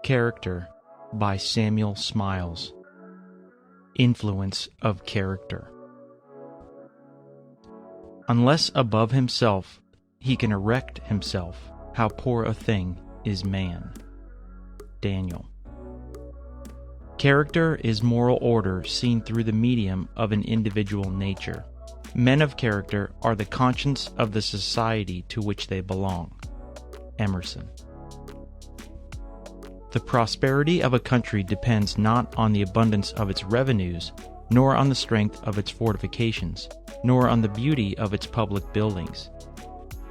Charecter by Samuel Smiles. Influence of character. Unless above himself he can erect himself, how poor a thing is man. Daniel. Character is moral order seen through the medium of an individual nature. Men of character are the conscience of the society to which they belong. Emerson. The prosperity of a country depends not on the abundance of its revenues, nor on the strength of its fortifications, nor on the beauty of its public buildings,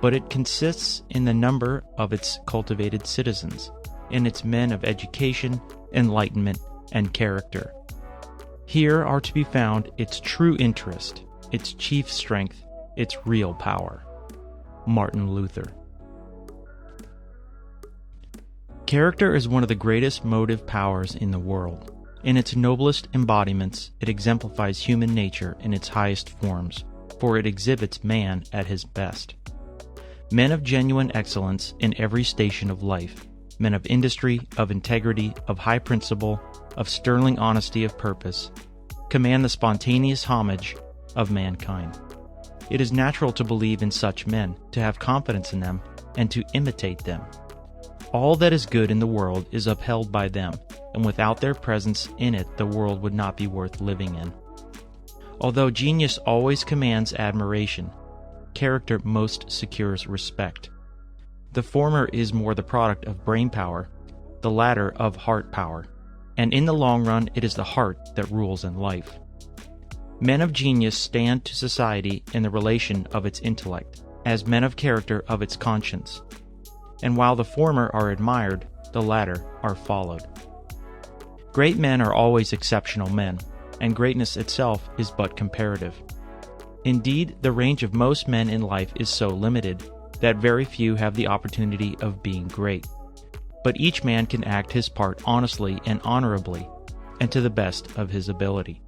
but it consists in the number of its cultivated citizens, in its men of education, enlightenment, and character. Here are to be found its true interest, its chief strength, its real power. Martin Luther. Character is one of the greatest motive powers in the world. In its noblest embodiments, it exemplifies human nature in its highest forms, for it exhibits man at his best. Men of genuine excellence in every station of life, men of industry, of integrity, of high principle, of sterling honesty of purpose, command the spontaneous homage of mankind. It is natural to believe in such men, to have confidence in them, and to imitate them. All that is good in the world is upheld by them, and without their presence in it the world would not be worth living in. Although genius always commands admiration, character most secures respect. The former is more the product of brain power, the latter of heart power, and in the long run it is the heart that rules in life. Men of genius stand to society in the relation of its intellect, as men of character of its conscience. And while the former are admired, the latter are followed. Great men are always exceptional men, and greatness itself is but comparative. Indeed, the range of most men in life is so limited that very few have the opportunity of being great. But each man can act his part honestly and honorably, and to the best of his ability.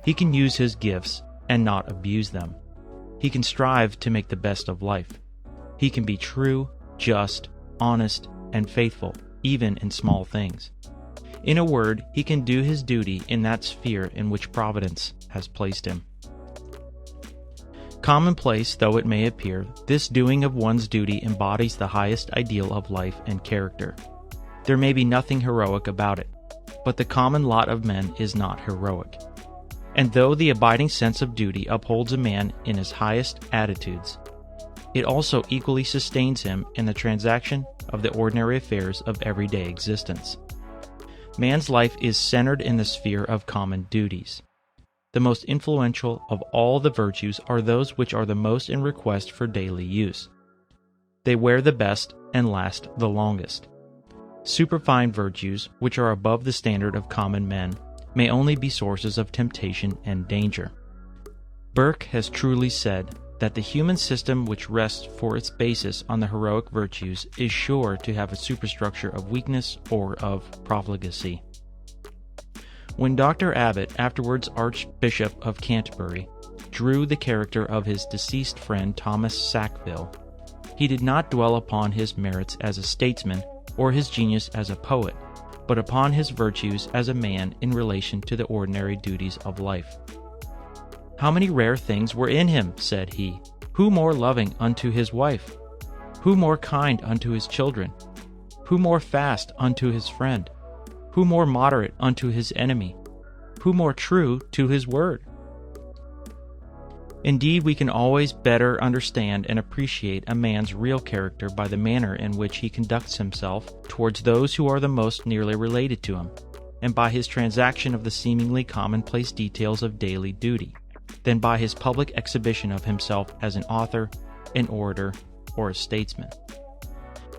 He can use his gifts and not abuse them. He can strive to make the best of life. He can be true, just, honest, and faithful, even in small things. In a word, he can do his duty in that sphere in which Providence has placed him. Commonplace though it may appear, this doing of one's duty embodies the highest ideal of life and character. There may be nothing heroic about it, but the common lot of men is not heroic. And though the abiding sense of duty upholds a man in his highest attitudes, it also equally sustains him in the transaction of the ordinary affairs of everyday existence. Man's life is centered in the sphere of common duties. The most influential of all the virtues are those which are the most in request for daily use. They wear the best and last the longest. Superfine virtues, which are above the standard of common men, may only be sources of temptation and danger. Burke has truly said that the human system which rests for its basis on the heroic virtues is sure to have a superstructure of weakness or of profligacy. When Dr. Abbot, afterwards Archbishop of Canterbury, drew the character of his deceased friend Thomas Sackville, he did not dwell upon his merits as a statesman or his genius as a poet, but upon his virtues as a man in relation to the ordinary duties of life. "How many rare things were in him," said he. "Who more loving unto his wife? Who more kind unto his children? Who more fast unto his friend? Who more moderate unto his enemy? Who more true to his word?" Indeed, we can always better understand and appreciate a man's real character by the manner in which he conducts himself towards those who are the most nearly related to him, and by his transaction of the seemingly commonplace details of daily duty, than by his public exhibition of himself as an author, an orator, or a statesman.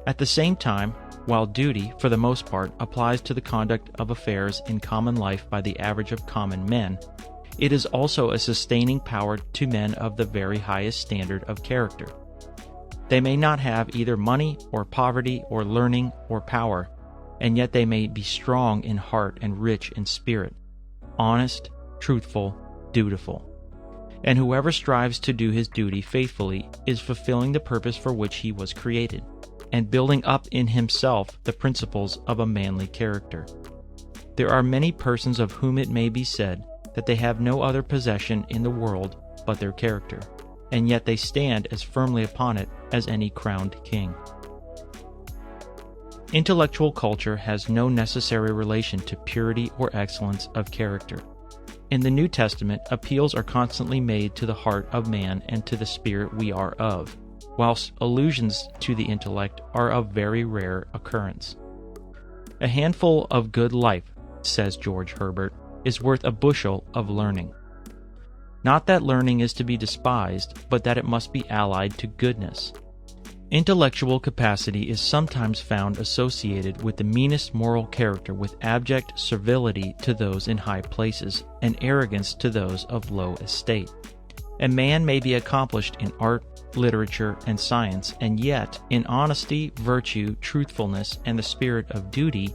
At the same time, while duty, for the most part, applies to the conduct of affairs in common life by the average of common men, it is also a sustaining power to men of the very highest standard of character. They may not have either money or poverty or learning or power, and yet they may be strong in heart and rich in spirit, honest, truthful, dutiful. And whoever strives to do his duty faithfully is fulfilling the purpose for which he was created. and building up in himself the principles of a manly character. There are many persons of whom it may be said that they have no other possession in the world but their character, and yet they stand as firmly upon it as any crowned king. Intellectual culture has no necessary relation to purity or excellence of character. In the New Testament, appeals are constantly made to the heart of man and to the spirit we are of, whilst allusions to the intellect are of very rare occurrence. A handful of good life, says George Herbert, is worth a bushel of learning. Not that learning is to be despised, but that it must be allied to goodness. Intellectual capacity is sometimes found associated with the meanest moral character, with abject servility to those in high places, and arrogance to those of low estate. A man may be accomplished in art, literature, and science, and yet, in honesty, virtue, truthfulness, and the spirit of duty,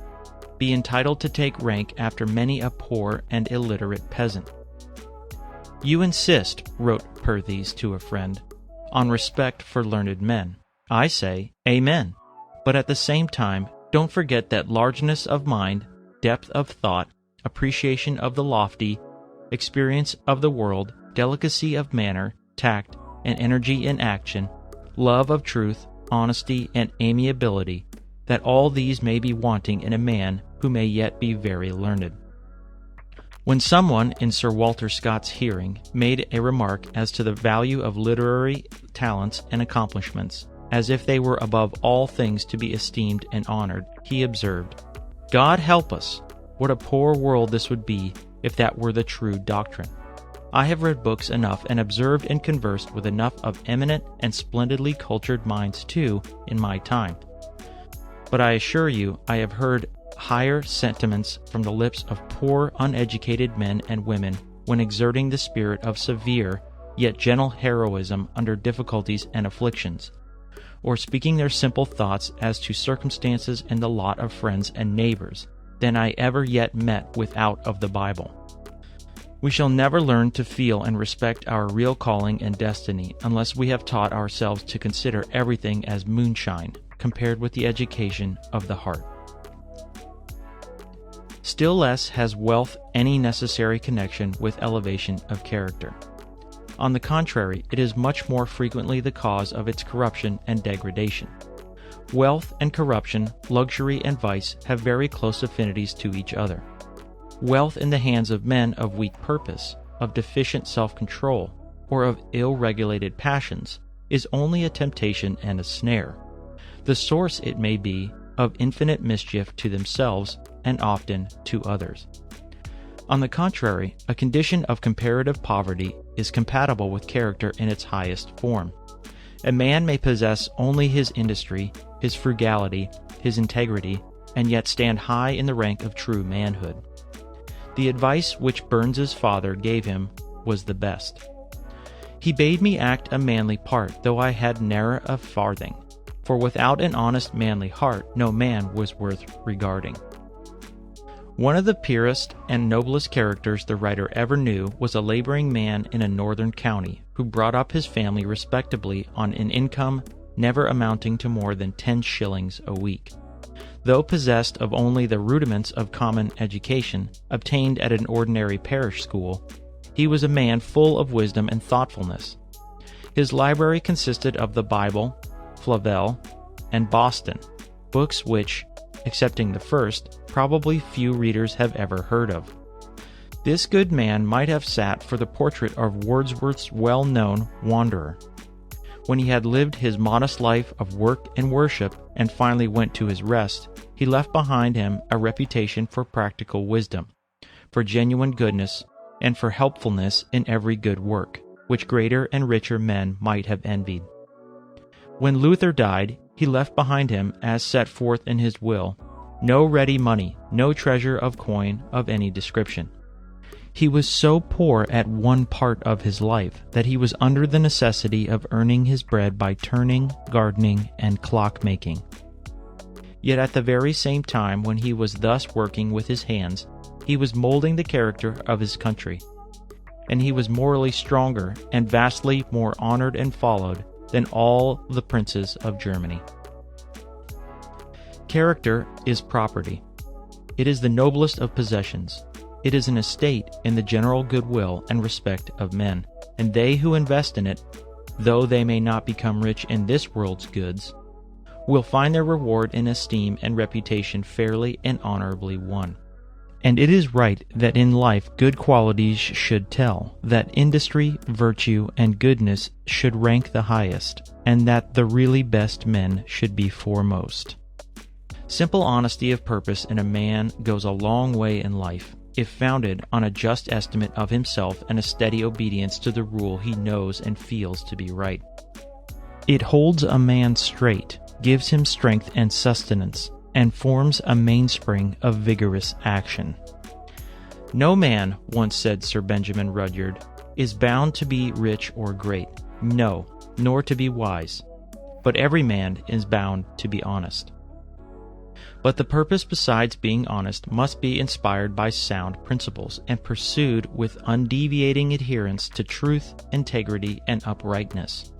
be entitled to take rank after many a poor and illiterate peasant. "You insist," wrote Perthes to a friend, "on respect for learned men. I say, Amen. But at the same time, don't forget that largeness of mind, depth of thought, appreciation of the lofty, experience of the world, delicacy of manner, tact, and energy in action, love of truth, honesty, and amiability, that all these may be wanting in a man who may yet be very learned." When someone in Sir Walter Scott's hearing made a remark as to the value of literary talents and accomplishments, as if they were above all things to be esteemed and honored, he observed, "God help us! What a poor world this would be if that were the true doctrine. I have read books enough and observed and conversed with enough of eminent and splendidly cultured minds too in my time. But I assure you I have heard higher sentiments from the lips of poor uneducated men and women when exerting the spirit of severe yet gentle heroism under difficulties and afflictions, or speaking their simple thoughts as to circumstances and the lot of friends and neighbors, than I ever yet met with out of the Bible. We shall never learn to feel and respect our real calling and destiny unless we have taught ourselves to consider everything as moonshine compared with the education of the heart. Still less has wealth any necessary connection with elevation of character. On the contrary, it is much more frequently the cause of its corruption and degradation. Wealth and corruption, luxury and vice have very close affinities to each other. Wealth in the hands of men of weak purpose, of deficient self-control, or of ill-regulated passions, is only a temptation and a snare. The source, it may be, of infinite mischief to themselves and often to others. On the contrary, a condition of comparative poverty is compatible with character in its highest form. A man may possess only his industry, his frugality, his integrity, and yet stand high in the rank of true manhood. The advice which Burns's father gave him was the best. He bade me act a manly part, though I had ne'er a farthing, for without an honest manly heart no man was worth regarding. One of the purest and noblest characters the writer ever knew was a laboring man in a northern county, who brought up his family respectably on an income never amounting to more than 10 shillings a week. Though possessed of only the rudiments of common education, obtained at an ordinary parish school, he was a man full of wisdom and thoughtfulness. His library consisted of the Bible, Flavel, and Boston, books which, excepting the first, probably few readers have ever heard of. This good man might have sat for the portrait of Wordsworth's well-known Wanderer. When he had lived his modest life of work and worship and finally went to his rest, he left behind him a reputation for practical wisdom, for genuine goodness, and for helpfulness in every good work, which greater and richer men might have envied. When Luther died, he left behind him, as set forth in his will, no ready money, no treasure of coin of any description. He was so poor at one part of his life that he was under the necessity of earning his bread by turning, gardening, and clock-making. Yet at the very same time when he was thus working with his hands, he was molding the character of his country, and he was morally stronger and vastly more honored and followed than all the princes of Germany. Character is property. It is the noblest of possessions. It is an estate in the general goodwill and respect of men, and they who invest in it, though they may not become rich in this world's goods, will find their reward in esteem and reputation fairly and honorably won. And it is right that in life good qualities should tell, that industry, virtue, and goodness should rank the highest, and that the really best men should be foremost. Simple honesty of purpose in a man goes a long way in life, if founded on a just estimate of himself and a steady obedience to the rule he knows and feels to be right. It holds a man straight, gives him strength and sustenance, and forms a mainspring of vigorous action. No man, once said Sir Benjamin Rudyard, is bound to be rich or great, no, nor to be wise, but every man is bound to be honest. But the purpose besides being honest must be inspired by sound principles and pursued with undeviating adherence to truth, integrity, and uprightness.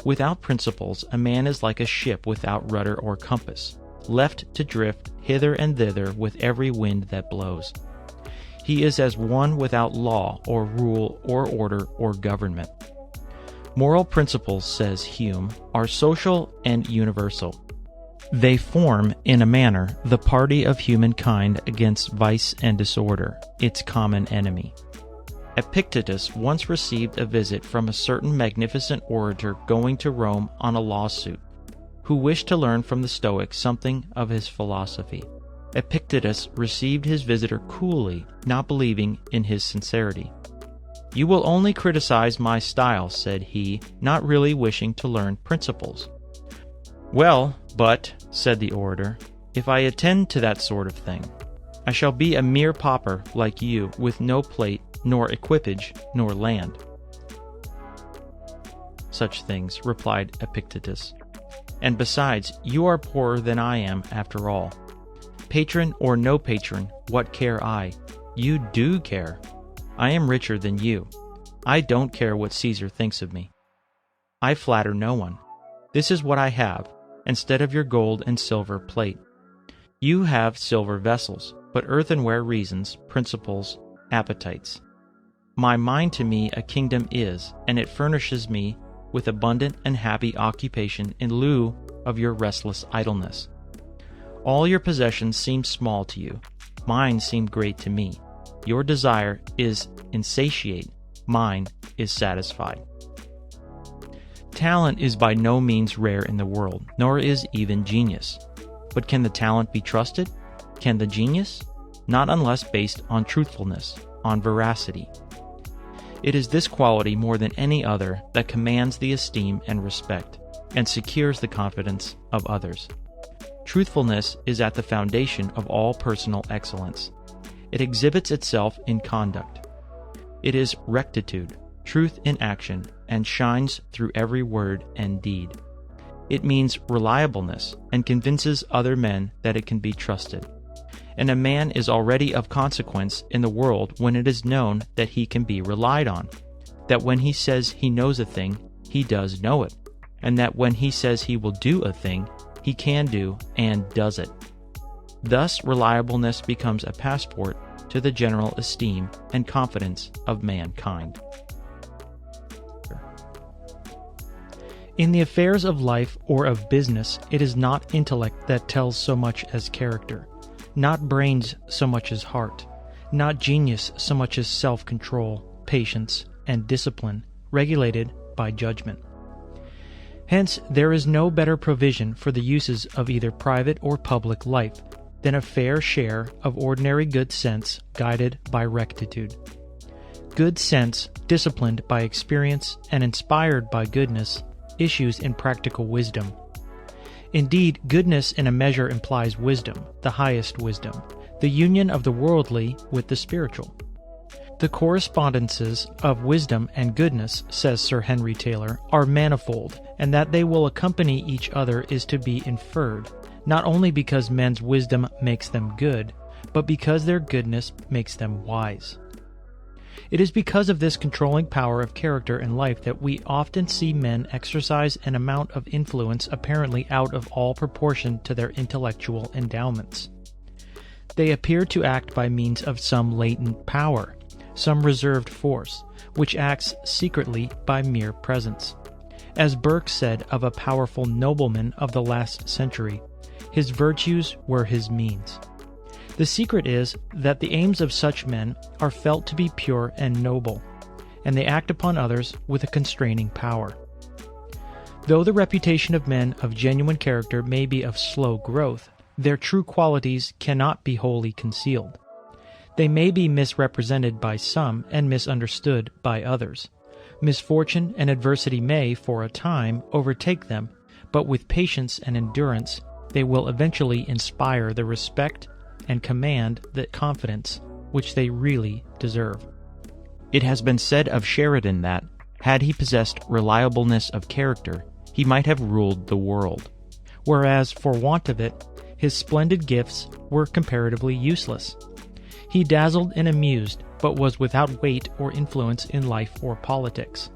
Without principles, a man is like a ship without rudder or compass, left to drift hither and thither with every wind that blows. He is as one without law or rule or order or government. Moral principles, says Hume, are social and universal. They form, in a manner, the party of humankind against vice and disorder, its common enemy. Epictetus once received a visit from a certain magnificent orator going to Rome on a lawsuit, who wished to learn from the Stoics something of his philosophy. Epictetus received his visitor coolly, not believing in his sincerity. "You will only criticize my style," said he, not really wishing to learn principles. "Well, but," said the orator, "if I attend to that sort of thing, I shall be a mere pauper like you, with no plate, nor equipage, nor land." "Such things," replied Epictetus. "And besides, you are poorer than I am, after all. Patron or no patron, what care I? You do care. I am richer than you. I don't care what Caesar thinks of me. I flatter no one. This is what I have, instead of your gold and silver plate. You have silver vessels, but earthenware reasons, principles, appetites. My mind to me a kingdom is, and it furnishes me with abundant and happy occupation in lieu of your restless idleness. All your possessions seem small to you. Mine seem great to me. Your desire is insatiate. Mine is satisfied." Talent is by no means rare in the world, nor is even genius. But can the talent be trusted? Can the genius? Not unless based on truthfulness, on veracity. It is this quality more than any other that commands the esteem and respect, and secures the confidence of others. Truthfulness is at the foundation of all personal excellence. It exhibits itself in conduct. It is rectitude, truth in action, and shines through every word and deed. It means reliableness and convinces other men that it can be trusted. And a man is already of consequence in the world when it is known that he can be relied on, that when he says he knows a thing, he does know it, and that when he says he will do a thing, he can do and does it. Thus, reliableness becomes a passport to the general esteem and confidence of mankind. In the affairs of life or of business, it is not intellect that tells so much as character, not brains so much as heart, not genius so much as self-control, patience, and discipline, regulated by judgment. Hence, there is no better provision for the uses of either private or public life than a fair share of ordinary good sense guided by rectitude. Good sense, disciplined by experience and inspired by goodness, issues in practical wisdom. Indeed, goodness in a measure implies wisdom, the highest wisdom, the union of the worldly with the spiritual. The correspondences of wisdom and goodness, says Sir Henry Taylor, are manifold, and that they will accompany each other is to be inferred, not only because men's wisdom makes them good, but because their goodness makes them wise. It is because of this controlling power of character in life that we often see men exercise an amount of influence apparently out of all proportion to their intellectual endowments. They appear to act by means of some latent power, some reserved force, which acts secretly by mere presence. As Burke said of a powerful nobleman of the last century, his virtues were his means. The secret is that the aims of such men are felt to be pure and noble, and they act upon others with a constraining power. Though the reputation of men of genuine character may be of slow growth, their true qualities cannot be wholly concealed. They may be misrepresented by some and misunderstood by others. Misfortune and adversity may, for a time, overtake them, but with patience and endurance, they will eventually inspire the respect and command the confidence which they really deserve. It has been said of Sheridan that, had he possessed reliableness of character, he might have ruled the world, whereas, for want of it, his splendid gifts were comparatively useless. He dazzled and amused, but was without weight or influence in life or politics.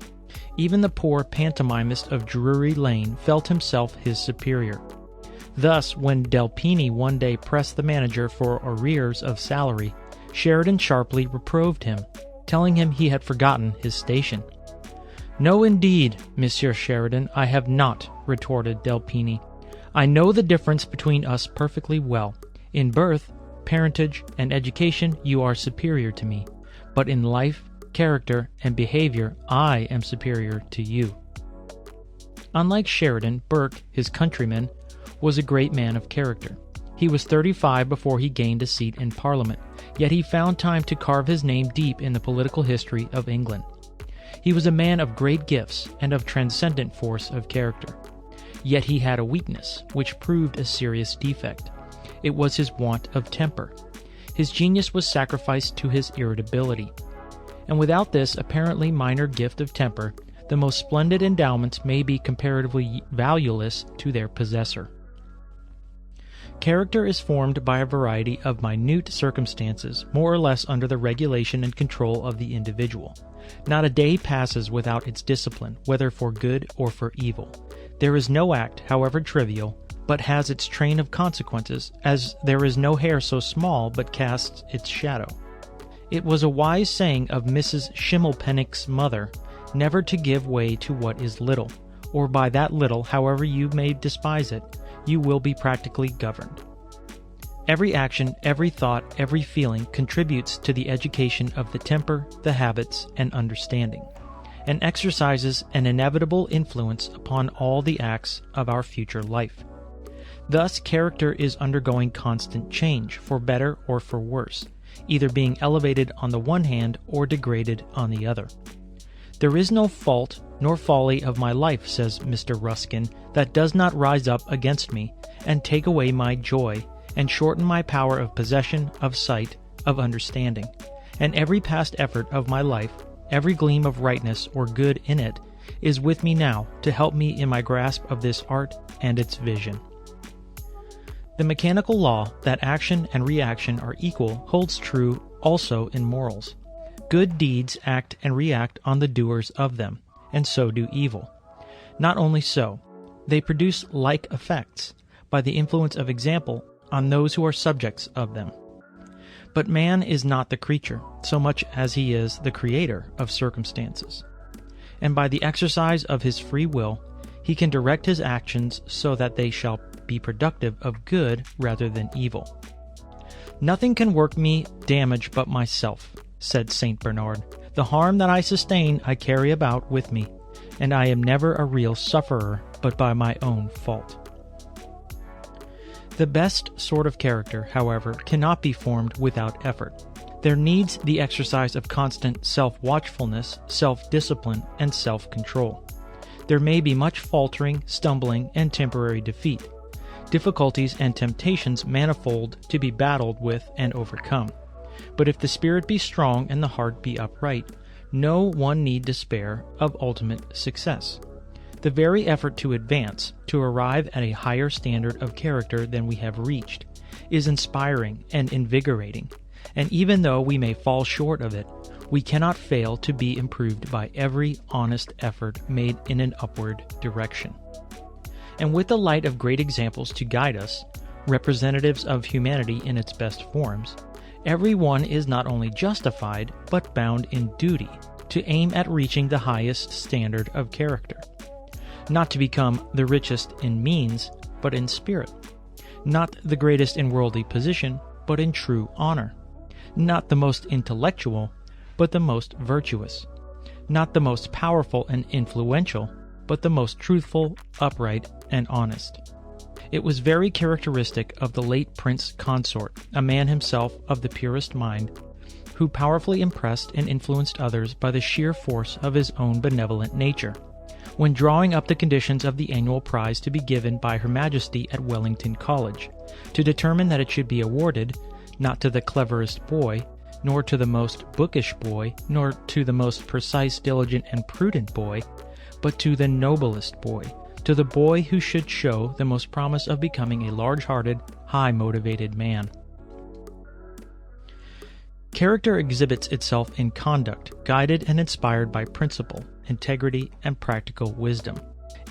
Even the poor pantomimist of Drury Lane felt himself his superior. Thus, when Delpini one day pressed the manager for arrears of salary, Sheridan sharply reproved him, telling him he had forgotten his station. "No, indeed, Monsieur Sheridan, I have not," retorted Delpini. "I know the difference between us perfectly well. In birth, parentage, and education you are superior to me, but in life, character, and behavior I am superior to you." Unlike Sheridan, Burke, his countryman, was a great man of character. He was 35 before he gained a seat in Parliament, yet he found time to carve his name deep in the political history of England. He was a man of great gifts and of transcendent force of character. Yet he had a weakness, which proved a serious defect. It was his want of temper. His genius was sacrificed to his irritability. And without this apparently minor gift of temper, the most splendid endowments may be comparatively valueless to their possessor. Character is formed by a variety of minute circumstances, more or less under the regulation and control of the individual. Not a day passes without its discipline, whether for good or for evil. There is no act, however trivial, but has its train of consequences, as there is no hair so small but casts its shadow. It was a wise saying of Mrs. Schimmelpenninck's mother, never to give way to what is little, or by that little, however you may despise it, you will be practically governed. Every action, every thought, every feeling contributes to the education of the temper, the habits, and understanding, and exercises an inevitable influence upon all the acts of our future life. Thus, character is undergoing constant change, for better or for worse, either being elevated on the one hand or degraded on the other. "There is no fault nor folly of my life," says Mr. Ruskin, "that does not rise up against me, and take away my joy, and shorten my power of possession, of sight, of understanding. And every past effort of my life, every gleam of rightness or good in it, is with me now to help me in my grasp of this art and its vision." The mechanical law that action and reaction are equal holds true also in morals. Good deeds act and react on the doers of them, and so do evil. Not only so, they produce like effects, by the influence of example, on those who are subjects of them. But man is not the creature, so much as he is the creator of circumstances. And by the exercise of his free will, he can direct his actions so that they shall be productive of good rather than evil. "Nothing can work me damage but myself," said Saint Bernard. "The harm that I sustain I carry about with me, and I am never a real sufferer but by my own fault." The best sort of character, however, cannot be formed without effort. There needs the exercise of constant self-watchfulness, self-discipline, and self-control. There may be much faltering, stumbling, and temporary defeat, difficulties and temptations manifold to be battled with and overcome. But if the spirit be strong and the heart be upright, no one need despair of ultimate success. The very effort to advance, to arrive at a higher standard of character than we have reached, is inspiring and invigorating, and even though we may fall short of it, We cannot fail to be improved by every honest effort made in an upward direction. And with the light of great examples to guide us, representatives of humanity in its best forms, every one is not only justified, but bound in duty to aim at reaching the highest standard of character. Not to become the richest in means, but in spirit. Not the greatest in worldly position, but in true honor. Not the most intellectual, but the most virtuous. Not the most powerful and influential, but the most truthful, upright, and honest. It was very characteristic of the late Prince Consort, a man himself of the purest mind, who powerfully impressed and influenced others by the sheer force of his own benevolent nature, when drawing up the conditions of the annual prize to be given by Her Majesty at Wellington College, to determine that it should be awarded, not to the cleverest boy, nor to the most bookish boy, nor to the most precise, diligent, and prudent boy, but to the noblest boy, to the boy who should show the most promise of becoming a large-hearted, high-motivated man. Character exhibits itself in conduct, guided and inspired by principle, integrity, and practical wisdom.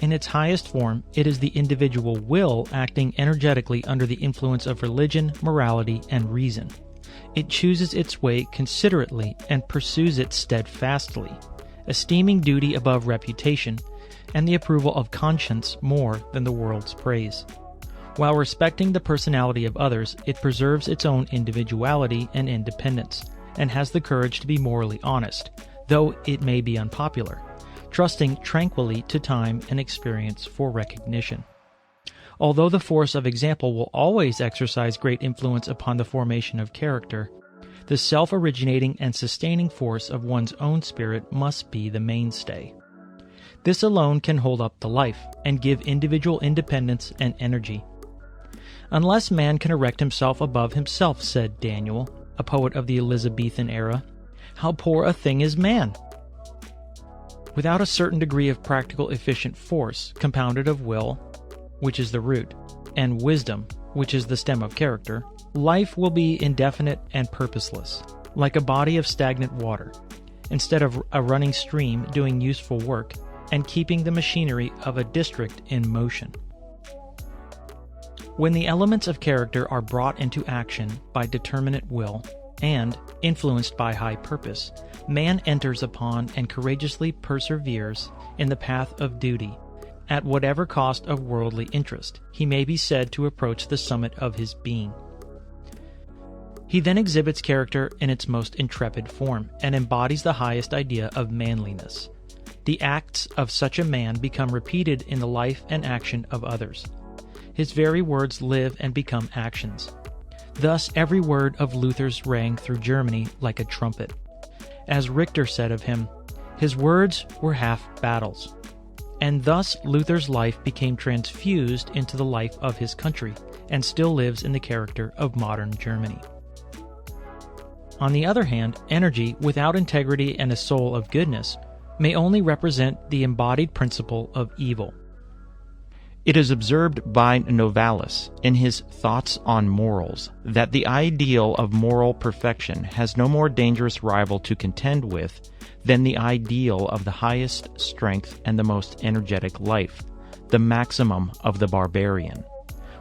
In its highest form, it is the individual will acting energetically under the influence of religion, morality, and reason. It chooses its way considerately and pursues it steadfastly, esteeming duty above reputation, and the approval of conscience more than the world's praise. While respecting the personality of others, it preserves its own individuality and independence, and has the courage to be morally honest, though it may be unpopular, trusting tranquilly to time and experience for recognition. Although the force of example will always exercise great influence upon the formation of character, the self-originating and sustaining force of one's own spirit must be the mainstay. This alone can hold up the life and give individual independence and energy. Unless man can erect himself above himself, said Daniel, a poet of the Elizabethan era, how poor a thing is man! Without a certain degree of practical efficient force, compounded of will, which is the root, and wisdom, which is the stem of character, life will be indefinite and purposeless, like a body of stagnant water, instead of a running stream doing useful work and keeping the machinery of a district in motion. When the elements of character are brought into action by determinate will, and, influenced by high purpose, man enters upon and courageously perseveres in the path of duty, at whatever cost of worldly interest, he may be said to approach the summit of his being. He then exhibits character in its most intrepid form, and embodies the highest idea of manliness. The acts of such a man become repeated in the life and action of others. His very words live and become actions. Thus every word of Luther's rang through Germany like a trumpet. As Richter said of him, his words were half battles. And thus Luther's life became transfused into the life of his country, and still lives in the character of modern Germany. On the other hand, energy without integrity and a soul of goodness may only represent the embodied principle of evil. It is observed by Novalis in his Thoughts on Morals that the ideal of moral perfection has no more dangerous rival to contend with than the ideal of the highest strength and the most energetic life, the maximum of the barbarian,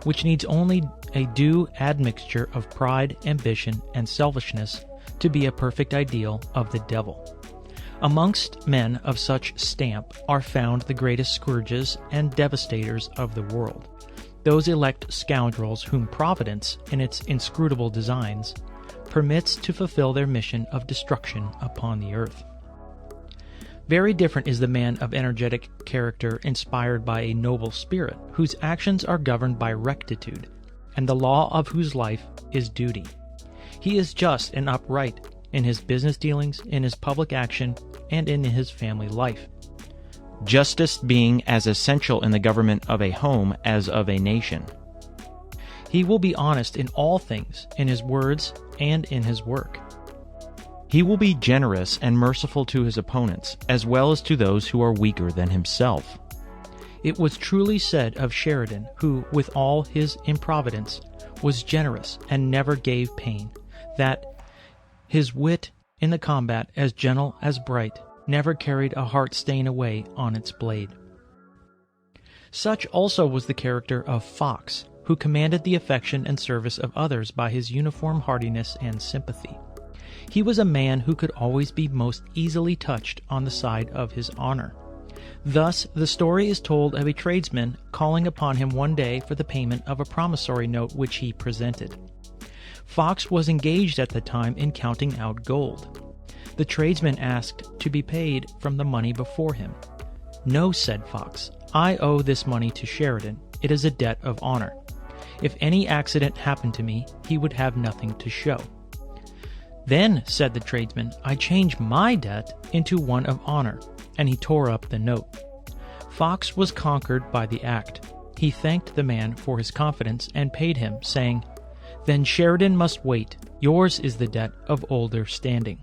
which needs only a due admixture of pride, ambition, and selfishness to be a perfect ideal of the devil. Amongst men of such stamp are found the greatest scourges and devastators of the world, those elect scoundrels whom Providence, in its inscrutable designs, permits to fulfill their mission of destruction upon the earth. Very different is the man of energetic character inspired by a noble spirit, whose actions are governed by rectitude, and the law of whose life is duty. He is just and upright in his business dealings, in his public action, and in his family life. Justice being as essential in the government of a home as of a nation. He will be honest in all things, in his words and in his work. He will be generous and merciful to his opponents, as well as to those who are weaker than himself. It was truly said of Sheridan, who, with all his improvidence, was generous and never gave pain, that his wit in the combat as gentle as bright, never carried a heart stain away on its blade. Such also was the character of Fox, who commanded the affection and service of others by his uniform heartiness and sympathy. He was a man who could always be most easily touched on the side of his honor. Thus, the story is told of a tradesman calling upon him one day for the payment of a promissory note which he presented. Fox was engaged at the time in counting out gold. The tradesman asked to be paid from the money before him. "No," said Fox, "I owe this money to Sheridan. It is a debt of honor. If any accident happened to me, he would have nothing to show." "Then," said the tradesman, "I change my debt into one of honor," and he tore up the note. Fox was conquered by the act. He thanked the man for his confidence and paid him, saying, "Then Sheridan must wait. Yours is the debt of older standing."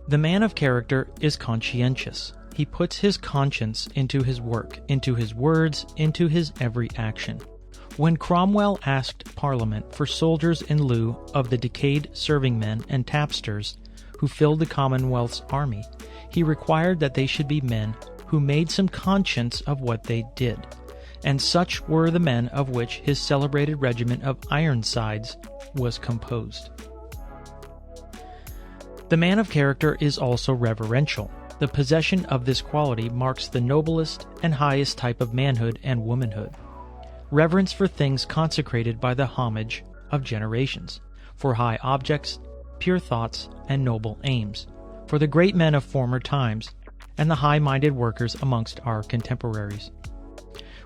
The man of character is conscientious. He puts his conscience into his work, into his words, into his every action. When Cromwell asked Parliament for soldiers in lieu of the decayed serving-men and tapsters who filled the Commonwealth's army, he required that they should be men who made some conscience of what they did, and such were the men of which his celebrated regiment of Ironsides was composed. The man of character is also reverential. The possession of this quality marks the noblest and highest type of manhood and womanhood. Reverence for things consecrated by the homage of generations, for high objects, pure thoughts, and noble aims, for the great men of former times, and the high-minded workers amongst our contemporaries.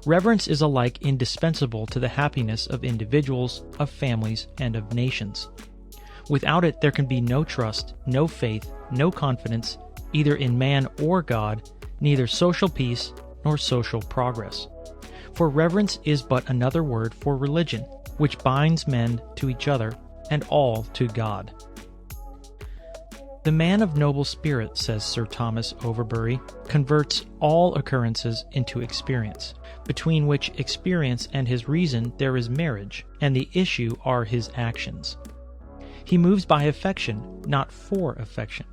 Reverence is alike indispensable to the happiness of individuals, of families, and of nations. Without it there can be no trust, no faith, no confidence, either in man or God, neither social peace nor social progress. For reverence is but another word for religion, which binds men to each other and all to God. The man of noble spirit, says Sir Thomas Overbury, converts all occurrences into experience, between which experience and his reason there is marriage, and the issue are his actions. He moves by affection, not for affection.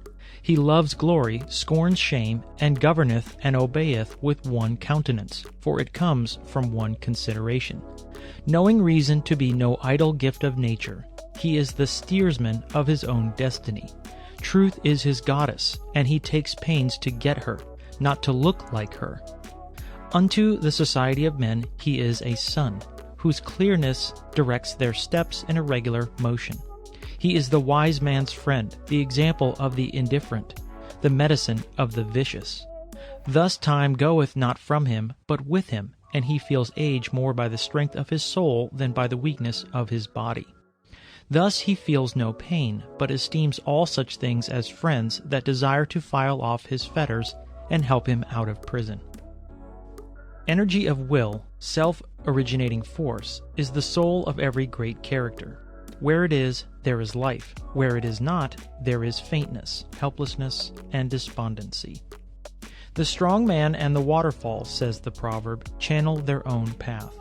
He loves glory, scorns shame, and governeth and obeyeth with one countenance, for it comes from one consideration. Knowing reason to be no idle gift of nature, he is the steersman of his own destiny. Truth is his goddess, and he takes pains to get her, not to look like her. Unto the society of men he is a sun, whose clearness directs their steps in a regular motion. He is the wise man's friend, the example of the indifferent, the medicine of the vicious. Thus time goeth not from him, but with him, and he feels age more by the strength of his soul than by the weakness of his body. Thus he feels no pain, but esteems all such things as friends that desire to file off his fetters and help him out of prison. Energy of will, self-originating force, is the soul of every great character. Where it is, there is life. Where it is not, there is faintness, helplessness, and despondency. The strong man and the waterfall, says the proverb, channel their own path.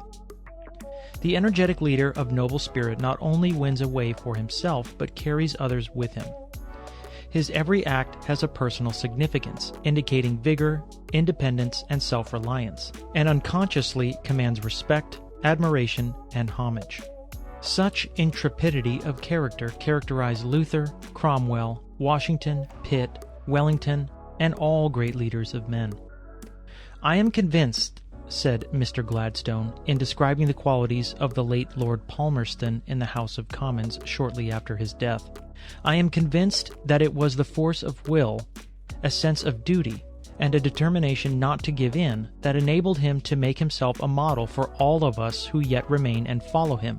The energetic leader of noble spirit not only wins a way for himself, but carries others with him. His every act has a personal significance, indicating vigor, independence, and self-reliance, and unconsciously commands respect, admiration, and homage. Such intrepidity of character characterized Luther, Cromwell, Washington, Pitt, Wellington, and all great leaders of men. "I am convinced," said Mr. Gladstone, in describing the qualities of the late Lord Palmerston in the House of Commons shortly after his death, "I am convinced that it was the force of will, a sense of duty, and a determination not to give in that enabled him to make himself a model for all of us who yet remain and follow him,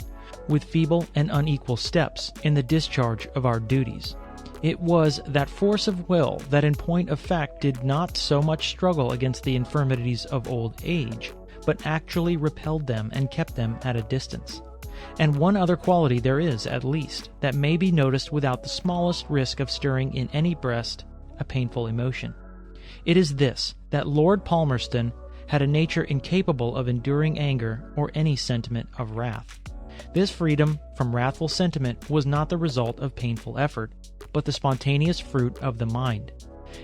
with feeble and unequal steps, in the discharge of our duties. It was that force of will that in point of fact did not so much struggle against the infirmities of old age, but actually repelled them and kept them at a distance. And one other quality there is, at least, that may be noticed without the smallest risk of stirring in any breast a painful emotion. It is this, that Lord Palmerston had a nature incapable of enduring anger or any sentiment of wrath. This freedom from wrathful sentiment was not the result of painful effort, but the spontaneous fruit of the mind.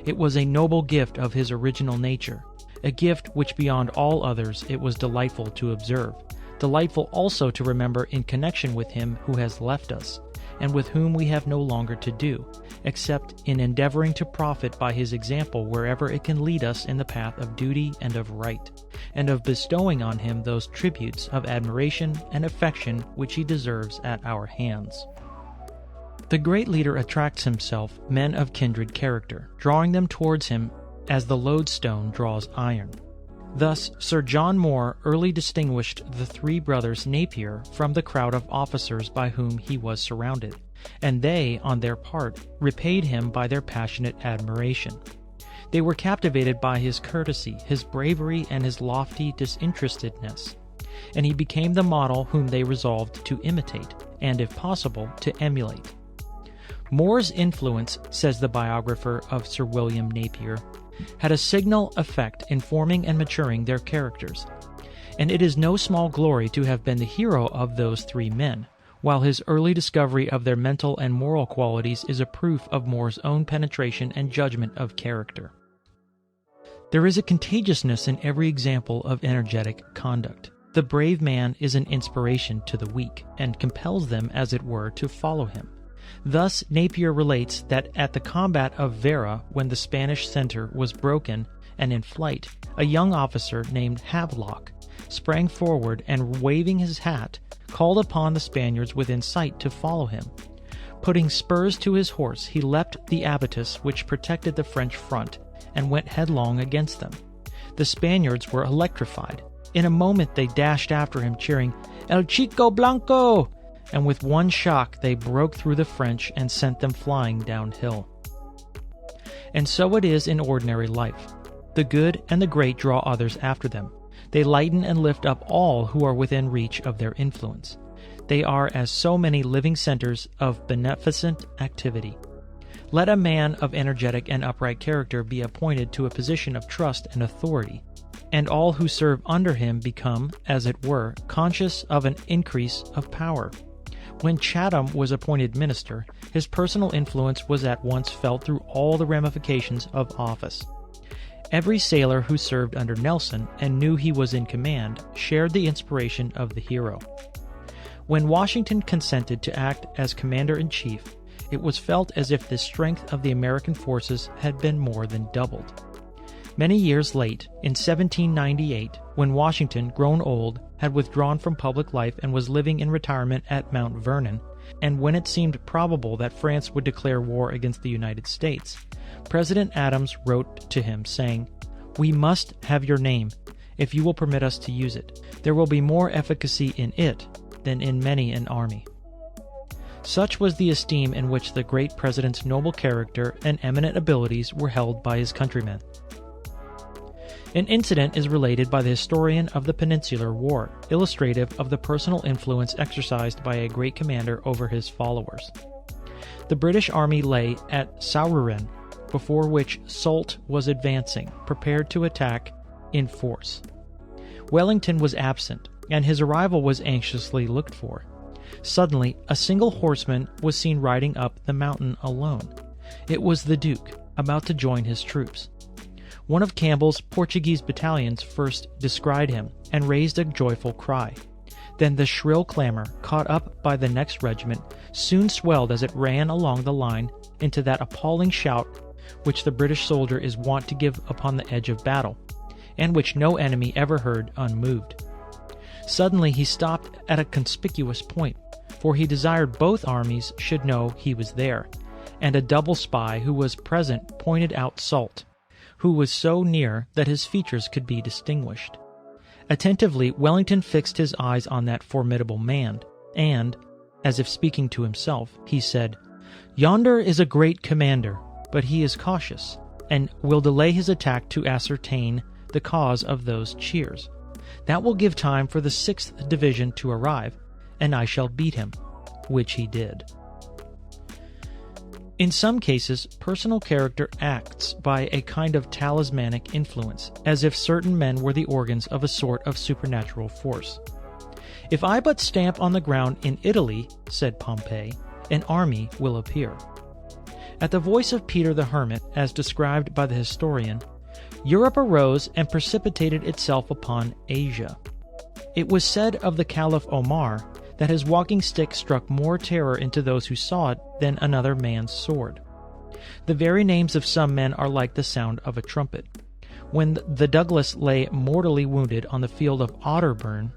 It was a noble gift of his original nature, a gift which beyond all others it was delightful to observe, delightful also to remember in connection with him who has left us, and with whom we have no longer to do, except in endeavoring to profit by his example wherever it can lead us in the path of duty and of right, and of bestowing on him those tributes of admiration and affection which he deserves at our hands. The great leader attracts himself men of kindred character, drawing them towards him as the lodestone draws iron. Thus, Sir John Moore early distinguished the three brothers Napier from the crowd of officers by whom he was surrounded, and they, on their part, repaid him by their passionate admiration. They were captivated by his courtesy, his bravery, and his lofty disinterestedness, and he became the model whom they resolved to imitate, and, if possible, to emulate. Moore's influence, says the biographer of Sir William Napier, had a signal effect in forming and maturing their characters, and it is no small glory to have been the hero of those three men, while his early discovery of their mental and moral qualities is a proof of Moore's own penetration and judgment of character. There is a contagiousness in every example of energetic conduct. The brave man is an inspiration to the weak, and compels them, as it were, to follow him. Thus, Napier relates that at the combat of Vera, when the Spanish center was broken and in flight, a young officer named Havelock sprang forward and, waving his hat, called upon the Spaniards within sight to follow him. Putting spurs to his horse, he leapt the abattis which protected the French front, and went headlong against them. The Spaniards were electrified. In a moment they dashed after him, cheering, "El Chico Blanco!" and with one shock they broke through the French and sent them flying downhill. And so it is in ordinary life. The good and the great draw others after them. They lighten and lift up all who are within reach of their influence. They are as so many living centers of beneficent activity. Let a man of energetic and upright character be appointed to a position of trust and authority, and all who serve under him become, as it were, conscious of an increase of power. When Chatham was appointed minister, his personal influence was at once felt through all the ramifications of office. Every sailor who served under Nelson and knew he was in command shared the inspiration of the hero. When Washington consented to act as commander-in-chief, it was felt as if the strength of the American forces had been more than doubled. Many years late, in 1798, when Washington, grown old, had withdrawn from public life and was living in retirement at Mount Vernon, and when it seemed probable that France would declare war against the United States, President Adams wrote to him saying, "We must have your name, if you will permit us to use it. There will be more efficacy in it than in many an army." Such was the esteem in which the great president's noble character and eminent abilities were held by his countrymen. An incident is related by the historian of the Peninsular War, illustrative of the personal influence exercised by a great commander over his followers. The British army lay at Saururen, before which Soult was advancing, prepared to attack in force. Wellington was absent, and his arrival was anxiously looked for. Suddenly, a single horseman was seen riding up the mountain alone. It was the Duke, about to join his troops. One of Campbell's Portuguese battalions first descried him, and raised a joyful cry. Then the shrill clamor, caught up by the next regiment, soon swelled as it ran along the line into that appalling shout which the British soldier is wont to give upon the edge of battle, and which no enemy ever heard unmoved. Suddenly he stopped at a conspicuous point, for he desired both armies should know he was there, and a double spy who was present pointed out Soult, who was so near that his features could be distinguished. Attentively, Wellington fixed his eyes on that formidable man, and, as if speaking to himself, he said, "Yonder is a great commander, but he is cautious, and will delay his attack to ascertain the cause of those cheers. That will give time for the 6th Division to arrive, and I shall beat him," which he did. In some cases, personal character acts by a kind of talismanic influence, as if certain men were the organs of a sort of supernatural force. "If I but stamp on the ground in Italy," said Pompey, "an army will appear." At the voice of Peter the Hermit, as described by the historian, Europe arose and precipitated itself upon Asia. It was said of the Caliph Omar that his walking stick struck more terror into those who saw it than another man's sword. The very names of some men are like the sound of a trumpet. When the Douglas lay mortally wounded on the field of Otterburn,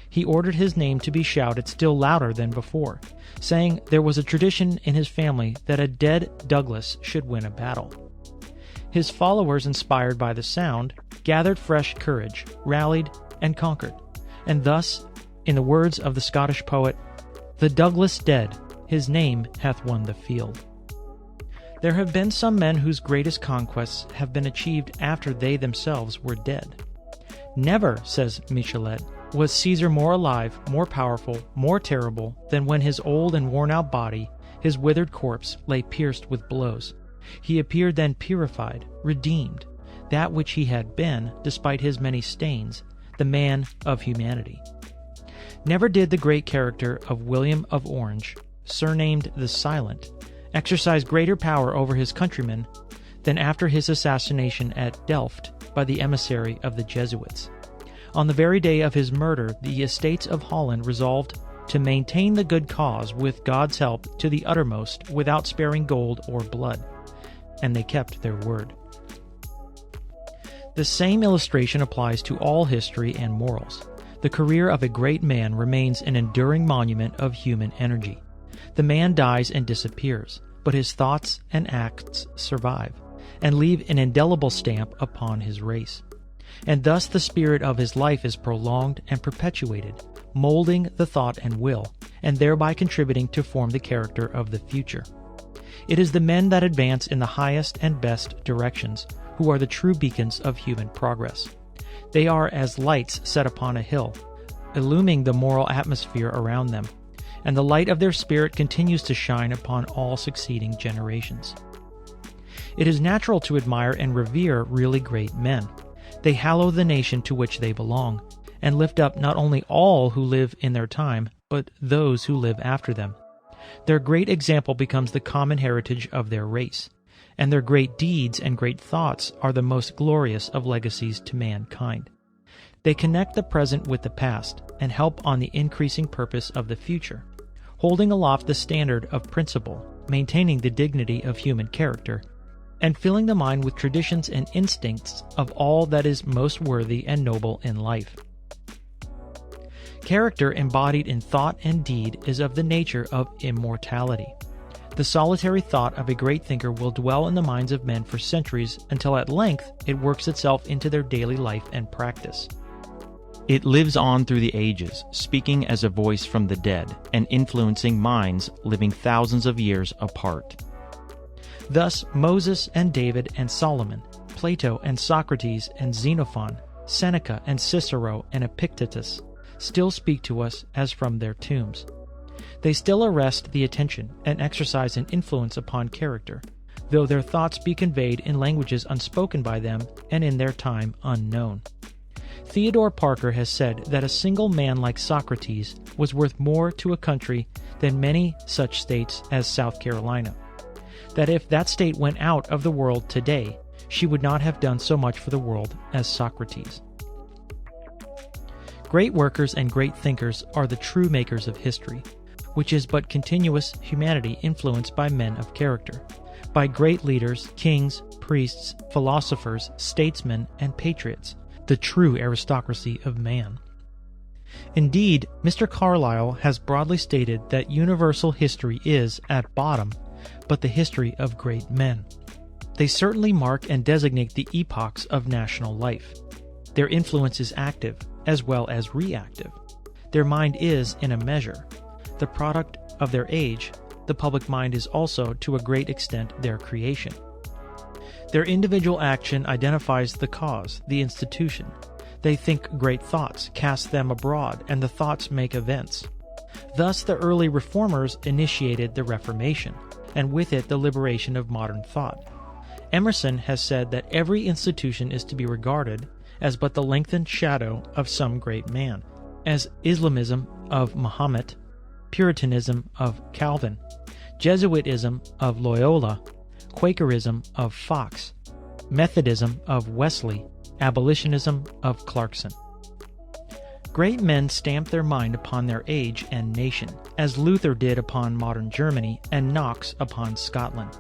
he ordered his name to be shouted still louder than before, saying there was a tradition in his family that a dead Douglas should win a battle. His followers, inspired by the sound, gathered fresh courage, rallied, and conquered. And thus, in the words of the Scottish poet, "The Douglas dead, his name hath won the field." There have been some men whose greatest conquests have been achieved after they themselves were dead. Never, says Michelet, was Caesar more alive, more powerful, more terrible than when his old and worn-out body, his withered corpse, lay pierced with blows. He appeared then purified, redeemed, that which he had been, despite his many stains, the man of humanity. Never did the great character of William of Orange, surnamed the Silent, exercise greater power over his countrymen than after his assassination at Delft by the emissary of the Jesuits. On the very day of his murder, the Estates of Holland resolved to maintain the good cause with God's help to the uttermost without sparing gold or blood, and they kept their word. The same illustration applies to all history and morals. The career of a great man remains an enduring monument of human energy. The man dies and disappears, but his thoughts and acts survive, and leave an indelible stamp upon his race. And thus the spirit of his life is prolonged and perpetuated, molding the thought and will, and thereby contributing to form the character of the future. It is the men that advance in the highest and best directions who are the true beacons of human progress. They are as lights set upon a hill, illuming the moral atmosphere around them, and the light of their spirit continues to shine upon all succeeding generations. It is natural to admire and revere really great men. They hallow the nation to which they belong, and lift up not only all who live in their time, but those who live after them. Their great example becomes the common heritage of their race, and their great deeds and great thoughts are the most glorious of legacies to mankind. They connect the present with the past, and help on the increasing purpose of the future, holding aloft the standard of principle, maintaining the dignity of human character, and filling the mind with traditions and instincts of all that is most worthy and noble in life. Character embodied in thought and deed is of the nature of immortality. The solitary thought of a great thinker will dwell in the minds of men for centuries until at length it works itself into their daily life and practice. It lives on through the ages, speaking as a voice from the dead, and influencing minds living thousands of years apart. Thus Moses and David and Solomon, Plato and Socrates and Xenophon, Seneca and Cicero and Epictetus still speak to us as from their tombs. They still arrest the attention and exercise an influence upon character, though their thoughts be conveyed in languages unspoken by them and in their time unknown. Theodore Parker has said that a single man like Socrates was worth more to a country than many such states as South Carolina. That if that state went out of the world today, she would not have done so much for the world as Socrates. Great workers and great thinkers are the true makers of history, which is but continuous humanity influenced by men of character, by great leaders, kings, priests, philosophers, statesmen, and patriots, the true aristocracy of man. Indeed, Mr. Carlyle has broadly stated that universal history is, at bottom, but the history of great men. They certainly mark and designate the epochs of national life. Their influence is active, as well as reactive. Their mind is, in a measure, the product of their age. The public mind is also, to a great extent, their creation. Their individual action identifies the cause, the institution. They think great thoughts, cast them abroad, and the thoughts make events. Thus the early reformers initiated the Reformation, and with it the liberation of modern thought. Emerson has said that every institution is to be regarded as but the lengthened shadow of some great man, as Islamism of Mahomet, Puritanism of Calvin, Jesuitism of Loyola, Quakerism of Fox, Methodism of Wesley, Abolitionism of Clarkson. Great men stamped their mind upon their age and nation, as Luther did upon modern Germany and Knox upon Scotland.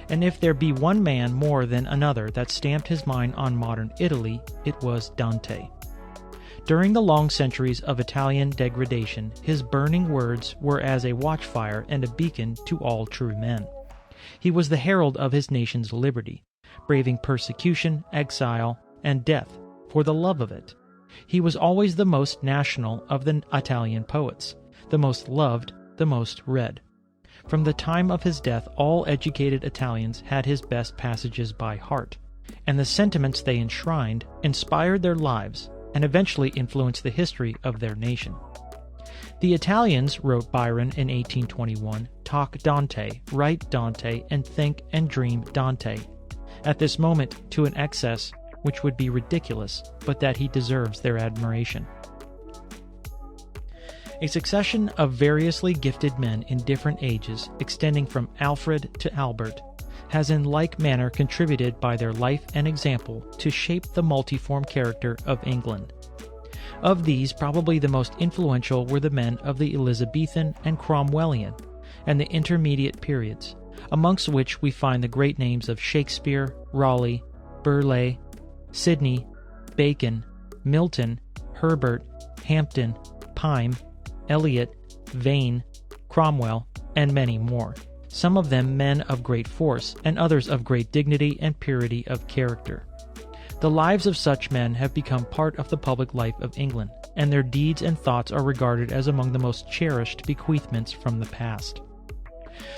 And if there be one man more than another that stamped his mind on modern Italy, it was Dante. During the long centuries of Italian degradation, his burning words were as a watchfire and a beacon to all true men. He was the herald of his nation's liberty, braving persecution, exile, and death for the love of it. He was always the most national of the Italian poets, the most loved, the most read. From the time of his death, all educated Italians had his best passages by heart, and the sentiments they enshrined inspired their lives and eventually influenced the history of their nation. The Italians, wrote Byron in 1821, talk Dante, write Dante, and think and dream Dante, at this moment to an excess which would be ridiculous, but that he deserves their admiration. A succession of variously gifted men in different ages, extending from Alfred to Albert, has in like manner contributed by their life and example to shape the multiform character of England. Of these, probably the most influential were the men of the Elizabethan and Cromwellian, and the intermediate periods, amongst which we find the great names of Shakespeare, Raleigh, Burleigh, Sidney, Bacon, Milton, Herbert, Hampden, Pym, Eliot, Vane, Cromwell, and many more, some of them men of great force, and others of great dignity and purity of character. The lives of such men have become part of the public life of England, and their deeds and thoughts are regarded as among the most cherished bequeathments from the past.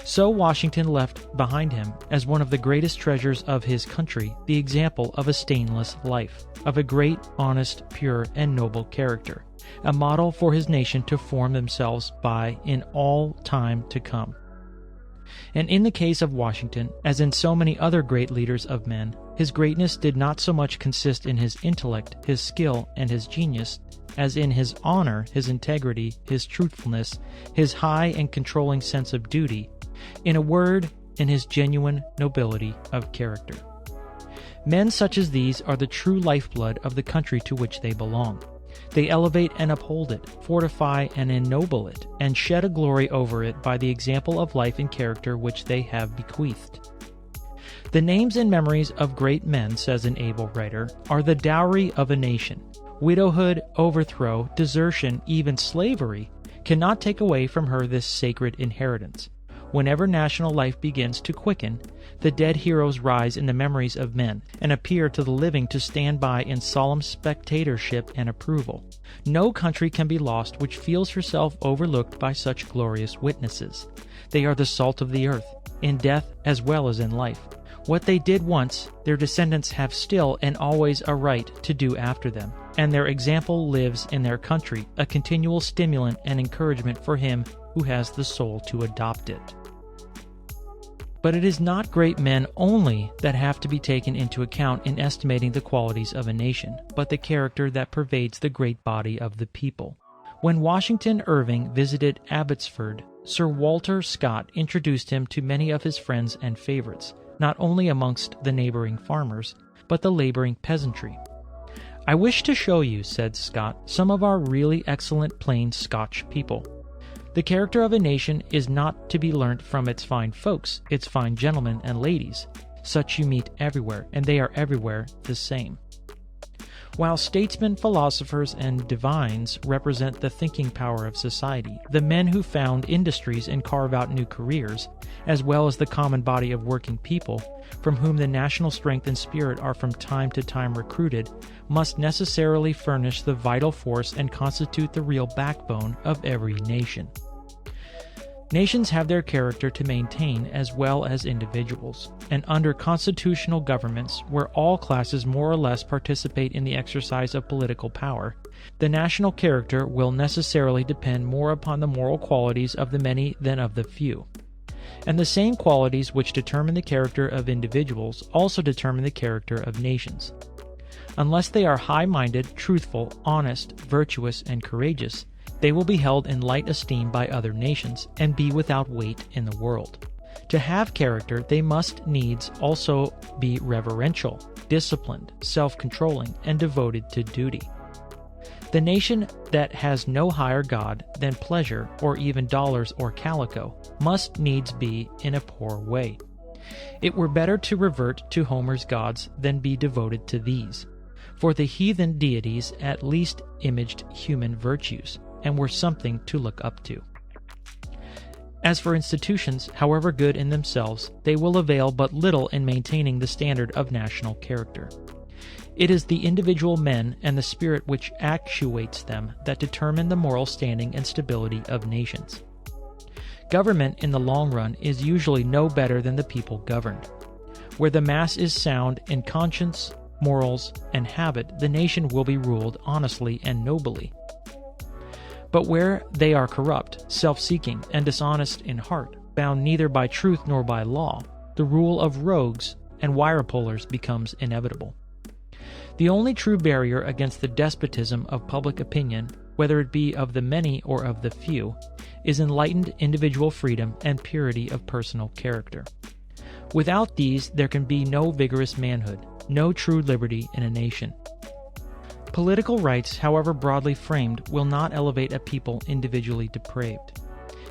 So Washington left behind him, as one of the greatest treasures of his country, the example of a stainless life, of a great, honest, pure, and noble character, a model for his nation to form themselves by in all time to come. And in the case of Washington, as in so many other great leaders of men, his greatness did not so much consist in his intellect, his skill, and his genius, as in his honor, his integrity, his truthfulness, his high and controlling sense of duty, in a word, in his genuine nobility of character. Men such as these are the true lifeblood of the country to which they belong. They elevate and uphold it, fortify and ennoble it, and shed a glory over it by the example of life and character which they have bequeathed. The names and memories of great men, says an able writer, are the dowry of a nation. Widowhood, overthrow, desertion, even slavery, cannot take away from her this sacred inheritance. Whenever national life begins to quicken, the dead heroes rise in the memories of men, and appear to the living to stand by in solemn spectatorship and approval. No country can be lost which feels herself overlooked by such glorious witnesses. They are the salt of the earth, in death as well as in life. What they did once, their descendants have still and always a right to do after them, and their example lives in their country, a continual stimulant and encouragement for him who has the soul to adopt it. But it is not great men only that have to be taken into account in estimating the qualities of a nation, but the character that pervades the great body of the people. When Washington Irving visited Abbotsford, Sir Walter Scott introduced him to many of his friends and favorites, not only amongst the neighboring farmers, but the laboring peasantry. "I wish to show you," said Scott, "some of our really excellent plain Scotch people. The character of a nation is not to be learnt from its fine folks, its fine gentlemen and ladies. Such you meet everywhere, and they are everywhere the same." While statesmen, philosophers, and divines represent the thinking power of society, the men who found industries and carve out new careers, as well as the common body of working people, from whom the national strength and spirit are from time to time recruited, must necessarily furnish the vital force and constitute the real backbone of every nation. Nations have their character to maintain as well as individuals, and under constitutional governments, where all classes more or less participate in the exercise of political power, the national character will necessarily depend more upon the moral qualities of the many than of the few. And the same qualities which determine the character of individuals also determine the character of nations. Unless they are high-minded, truthful, honest, virtuous, and courageous, they will be held in light esteem by other nations, and be without weight in the world. To have character, they must needs also be reverential, disciplined, self-controlling, and devoted to duty. The nation that has no higher god than pleasure or even dollars or calico must needs be in a poor way. It were better to revert to Homer's gods than be devoted to these, for the heathen deities at least imaged human virtues, and were something to look up to. As for institutions, however good in themselves, they will avail but little in maintaining the standard of national character. It is the individual men and the spirit which actuates them that determine the moral standing and stability of nations. Government in the long run is usually no better than the people governed. Where the mass is sound in conscience, morals, and habit, the nation will be ruled honestly and nobly. But where they are corrupt, self-seeking, and dishonest in heart, bound neither by truth nor by law, the rule of rogues and wire-pullers becomes inevitable. The only true barrier against the despotism of public opinion, whether it be of the many or of the few, is enlightened individual freedom and purity of personal character. Without these, there can be no vigorous manhood, no true liberty in a nation. Political rights, however broadly framed, will not elevate a people individually depraved.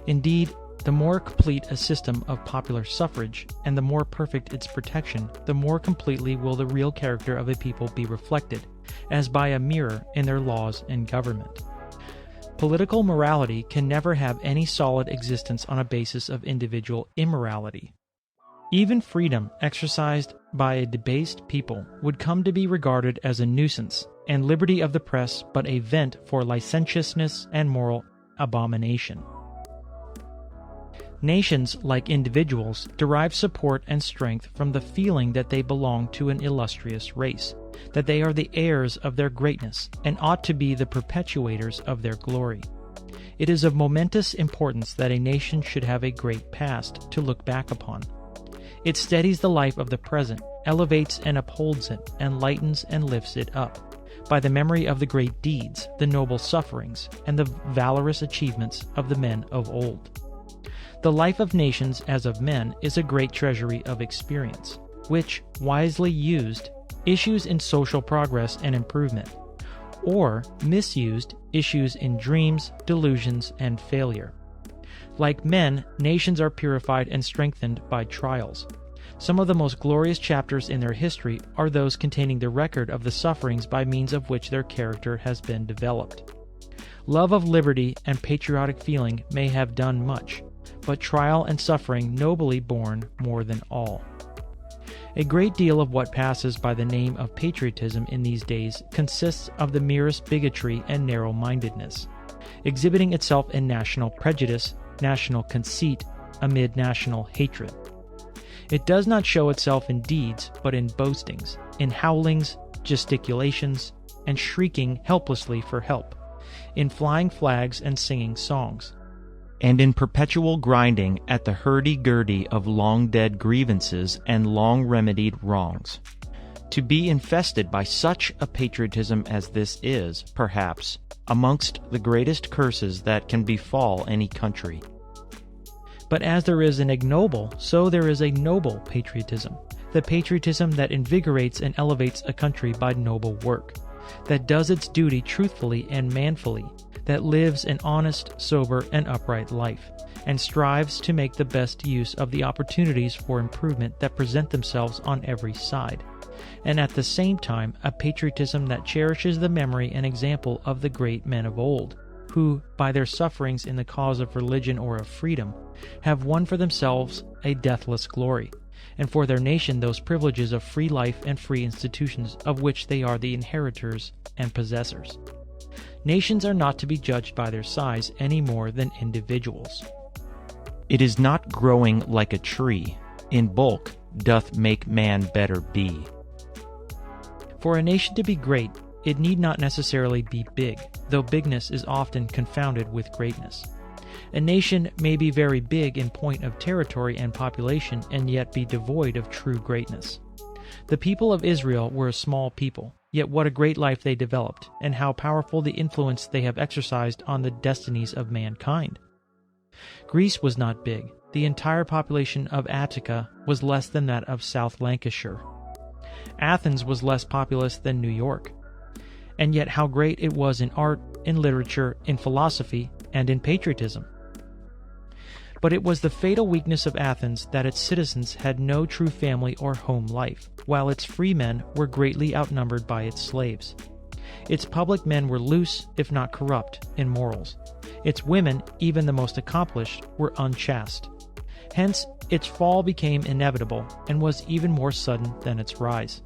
Indeed, the more complete a system of popular suffrage, and the more perfect its protection, the more completely will the real character of a people be reflected, as by a mirror, in their laws and government. Political morality can never have any solid existence on a basis of individual immorality. Even freedom exercised by a debased people would come to be regarded as a nuisance, and liberty of the press but a vent for licentiousness and moral abomination. Nations, like individuals, derive support and strength from the feeling that they belong to an illustrious race, that they are the heirs of their greatness, and ought to be the perpetuators of their glory. It is of momentous importance that a nation should have a great past to look back upon. It steadies the life of the present, elevates and upholds it, and lightens and lifts it up, by the memory of the great deeds, the noble sufferings, and the valorous achievements of the men of old. The life of nations as of men is a great treasury of experience, which, wisely used, issues in social progress and improvement, or, misused, issues in dreams, delusions, and failure. Like men, nations are purified and strengthened by trials. Some of the most glorious chapters in their history are those containing the record of the sufferings by means of which their character has been developed. Love of liberty and patriotic feeling may have done much, but trial and suffering nobly borne more than all. A great deal of what passes by the name of patriotism in these days consists of the merest bigotry and narrow-mindedness, exhibiting itself in national prejudice, national conceit, amid national hatred. It does not show itself in deeds, but in boastings, in howlings, gesticulations, and shrieking helplessly for help, in flying flags and singing songs, and in perpetual grinding at the hurdy-gurdy of long-dead grievances and long-remedied wrongs. To be infested by such a patriotism as this is, perhaps, amongst the greatest curses that can befall any country. But as there is an ignoble, so there is a noble patriotism, the patriotism that invigorates and elevates a country by noble work, that does its duty truthfully and manfully, that lives an honest, sober, and upright life, and strives to make the best use of the opportunities for improvement that present themselves on every side, and at the same time a patriotism that cherishes the memory and example of the great men of old, who, by their sufferings in the cause of religion or of freedom, have won for themselves a deathless glory, and for their nation those privileges of free life and free institutions of which they are the inheritors and possessors. Nations are not to be judged by their size any more than individuals. It is not growing like a tree, in bulk doth make man better be. For a nation to be great, it need not necessarily be big, though bigness is often confounded with greatness. A nation may be very big in point of territory and population and yet be devoid of true greatness. The people of Israel were a small people, yet what a great life they developed, and how powerful the influence they have exercised on the destinies of mankind. Greece was not big, the entire population of Attica was less than that of South Lancashire. Athens was less populous than New York. And yet how great it was in art, in literature, in philosophy, and in patriotism. But it was the fatal weakness of Athens that its citizens had no true family or home life, while its free men were greatly outnumbered by its slaves. Its public men were loose, if not corrupt, in morals. Its women, even the most accomplished, were unchaste. Hence, its fall became inevitable, and was even more sudden than its rise.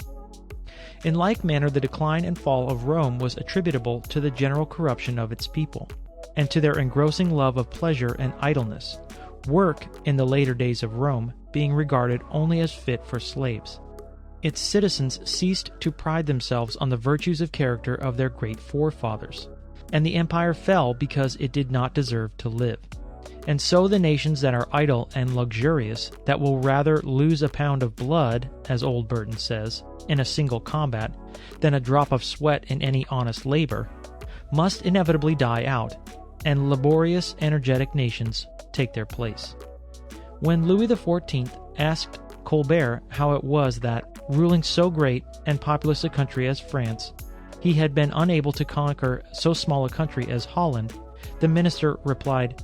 In like manner, the decline and fall of Rome was attributable to the general corruption of its people, and to their engrossing love of pleasure and idleness, work, in the later days of Rome, being regarded only as fit for slaves. Its citizens ceased to pride themselves on the virtues of character of their great forefathers, and the empire fell because it did not deserve to live. And so the nations that are idle and luxurious, that will rather lose a pound of blood, as old Burton says, in a single combat, than a drop of sweat in any honest labor, must inevitably die out, and laborious, energetic nations take their place. When Louis XIV asked Colbert how it was that, ruling so great and populous a country as France, he had been unable to conquer so small a country as Holland, the minister replied,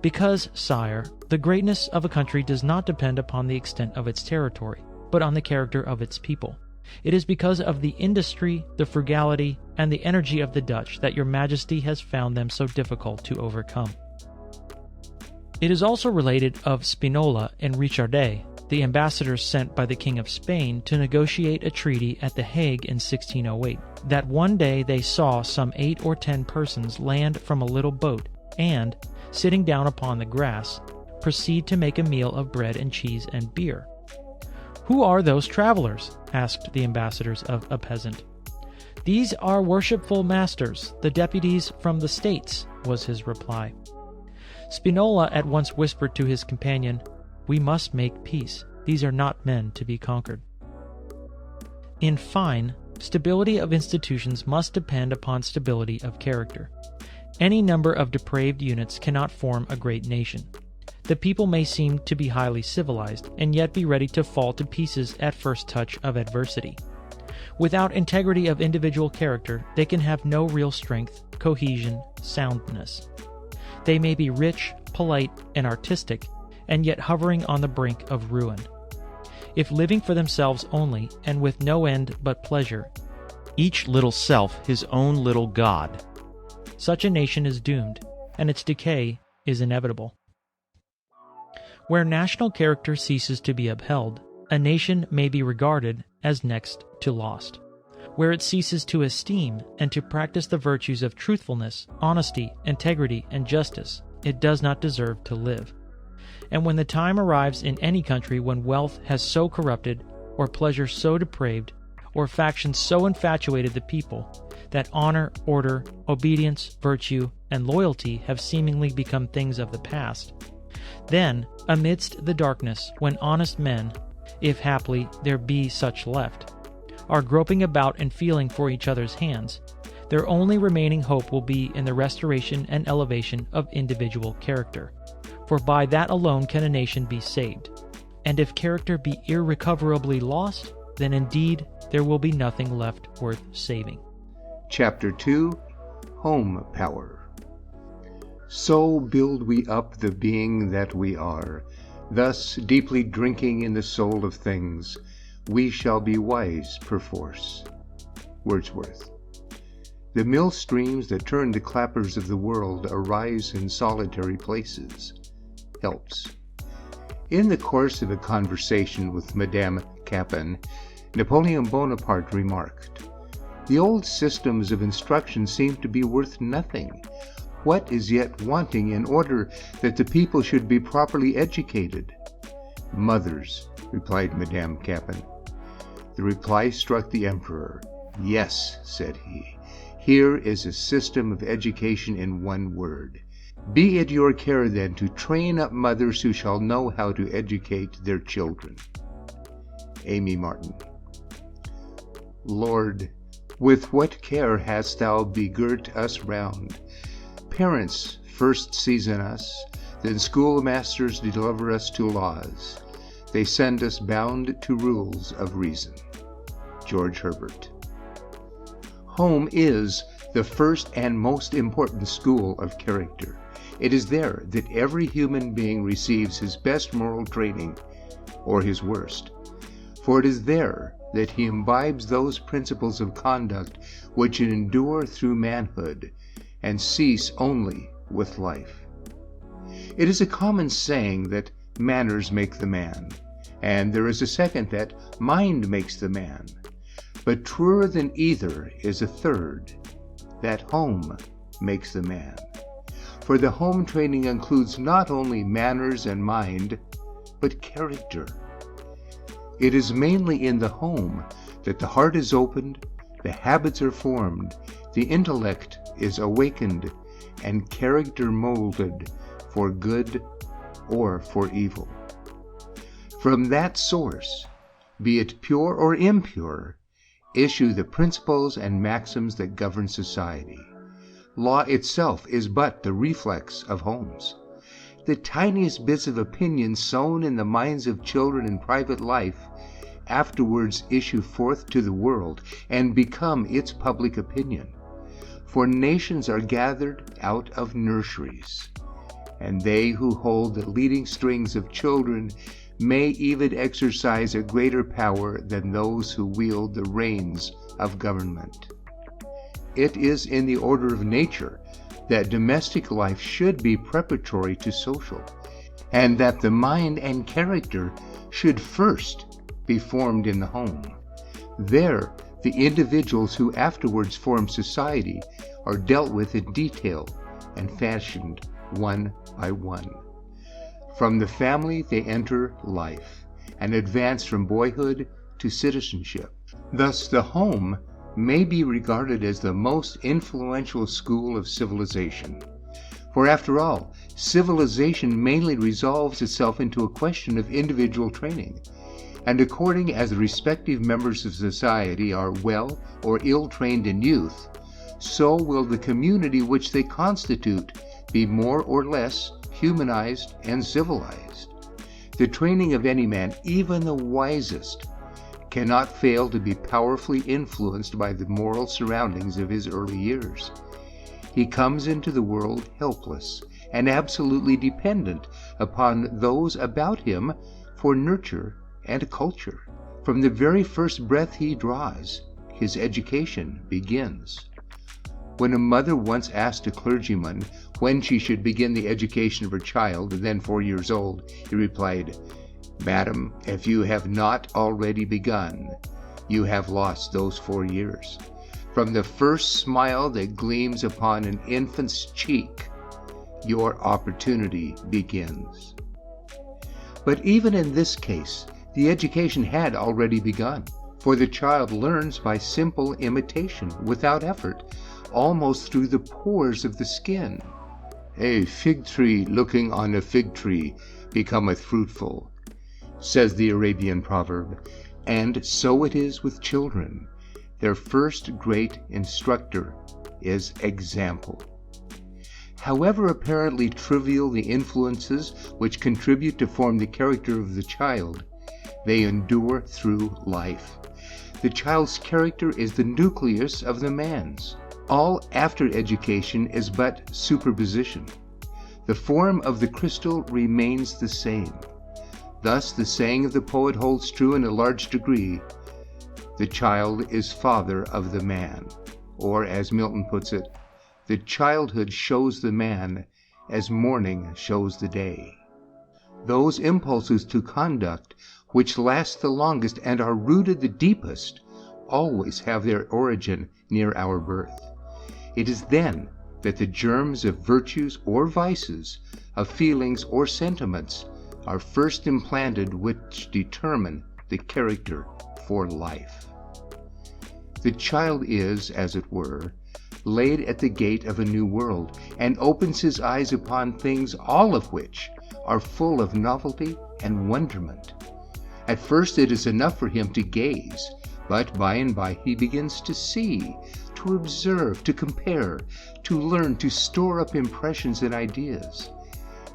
"Because, sire, the greatness of a country does not depend upon the extent of its territory, but on the character of its people. It is because of the industry, the frugality, and the energy of the Dutch that your Majesty has found them so difficult to overcome." It is also related of Spinola and Richardet, the ambassadors sent by the King of Spain to negotiate a treaty at The Hague in 1608, that one day they saw some 8 or 10 persons land from a little boat, and, sitting down upon the grass, proceed to make a meal of bread and cheese and beer. "Who are those travelers?" asked the ambassadors of a peasant. "These are worshipful masters, the deputies from the States," was his reply. Spinola at once whispered to his companion, "We must make peace. These are not men to be conquered." In fine, stability of institutions must depend upon stability of character. Any number of depraved units cannot form a great nation. The people may seem to be highly civilized, and yet be ready to fall to pieces at first touch of adversity. Without integrity of individual character, they can have no real strength, cohesion, soundness. They may be rich, polite, and artistic, and yet hovering on the brink of ruin. If living for themselves only, and with no end but pleasure, each little self his own little god, such a nation is doomed, and its decay is inevitable. Where national character ceases to be upheld, a nation may be regarded as next to lost. Where it ceases to esteem and to practice the virtues of truthfulness, honesty, integrity, and justice, it does not deserve to live. And when the time arrives in any country when wealth has so corrupted, or pleasure so depraved, or factions so infatuated the people, that honor, order, obedience, virtue, and loyalty have seemingly become things of the past, then, amidst the darkness, when honest men, if haply there be such left, are groping about and feeling for each other's hands, their only remaining hope will be in the restoration and elevation of individual character, for by that alone can a nation be saved. And if character be irrecoverably lost, then indeed there will be nothing left worth saving. Chapter 2, Home Power. So build we up the being that we are. Thus, deeply drinking in the soul of things, we shall be wise perforce. Wordsworth. The mill streams that turn the clappers of the world arise in solitary places. Helps. In the course of a conversation with Madame Capin, Napoleon Bonaparte remarked, "The old systems of instruction seem to be worth nothing. What is yet wanting in order that the people should be properly educated?" "Mothers," replied Madame Capin. The reply struck the emperor. "Yes," said he, "here is a system of education in one word. Be it your care then to train up mothers who shall know how to educate their children." Amy Martin. Lord, with what care hast thou begirt us round! Parents first season us, Then schoolmasters deliver us to laws. They send us bound to rules of reason. George Herbert. Home is the first and most important school of character. It is there that every human being receives his best moral training, or his worst. For it is there that he imbibes those principles of conduct which endure through manhood and cease only with life. It is a common saying that manners make the man, and there is a second that mind makes the man. But truer than either is a third, that home makes the man. For the home training includes not only manners and mind, but character. It is mainly in the home that the heart is opened, the habits are formed, the intellect is awakened, and character molded for good or for evil. From that source, be it pure or impure, issue the principles and maxims that govern society. Law itself is but the reflex of homes. The tiniest bits of opinion sown in the minds of children in private life afterwards issue forth to the world and become its public opinion. For nations are gathered out of nurseries, and they who hold the leading strings of children may even exercise a greater power than those who wield the reins of government. It is in the order of nature that domestic life should be preparatory to social, and that the mind and character should first be formed in the home. There, the individuals who afterwards form society are dealt with in detail and fashioned one by one. From the family they enter life, and advance from boyhood to citizenship. Thus the home may be regarded as the most influential school of civilization. For after all, civilization mainly resolves itself into a question of individual training, and according as the respective members of society are well or ill-trained in youth, so will the community which they constitute be more or less humanized and civilized. The training of any man, even the wisest, cannot fail to be powerfully influenced by the moral surroundings of his early years. He comes into the world helpless and absolutely dependent upon those about him for nurture and culture. From the very first breath he draws, his education begins. When a mother once asked a clergyman when she should begin the education of her child, then 4 years old, he replied, "Madam, if you have not already begun, you have lost those 4 years. From the first smile that gleams upon an infant's cheek, your opportunity begins." But even in this case, the education had already begun, for the child learns by simple imitation, without effort, almost through the pores of the skin. "A fig tree looking on a fig tree becometh fruitful," says the Arabian proverb, and so it is with children. Their first great instructor is example. However apparently trivial the influences which contribute to form the character of the child, they endure through life. The child's character is the nucleus of the man's. All after education is but superposition. The form of the crystal remains the same. Thus the saying of the poet holds true in a large degree: "The child is father of the man," or as Milton puts it, "The childhood shows the man as morning shows the day." Those impulses to conduct which last the longest and are rooted the deepest always have their origin near our birth. It is then that the germs of virtues or vices, of feelings or sentiments, are first implanted which determine the character for life. The child is, as it were, laid at the gate of a new world, and opens his eyes upon things all of which are full of novelty and wonderment. At first it is enough for him to gaze, but by and by he begins to see, to observe, to compare, to learn, to store up impressions and ideas.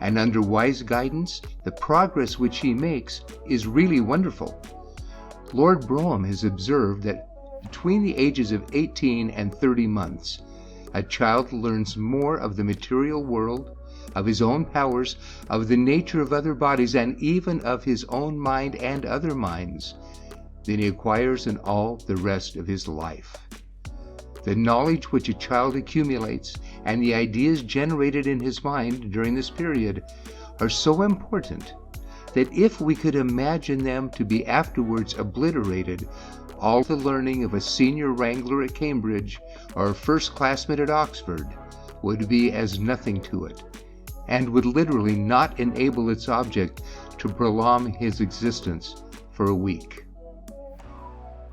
and under wise guidance, the progress which he makes is really wonderful. Lord Brougham has observed that between the ages of 18 and 30 months, a child learns more of the material world, of his own powers, of the nature of other bodies, and even of his own mind and other minds, than he acquires in all the rest of his life. The knowledge which a child accumulates and the ideas generated in his mind during this period are so important that if we could imagine them to be afterwards obliterated, all the learning of a senior wrangler at Cambridge or a first-classman at Oxford would be as nothing to it, and would literally not enable its object to prolong his existence for a week.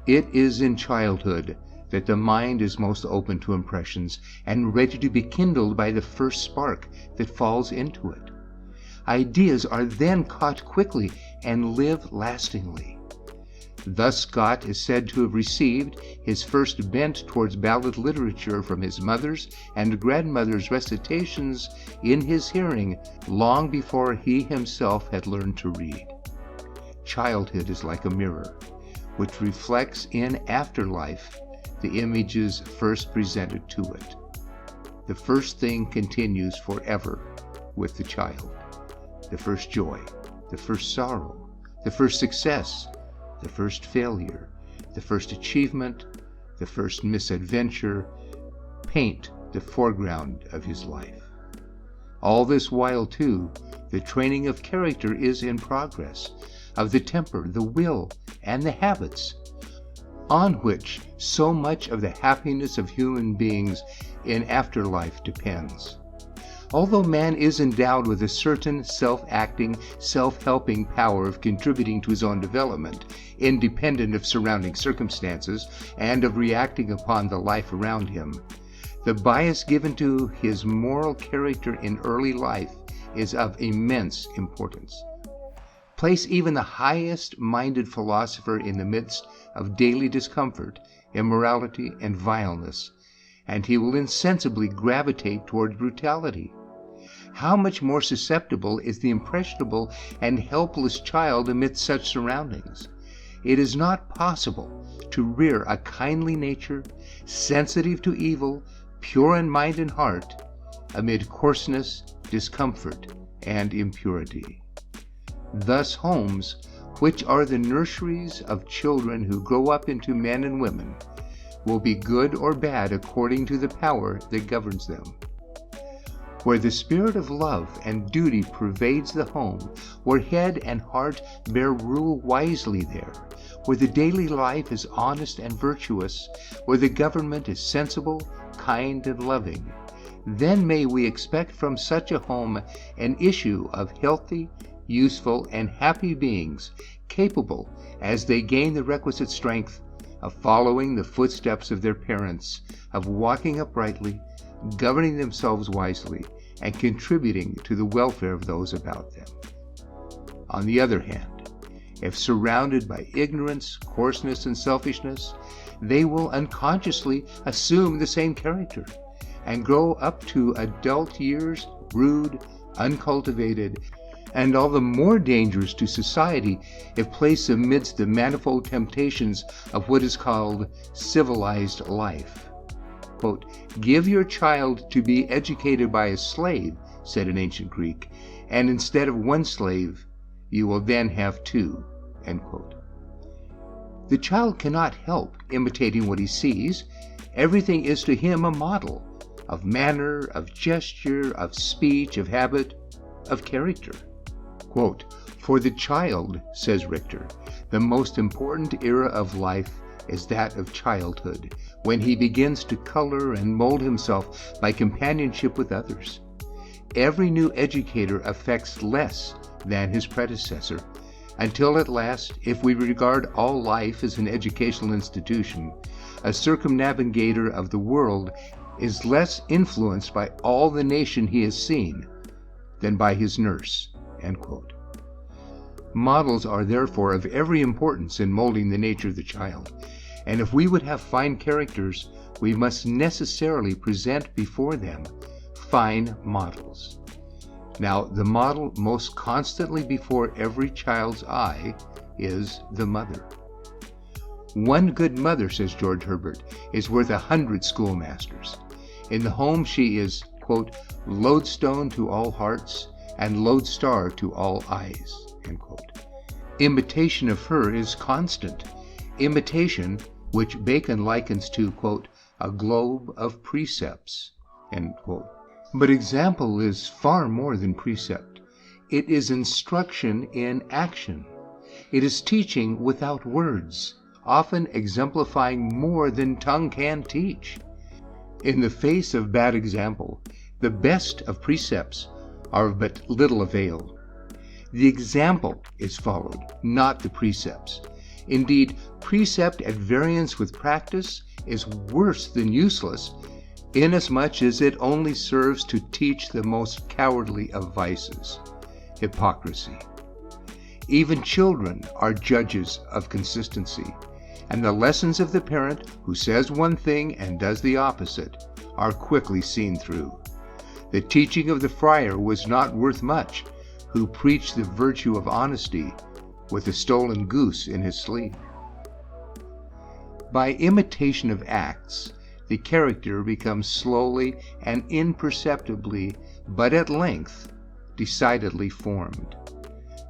It is in childhood that the mind is most open to impressions and ready to be kindled by the first spark that falls into it. Ideas are then caught quickly and live lastingly. Thus Scott is said to have received his first bent towards ballad literature from his mother's and grandmother's recitations in his hearing long before he himself had learned to read. Childhood is like a mirror, which reflects in afterlife the images first presented to it. The first thing continues forever with the child. The first joy, the first sorrow, the first success, the first failure, the first achievement, the first misadventure paint the foreground of his life. All this while, too, the training of character is in progress, of the temper, the will, and the habits, on which so much of the happiness of human beings in afterlife depends. Although man is endowed with a certain self-acting, self-helping power of contributing to his own development, independent of surrounding circumstances and of reacting upon the life around him, the bias given to his moral character in early life is of immense importance. Place even the highest-minded philosopher in the midst of daily discomfort, immorality, and vileness, and he will insensibly gravitate toward brutality. How much more susceptible is the impressionable and helpless child amidst such surroundings? It is not possible to rear a kindly nature, sensitive to evil, pure in mind and heart, amid coarseness, discomfort, and impurity. Thus homes, which are the nurseries of children who grow up into men and women, will be good or bad according to the power that governs them. Where the spirit of love and duty pervades the home, where head and heart bear rule wisely there, where the daily life is honest and virtuous, where the government is sensible, kind, and loving, then may we expect from such a home an issue of healthy, useful, and happy beings, capable, as they gain the requisite strength, of following the footsteps of their parents, of walking uprightly, governing themselves wisely, and contributing to the welfare of those about them. On the other hand, if surrounded by ignorance, coarseness, and selfishness, they will unconsciously assume the same character, and grow up to adult years rude, uncultivated, and all the more dangerous to society if placed amidst the manifold temptations of what is called civilized life. Quote, "Give your child to be educated by a slave," said an ancient Greek, "and instead of one slave, you will then have two." End quote. The child cannot help imitating what he sees. Everything is to him a model of manner, of gesture, of speech, of habit, of character. Quote, "For the child," says Richter, "the most important era of life is that of childhood, when he begins to color and mold himself by companionship with others. Every new educator affects less than his predecessor, until at last, if we regard all life as an educational institution, a circumnavigator of the world is less influenced by all the nation he has seen than by his nurse." End quote. Models are therefore of every importance in molding the nature of the child, and if we would have fine characters, we must necessarily present before them fine models. Now, the model most constantly before every child's eye is the mother. One good mother, says George Herbert, is worth 100 schoolmasters. In the home she is, quote, lodestone to all hearts and lodestar to all eyes, end quote. Imitation of her is constant. Imitation, which Bacon likens to, quote, a globe of precepts, end quote. But example is far more than precept. It is instruction in action. It is teaching without words, often exemplifying more than tongue can teach. In the face of bad example, the best of precepts are of but little avail. The example is followed, not the precepts. Indeed, precept at variance with practice is worse than useless, inasmuch as it only serves to teach the most cowardly of vices, hypocrisy. Even children are judges of consistency, and the lessons of the parent who says one thing and does the opposite are quickly seen through. The teaching of the friar was not worth much who preached the virtue of honesty with a stolen goose in his sleeve. By imitation of acts, the character becomes slowly and imperceptibly, but at length, decidedly formed.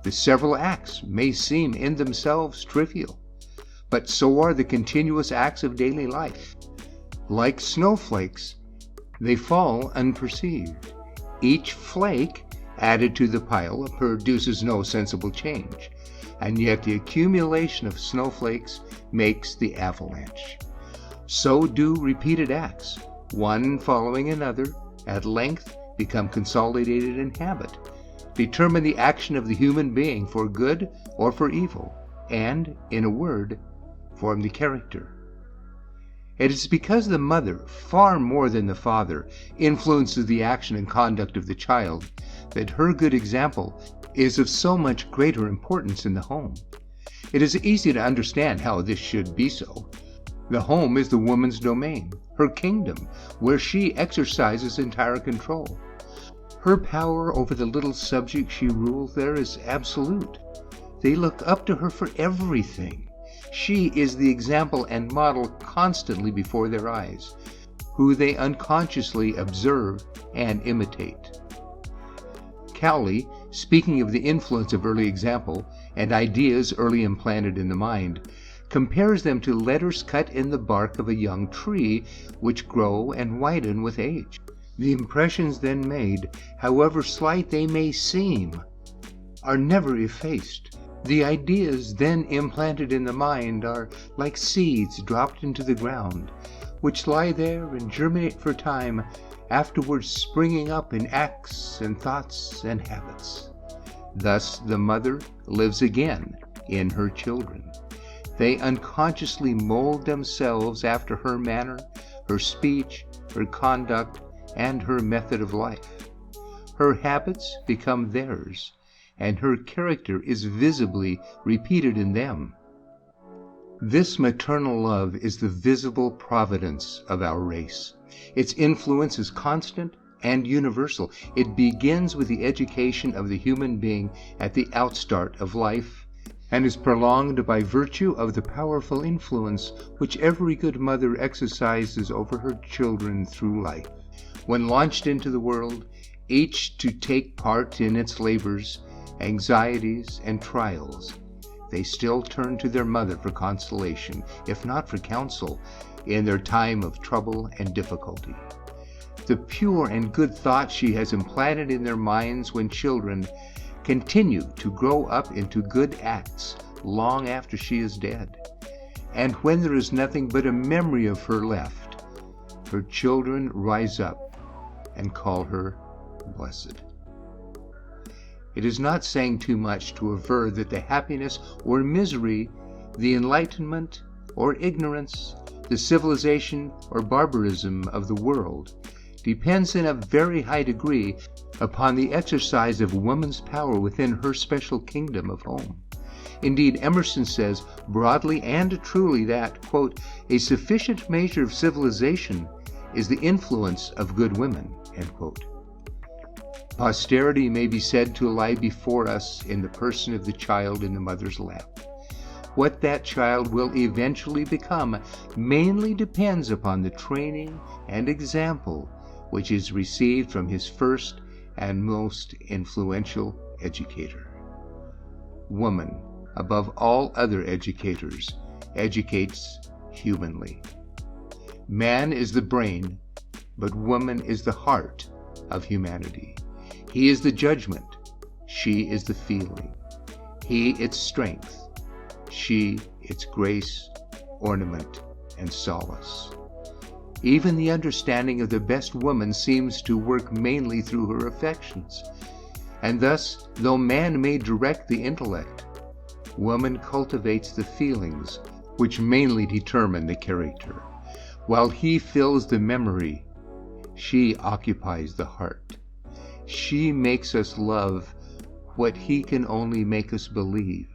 The several acts may seem in themselves trivial, but so are the continuous acts of daily life. Like snowflakes, they fall unperceived. Each flake added to the pile produces no sensible change, and yet the accumulation of snowflakes makes the avalanche. So do repeated acts, one following another, at length become consolidated in habit, determine the action of the human being for good or for evil, and, in a word, form the character. It is because the mother, far more than the father, influences the action and conduct of the child, that her good example is of so much greater importance in the home. It is easy to understand how this should be so. The home is the woman's domain, her kingdom, where she exercises entire control. Her power over the little subject she rules there is absolute. They look up to her for everything. She is the example and model constantly before their eyes, who they unconsciously observe and imitate. Cowley, speaking of the influence of early example and ideas early implanted in the mind, compares them to letters cut in the bark of a young tree, which grow and widen with age. The impressions then made, however slight they may seem, are never effaced. The ideas then implanted in the mind are like seeds dropped into the ground, which lie there and germinate for time, afterwards springing up in acts and thoughts and habits. Thus the mother lives again in her children. They unconsciously mold themselves after her manner, her speech, her conduct, and her method of life. Her habits become theirs, and her character is visibly repeated in them. This maternal love is the visible providence of our race. Its influence is constant and universal. It begins with the education of the human being at the outstart of life, and is prolonged by virtue of the powerful influence which every good mother exercises over her children through life. When launched into the world, each to take part in its labors, anxieties, and trials, they still turn to their mother for consolation, if not for counsel, in their time of trouble and difficulty. The pure and good thoughts she has implanted in their minds when children continue to grow up into good acts long after she is dead. And when there is nothing but a memory of her left, her children rise up and call her blessed. It is not saying too much to aver that the happiness or misery, the enlightenment or ignorance, the civilization or barbarism of the world depends in a very high degree upon the exercise of woman's power within her special kingdom of home. Indeed, Emerson says broadly and truly that, quote, a sufficient measure of civilization is the influence of good women, end quote. Posterity may be said to lie before us in the person of the child in the mother's lap. What that child will eventually become mainly depends upon the training and example which is received from his first and most influential educator. Woman, above all other educators, educates humanly. Man is the brain, but woman is the heart of humanity. He is the judgment, she is the feeling. He its strength, she its grace, ornament, and solace. Even the understanding of the best woman seems to work mainly through her affections. And thus, though man may direct the intellect, woman cultivates the feelings which mainly determine the character. While he fills the memory, she occupies the heart. She makes us love what he can only make us believe.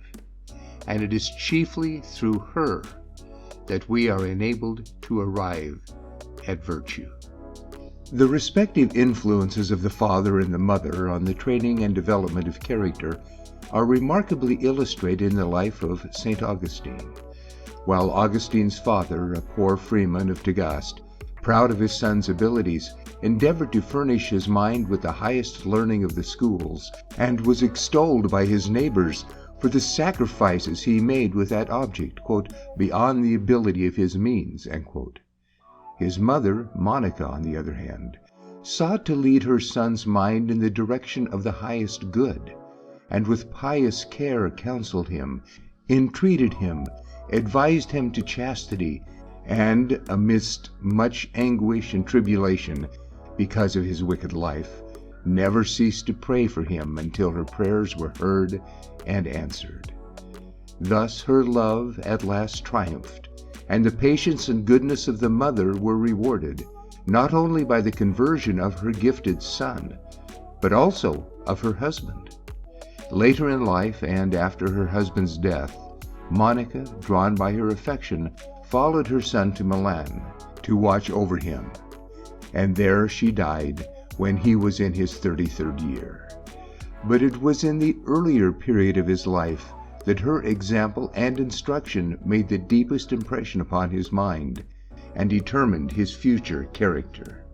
And it is chiefly through her that we are enabled to arrive at virtue. The respective influences of the father and the mother on the training and development of character are remarkably illustrated in the life of St. Augustine. While Augustine's father, a poor freeman of Tagaste, proud of his son's abilities, endeavored to furnish his mind with the highest learning of the schools, and was extolled by his neighbors for the sacrifices he made with that object, quote, beyond the ability of his means, end quote. His mother, Monica, on the other hand, sought to lead her son's mind in the direction of the highest good, and with pious care counseled him, entreated him, advised him to chastity, and, amidst much anguish and tribulation because of his wicked life, never ceased to pray for him until her prayers were heard and answered. Thus her love at last triumphed, and the patience and goodness of the mother were rewarded, not only by the conversion of her gifted son, but also of her husband. Later in life, and after her husband's death, Monica, drawn by her affection, followed her son to Milan to watch over him, and there she died when he was in his 33rd year. But it was in the earlier period of his life that her example and instruction made the deepest impression upon his mind and determined his future character.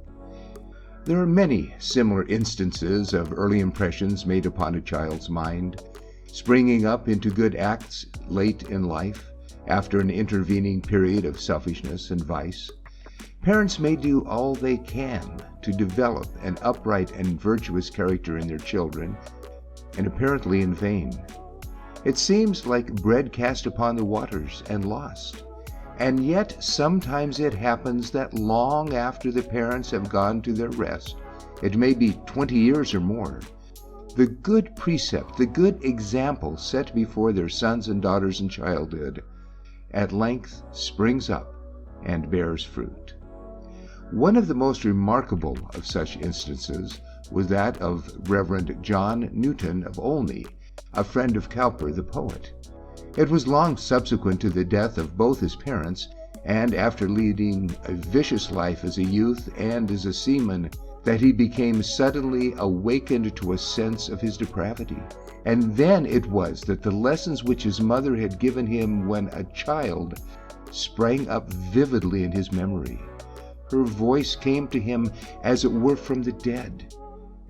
There are many similar instances of early impressions made upon a child's mind, springing up into good acts late in life, after an intervening period of selfishness and vice. Parents may do all they can to develop an upright and virtuous character in their children, and apparently in vain. It seems like bread cast upon the waters and lost. And yet sometimes it happens that long after the parents have gone to their rest, it may be 20 years or more, the good precept, the good example set before their sons and daughters in childhood, at length springs up and bears fruit. One of the most remarkable of such instances was that of Reverend John Newton of Olney, a friend of Cowper the poet. It was long subsequent to the death of both his parents, and after leading a vicious life as a youth and as a seaman, that he became suddenly awakened to a sense of his depravity. And then it was that the lessons which his mother had given him when a child sprang up vividly in his memory. Her voice came to him as it were from the dead,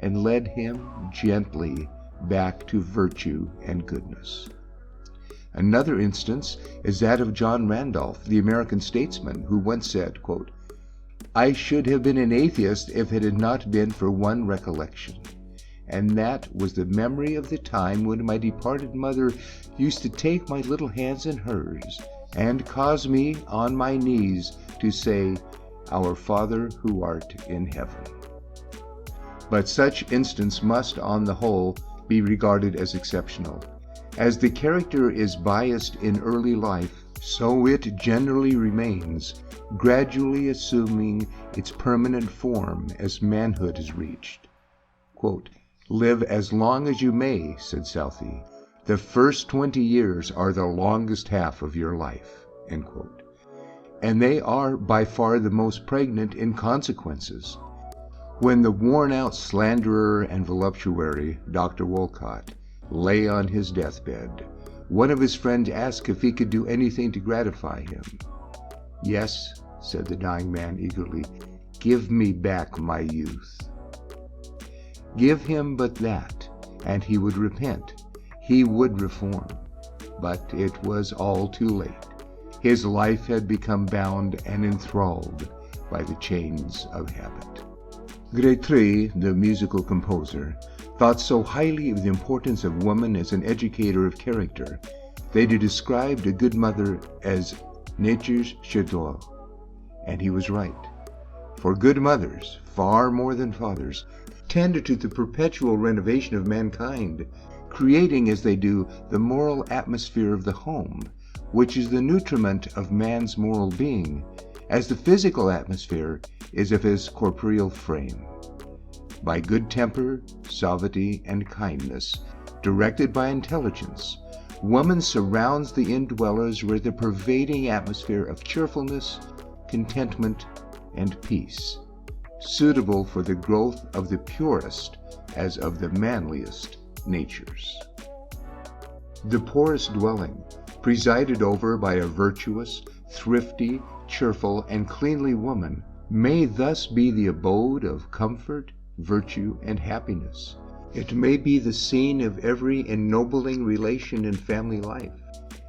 and led him gently back to virtue and goodness. Another instance is that of John Randolph, the American statesman, who once said, quote, "I should have been an atheist if it had not been for one recollection, and that was the memory of the time when my departed mother used to take my little hands in hers and cause me on my knees to say, 'Our Father who art in heaven.'" But such instance must, on the whole, be regarded as exceptional. As the character is biased in early life, so it generally remains, gradually assuming its permanent form as manhood is reached. Quote, "Live as long as you may," said Southey, "the first 20 years are the longest half of your life." End quote. And they are by far the most pregnant in consequences. When the worn-out slanderer and voluptuary, Dr. Wolcott, lay on his deathbed, one of his friends asked if he could do anything to gratify him. "Yes," said the dying man eagerly, "give me back my youth." Give him but that, and he would repent. He would reform. But it was all too late. His life had become bound and enthralled by the chains of habit. Grétry, the musical composer, thought so highly of the importance of woman as an educator of character that he described a good mother as nature's chef d'oeuvre. And he was right. For good mothers, far more than fathers, tend to the perpetual renovation of mankind, creating as they do the moral atmosphere of the home, which is the nutriment of man's moral being, as the physical atmosphere is of his corporeal frame. By good temper, suavity, and kindness, directed by intelligence, woman surrounds the indwellers with a pervading atmosphere of cheerfulness, contentment, and peace, suitable for the growth of the purest as of the manliest natures. The poorest dwelling, presided over by a virtuous, thrifty, cheerful, and cleanly woman, may thus be the abode of comfort, virtue, and happiness. It may be the scene of every ennobling relation in family life.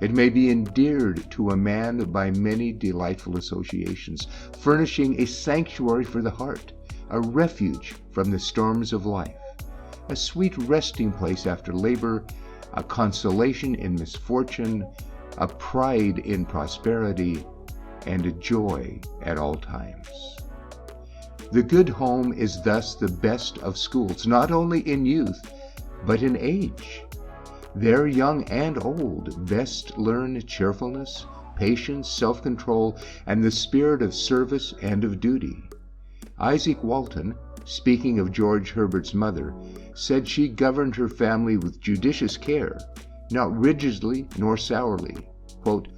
It may be endeared to a man by many delightful associations, furnishing a sanctuary for the heart, a refuge from the storms of life, a sweet resting place after labor, a consolation in misfortune, a pride in prosperity, and a joy at all times. The good home is thus the best of schools, not only in youth, but in age. There young and old best learn cheerfulness, patience, self-control, and the spirit of service and of duty. Isaac Walton, speaking of George Herbert's mother, said she governed her family with judicious care, not rigidly nor sourly, quote,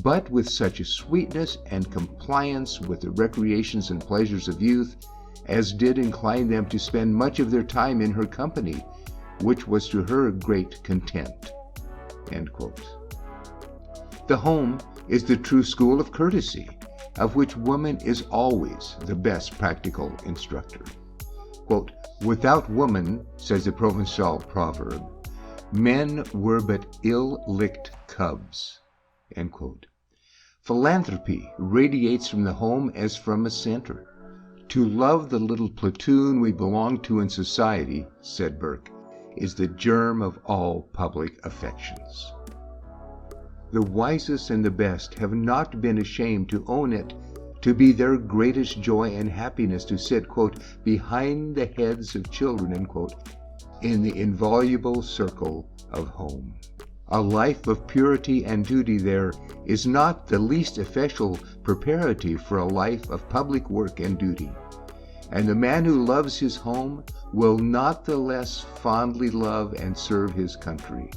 but with such a sweetness and compliance with the recreations and pleasures of youth as did incline them to spend much of their time in her company, which was to her great content. End quote. The home is the true school of courtesy, of which woman is always the best practical instructor. Quote, without woman, says the Provençal proverb, men were but ill-licked cubs. End quote. Philanthropy radiates from the home as from a center. To love the little platoon we belong to in society, said Burke, is the germ of all public affections. The wisest and the best have not been ashamed to own it to be their greatest joy and happiness to sit, quote, behind the heads of children, end quote, in the inviolable circle of home. A life of purity and duty there is not the least effectual preparative for a life of public work and duty. And the man who loves his home will not the less fondly love and serve his country.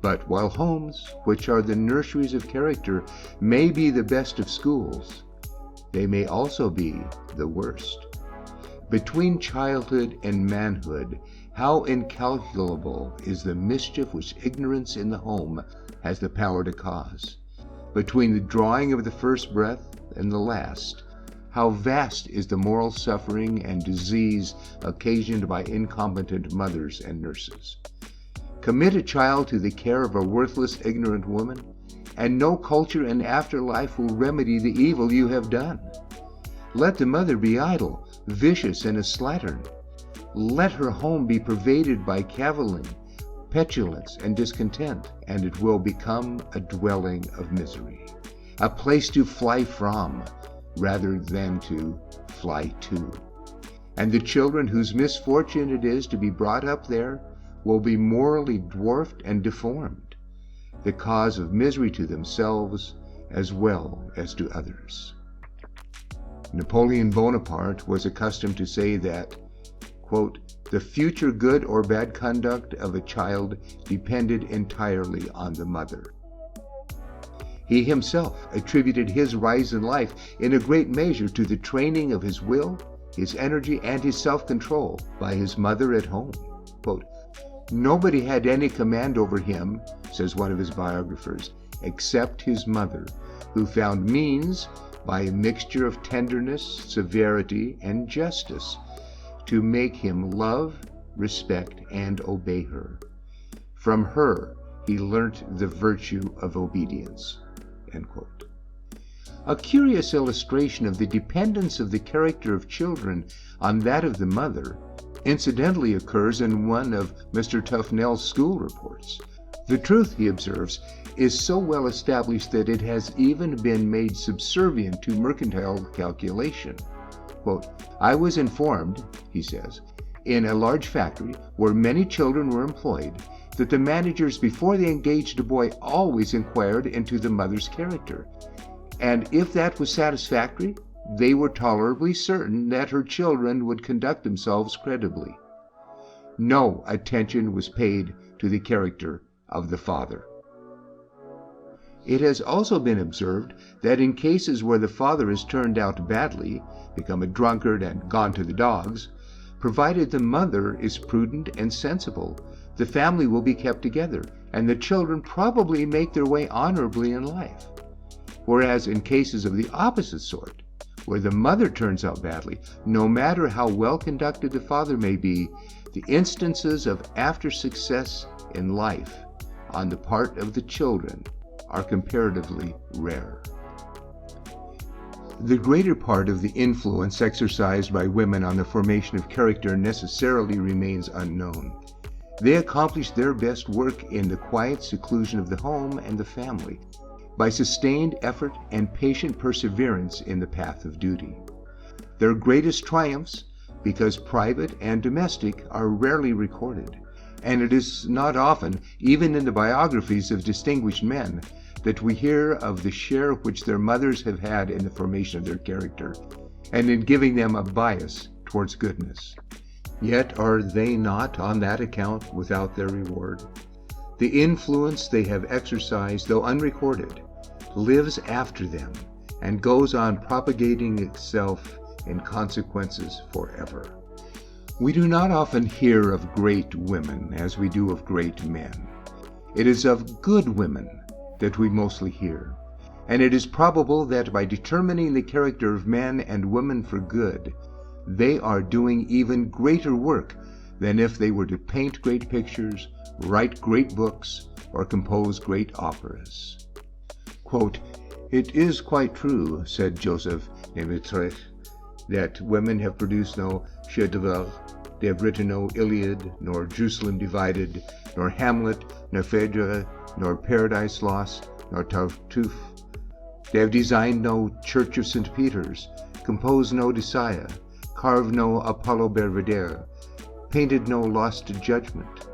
But while homes, which are the nurseries of character, may be the best of schools, they may also be the worst. Between childhood and manhood, how incalculable is the mischief which ignorance in the home has the power to cause. Between the drawing of the first breath and the last, how vast is the moral suffering and disease occasioned by incompetent mothers and nurses. Commit a child to the care of a worthless, ignorant woman, and no culture and afterlife will remedy the evil you have done. Let the mother be idle, vicious, and a slattern. Let her home be pervaded by cavilling, petulance, and discontent, and it will become a dwelling of misery, a place to fly from rather than to fly to. And the children whose misfortune it is to be brought up there will be morally dwarfed and deformed, the cause of misery to themselves as well as to others. Napoleon Bonaparte was accustomed to say that, quote, the future good or bad conduct of a child depended entirely on the mother. He himself attributed his rise in life in a great measure to the training of his will his energy, and his self-control by his mother at home. Quote, "Nobody had any command over him," says one of his biographers, "except his mother, who found means, by a mixture of tenderness, severity, and justice, to make him love, respect, and obey her. From her he learnt the virtue of obedience." End quote. A curious illustration of the dependence of the character of children on that of the mother incidentally occurs in one of Mr. Tufnell's school reports. The truth, he observes, is so well established that it has even been made subservient to mercantile calculation. Quote, "I was informed," he says, "in a large factory where many children were employed, that the managers, before they engaged a boy, always inquired into the mother's character, and if that was satisfactory, they were tolerably certain that her children would conduct themselves creditably. No attention was paid to the character of the father." It has also been observed that in cases where the father has turned out badly, become a drunkard and gone to the dogs, provided the mother is prudent and sensible, the family will be kept together, and the children probably make their way honorably in life. Whereas in cases of the opposite sort, where the mother turns out badly, no matter how well conducted the father may be, the instances of after success in life on the part of the children are comparatively rare. The greater part of the influence exercised by women on the formation of character necessarily remains unknown. They accomplish their best work in the quiet seclusion of the home and the family, by sustained effort and patient perseverance in the path of duty. Their greatest triumphs, because private and domestic, are rarely recorded, and it is not often, even in the biographies of distinguished men, that we hear of the share which their mothers have had in the formation of their character, and in giving them a bias towards goodness. Yet are they not, on that account, without their reward? The influence they have exercised, though unrecorded, lives after them and goes on propagating itself in consequences forever. We do not often hear of great women as we do of great men. It is of good women that we mostly hear, and it is probable that by determining the character of men and women for good, they are doing even greater work than if they were to paint great pictures, write great books, or compose great operas. Quote, "It is quite true," said Joseph Nemetrich, "that women have produced no chef-d'oeuvre. They have written no Iliad, nor Jerusalem Divided, nor Hamlet, nor Phaedra, nor Paradise Lost, nor Tartuffe. They have designed no Church of St. Peter's, composed no Desire, carved no Apollo Belvedere, painted no Lost Judgment.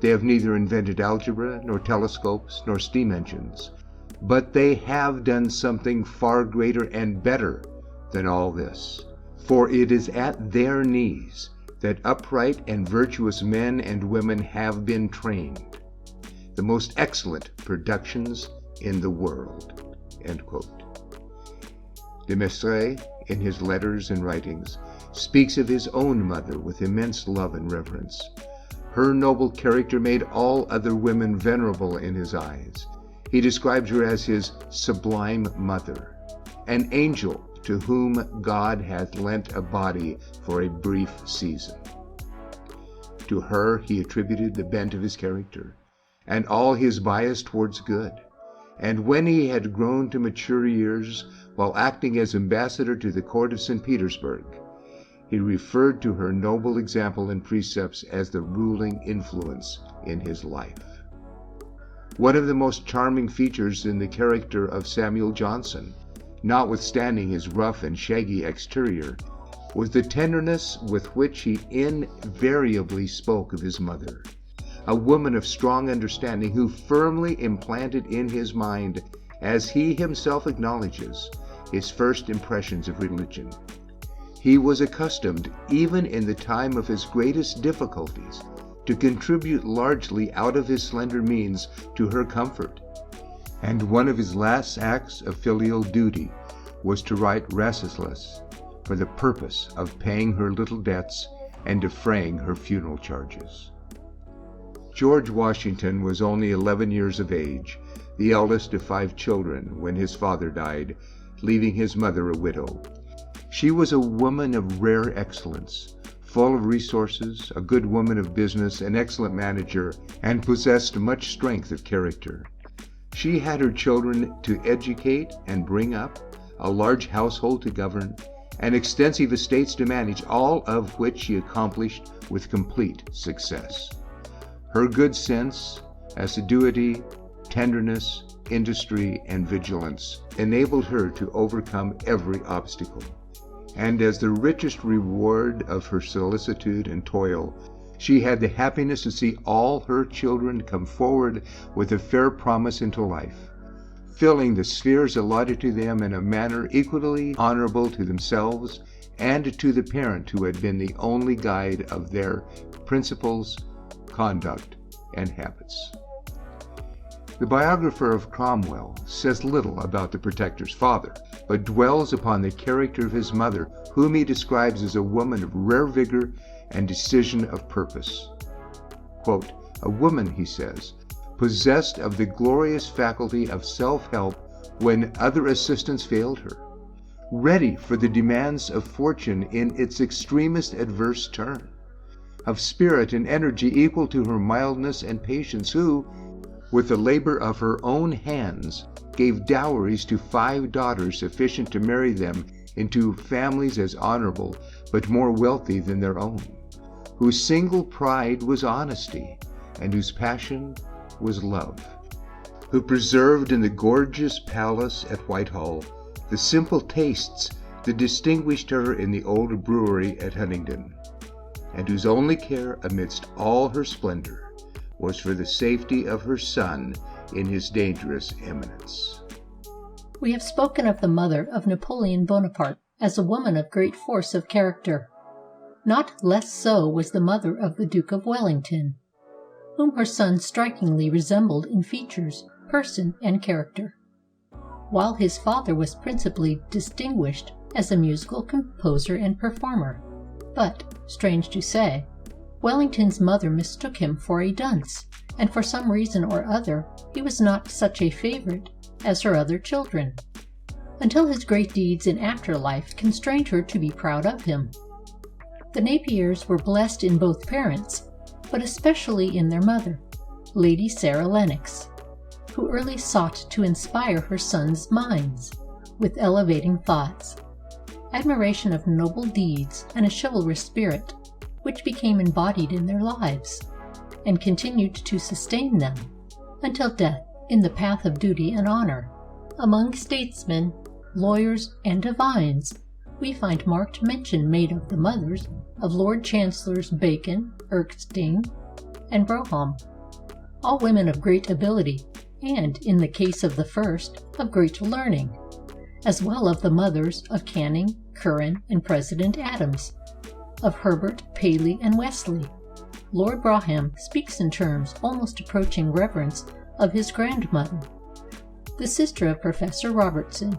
They have neither invented algebra, nor telescopes, nor steam engines. But they have done something far greater and better than all this. For it is at their knees that upright and virtuous men and women have been trained, the most excellent productions in the world." End quote. De Maistre, in his letters and writings, speaks of his own mother with immense love and reverence. Her noble character made all other women venerable in his eyes. He describes her as his sublime mother, an angel to whom God hath lent a body for a brief season. To her he attributed the bent of his character, and all his bias towards good. And when he had grown to mature years, while acting as ambassador to the court of St. Petersburg, he referred to her noble example and precepts as the ruling influence in his life. One of the most charming features in the character of Samuel Johnson, notwithstanding his rough and shaggy exterior, was the tenderness with which he invariably spoke of his mother, a woman of strong understanding who firmly implanted in his mind, as he himself acknowledges, his first impressions of religion. He was accustomed, even in the time of his greatest difficulties, to contribute largely out of his slender means to her comfort, and one of his last acts of filial duty was to write Rasselas, for the purpose of paying her little debts and defraying her funeral charges. George Washington was only 11 years of age, the eldest of 5 children, when his father died, leaving his mother a widow. She was a woman of rare excellence, full of resources, a good woman of business, an excellent manager, and possessed much strength of character. She had her children to educate and bring up, a large household to govern, and extensive estates to manage, all of which she accomplished with complete success. Her good sense, assiduity, tenderness, industry, and vigilance enabled her to overcome every obstacle. And as the richest reward of her solicitude and toil, she had the happiness to see all her children come forward with a fair promise into life, filling the spheres allotted to them in a manner equally honorable to themselves and to the parent who had been the only guide of their principles, conduct, and habits. The biographer of Cromwell says little about the Protector's father, but dwells upon the character of his mother, whom he describes as a woman of rare vigor and decision of purpose. Quote, "A woman," he says, "possessed of the glorious faculty of self-help when other assistance failed her, ready for the demands of fortune in its extremest adverse turn, of spirit and energy equal to her mildness and patience, who, with the labor of her own hands, gave dowries to 5 daughters sufficient to marry them into families as honorable but more wealthy than their own, whose single pride was honesty, and whose passion was love, who preserved in the gorgeous palace at Whitehall the simple tastes that distinguished her in the old brewery at Huntingdon, and whose only care amidst all her splendor was for the safety of her son in his dangerous eminence." We have spoken of the mother of Napoleon Bonaparte as a woman of great force of character. Not less so was the mother of the Duke of Wellington, whom her son strikingly resembled in features, person, and character. While his father was principally distinguished as a musical composer and performer, but, strange to say, Wellington's mother mistook him for a dunce, and for some reason or other he was not such a favorite as her other children, until his great deeds in after life constrained her to be proud of him. The Napiers were blessed in both parents, but especially in their mother, Lady Sarah Lennox, who early sought to inspire her sons' minds with elevating thoughts, admiration of noble deeds, and a chivalrous spirit, which became embodied in their lives, and continued to sustain them until death in the path of duty and honor. Among statesmen, lawyers, and divines, we find marked mention made of the mothers of Lord Chancellors Bacon, Erskine, and Brougham, all women of great ability, and, in the case of the first, of great learning, as well of the mothers of Canning, Curran, and President Adams, of Herbert, Paley, and Wesley. Lord Brougham speaks in terms almost approaching reverence of his grandmother, the sister of Professor Robertson,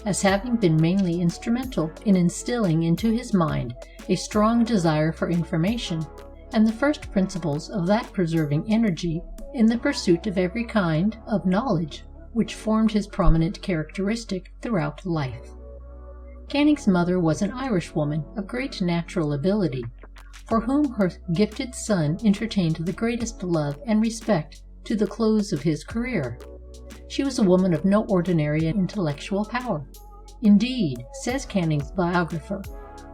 as having been mainly instrumental in instilling into his mind a strong desire for information and the first principles of that persevering energy in the pursuit of every kind of knowledge which formed his prominent characteristic throughout life. Canning's mother was an Irishwoman of great natural ability, for whom her gifted son entertained the greatest love and respect to the close of his career. She was a woman of no ordinary intellectual power. Indeed, says Canning's biographer,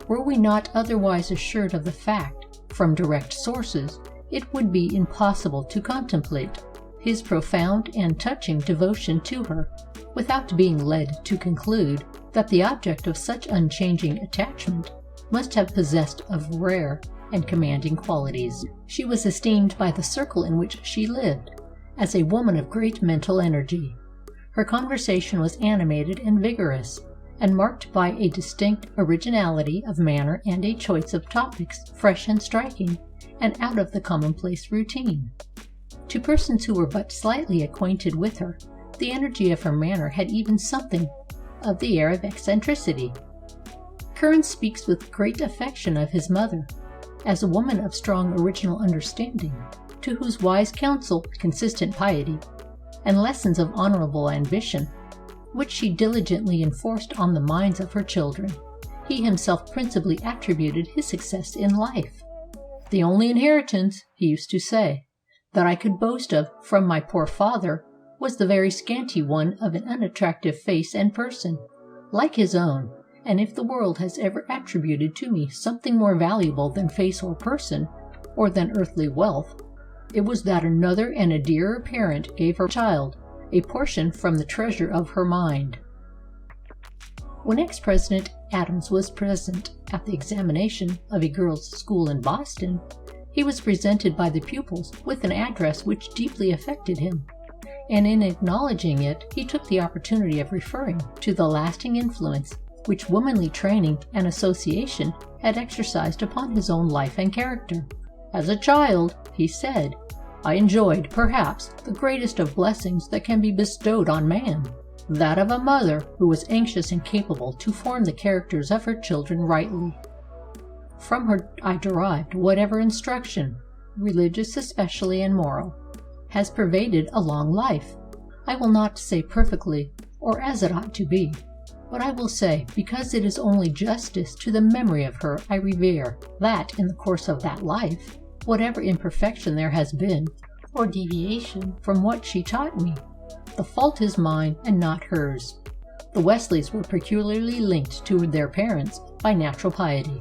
were we not otherwise assured of the fact from direct sources, it would be impossible to contemplate his profound and touching devotion to her without being led to conclude that the object of such unchanging attachment must have possessed of rare and commanding qualities. She was esteemed by the circle in which she lived as a woman of great mental energy. Her conversation was animated and vigorous, and marked by a distinct originality of manner and a choice of topics fresh and striking, and out of the commonplace routine. To persons who were but slightly acquainted with her, the energy of her manner had even something of the air of eccentricity. Curran speaks with great affection of his mother as a woman of strong original understanding, to whose wise counsel, consistent piety, and lessons of honorable ambition, which she diligently enforced on the minds of her children, he himself principally attributed his success in life. "The only inheritance," he used to say, "that I could boast of from my poor father was the very scanty one of an unattractive face and person, like his own, and if the world has ever attributed to me something more valuable than face or person, or than earthly wealth, it was that another and a dearer parent gave her child a portion from the treasure of her mind." When ex-President Adams was present at the examination of a girls' school in Boston, he was presented by the pupils with an address which deeply affected him, and in acknowledging it he took the opportunity of referring to the lasting influence which womanly training and association had exercised upon his own life and character. "As a child," he said, "I enjoyed, perhaps, the greatest of blessings that can be bestowed on man, that of a mother who was anxious and capable to form the characters of her children rightly. From her I derived whatever instruction, religious especially and moral, has pervaded a long life. I will not say perfectly, or as it ought to be, but I will say, because it is only justice to the memory of her I revere, that in the course of that life, whatever imperfection there has been, or deviation from what she taught me, the fault is mine and not hers. The Wesleys were peculiarly linked to their parents by natural piety,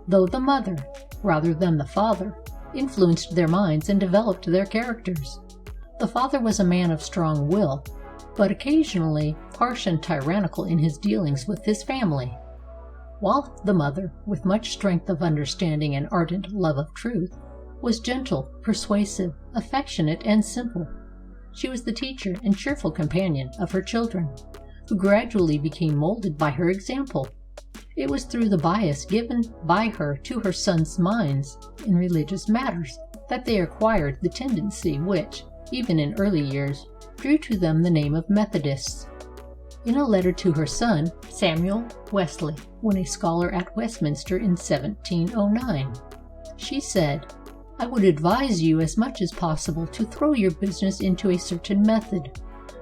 though the mother, rather than the father, influenced their minds and developed their characters. The father was a man of strong will, but occasionally harsh and tyrannical in his dealings with his family, while the mother, with much strength of understanding and ardent love of truth, was gentle, persuasive, affectionate, and simple. She was the teacher and cheerful companion of her children, who gradually became molded by her example. It was through the bias given by her to her sons' minds in religious matters that they acquired the tendency which, even in early years, drew to them the name of Methodists. In a letter to her son, Samuel Wesley, when a scholar at Westminster in 1709, she said, "I would advise you as much as possible to throw your business into a certain method,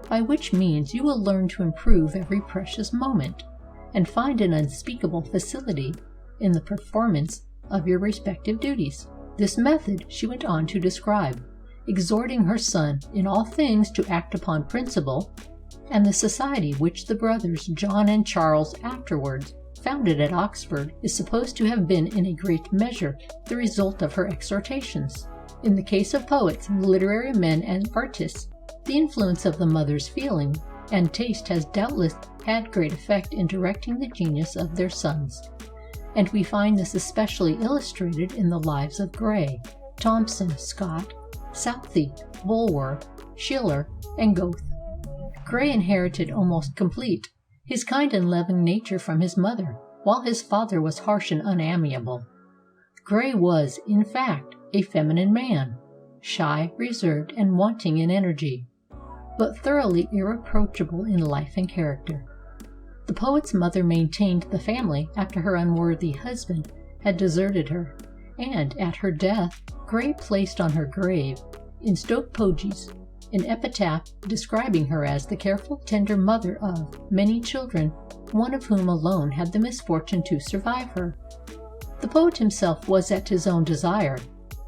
by which means you will learn to improve every precious moment, and find an unspeakable facility in the performance of your respective duties." This method she went on to describe, exhorting her son in all things to act upon principle, and the society which the brothers John and Charles afterwards founded at Oxford is supposed to have been in a great measure the result of her exhortations. In the case of poets, literary men, and artists, the influence of the mother's feeling and taste has doubtless had great effect in directing the genius of their sons, and we find this especially illustrated in the lives of Gray, Thomson, Scott, Southey, Bulwer, Schiller, and Goethe. Gray inherited almost complete his kind and loving nature from his mother, while his father was harsh and unamiable. Gray was, in fact, a feminine man, shy, reserved, and wanting in energy, but thoroughly irreproachable in life and character. The poet's mother maintained the family after her unworthy husband had deserted her, and at her death Gray placed on her grave in Stoke Poges an epitaph describing her as the careful, tender mother of many children, one of whom alone had the misfortune to survive her. The poet himself was at his own desire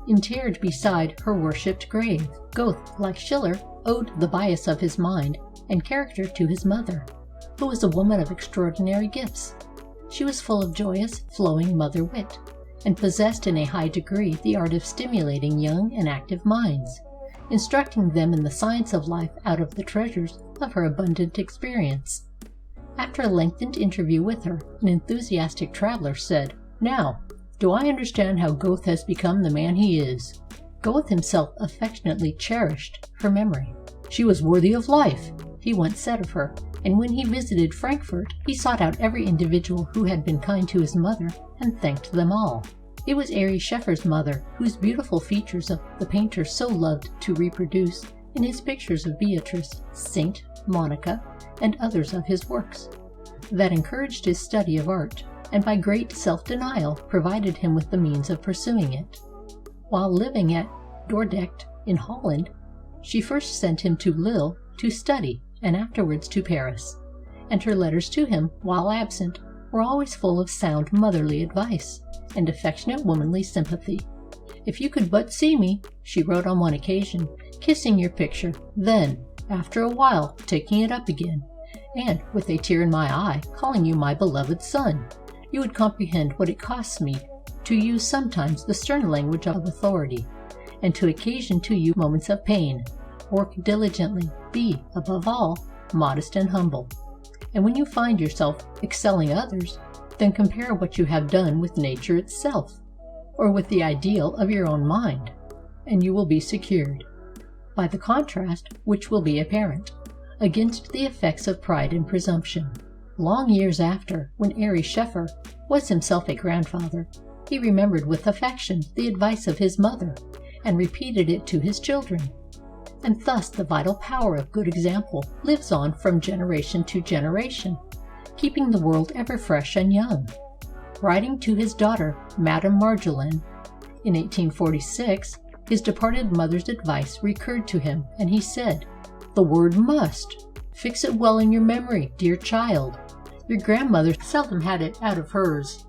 interred beside her worshipped grave. Goethe, like Schiller, owed the bias of his mind and character to his mother, who was a woman of extraordinary gifts. She was full of joyous, flowing mother wit, and possessed in a high degree the art of stimulating young and active minds, instructing them in the science of life out of the treasures of her abundant experience. After a lengthened interview with her, an enthusiastic traveler said, "Now, do I understand how Goethe has become the man he is?" Goethe himself affectionately cherished her memory. "She was worthy of life," he once said of her, and when he visited Frankfurt, he sought out every individual who had been kind to his mother and thanked them all. It was Ary Scheffer's mother, whose beautiful features the painter so loved to reproduce in his pictures of Beatrice, Saint Monica, and others of his works, that encouraged his study of art, and by great self-denial provided him with the means of pursuing it. While living at Dordrecht in Holland, she first sent him to Lille to study, and afterwards to Paris, and her letters to him, while absent, were always full of sound motherly advice and affectionate womanly sympathy. "If you could but see me," she wrote on one occasion, "kissing your picture, then, after a while, taking it up again, and, with a tear in my eye, calling you my beloved son, you would comprehend what it costs me to use sometimes the stern language of authority, and to occasion to you moments of pain. Work diligently, be, above all, modest and humble. And when you find yourself excelling others, then compare what you have done with nature itself, or with the ideal of your own mind, and you will be secured, by the contrast which will be apparent, against the effects of pride and presumption." Long years after, when Ary Scheffer was himself a grandfather, he remembered with affection the advice of his mother, and repeated it to his children. And thus the vital power of good example lives on from generation to generation, keeping the world ever fresh and young. Writing to his daughter, Madame Marjolaine, in 1846, his departed mother's advice recurred to him, and he said, "The word must. Fix it well in your memory, dear child. Your grandmother seldom had it out of hers.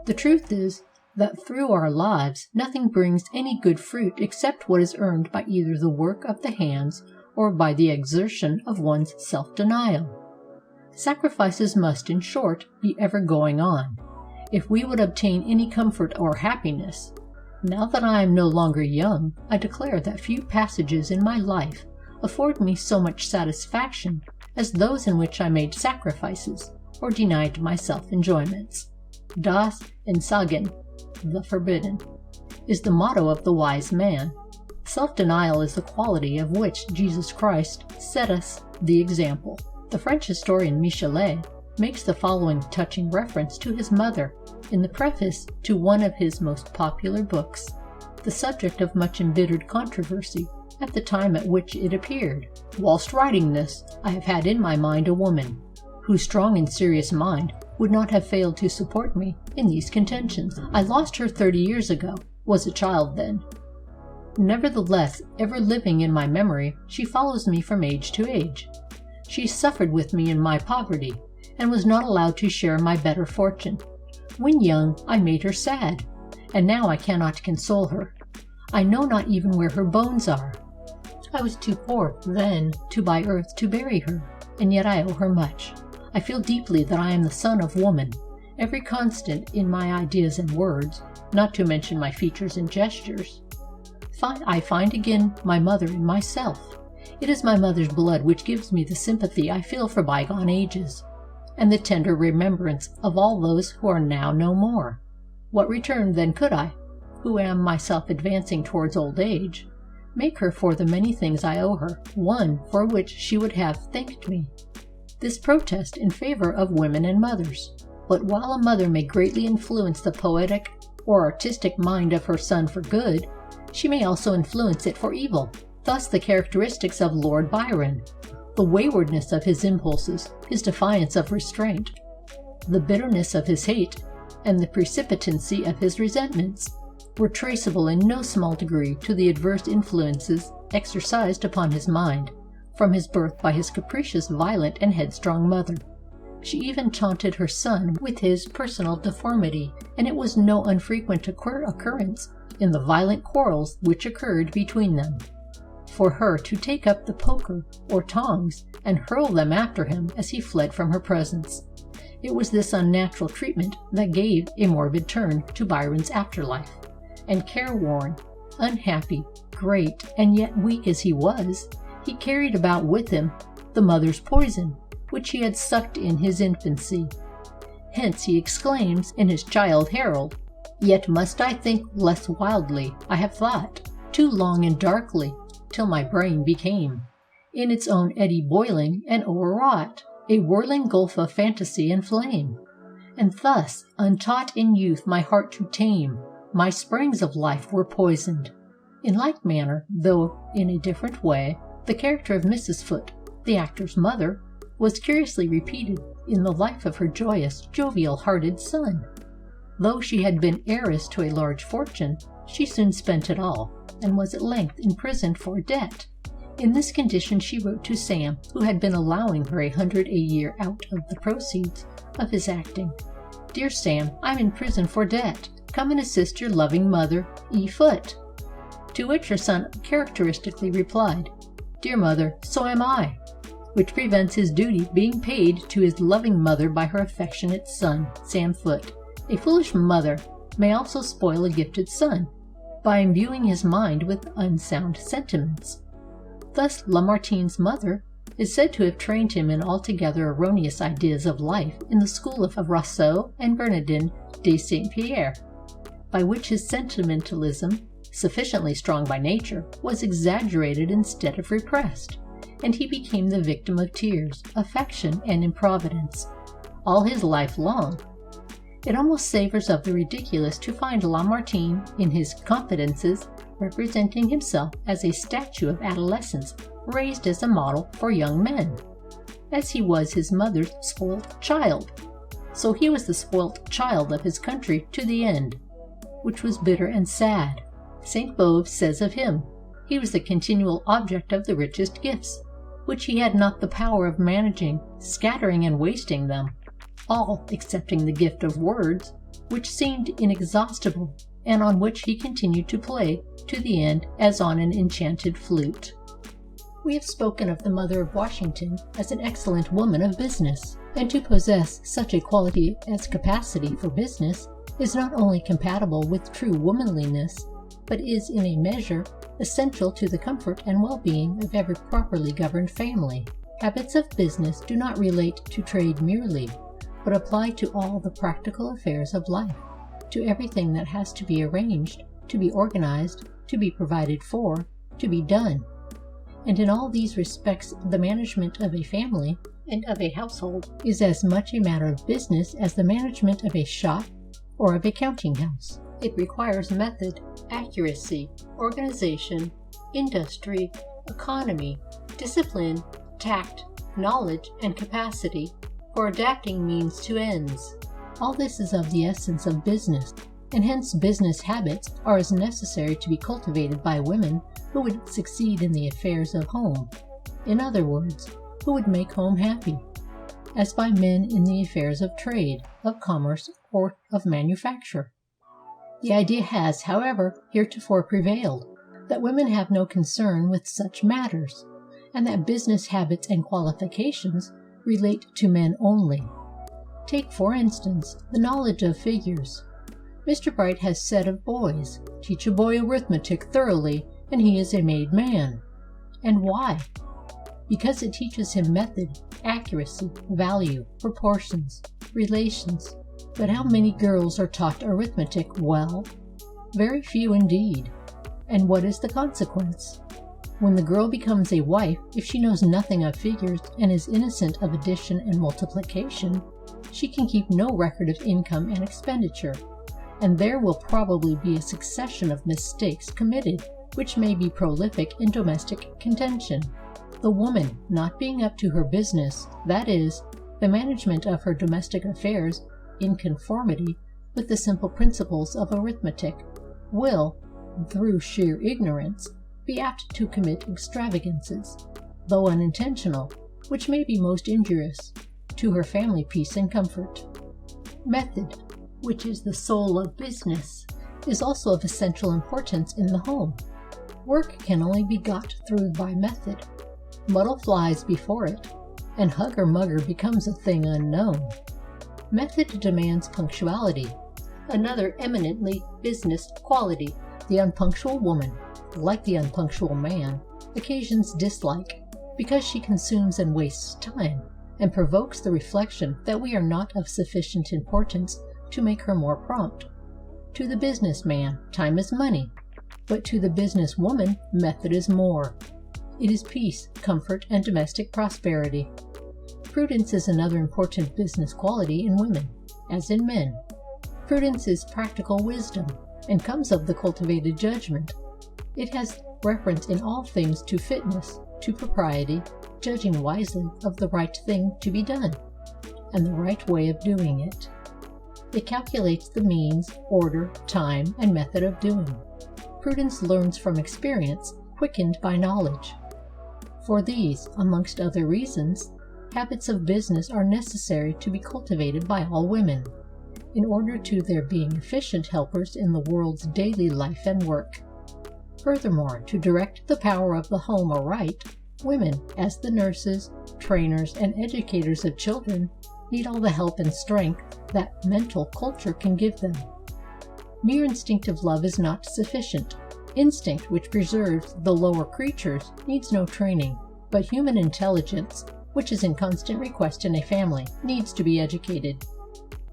The truth is, that through our lives nothing brings any good fruit except what is earned by either the work of the hands or by the exertion of one's self-denial. Sacrifices must, in short, be ever going on, if we would obtain any comfort or happiness. Now that I am no longer young, I declare that few passages in my life afford me so much satisfaction as those in which I made sacrifices or denied myself enjoyments. Das Entsagen, the forbidden, is the motto of the wise man. Self-denial is the quality of which Jesus Christ set us the example. The French historian Michelet makes the following touching reference to his mother in the preface to one of his most popular books, the subject of much embittered controversy at the time at which it appeared. "Whilst writing this, I have had in my mind a woman, whose strong and serious mind would not have failed to support me in these contentions. I lost her 30 years ago, was a child then. Nevertheless, ever living in my memory, she follows me from age to age. She suffered with me in my poverty, and was not allowed to share my better fortune. When young, I made her sad, and now I cannot console her. I know not even where her bones are. I was too poor then to buy earth to bury her, and yet I owe her much. I feel deeply that I am the son of woman, every constant in my ideas and words, not to mention my features and gestures. I find again my mother in myself. It is my mother's blood which gives me the sympathy I feel for bygone ages, and the tender remembrance of all those who are now no more. What return then could I, who am myself advancing towards old age, make her for the many things I owe her, one for which she would have thanked me?" This protest in favor of women and mothers. But while a mother may greatly influence the poetic or artistic mind of her son for good, she may also influence it for evil. Thus the characteristics of Lord Byron, the waywardness of his impulses, his defiance of restraint, the bitterness of his hate, and the precipitancy of his resentments, were traceable in no small degree to the adverse influences exercised upon his mind from his birth by his capricious, violent, and headstrong mother. She even taunted her son with his personal deformity, and it was no unfrequent occurrence in the violent quarrels which occurred between them, for her to take up the poker or tongs and hurl them after him as he fled from her presence. It was this unnatural treatment that gave a morbid turn to Byron's afterlife, and careworn, unhappy, great, and yet weak as he was, he carried about with him the mother's poison, which he had sucked in his infancy. Hence he exclaims in his Childe Harold, "Yet must I think less wildly, I have thought, too long and darkly, till my brain became, in its own eddy boiling and o'erwrought, a whirling gulf of fantasy and flame. And thus, untaught in youth my heart to tame, my springs of life were poisoned." In like manner, though in a different way, the character of Mrs. Foote, the actor's mother, was curiously repeated in the life of her joyous, jovial-hearted son. Though she had been heiress to a large fortune, she soon spent it all, and was at length imprisoned for debt. In this condition she wrote to Sam, who had been allowing her 100 a year out of the proceeds of his acting. "Dear Sam, I'm in prison for debt. Come and assist your loving mother, E. Foote." To which her son characteristically replied, "Dear mother, so am I," which prevents his duty being paid to his loving mother by her affectionate son, Sam Foote. A foolish mother may also spoil a gifted son by imbuing his mind with unsound sentiments. Thus Lamartine's mother is said to have trained him in altogether erroneous ideas of life in the school of Rousseau and Bernardin de Saint-Pierre, by which his sentimentalism, sufficiently strong by nature, was exaggerated instead of repressed, and he became the victim of tears, affection, and improvidence, all his life long. It almost savors of the ridiculous to find Lamartine, in his Confidences, representing himself as a statue of adolescence raised as a model for young men. As he was his mother's spoilt child, so he was the spoilt child of his country to the end, which was bitter and sad. Saint Beuve says of him, he was the continual object of the richest gifts, which he had not the power of managing, scattering and wasting them, all excepting the gift of words, which seemed inexhaustible, and on which he continued to play to the end as on an enchanted flute. We have spoken of the mother of Washington as an excellent woman of business, and to possess such a quality as capacity for business is not only compatible with true womanliness, but is in a measure essential to the comfort and well-being of every properly governed family. Habits of business do not relate to trade merely, but apply to all the practical affairs of life, to everything that has to be arranged, to be organized, to be provided for, to be done. And in all these respects the management of a family and of a household is as much a matter of business as the management of a shop or of a counting house. It requires method, accuracy, organization, industry, economy, discipline, tact, knowledge, and capacity for adapting means to ends. All this is of the essence of business, and hence business habits are as necessary to be cultivated by women who would succeed in the affairs of home, in other words, who would make home happy, as by men in the affairs of trade, of commerce, or of manufacture. The idea has, however, heretofore prevailed, that women have no concern with such matters, and that business habits and qualifications relate to men only. Take, for instance, the knowledge of figures. Mr. Bright has said of boys, "Teach a boy arithmetic thoroughly, and he is a made man." And why? Because it teaches him method, accuracy, value, proportions, relations. But how many girls are taught arithmetic well? Very few indeed. And what is the consequence? When the girl becomes a wife, if she knows nothing of figures and is innocent of addition and multiplication, she can keep no record of income and expenditure, and there will probably be a succession of mistakes committed which may be prolific in domestic contention. The woman, not being up to her business, that is, the management of her domestic affairs in conformity with the simple principles of arithmetic, will, through sheer ignorance, be apt to commit extravagances, though unintentional, which may be most injurious to her family peace and comfort. Method, which is the soul of business, is also of essential importance in the home. Work can only be got through by method. Muddle flies before it, and hugger-mugger becomes a thing unknown. Method demands punctuality, another eminently business quality. The unpunctual woman, like the unpunctual man, occasions dislike, because she consumes and wastes time, and provokes the reflection that we are not of sufficient importance to make her more prompt. To the business man, time is money, but to the business woman, method is more. It is peace, comfort, and domestic prosperity. Prudence is another important business quality in women, as in men. Prudence is practical wisdom, and comes of the cultivated judgment. It has reference in all things to fitness, to propriety, judging wisely of the right thing to be done. and the right way of doing it. It calculates the means, order, time, and method of doing. Prudence learns from experience, quickened by knowledge. For these, amongst other reasons, habits of business are necessary to be cultivated by all women, in order to their being efficient helpers in the world's daily life and work. Furthermore, to direct the power of the home aright, women, as the nurses, trainers, and educators of children, need all the help and strength that mental culture can give them. Mere instinctive love is not sufficient. Instinct, which preserves the lower creatures, needs no training, but human intelligence, which is in constant request in a family, needs to be educated.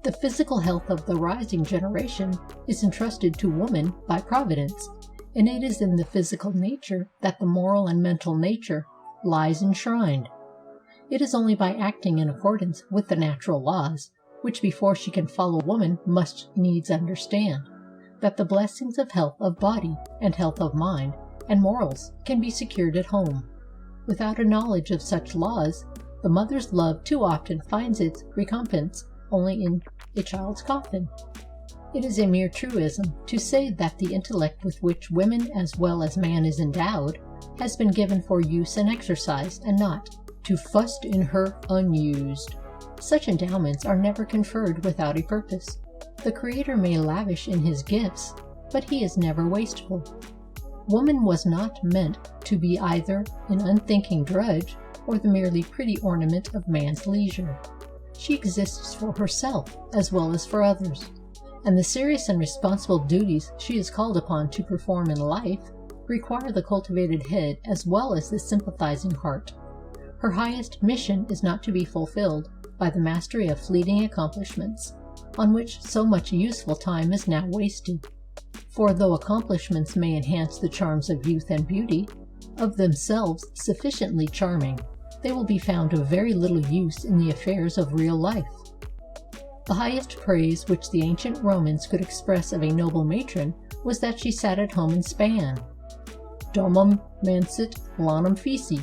The physical health of the rising generation is entrusted to woman by Providence, and it is in the physical nature that the moral and mental nature lies enshrined. It is only by acting in accordance with the natural laws, which before she can follow woman must needs understand, that the blessings of health of body and health of mind and morals can be secured at home. Without a knowledge of such laws, the mother's love too often finds its recompense only in a child's coffin. It is a mere truism to say that the intellect with which women as well as man is endowed has been given for use and exercise, and not to fuss in her unused. Such endowments are never conferred without a purpose. The Creator may lavish in his gifts, but he is never wasteful. Woman was not meant to be either an unthinking drudge or the merely pretty ornament of man's leisure. She exists for herself as well as for others, and the serious and responsible duties she is called upon to perform in life require the cultivated head as well as the sympathizing heart. Her highest mission is not to be fulfilled by the mastery of fleeting accomplishments, on which so much useful time is now wasted. For though accomplishments may enhance the charms of youth and beauty, of themselves sufficiently charming, they will be found of very little use in the affairs of real life. The highest praise which the ancient Romans could express of a noble matron was that she sat at home and span. Domum mansit lanum feci.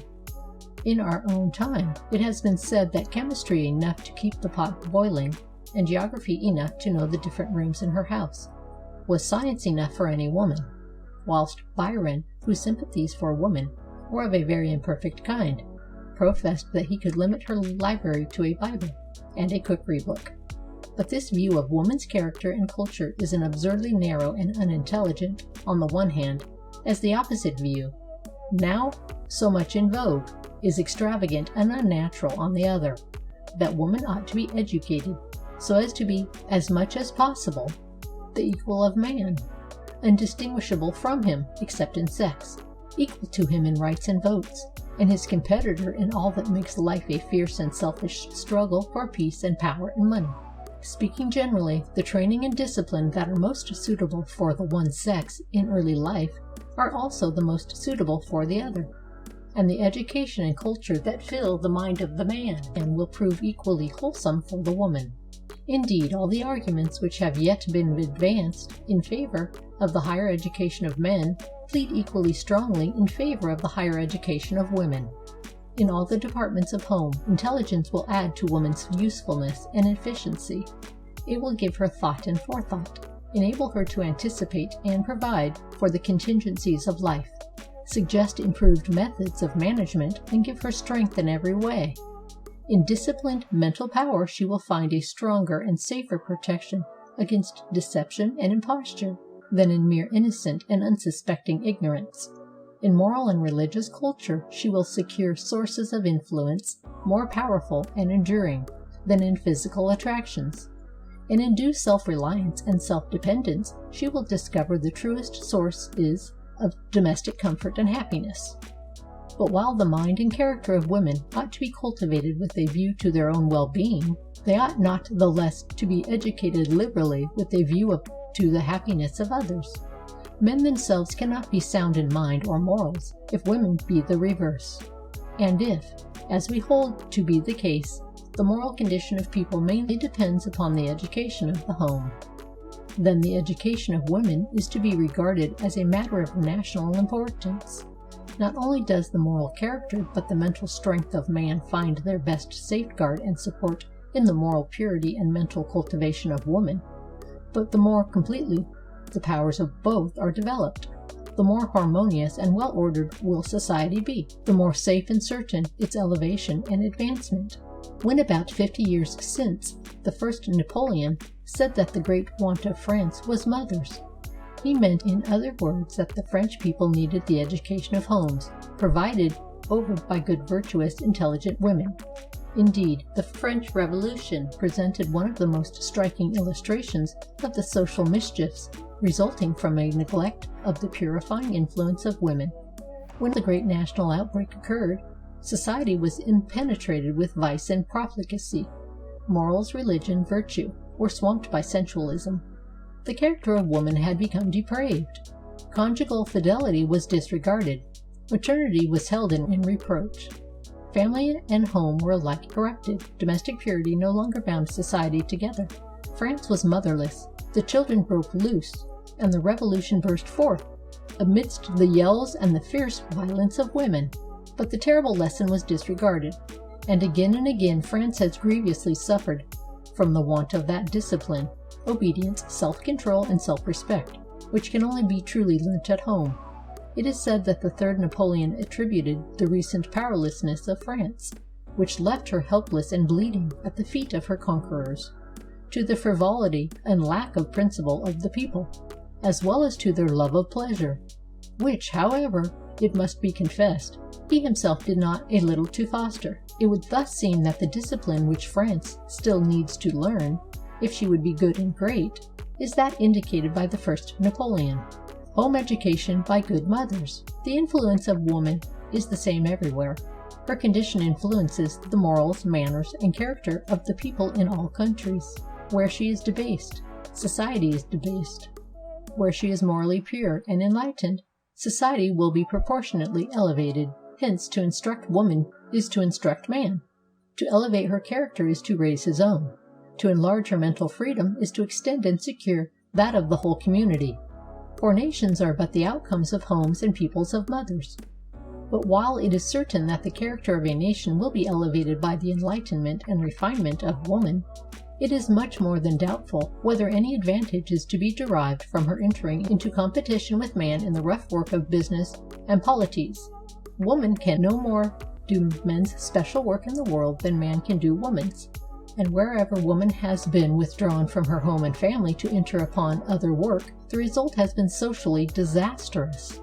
In our own time, it has been said that chemistry enough to keep the pot boiling, and geography enough to know the different rooms in her house, was science enough for any woman, whilst Byron, whose sympathies for woman were of a very imperfect kind, professed that he could limit her library to a Bible and a cookery book. But this view of woman's character and culture is as absurdly narrow and unintelligent on the one hand as the opposite view, now so much in vogue, is extravagant and unnatural on the other, that woman ought to be educated so as to be as much as possible the equal of man, undistinguishable from him except in sex, equal to him in rights and votes, and his competitor in all that makes life a fierce and selfish struggle for peace and power and money. Speaking generally, the training and discipline that are most suitable for the one sex in early life are also the most suitable for the other, and the education and culture that fill the mind of the man and will prove equally wholesome for the woman. Indeed, all the arguments which have yet been advanced in favor of the higher education of men plead equally strongly in favor of the higher education of women. In all the departments of home, intelligence will add to woman's usefulness and efficiency. It will give her thought and forethought, enable her to anticipate and provide for the contingencies of life, suggest improved methods of management, and give her strength in every way. In disciplined mental power she will find a stronger and safer protection against deception and imposture than in mere innocent and unsuspecting ignorance. In moral and religious culture she will secure sources of influence more powerful and enduring than in physical attractions. And in due self-reliance and self-dependence she will discover the truest sources of domestic comfort and happiness. But while the mind and character of women ought to be cultivated with a view to their own well-being, they ought not the less to be educated liberally with a view to the happiness of others. Men themselves cannot be sound in mind or morals if women be the reverse. And if, as we hold to be the case, the moral condition of people mainly depends upon the education of the home, then the education of women is to be regarded as a matter of national importance. Not only does the moral character but the mental strength of man find their best safeguard and support in the moral purity and mental cultivation of woman, but the more completely the powers of both are developed, the more harmonious and well-ordered will society be, the more safe and certain its elevation and advancement. When about 50 years since, the first Napoleon said that the great want of France was mothers, he meant in other words that the French people needed the education of homes, provided over by good, virtuous, intelligent women. Indeed, the French Revolution presented one of the most striking illustrations of the social mischiefs resulting from a neglect of the purifying influence of women. When the great national outbreak occurred, society was impenetrated with vice and profligacy. Morals, religion, virtue were swamped by sensualism. The character of woman had become depraved. Conjugal fidelity was disregarded. Maternity was held in reproach. Family and home were alike corrupted. Domestic purity no longer bound society together. France was motherless. The children broke loose, and the revolution burst forth, amidst the yells and the fierce violence of women. But the terrible lesson was disregarded, and again France has grievously suffered from the want of that discipline, obedience, self-control, and self-respect, which can only be truly learnt at home. It is said that the third Napoleon attributed the recent powerlessness of France, which left her helpless and bleeding at the feet of her conquerors, to the frivolity and lack of principle of the people, as well as to their love of pleasure, which, however, it must be confessed, he himself did not a little to foster. It would thus seem that the discipline which France still needs to learn, if she would be good and great, is that indicated by the first Napoleon. Home education by good mothers. The influence of woman is the same everywhere. Her condition influences the morals, manners, and character of the people in all countries. Where she is debased, society is debased. Where she is morally pure and enlightened, society will be proportionately elevated. Hence, to instruct woman is to instruct man. To elevate her character is to raise his own. To enlarge her mental freedom is to extend and secure that of the whole community. For nations are but the outcomes of homes and peoples of mothers. But while it is certain that the character of a nation will be elevated by the enlightenment and refinement of woman, it is much more than doubtful whether any advantage is to be derived from her entering into competition with man in the rough work of business and polities. Woman can no more do men's special work in the world than man can do woman's. And wherever woman has been withdrawn from her home and family to enter upon other work, the result has been socially disastrous.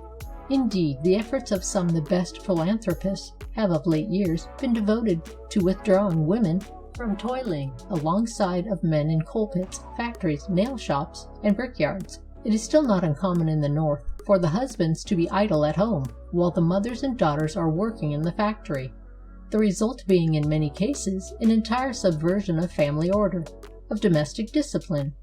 Indeed, the efforts of some of the best philanthropists have of late years been devoted to withdrawing women from toiling alongside of men in coal pits, factories, nail shops, and brickyards. It is still not uncommon in the North for the husbands to be idle at home, while the mothers and daughters are working in the factory. The result being in many cases an entire subversion of family order, of domestic discipline,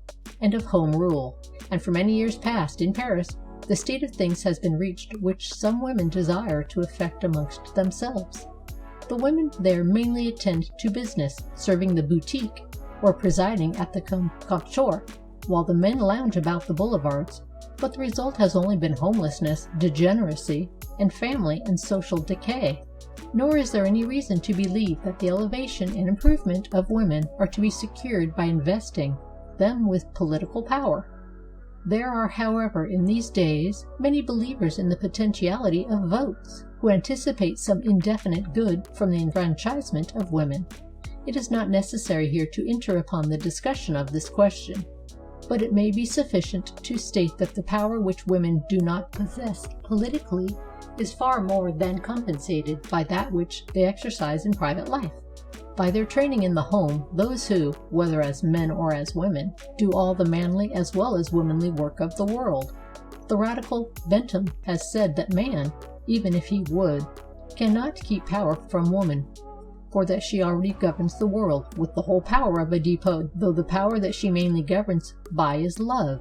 and of home rule. And for many years past in Paris, the state of things has been reached which some women desire to effect amongst themselves. The women there mainly attend to business, serving the boutique, or presiding at the comptoir, while the men lounge about the boulevards, but the result has only been homelessness, degeneracy, and family and social decay. Nor is there any reason to believe that the elevation and improvement of women are to be secured by investing them with political power. There are, however, in these days, many believers in the potentiality of votes, who anticipate some indefinite good from the enfranchisement of women. It is not necessary here to enter upon the discussion of this question, but it may be sufficient to state that the power which women do not possess politically is far more than compensated by that which they exercise in private life. By their training in the home, those who, whether as men or as women, do all the manly as well as womanly work of the world. The radical Bentham has said that man, even if he would, cannot keep power from woman, for that she already governs the world with the whole power of a depot, though the power that she mainly governs by is love.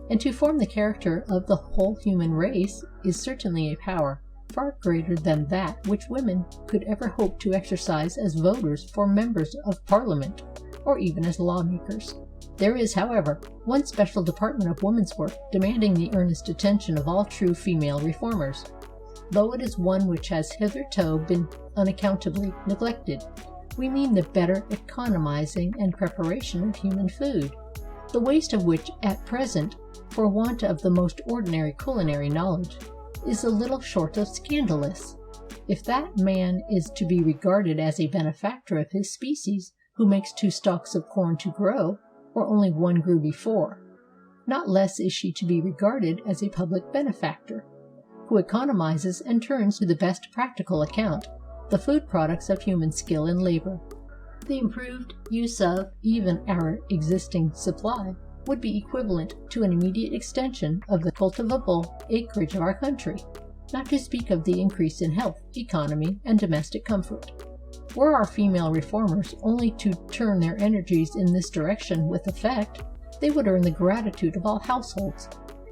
And to form the character of the whole human race is certainly a power far greater than that which women could ever hope to exercise as voters for members of Parliament, or even as lawmakers. There is, however, one special department of women's work demanding the earnest attention of all true female reformers, though it is one which has hitherto been unaccountably neglected. we mean the better economizing and preparation of human food, the waste of which at present, for want of the most ordinary culinary knowledge, is a little short of scandalous. If that man is to be regarded as a benefactor of his species who makes 2 stalks of corn to grow, or only 1 grew before, not less is she to be regarded as a public benefactor, who economizes and turns to the best practical account the food products of human skill and labor. The improved use of even our existing supply would be equivalent to an immediate extension of the cultivable acreage of our country, not to speak of the increase in health, economy, and domestic comfort. Were our female reformers only to turn their energies in this direction with effect, they would earn the gratitude of all households,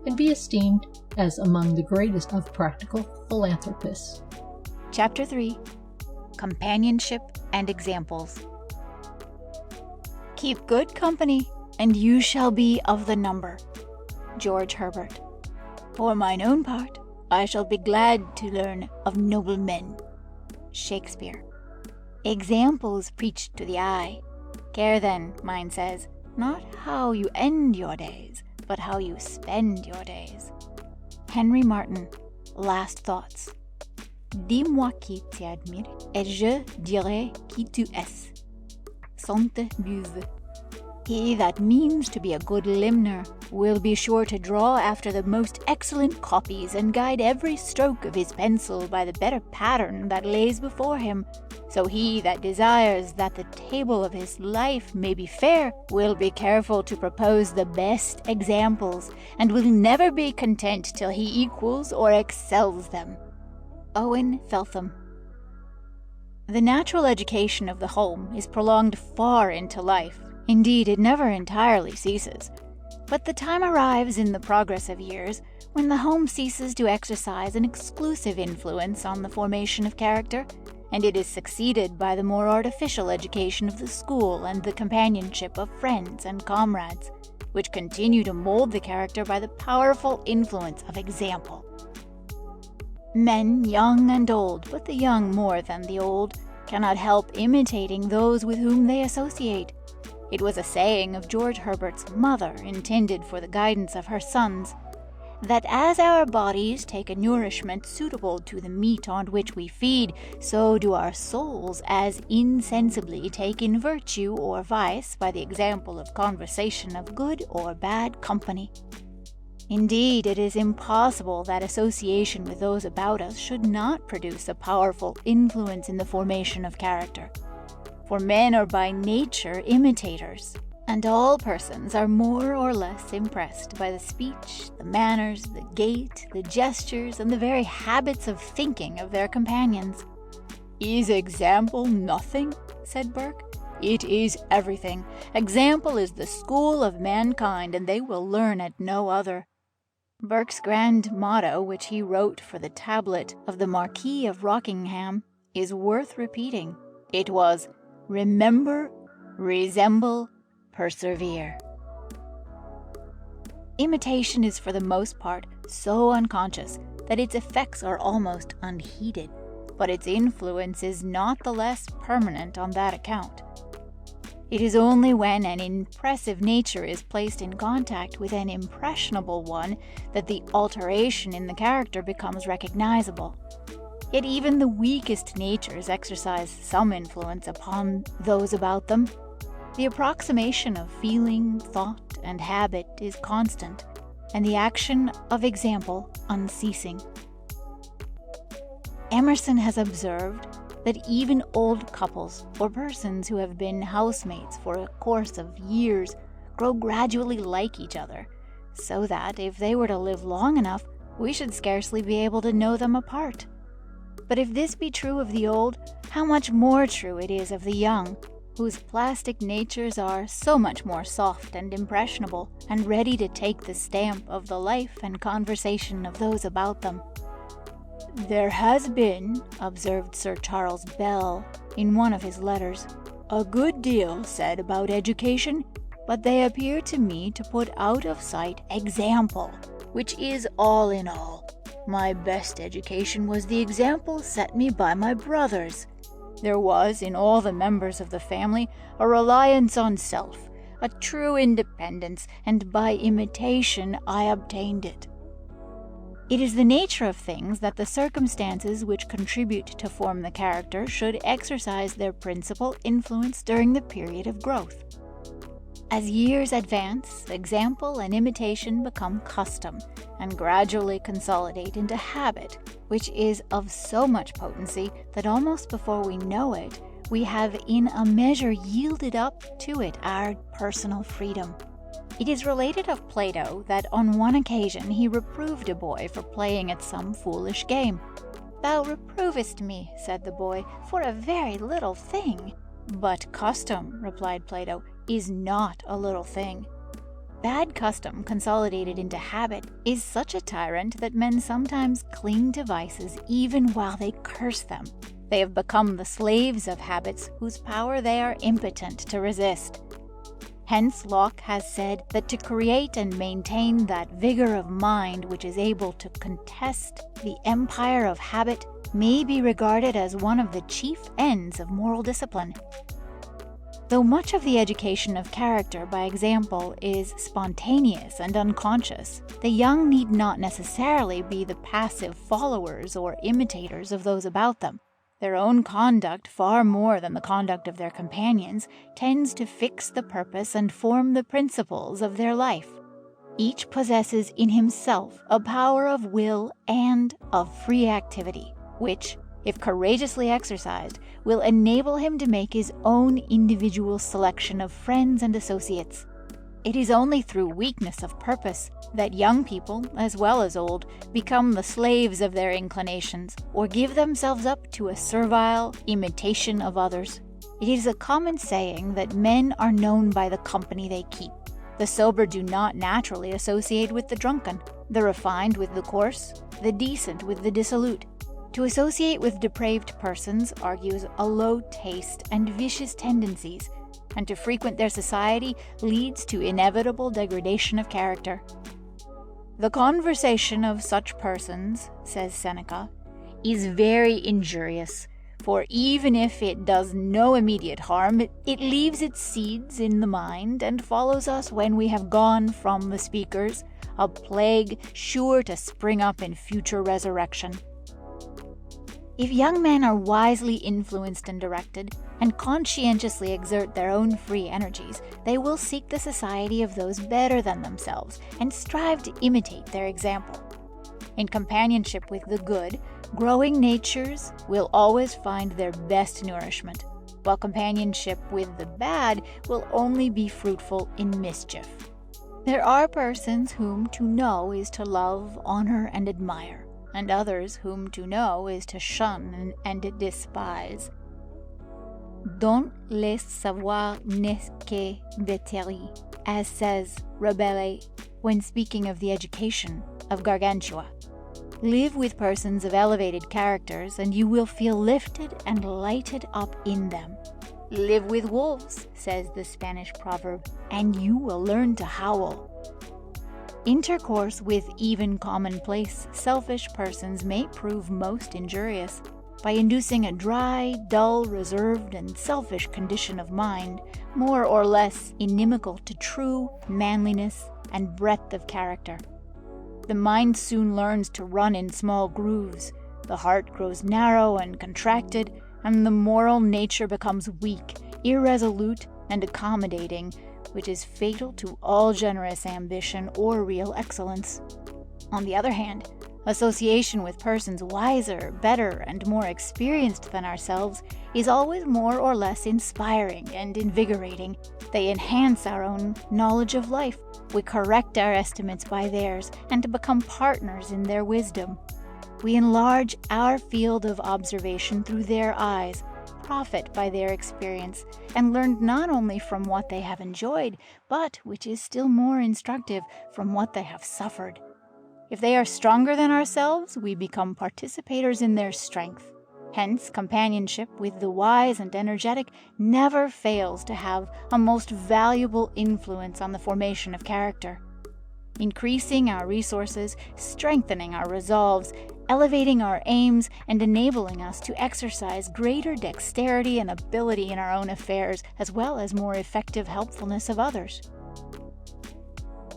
and be esteemed as among the greatest of practical philanthropists. Chapter 3. Companionship and Examples. Keep good company, and you shall be of the number. George Herbert. For mine own part, I shall be glad to learn of noble men. Shakespeare. Examples preached to the eye. Care then, mine says, not how you end your days, but how you spend your days. Henry Martin. Last Thoughts. Dis-moi qui t'admire, et je dirai qui tu es. Sainte-Beuve. He that means to be a good limner will be sure to draw after the most excellent copies and guide every stroke of his pencil by the better pattern that lays before him. So he that desires that the table of his life may be fair will be careful to propose the best examples, and will never be content till he equals or excels them. Owen Feltham. The natural education of the home is prolonged far into life. Indeed, it never entirely ceases. But the time arrives in the progress of years when the home ceases to exercise an exclusive influence on the formation of character, and it is succeeded by the more artificial education of the school and the companionship of friends and comrades, which continue to mold the character by the powerful influence of example. Men, young and old, but the young more than the old, cannot help imitating those with whom they associate. It was a saying of George Herbert's mother, intended for the guidance of her sons, that as our bodies take a nourishment suitable to the meat on which we feed, so do our souls as insensibly take in virtue or vice by the example of conversation of good or bad company. Indeed, it is impossible that association with those about us should not produce a powerful influence in the formation of character. For men are by nature imitators, and all persons are more or less impressed by the speech, the manners, the gait, the gestures, and the very habits of thinking of their companions. "Is example nothing?" said Burke. "It is everything. Example is the school of mankind, and they will learn at no other." Burke's grand motto, which he wrote for the tablet of the Marquis of Rockingham, is worth repeating. It was, "Remember, resemble, persevere." Imitation is for the most part so unconscious that its effects are almost unheeded, but its influence is not the less permanent on that account. It is only when an impressive nature is placed in contact with an impressionable one that the alteration in the character becomes recognizable. Yet even the weakest natures exercise some influence upon those about them. The approximation of feeling, thought, and habit is constant, and the action of example unceasing. Emerson has observed that even old couples, or persons who have been housemates for a course of years, grow gradually like each other, so that if they were to live long enough, we should scarcely be able to know them apart. But if this be true of the old, how much more true it is of the young, whose plastic natures are so much more soft and impressionable, and ready to take the stamp of the life and conversation of those about them. "There has been," observed Sir Charles Bell in one of his letters, "a good deal said about education, but they appear to me to put out of sight example, which is all in all. My best education was the example set me by my brothers. There was in all the members of the family a reliance on self, a true independence, and by imitation I obtained it. It is the nature of things that the circumstances which contribute to form the character should exercise their principal influence during the period of growth. As years advance, example and imitation become custom and gradually consolidate into habit, which is of so much potency that almost before we know it, we have in a measure yielded up to it our personal freedom. It is related of Plato that on one occasion he reproved a boy for playing at some foolish game. "Thou reprovest me," said the boy, "for a very little thing." "But custom," replied Plato, "is not a little thing." Bad custom consolidated into habit is such a tyrant that men sometimes cling to vices even while they curse them. They have become the slaves of habits whose power they are impotent to resist. Hence Locke has said that to create and maintain that vigor of mind which is able to contest the empire of habit may be regarded as one of the chief ends of moral discipline. Though much of the education of character by example is spontaneous and unconscious, the young need not necessarily be the passive followers or imitators of those about them. Their own conduct, far more than the conduct of their companions, tends to fix the purpose and form the principles of their life. Each possesses in himself a power of will and of free activity, which, if courageously exercised, will enable him to make his own individual selection of friends and associates. It is only through weakness of purpose that young people, as well as old, become the slaves of their inclinations, or give themselves up to a servile imitation of others. It is a common saying that men are known by the company they keep. The sober do not naturally associate with the drunken, the refined with the coarse, the decent with the dissolute. To associate with depraved persons argues a low taste and vicious tendencies, and to frequent their society leads to inevitable degradation of character. "The conversation of such persons," says Seneca, "is very injurious, for even if it does no immediate harm, it leaves its seeds in the mind and follows us when we have gone from the speakers, a plague sure to spring up in future resurrection." If young men are wisely influenced and directed, and conscientiously exert their own free energies, they will seek the society of those better than themselves, and strive to imitate their example. In companionship with the good, growing natures will always find their best nourishment, while companionship with the bad will only be fruitful in mischief. There are persons whom to know is to love, honor, and admire, and others whom to know is to shun and despise. Don't les savoir n'est que bêterie, as says Rabelais when speaking of the education of Gargantua. Live with persons of elevated characters, and you will feel lifted and lighted up in them. Live with wolves, says the Spanish proverb, and you will learn to howl. Intercourse with even commonplace, selfish persons may prove most injurious, by inducing a dry, dull, reserved, and selfish condition of mind, more or less inimical to true manliness and breadth of character. The mind soon learns to run in small grooves, the heart grows narrow and contracted, and the moral nature becomes weak, irresolute, and accommodating, which is fatal to all generous ambition or real excellence. On the other hand, association with persons wiser, better, and more experienced than ourselves is always more or less inspiring and invigorating. They enhance our own knowledge of life. We correct our estimates by theirs, and become partners in their wisdom. We enlarge our field of observation through their eyes, profit by their experience, and learn not only from what they have enjoyed, but, which is still more instructive, from what they have suffered. If they are stronger than ourselves, we become participators in their strength. Hence, companionship with the wise and energetic never fails to have a most valuable influence on the formation of character. Increasing our resources, strengthening our resolves, elevating our aims and enabling us to exercise greater dexterity and ability in our own affairs, as well as more effective helpfulness of others.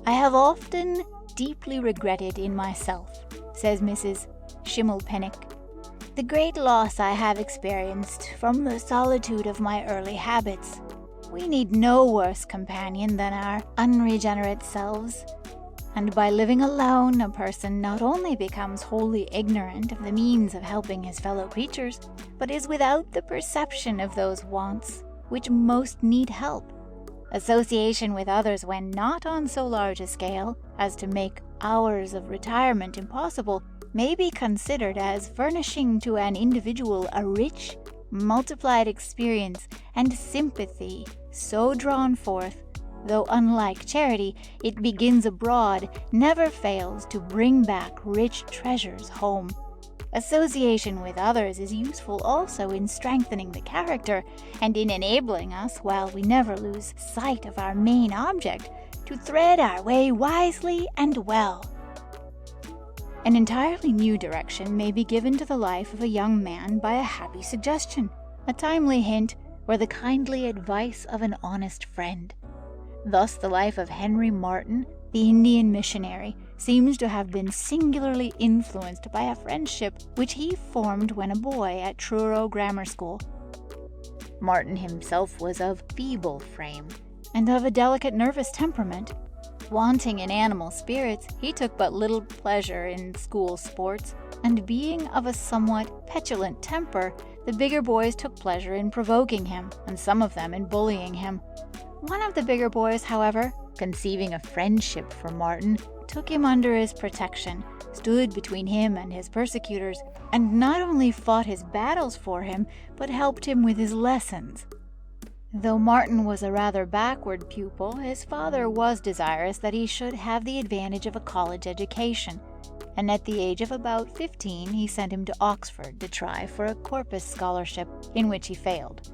I have often deeply regretted in myself, says Mrs. Schimmelpenninck, the great loss I have experienced from the solitude of my early habits. We need no worse companion than our unregenerate selves, and by living alone, a person not only becomes wholly ignorant of the means of helping his fellow creatures, but is without the perception of those wants which most need help. Association with others, when not on so large a scale as to make hours of retirement impossible, may be considered as furnishing to an individual a rich, multiplied experience and sympathy so drawn forth, though unlike charity, it begins abroad, never fails to bring back rich treasures home. Association with others is useful also in strengthening the character and in enabling us, while we never lose sight of our main object, to thread our way wisely and well. An entirely new direction may be given to the life of a young man by a happy suggestion, a timely hint, or the kindly advice of an honest friend. Thus the life of Henry Martyn, the Indian missionary, seems to have been singularly influenced by a friendship which he formed when a boy at Truro Grammar School. Martyn himself was of feeble frame, and of a delicate nervous temperament. Wanting in animal spirits, he took but little pleasure in school sports, and being of a somewhat petulant temper, the bigger boys took pleasure in provoking him, and some of them in bullying him. One of the bigger boys, however, conceiving a friendship for Martyn, took him under his protection, stood between him and his persecutors, and not only fought his battles for him, but helped him with his lessons. Though Martyn was a rather backward pupil, his father was desirous that he should have the advantage of a college education, and at the age of about 15 he sent him to Oxford to try for a Corpus scholarship, in which he failed.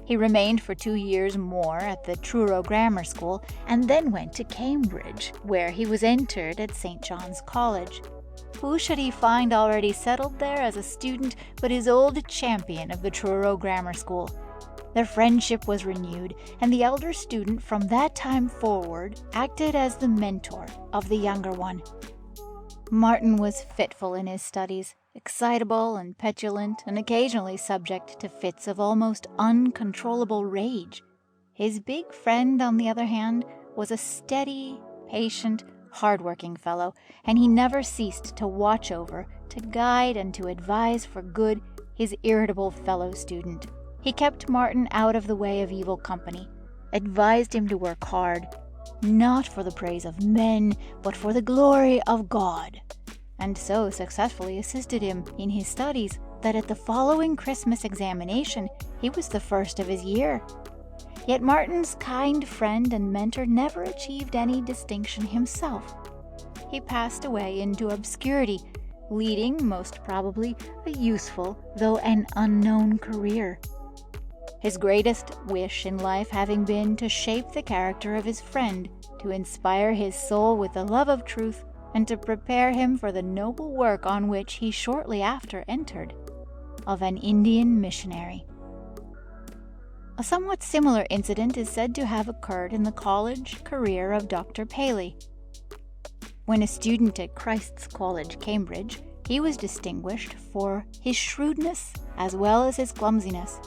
He remained for 2 years more at the Truro Grammar School, and then went to Cambridge, where he was entered at St. John's College. Who should he find already settled there as a student but his old champion of the Truro Grammar School? Their friendship was renewed, and the elder student from that time forward acted as the mentor of the younger one. Martyn was fitful in his studies, excitable and petulant, and occasionally subject to fits of almost uncontrollable rage. His big friend, on the other hand, was a steady, patient, hard-working fellow, and he never ceased to watch over, to guide, and to advise for good his irritable fellow-student. He kept Martyn out of the way of evil company, advised him to work hard, not for the praise of men, but for the glory of God, and so successfully assisted him in his studies that at the following Christmas examination he was the first of his year. Yet Martyn's kind friend and mentor never achieved any distinction himself. He passed away into obscurity, leading, most probably, a useful, though an unknown career. His greatest wish in life having been to shape the character of his friend, to inspire his soul with the love of truth, and to prepare him for the noble work on which he shortly after entered, of an Indian missionary. A somewhat similar incident is said to have occurred in the college career of Dr. Paley. When a student at Christ's College, Cambridge, he was distinguished for his shrewdness as well as his clumsiness,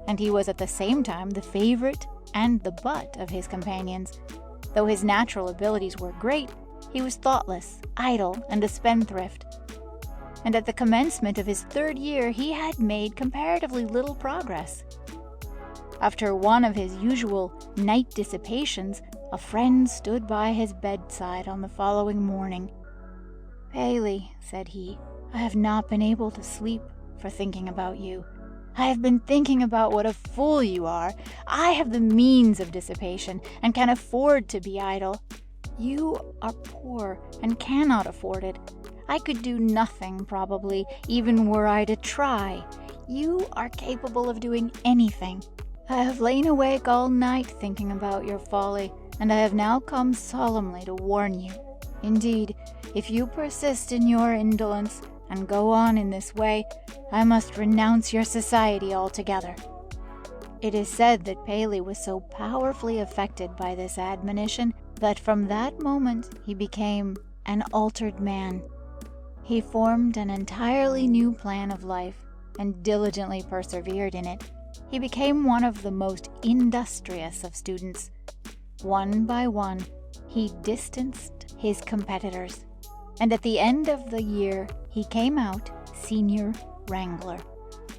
and he was at the same time the favorite and the butt of his companions. Though his natural abilities were great, he was thoughtless, idle, and a spendthrift. And at the commencement of his 3rd year he had made comparatively little progress. After one of his usual night dissipations, a friend stood by his bedside on the following morning. "Paley," said he, "I have not been able to sleep for thinking about you. I have been thinking about what a fool you are. I have the means of dissipation, and can afford to be idle. You are poor, and cannot afford it. I could do nothing, probably, even were I to try. You are capable of doing anything. I have lain awake all night thinking about your folly, and I have now come solemnly to warn you. Indeed, if you persist in your indolence, and go on in this way, I must renounce your society altogether." It is said that Paley was so powerfully affected by this admonition that from that moment he became an altered man. He formed an entirely new plan of life and diligently persevered in it. He became one of the most industrious of students. One by one, he distanced his competitors, and at the end of the year he came out senior wrangler.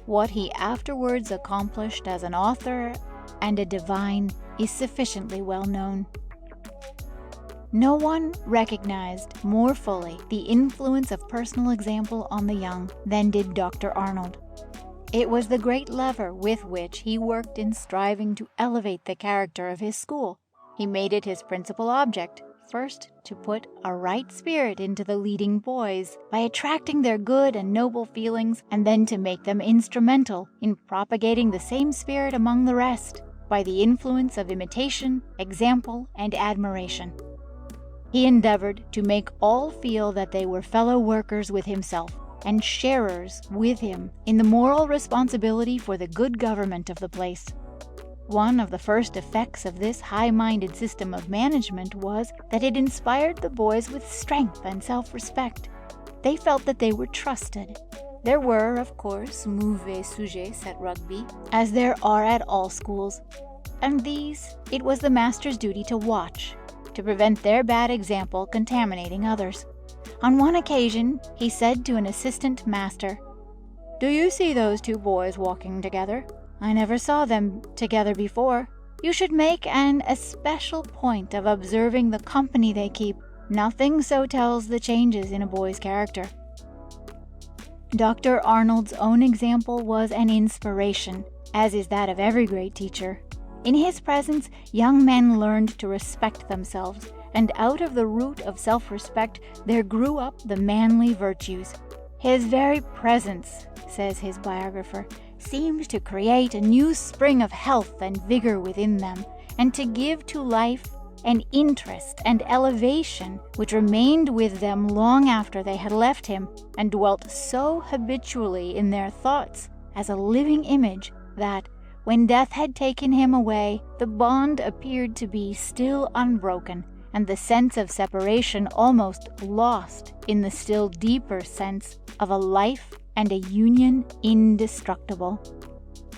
What he afterwards accomplished as an author and a divine is sufficiently well known. No one recognized more fully the influence of personal example on the young than did Dr. Arnold. It was the great lever with which he worked in striving to elevate the character of his school. He made it his principal object, first to put a right spirit into the leading boys by attracting their good and noble feelings, and then to make them instrumental in propagating the same spirit among the rest by the influence of imitation, example, and admiration. He endeavored to make all feel that they were fellow workers with himself and sharers with him in the moral responsibility for the good government of the place. One of the first effects of this high-minded system of management was that it inspired the boys with strength and self-respect. They felt that they were trusted. There were, of course, mauvais sujets at rugby, as there are at all schools, and these it was the master's duty to watch, to prevent their bad example contaminating others. On one occasion, he said to an assistant master, "Do you see those two boys walking together? I never saw them together before. You should make an especial point of observing the company they keep. Nothing so tells the changes in a boy's character." Dr. Arnold's own example was an inspiration, as is that of every great teacher. In his presence, young men learned to respect themselves, and out of the root of self-respect there grew up the manly virtues. His very presence, says his biographer, seemed to create a new spring of health and vigor within them, and to give to life an interest and elevation which remained with them long after they had left him, and dwelt so habitually in their thoughts as a living image that, when death had taken him away, the bond appeared to be still unbroken, and the sense of separation almost lost in the still deeper sense of a life and a union indestructible.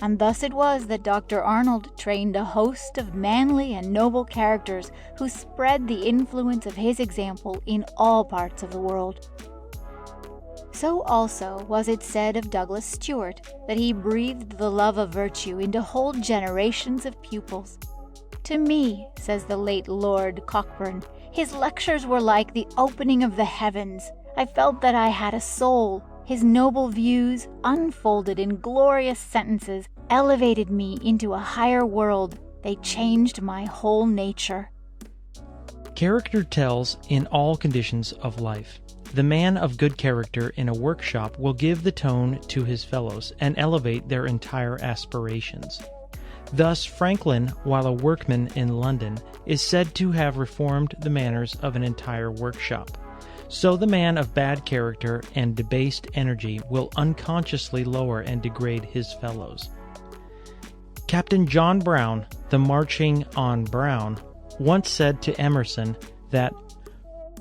And thus it was that Dr. Arnold trained a host of manly and noble characters who spread the influence of his example in all parts of the world. So also was it said of Douglas Stewart that he breathed the love of virtue into whole generations of pupils. "To me," says the late Lord Cockburn, "his lectures were like the opening of the heavens. I felt that I had a soul. His noble views, unfolded in glorious sentences, elevated me into a higher world. They changed my whole nature." Character tells in all conditions of life. The man of good character in a workshop will give the tone to his fellows and elevate their entire aspirations. Thus, Franklin, while a workman in London, is said to have reformed the manners of an entire workshop. So the man of bad character and debased energy will unconsciously lower and degrade his fellows. Captain John Brown, the marching on Brown, once said to Emerson that,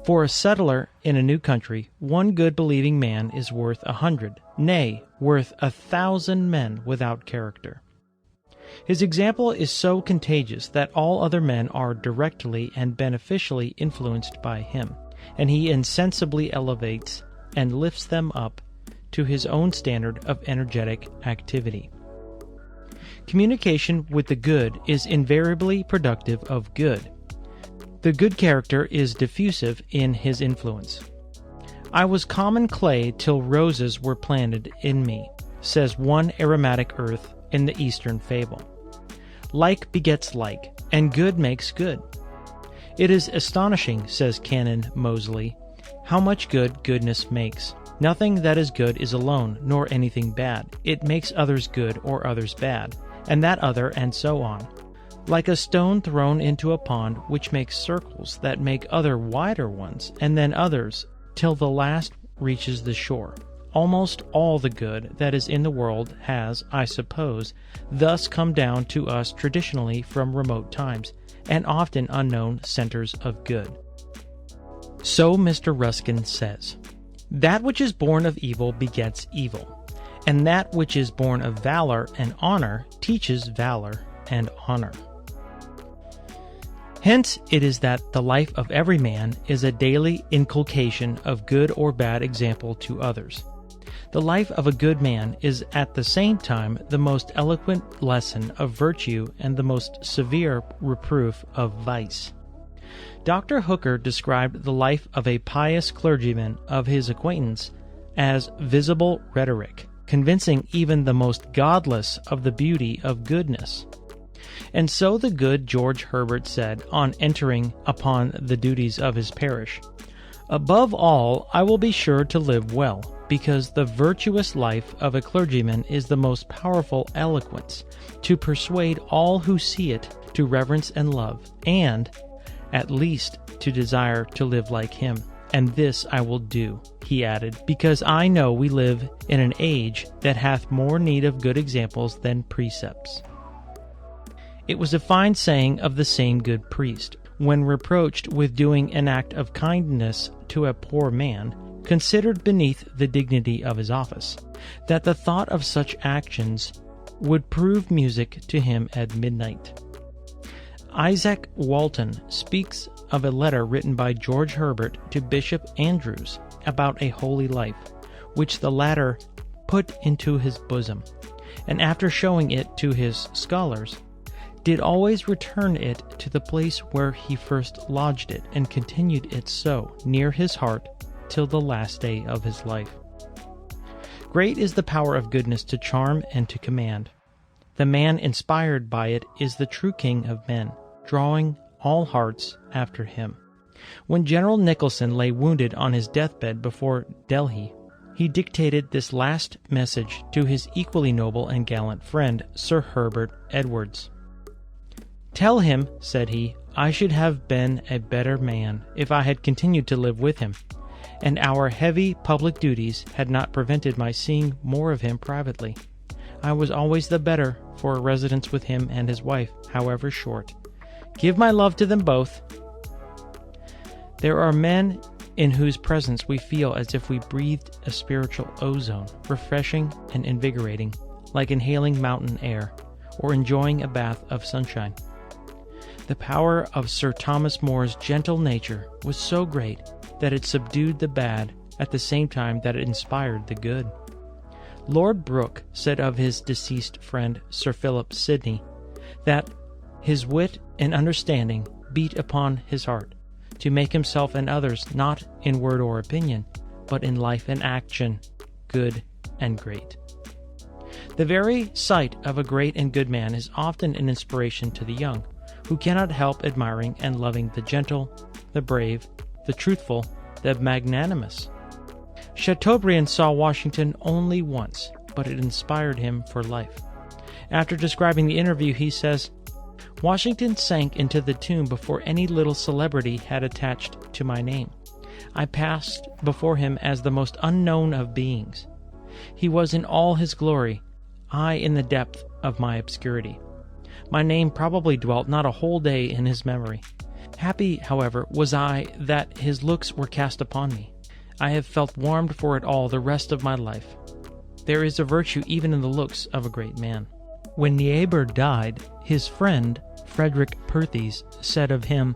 "For a settler in a new country, one good believing man is worth 100, nay, worth 1,000 men without character." His example is so contagious that all other men are directly and beneficially influenced by him, and he insensibly elevates and lifts them up to his own standard of energetic activity. Communication with the good is invariably productive of good. The good character is diffusive in his influence. "I was common clay till roses were planted in me," says one aromatic earth in the Eastern fable. Like begets like, and good makes good. "It is astonishing," says Canon Moseley, "how much good goodness makes. Nothing that is good is alone, nor anything bad. It makes others good or others bad, and that other, and so on. Like a stone thrown into a pond, which makes circles that make other wider ones, and then others, till the last reaches the shore. Almost all the good that is in the world has, I suppose, thus come down to us traditionally from remote times, and often unknown centers of good. So Mr. Ruskin says, "That which is born of evil begets evil, and that which is born of valor and honor teaches valor and honor." Hence it is that the life of every man is a daily inculcation of good or bad example to others. The life of a good man is at the same time the most eloquent lesson of virtue and the most severe reproof of vice. Dr. Hooker described the life of a pious clergyman of his acquaintance as visible rhetoric, convincing even the most godless of the beauty of goodness. And so the good George Herbert said on entering upon the duties of his parish, "Above all, I will be sure to live well, because the virtuous life of a clergyman is the most powerful eloquence, to persuade all who see it to reverence and love, and, at least, to desire to live like him. And this I will do," he added, "because I know we live in an age that hath more need of good examples than precepts." It was a fine saying of the same good priest, when reproached with doing an act of kindness to a poor man, considered beneath the dignity of his office, that the thought of such actions would prove music to him at midnight. Isaac Walton speaks of a letter written by George Herbert to Bishop Andrews about a holy life, which the latter put into his bosom, and after showing it to his scholars, did always return it to the place where he first lodged it, and continued it so near his heart till the last day of his life. Great is the power of goodness to charm and to command. The man inspired by it is the true king of men, drawing all hearts after him. When General Nicholson lay wounded on his deathbed before Delhi, he dictated this last message to his equally noble and gallant friend, Sir Herbert Edwards. "Tell him," said he, "I should have been a better man if I had continued to live with him, and our heavy public duties had not prevented my seeing more of him privately. I was always the better for a residence with him and his wife, however short. Give my love to them both." There are men in whose presence we feel as if we breathed a spiritual ozone, refreshing and invigorating, like inhaling mountain air, or enjoying a bath of sunshine. The power of Sir Thomas More's gentle nature was so great that it subdued the bad at the same time that it inspired the good. Lord Brooke said of his deceased friend Sir Philip Sidney that his wit and understanding beat upon his heart, to make himself and others not in word or opinion, but in life and action, good and great. The very sight of a great and good man is often an inspiration to the young, who cannot help admiring and loving the gentle, the brave, the truthful, the magnanimous. Chateaubriand saw Washington only once, but it inspired him for life. After describing the interview, he says, "Washington sank into the tomb before any little celebrity had attached to my name. I passed before him as the most unknown of beings. He was in all his glory, I in the depth of my obscurity. My name probably dwelt not a whole day in his memory. Happy, however, was I that his looks were cast upon me. I have felt warmed for it all the rest of my life. There is a virtue even in the looks of a great man." When Niebuhr died, his friend, Frederick Perthes, said of him,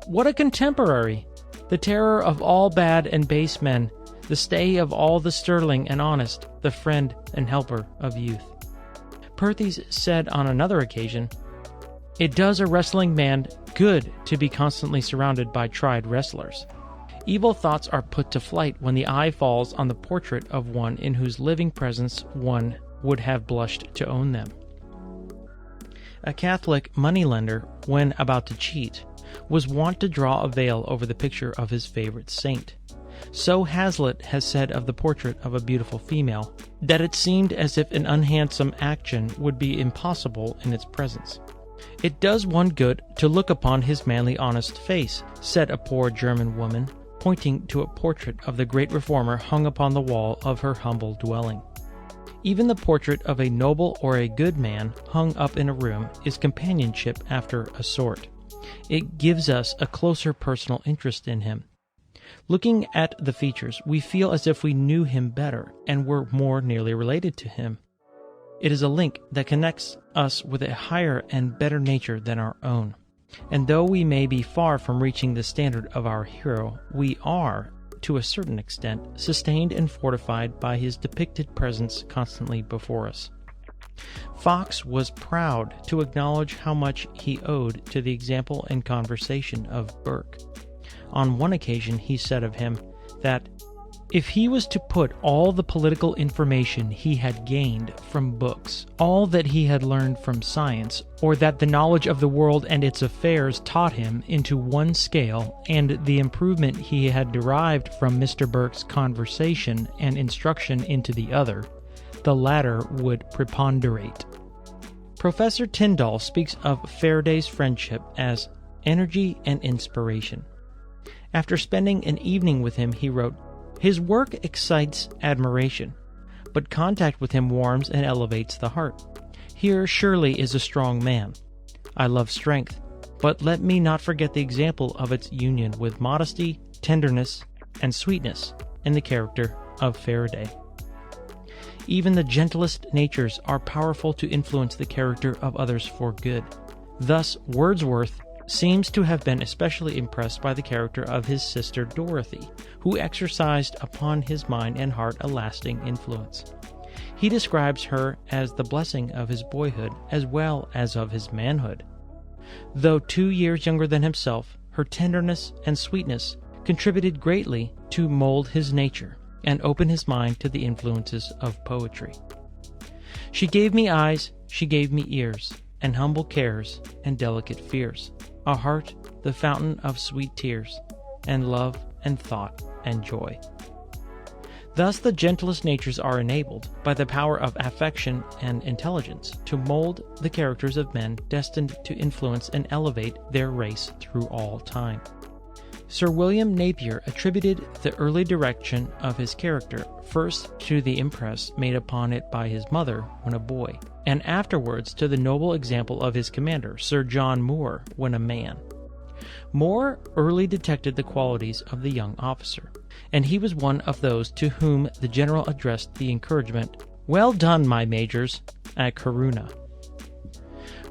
"What a contemporary! The terror of all bad and base men, the stay of all the sterling and honest, the friend and helper of youth." Perthes said on another occasion, "It does a wrestling man good to be constantly surrounded by tried wrestlers. Evil thoughts are put to flight when the eye falls on the portrait of one in whose living presence one would have blushed to own them." A Catholic moneylender, when about to cheat, was wont to draw a veil over the picture of his favorite saint. So Hazlitt has said of the portrait of a beautiful female, that it seemed as if an unhandsome action would be impossible in its presence. "It does one good to look upon his manly honest face," said a poor German woman, pointing to a portrait of the great reformer hung upon the wall of her humble dwelling. Even the portrait of a noble or a good man hung up in a room is companionship after a sort. It gives us a closer personal interest in him. Looking at the features, we feel as if we knew him better and were more nearly related to him. It is a link that connects us with a higher and better nature than our own. And though we may be far from reaching the standard of our hero, we are, to a certain extent, sustained and fortified by his depicted presence constantly before us. Fox was proud to acknowledge how much he owed to the example and conversation of Burke. On one occasion he said of him that if he was to put all the political information he had gained from books, all that he had learned from science, or that the knowledge of the world and its affairs taught him into one scale, and the improvement he had derived from Mr. Burke's conversation and instruction into the other, the latter would preponderate. Professor Tyndall speaks of Faraday's friendship as energy and inspiration. After spending an evening with him, he wrote, "His work excites admiration, but contact with him warms and elevates the heart. Here surely is a strong man. I love strength, but let me not forget the example of its union with modesty, tenderness, and sweetness in the character of Faraday." Even the gentlest natures are powerful to influence the character of others for good. Thus, Wordsworth seems to have been especially impressed by the character of his sister Dorothy, who exercised upon his mind and heart a lasting influence. He describes her as the blessing of his boyhood as well as of his manhood. Though 2 years younger than himself, her tenderness and sweetness contributed greatly to mold his nature and open his mind to the influences of poetry. She gave me eyes, she gave me ears, and humble cares and delicate fears, a heart, the fountain of sweet tears, and love and thought and joy. Thus the gentlest natures are enabled, by the power of affection and intelligence, to mold the characters of men destined to influence and elevate their race through all time. Sir William Napier attributed the early direction of his character first to the impress made upon it by his mother when a boy, and afterwards to the noble example of his commander, Sir John Moore, when a man. Moore early detected the qualities of the young officer, and he was one of those to whom the general addressed the encouragement, "Well done, my majors," at Corunna.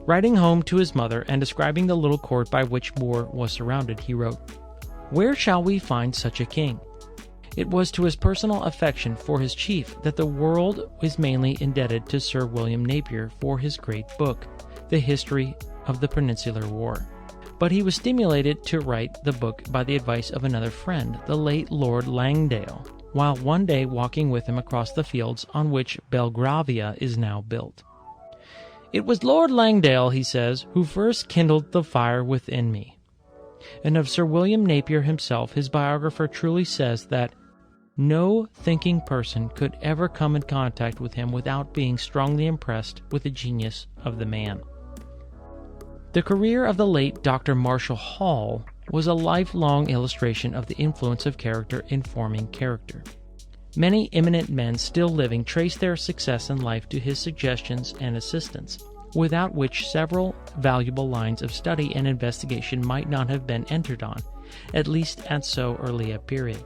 Writing home to his mother and describing the little court by which Moore was surrounded, he wrote, "Where shall we find such a king?" It was to his personal affection for his chief that the world is mainly indebted to Sir William Napier for his great book, The History of the Peninsular War. But he was stimulated to write the book by the advice of another friend, the late Lord Langdale, while one day walking with him across the fields on which Belgravia is now built. "It was Lord Langdale," he says, "who first kindled the fire within me." And of Sir William Napier himself, his biographer truly says that no thinking person could ever come in contact with him without being strongly impressed with the genius of the man. The career of the late Dr. Marshall Hall was a lifelong illustration of the influence of character in forming character. Many eminent men still living trace their success in life to his suggestions and assistance, without which several valuable lines of study and investigation might not have been entered on, at least at so early a period.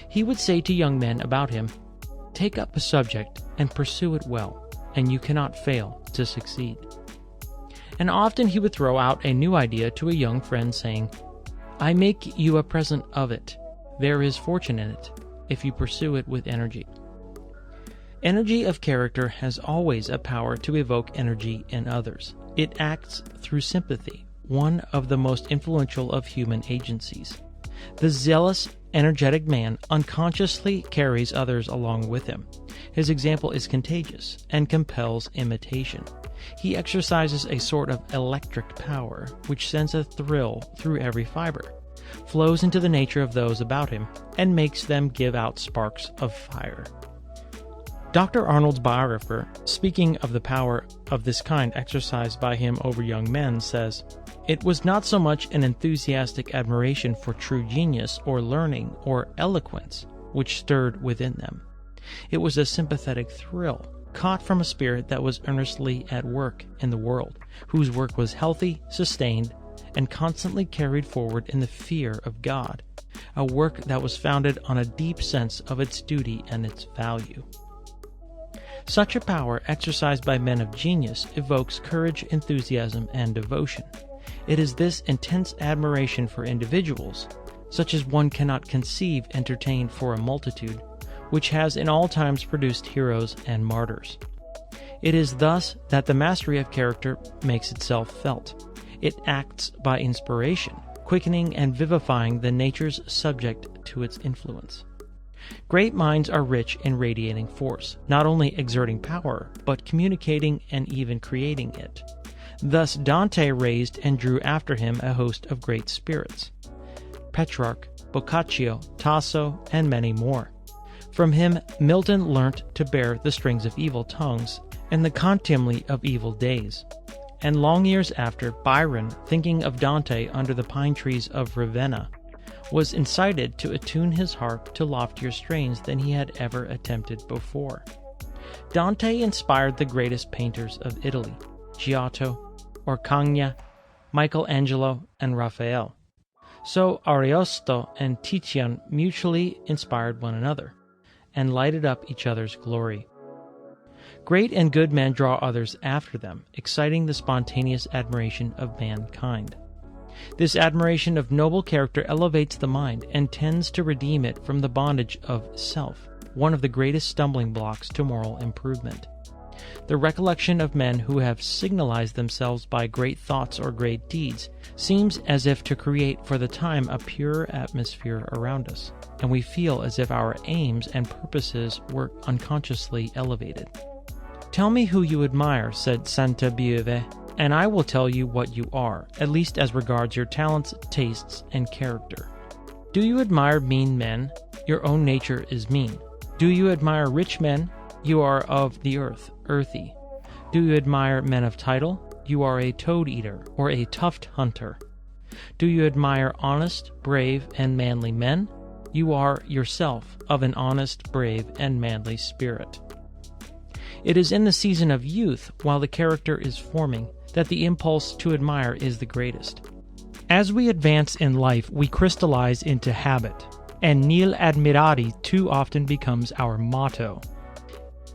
He would say to young men about him, "Take up a subject and pursue it well, and you cannot fail to succeed." And often he would throw out a new idea to a young friend, saying, "I make you a present of it. There is fortune in it, if you pursue it with energy." Energy of character has always a power to evoke energy in others. It acts through sympathy, one of the most influential of human agencies. The zealous, energetic man unconsciously carries others along with him. His example is contagious and compels imitation. He exercises a sort of electric power, which sends a thrill through every fiber, flows into the nature of those about him, and makes them give out sparks of fire. Dr. Arnold's biographer, speaking of the power of this kind exercised by him over young men, says, "It was not so much an enthusiastic admiration for true genius or learning or eloquence which stirred within them. It was a sympathetic thrill, caught from a spirit that was earnestly at work in the world, whose work was healthy, sustained, and constantly carried forward in the fear of God, a work that was founded on a deep sense of its duty and its value." Such a power exercised by men of genius evokes courage, enthusiasm, and devotion. It is this intense admiration for individuals, such as one cannot conceive entertained for a multitude, which has in all times produced heroes and martyrs. It is thus that the mastery of character makes itself felt. It acts by inspiration, quickening and vivifying the natures subject to its influence. Great minds are rich in radiating force, not only exerting power, but communicating and even creating it. Thus Dante raised and drew after him a host of great spirits. Petrarch, Boccaccio, Tasso, and many more. From him Milton learnt to bear the strings of evil tongues and the contumely of evil days. And long years after, Byron, thinking of Dante under the pine trees of Ravenna, was incited to attune his harp to loftier strains than he had ever attempted before. Dante inspired the greatest painters of Italy, Giotto, Orcagna, Michelangelo, and Raphael. So Ariosto and Titian mutually inspired one another, and lighted up each other's glory. Great and good men draw others after them, exciting the spontaneous admiration of mankind. This admiration of noble character elevates the mind and tends to redeem it from the bondage of self, one of the greatest stumbling blocks to moral improvement. The recollection of men who have signalized themselves by great thoughts or great deeds seems as if to create for the time a pure atmosphere around us, and we feel as if our aims and purposes were unconsciously elevated. "Tell me who you admire," said Santa Beuve, "and I will tell you what you are, at least as regards your talents, tastes, and character. Do you admire mean men? Your own nature is mean. Do you admire rich men? You are of the earth, earthy. Do you admire men of title? You are a toad-eater or a tuft-hunter. Do you admire honest, brave, and manly men? You are yourself of an honest, brave, and manly spirit." It is in the season of youth, while the character is forming, that the impulse to admire is the greatest. As we advance in life, we crystallize into habit, and nil admirari too often becomes our motto.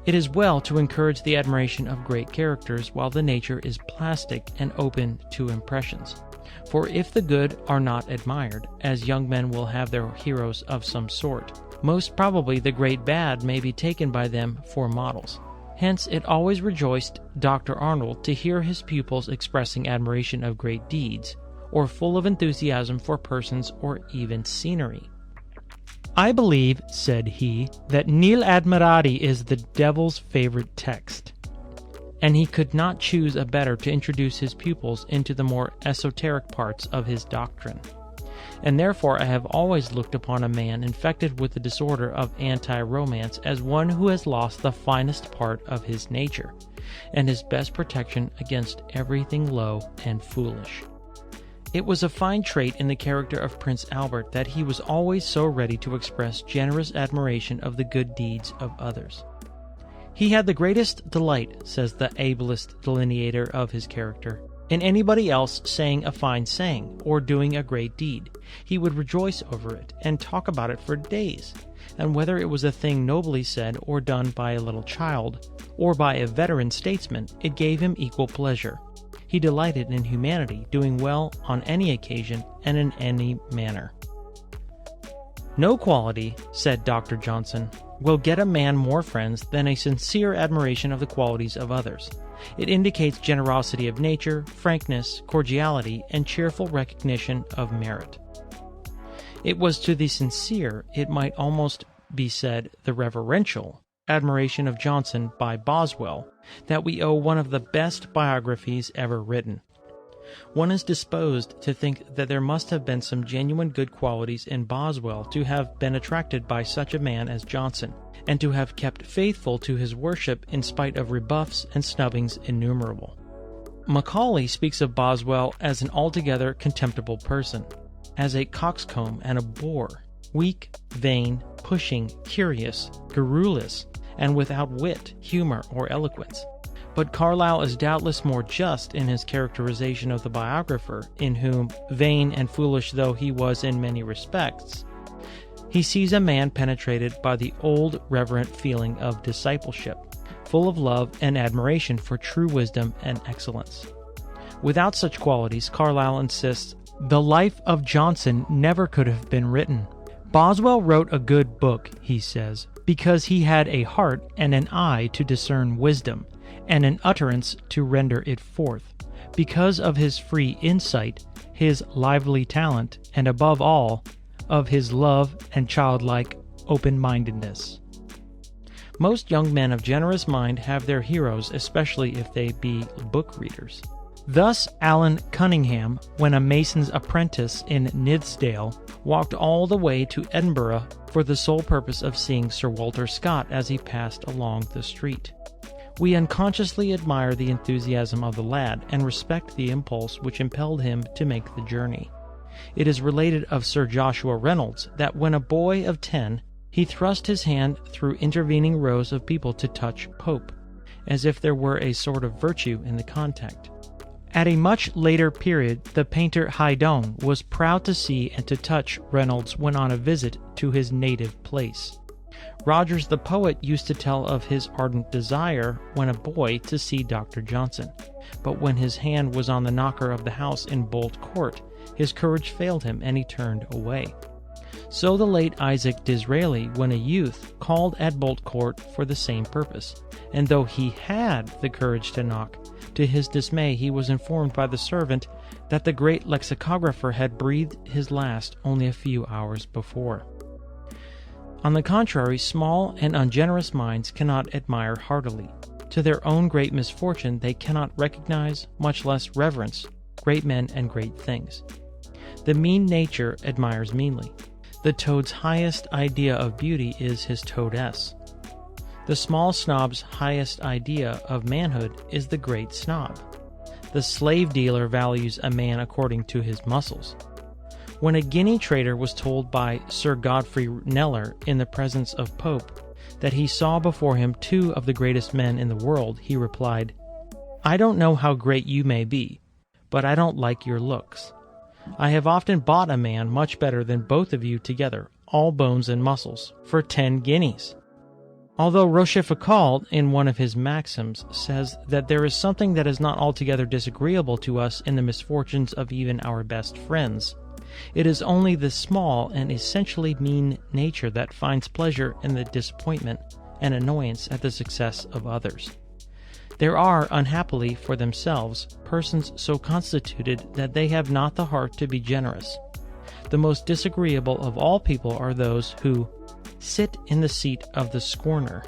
It is well to encourage the admiration of great characters while the nature is plastic and open to impressions. For if the good are not admired, as young men will have their heroes of some sort, most probably the great bad may be taken by them for models. Hence it always rejoiced Dr. Arnold to hear his pupils expressing admiration of great deeds, or full of enthusiasm for persons or even scenery. "I believe," said he, "that nil admirari is the devil's favorite text." And he could not choose a better to introduce his pupils into the more esoteric parts of his doctrine. And therefore I have always looked upon a man infected with the disorder of anti-romance as one who has lost the finest part of his nature, and his best protection against everything low and foolish. It was a fine trait in the character of Prince Albert that he was always so ready to express generous admiration of the good deeds of others. He had the greatest delight, says the ablest delineator of his character, in anybody else saying a fine saying, or doing a great deed. He would rejoice over it, and talk about it for days, and whether it was a thing nobly said or done by a little child, or by a veteran statesman, it gave him equal pleasure. He delighted in humanity, doing well on any occasion and in any manner. "No quality," said Dr. Johnson, "will get a man more friends than a sincere admiration of the qualities of others. It indicates generosity of nature, frankness, cordiality, and cheerful recognition of merit." It was to the sincere, it might almost be said the reverential, admiration of Johnson by Boswell that we owe one of the best biographies ever written. One is disposed to think that there must have been some genuine good qualities in Boswell to have been attracted by such a man as Johnson, and to have kept faithful to his worship in spite of rebuffs and snubbings innumerable. Macaulay speaks of Boswell as an altogether contemptible person, as a coxcomb and a bore, weak, vain, pushing, curious, garrulous, and without wit, humor, or eloquence. But Carlyle is doubtless more just in his characterization of the biographer, in whom, vain and foolish though he was in many respects, he sees a man penetrated by the old reverent feeling of discipleship, full of love and admiration for true wisdom and excellence. Without such qualities, Carlyle insists, the life of Johnson never could have been written. Boswell wrote a good book, he says, because he had a heart and an eye to discern wisdom, and an utterance to render it forth, because of his free insight, his lively talent, and above all, of his love and childlike open-mindedness. Most young men of generous mind have their heroes, especially if they be book readers. Thus Allan Cunningham, when a mason's apprentice in Nithsdale, walked all the way to Edinburgh for the sole purpose of seeing Sir Walter Scott as he passed along the street. We unconsciously admire the enthusiasm of the lad and respect the impulse which impelled him to make the journey. It is related of Sir Joshua Reynolds that when a boy of 10, he thrust his hand through intervening rows of people to touch Pope, as if there were a sort of virtue in the contact. At a much later period, the painter Haydon was proud to see and to touch Reynolds when on a visit to his native place. Rogers the poet used to tell of his ardent desire, when a boy, to see Dr. Johnson, but when his hand was on the knocker of the house in Bolt Court, his courage failed him and he turned away. So the late Isaac Disraeli, when a youth, called at Bolt Court for the same purpose, and though he had the courage to knock, to his dismay he was informed by the servant that the great lexicographer had breathed his last only a few hours before. On the contrary, small and ungenerous minds cannot admire heartily. To their own great misfortune they cannot recognize, much less reverence, great men and great things. The mean nature admires meanly. The toad's highest idea of beauty is his toadess. The small snob's highest idea of manhood is the great snob. The slave dealer values a man according to his muscles. When a guinea trader was told by Sir Godfrey Kneller in the presence of Pope that he saw before him two of the greatest men in the world, he replied, "I don't know how great you may be, but I don't like your looks. I have often bought a man much better than both of you together, all bones and muscles, for 10 guineas. Although Rochefoucauld, in one of his maxims, says that there is something that is not altogether disagreeable to us in the misfortunes of even our best friends, it is only the small and essentially mean nature that finds pleasure in the disappointment and annoyance at the success of others. There are, unhappily for themselves, persons so constituted that they have not the heart to be generous. The most disagreeable of all people are those who sit in the seat of the scorner.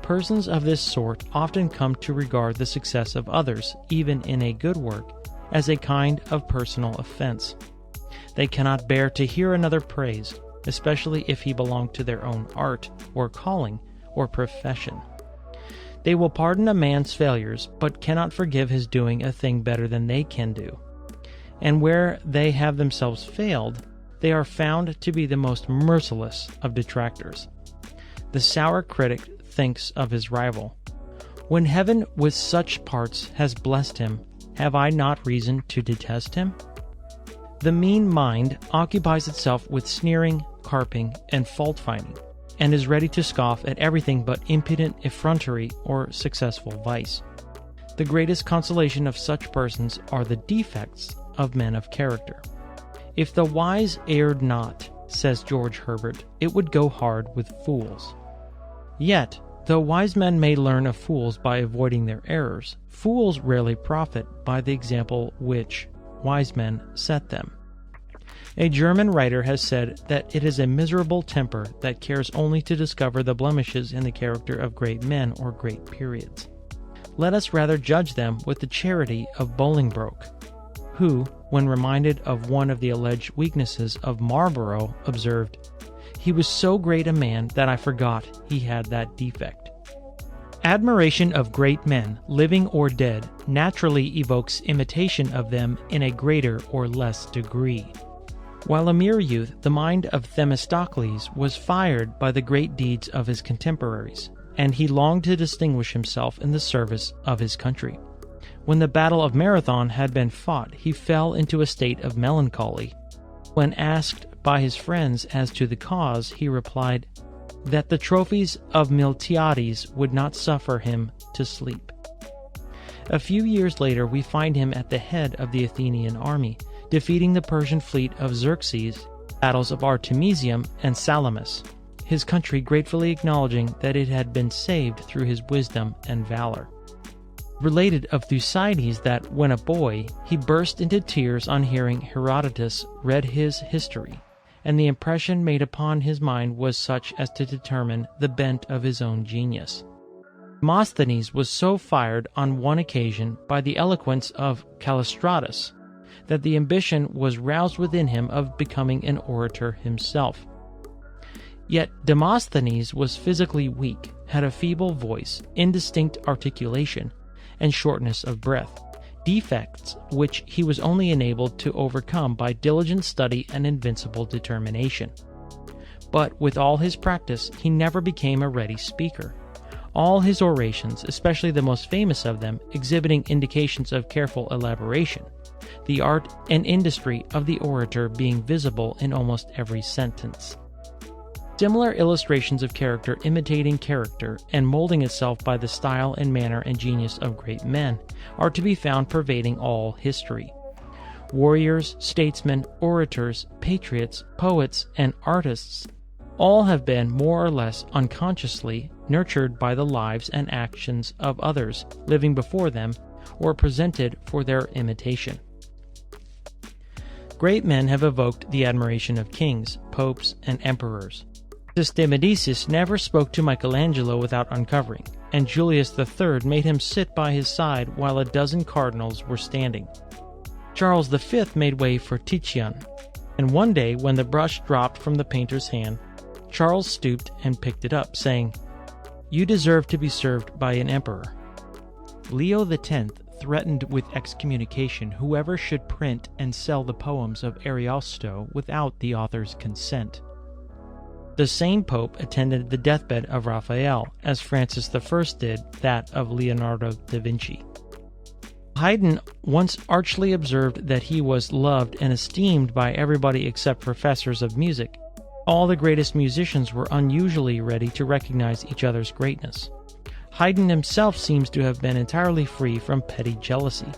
Persons of this sort often come to regard the success of others, even in a good work, as a kind of personal offense. They cannot bear to hear another praised, especially if he belong to their own art, or calling, or profession. They will pardon a man's failures, but cannot forgive his doing a thing better than they can do. And where they have themselves failed, they are found to be the most merciless of detractors. The sour critic thinks of his rival, "When heaven with such parts has blessed him, have I not reason to detest him?" The mean mind occupies itself with sneering, carping, and fault-finding, and is ready to scoff at everything but impudent effrontery or successful vice. The greatest consolation of such persons are the defects of men of character. If the wise erred not, says George Herbert, it would go hard with fools. Yet, though wise men may learn of fools by avoiding their errors, fools rarely profit by the example which wise men set them. A German writer has said that it is a miserable temper that cares only to discover the blemishes in the character of great men or great periods. Let us rather judge them with the charity of Bolingbroke, who, when reminded of one of the alleged weaknesses of Marlborough, observed, He was so great a man that I forgot he had that defect. Admiration of great men, living or dead, naturally evokes imitation of them in a greater or less degree. While a mere youth, the mind of Themistocles was fired by the great deeds of his contemporaries, and he longed to distinguish himself in the service of his country. When the Battle of Marathon had been fought, he fell into a state of melancholy. When asked by his friends as to the cause, he replied that the trophies of Miltiades would not suffer him to sleep. A few years later, we find him at the head of the Athenian army, defeating the Persian fleet of Xerxes, battles of Artemisium and Salamis, his country gratefully acknowledging that it had been saved through his wisdom and valor. Related of Thucydides that, when a boy, he burst into tears on hearing Herodotus read his history, and the impression made upon his mind was such as to determine the bent of his own genius. Demosthenes was so fired on one occasion by the eloquence of Callistratus that the ambition was roused within him of becoming an orator himself. Yet Demosthenes was physically weak, had a feeble voice, indistinct articulation, and shortness of breath, defects which he was only enabled to overcome by diligent study and invincible determination. But with all his practice, he never became a ready speaker. All his orations, especially the most famous of them, exhibiting indications of careful elaboration, the art and industry of the orator being visible in almost every sentence. Similar illustrations of character imitating character and molding itself by the style and manner and genius of great men are to be found pervading all history. Warriors, statesmen, orators, patriots, poets, and artists all have been more or less unconsciously nurtured by the lives and actions of others living before them or presented for their imitation. Great men have evoked the admiration of kings, popes, and emperors. Systematius never spoke to Michelangelo without uncovering, and Julius III made him sit by his side while a dozen cardinals were standing. Charles V made way for Titian, and one day when the brush dropped from the painter's hand, Charles stooped and picked it up, saying, "You deserve to be served by an emperor." Leo X threatened with excommunication whoever should print and sell the poems of Ariosto without the author's consent. The same pope attended the deathbed of Raphael, as Francis I did that of Leonardo da Vinci. Haydn once archly observed that he was loved and esteemed by everybody except professors of music. All the greatest musicians were unusually ready to recognize each other's greatness. Haydn himself seems to have been entirely free from petty jealousy.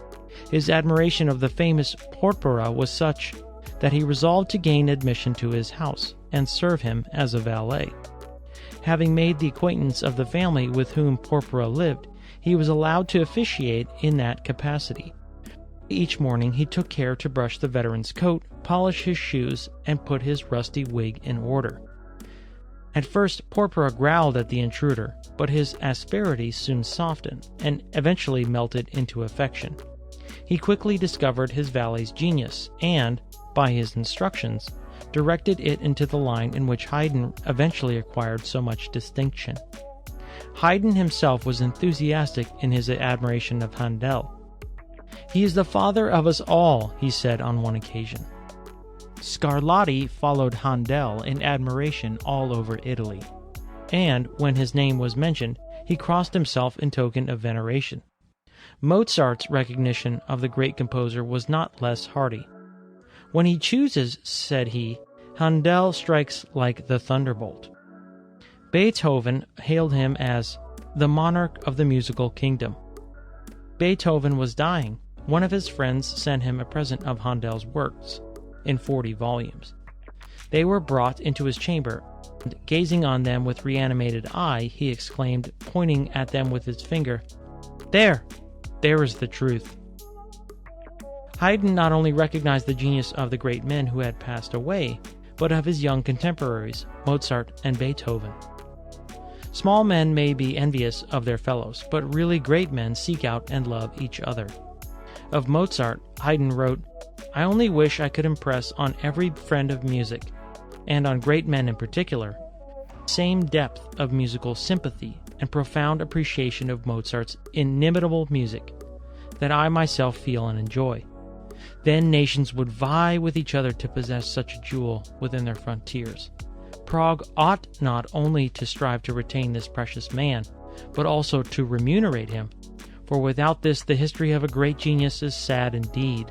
His admiration of the famous Porpora was such that he resolved to gain admission to his house and serve him as a valet. Having made the acquaintance of the family with whom Porpora lived, he was allowed to officiate in that capacity. Each morning he took care to brush the veteran's coat, polish his shoes, and put his rusty wig in order. At first Porpora growled at the intruder, but his asperity soon softened, and eventually melted into affection. He quickly discovered his valet's genius, and, by his instructions, directed it into the line in which Haydn eventually acquired so much distinction. Haydn himself was enthusiastic in his admiration of Handel. "He is the father of us all," he said on one occasion. Scarlatti followed Handel in admiration all over Italy, and, when his name was mentioned, he crossed himself in token of veneration. Mozart's recognition of the great composer was not less hearty. "When he chooses," said he, "Handel strikes like the thunderbolt." Beethoven hailed him as the monarch of the musical kingdom. Beethoven was dying. One of his friends sent him a present of Handel's works, in 40 volumes. They were brought into his chamber, and gazing on them with reanimated eye, he exclaimed, pointing at them with his finger, There is the truth." Haydn not only recognized the genius of the great men who had passed away, but of his young contemporaries, Mozart and Beethoven. Small men may be envious of their fellows, but really great men seek out and love each other. Of Mozart, Haydn wrote, "I only wish I could impress on every friend of music and on great men in particular, same depth of musical sympathy and profound appreciation of Mozart's inimitable music that I myself feel and enjoy. Then nations would vie with each other to possess such a jewel within their frontiers. Prague ought not only to strive to retain this precious man, but also to remunerate him, for without this the history of a great genius is sad indeed.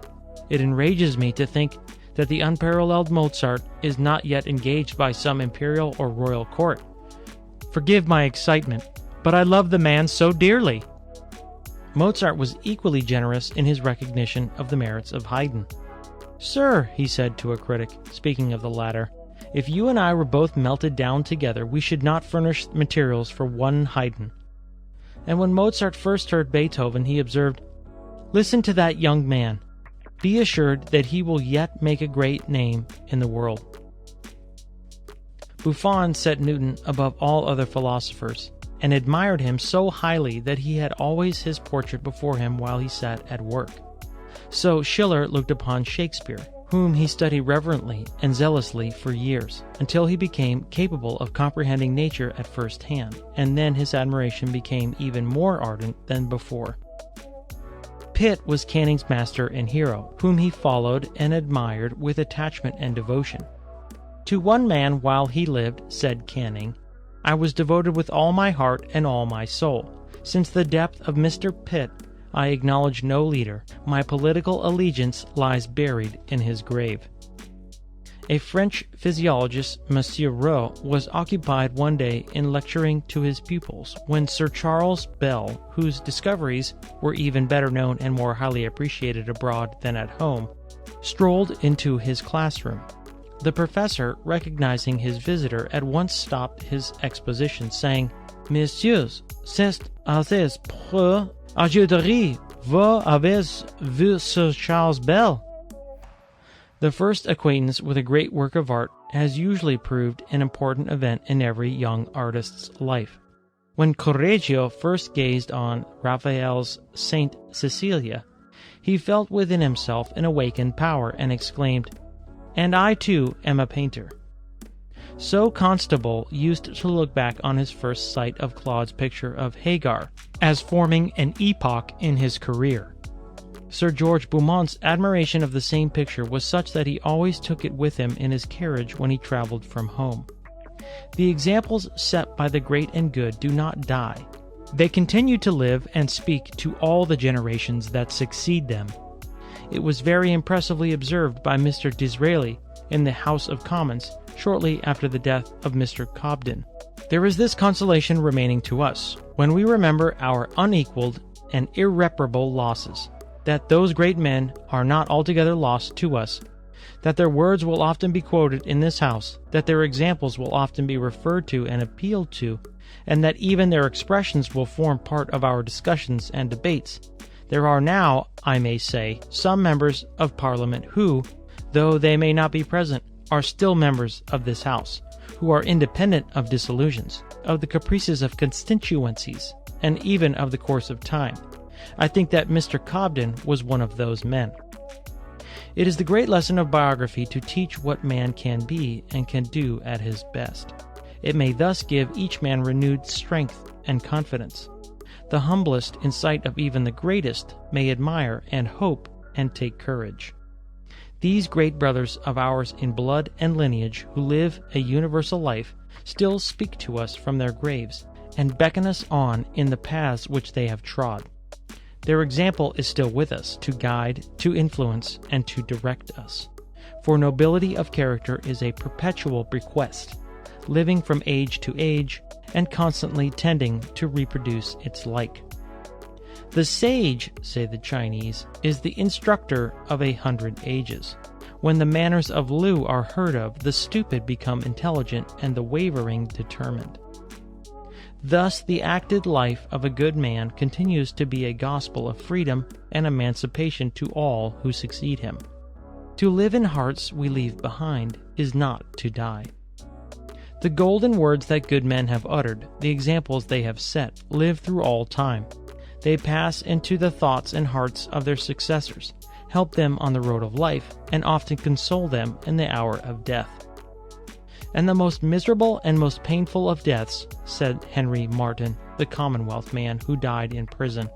It enrages me to think that the unparalleled Mozart is not yet engaged by some imperial or royal court. Forgive my excitement, but I love the man so dearly. Mozart was equally generous in his recognition of the merits of Haydn. "Sir," he said to a critic, speaking of the latter, "if you and I were both melted down together, we should not furnish materials for one Haydn." And when Mozart first heard Beethoven, he observed, "Listen to that young man. Be assured that he will yet make a great name in the world." Buffon set Newton above all other philosophers, and admired him so highly that he had always his portrait before him while he sat at work. So Schiller looked upon Shakespeare, whom he studied reverently and zealously for years, until he became capable of comprehending nature at first hand, and then his admiration became even more ardent than before. Pitt was Canning's master and hero, whom he followed and admired with attachment and devotion. "To one man while he lived," said Canning, "I was devoted with all my heart and all my soul. Since the death of Mr. Pitt, I acknowledge no leader. My political allegiance lies buried in his grave." A French physiologist, Monsieur Roux, was occupied one day in lecturing to his pupils when Sir Charles Bell, whose discoveries were even better known and more highly appreciated abroad than at home, strolled into his classroom. The professor, recognizing his visitor, at once stopped his exposition, saying, "Messieurs, c'est assez pour ajouter, vous avez vu Sir Charles Bell?" The first acquaintance with a great work of art has usually proved an important event in every young artist's life. When Correggio first gazed on Raphael's Saint Cecilia, he felt within himself an awakened power and exclaimed, "And I too am a painter." So Constable used to look back on his first sight of Claude's picture of Hagar as forming an epoch in his career. Sir George Beaumont's admiration of the same picture was such that he always took it with him in his carriage when he traveled from home. The examples set by the great and good do not die. They continue to live and speak to all the generations that succeed them. It was very impressively observed by Mr. Disraeli in the House of Commons shortly after the death of Mr. Cobden. There is this consolation remaining to us, when we remember our unequaled and irreparable losses, that those great men are not altogether lost to us, that their words will often be quoted in this house, that their examples will often be referred to and appealed to, and that even their expressions will form part of our discussions and debates. There are now, I may say, some members of Parliament who, though they may not be present, are still members of this House, who are independent of disillusions, of the caprices of constituencies, and even of the course of time. I think that Mr. Cobden was one of those men. It is the great lesson of biography to teach what man can be and can do at his best. It may thus give each man renewed strength and confidence. The humblest, in sight of even the greatest, may admire and hope and take courage. These great brothers of ours in blood and lineage, who live a universal life, still speak to us from their graves, and beckon us on in the paths which they have trod. Their example is still with us, to guide, to influence, and to direct us. For nobility of character is a perpetual bequest, living from age to age, and constantly tending to reproduce its like. The sage, say the Chinese, is the instructor of 100 ages. When the manners of Lu are heard of, the stupid become intelligent and the wavering determined. Thus the acted life of a good man continues to be a gospel of freedom and emancipation to all who succeed him. To live in hearts we leave behind is not to die. The golden words that good men have uttered, the examples they have set, live through all time. They pass into the thoughts and hearts of their successors, help them on the road of life, and often console them in the hour of death. And the most miserable and most painful of deaths, said Henry Martin, the Commonwealth man who died in prison,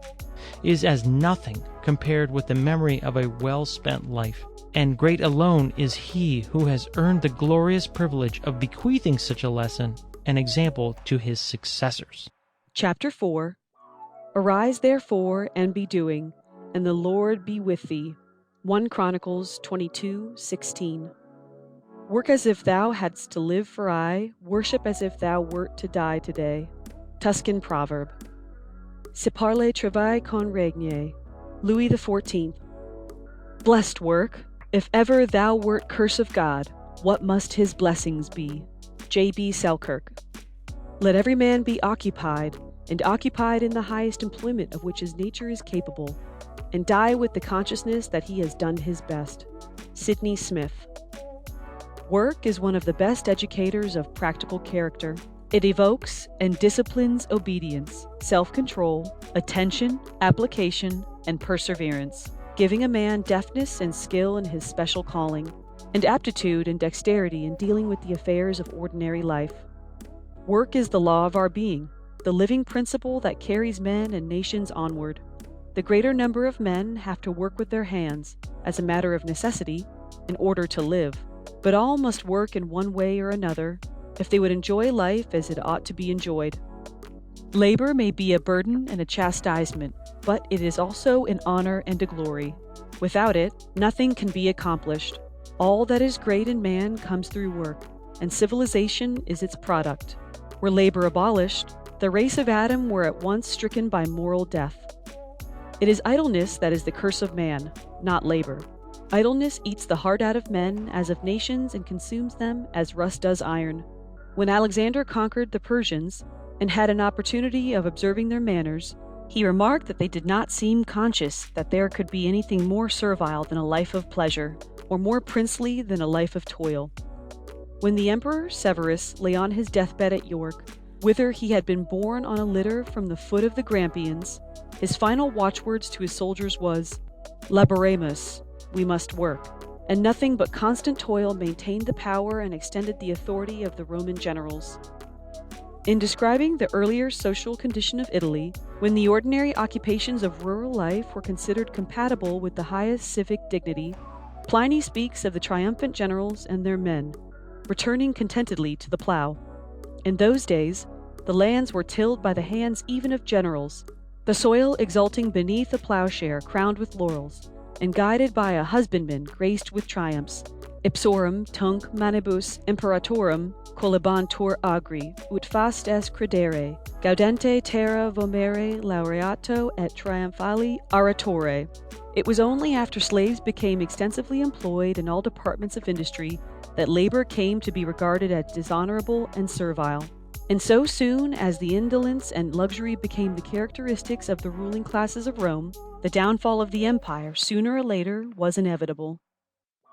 is as nothing compared with the memory of a well-spent life. And great alone is he who has earned the glorious privilege of bequeathing such a lesson and example to his successors. Chapter 4. Arise therefore and be doing, and the Lord be with thee. 1 Chronicles 22:16. Work as if thou hadst to live for aye, worship as if thou wert to die today. Tuscan proverb. Se parle travail con règne. Louis XIV. Blessed work, if ever thou wert curse of God, what must his blessings be? J.B. Selkirk. Let every man be occupied, and occupied in the highest employment of which his nature is capable, and die with the consciousness that he has done his best. Sidney Smith. Work is one of the best educators of practical character. It evokes and disciplines obedience, self-control, attention, application, and perseverance, giving a man deftness and skill in his special calling, and aptitude and dexterity in dealing with the affairs of ordinary life. Work is the law of our being, the living principle that carries men and nations onward. The greater number of men have to work with their hands, as a matter of necessity, in order to live. But all must work in one way or another, if they would enjoy life as it ought to be enjoyed. Labor may be a burden and a chastisement, but it is also an honor and a glory. Without it, nothing can be accomplished. All that is great in man comes through work, and civilization is its product. Were labor abolished, the race of Adam were at once stricken by moral death. It is idleness that is the curse of man, not labor. Idleness eats the heart out of men as of nations and consumes them as rust does iron. When Alexander conquered the Persians and had an opportunity of observing their manners, he remarked that they did not seem conscious that there could be anything more servile than a life of pleasure, or more princely than a life of toil. When the Emperor Severus lay on his deathbed at York, whither he had been borne on a litter from the foot of the Grampians, his final watchwords to his soldiers was, Laboremus, we must work, and nothing but constant toil maintained the power and extended the authority of the Roman generals. In describing the earlier social condition of Italy, when the ordinary occupations of rural life were considered compatible with the highest civic dignity, Pliny speaks of the triumphant generals and their men, returning contentedly to the plough. In those days, the lands were tilled by the hands even of generals, the soil exulting beneath a plowshare crowned with laurels, and guided by a husbandman graced with triumphs. Ipsorum tunc manibus imperatorum collebantur agri, ut fast est credere, gaudente terra vomere laureato et triumphali aratore. It was only after slaves became extensively employed in all departments of industry that labor came to be regarded as dishonorable and servile. And so soon as the indolence and luxury became the characteristics of the ruling classes of Rome, the downfall of the empire, sooner or later, was inevitable.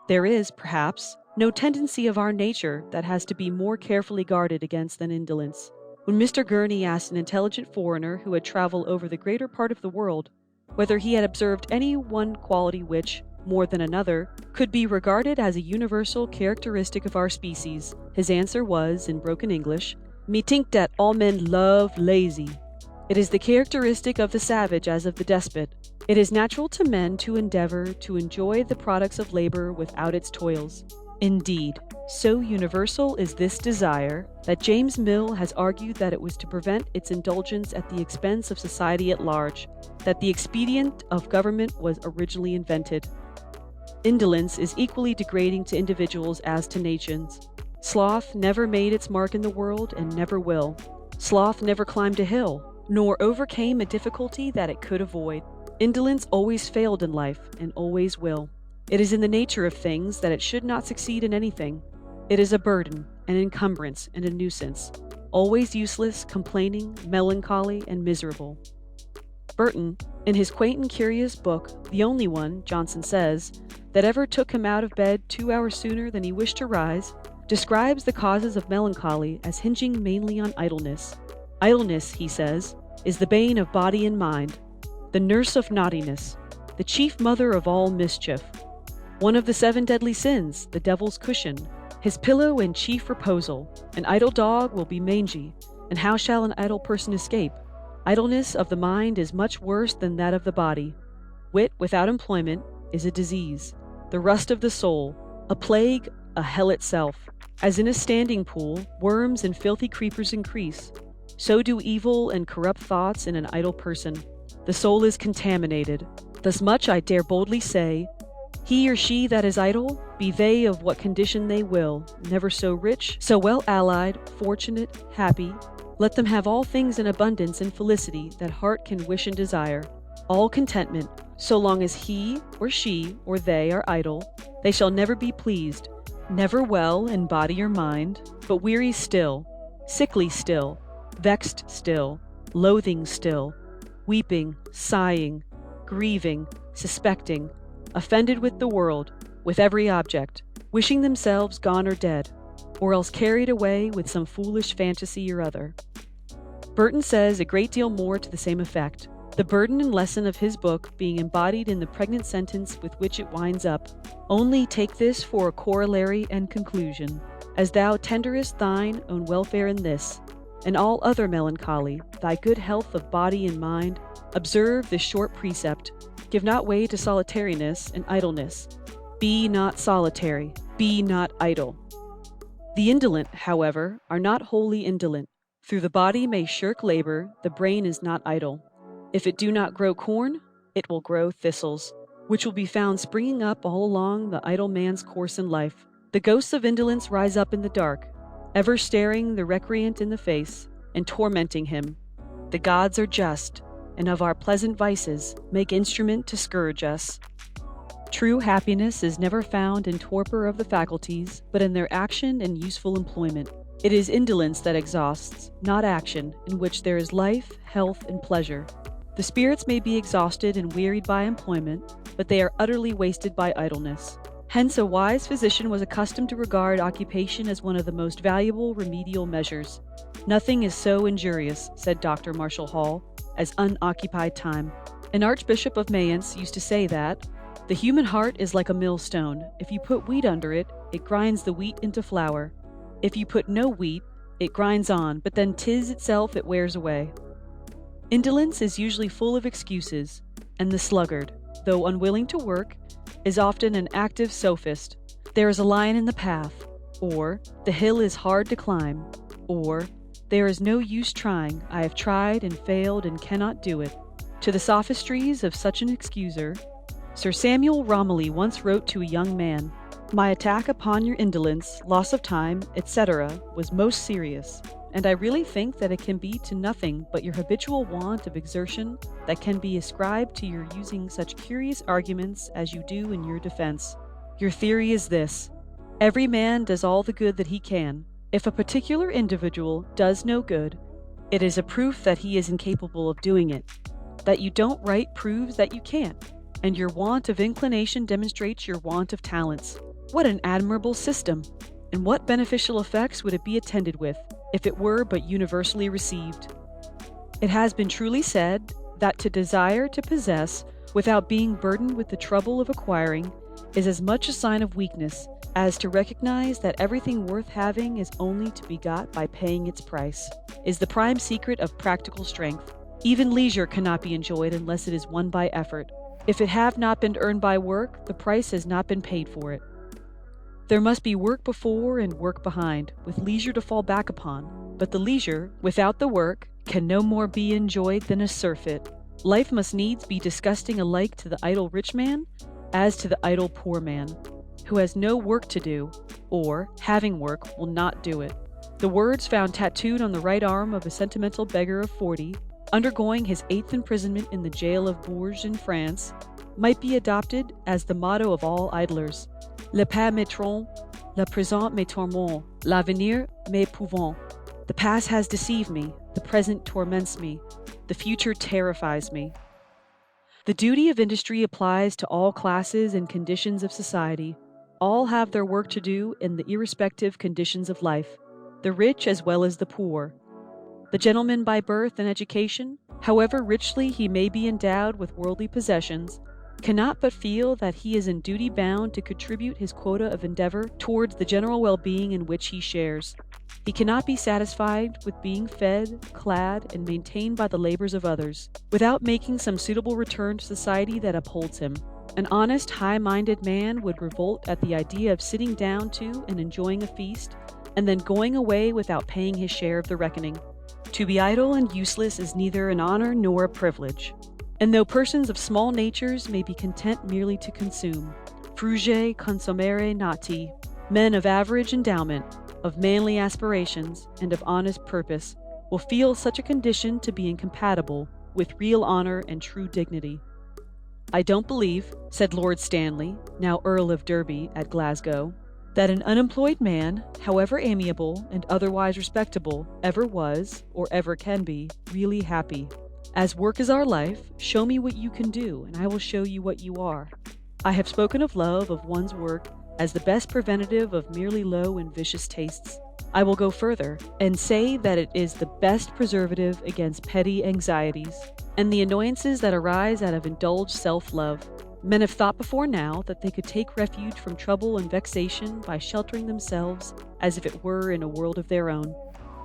There is, perhaps, no tendency of our nature that has to be more carefully guarded against than indolence. When Mr. Gurney asked an intelligent foreigner who had traveled over the greater part of the world whether he had observed any one quality which, more than another, could be regarded as a universal characteristic of our species, his answer was, in broken English, "Me think dat all men love lazy." It is the characteristic of the savage as of the despot. It is natural to men to endeavor to enjoy the products of labor without its toils. Indeed, so universal is this desire that James Mill has argued that it was to prevent its indulgence at the expense of society at large, that the expedient of government was originally invented. Indolence is equally degrading to individuals as to nations. Sloth never made its mark in the world and never will. Sloth never climbed a hill, nor overcame a difficulty that it could avoid. Indolence always failed in life and always will. It is in the nature of things that it should not succeed in anything. It is a burden, an encumbrance, and a nuisance, always useless, complaining, melancholy, and miserable. Burton, in his quaint and curious book, the only one, Johnson says, that ever took him out of bed 2 hours sooner than he wished to rise, describes the causes of melancholy as hinging mainly on idleness. Idleness, he says, is the bane of body and mind, the nurse of naughtiness, the chief mother of all mischief, one of the 7 deadly sins, the devil's cushion, his pillow and chief reposal. An idle dog will be mangy, and how shall an idle person escape? Idleness of the mind is much worse than that of the body. Wit without employment is a disease, the rust of the soul, a plague, a hell itself. As in a standing pool, worms and filthy creepers increase, so do evil and corrupt thoughts in an idle person. The soul is contaminated. Thus much I dare boldly say, he or she that is idle, be they of what condition they will, never so rich, so well allied, fortunate, happy, let them have all things in abundance and felicity that heart can wish and desire, all contentment, so long as he or she or they are idle, they shall never be pleased, never well in body or mind, but weary still, sickly still, vexed still, loathing still, weeping, sighing, grieving, suspecting, offended with the world, with every object, wishing themselves gone or dead, or else carried away with some foolish fantasy or other. Burton says a great deal more to the same effect, the burden and lesson of his book being embodied in the pregnant sentence with which it winds up. Only take this for a corollary and conclusion, as thou tenderest thine own welfare in this, and all other melancholy, thy good health of body and mind, observe this short precept, give not way to solitariness and idleness. Be not solitary, be not idle. The indolent, however, are not wholly indolent. Through the body may shirk labor, the brain is not idle. If it do not grow corn, it will grow thistles, which will be found springing up all along the idle man's course in life. The ghosts of indolence rise up in the dark, ever staring the recreant in the face, and tormenting him. The gods are just, and of our pleasant vices make instrument to scourge us. True happiness is never found in torpor of the faculties, but in their action and useful employment. It is indolence that exhausts, not action, in which there is life, health, and pleasure. The spirits may be exhausted and wearied by employment, but they are utterly wasted by idleness. Hence a wise physician was accustomed to regard occupation as one of the most valuable remedial measures. Nothing is so injurious, said Dr. Marshall Hall, as unoccupied time. An archbishop of Mayence used to say that, the human heart is like a millstone. If you put wheat under it, it grinds the wheat into flour. If you put no wheat, it grinds on, but then 'tis itself it wears away. Indolence is usually full of excuses, and the sluggard, though unwilling to work, is often an active sophist. There is a lion in the path, or the hill is hard to climb, or there is no use trying, I have tried and failed and cannot do it. To the sophistries of such an excuser, Sir Samuel Romilly once wrote to a young man, my attack upon your indolence, loss of time, etc., was most serious, and I really think that it can be to nothing but your habitual want of exertion that can be ascribed to your using such curious arguments as you do in your defense. Your theory is this: every man does all the good that he can. If a particular individual does no good, it is a proof that he is incapable of doing it. That you don't write proves that you can't, and your want of inclination demonstrates your want of talents. What an admirable system! And what beneficial effects would it be attended with, if it were but universally received? It has been truly said that to desire to possess, without being burdened with the trouble of acquiring, is as much a sign of weakness as to recognize that everything worth having is only to be got by paying its price, is the prime secret of practical strength. Even leisure cannot be enjoyed unless it is won by effort. If it have not been earned by work, the price has not been paid for it. There must be work before and work behind, with leisure to fall back upon, but the leisure, without the work, can no more be enjoyed than a surfeit. Life must needs be disgusting alike to the idle rich man as to the idle poor man, who has no work to do, or, having work, will not do it. The words found tattooed on the right arm of a sentimental beggar of 40, undergoing his 8th imprisonment in the jail of Bourges in France, might be adopted as the motto of all idlers. Le pas me trompe, le présent me tourmente, l'avenir m'épouvante. The past has deceived me, the present torments me, the future terrifies me. The duty of industry applies to all classes and conditions of society. All have their work to do in the irrespective conditions of life, the rich as well as the poor. The gentleman by birth and education, however richly he may be endowed with worldly possessions, cannot but feel that he is in duty bound to contribute his quota of endeavor towards the general well-being in which he shares. He cannot be satisfied with being fed, clad, and maintained by the labors of others, without making some suitable return to society that upholds him. An honest, high-minded man would revolt at the idea of sitting down to and enjoying a feast, and then going away without paying his share of the reckoning. To be idle and useless is neither an honor nor a privilege. And though persons of small natures may be content merely to consume, fruge consumere nati, men of average endowment, of manly aspirations, and of honest purpose, will feel such a condition to be incompatible with real honor and true dignity. I don't believe, said Lord Stanley, now Earl of Derby at Glasgow, that an unemployed man, however amiable and otherwise respectable, ever was, or ever can be, really happy. As work is our life, show me what you can do, and I will show you what you are. I have spoken of love of one's work as the best preventative of merely low and vicious tastes. I will go further, and say that it is the best preservative against petty anxieties, and the annoyances that arise out of indulged self-love. Men have thought before now that they could take refuge from trouble and vexation by sheltering themselves as if it were in a world of their own.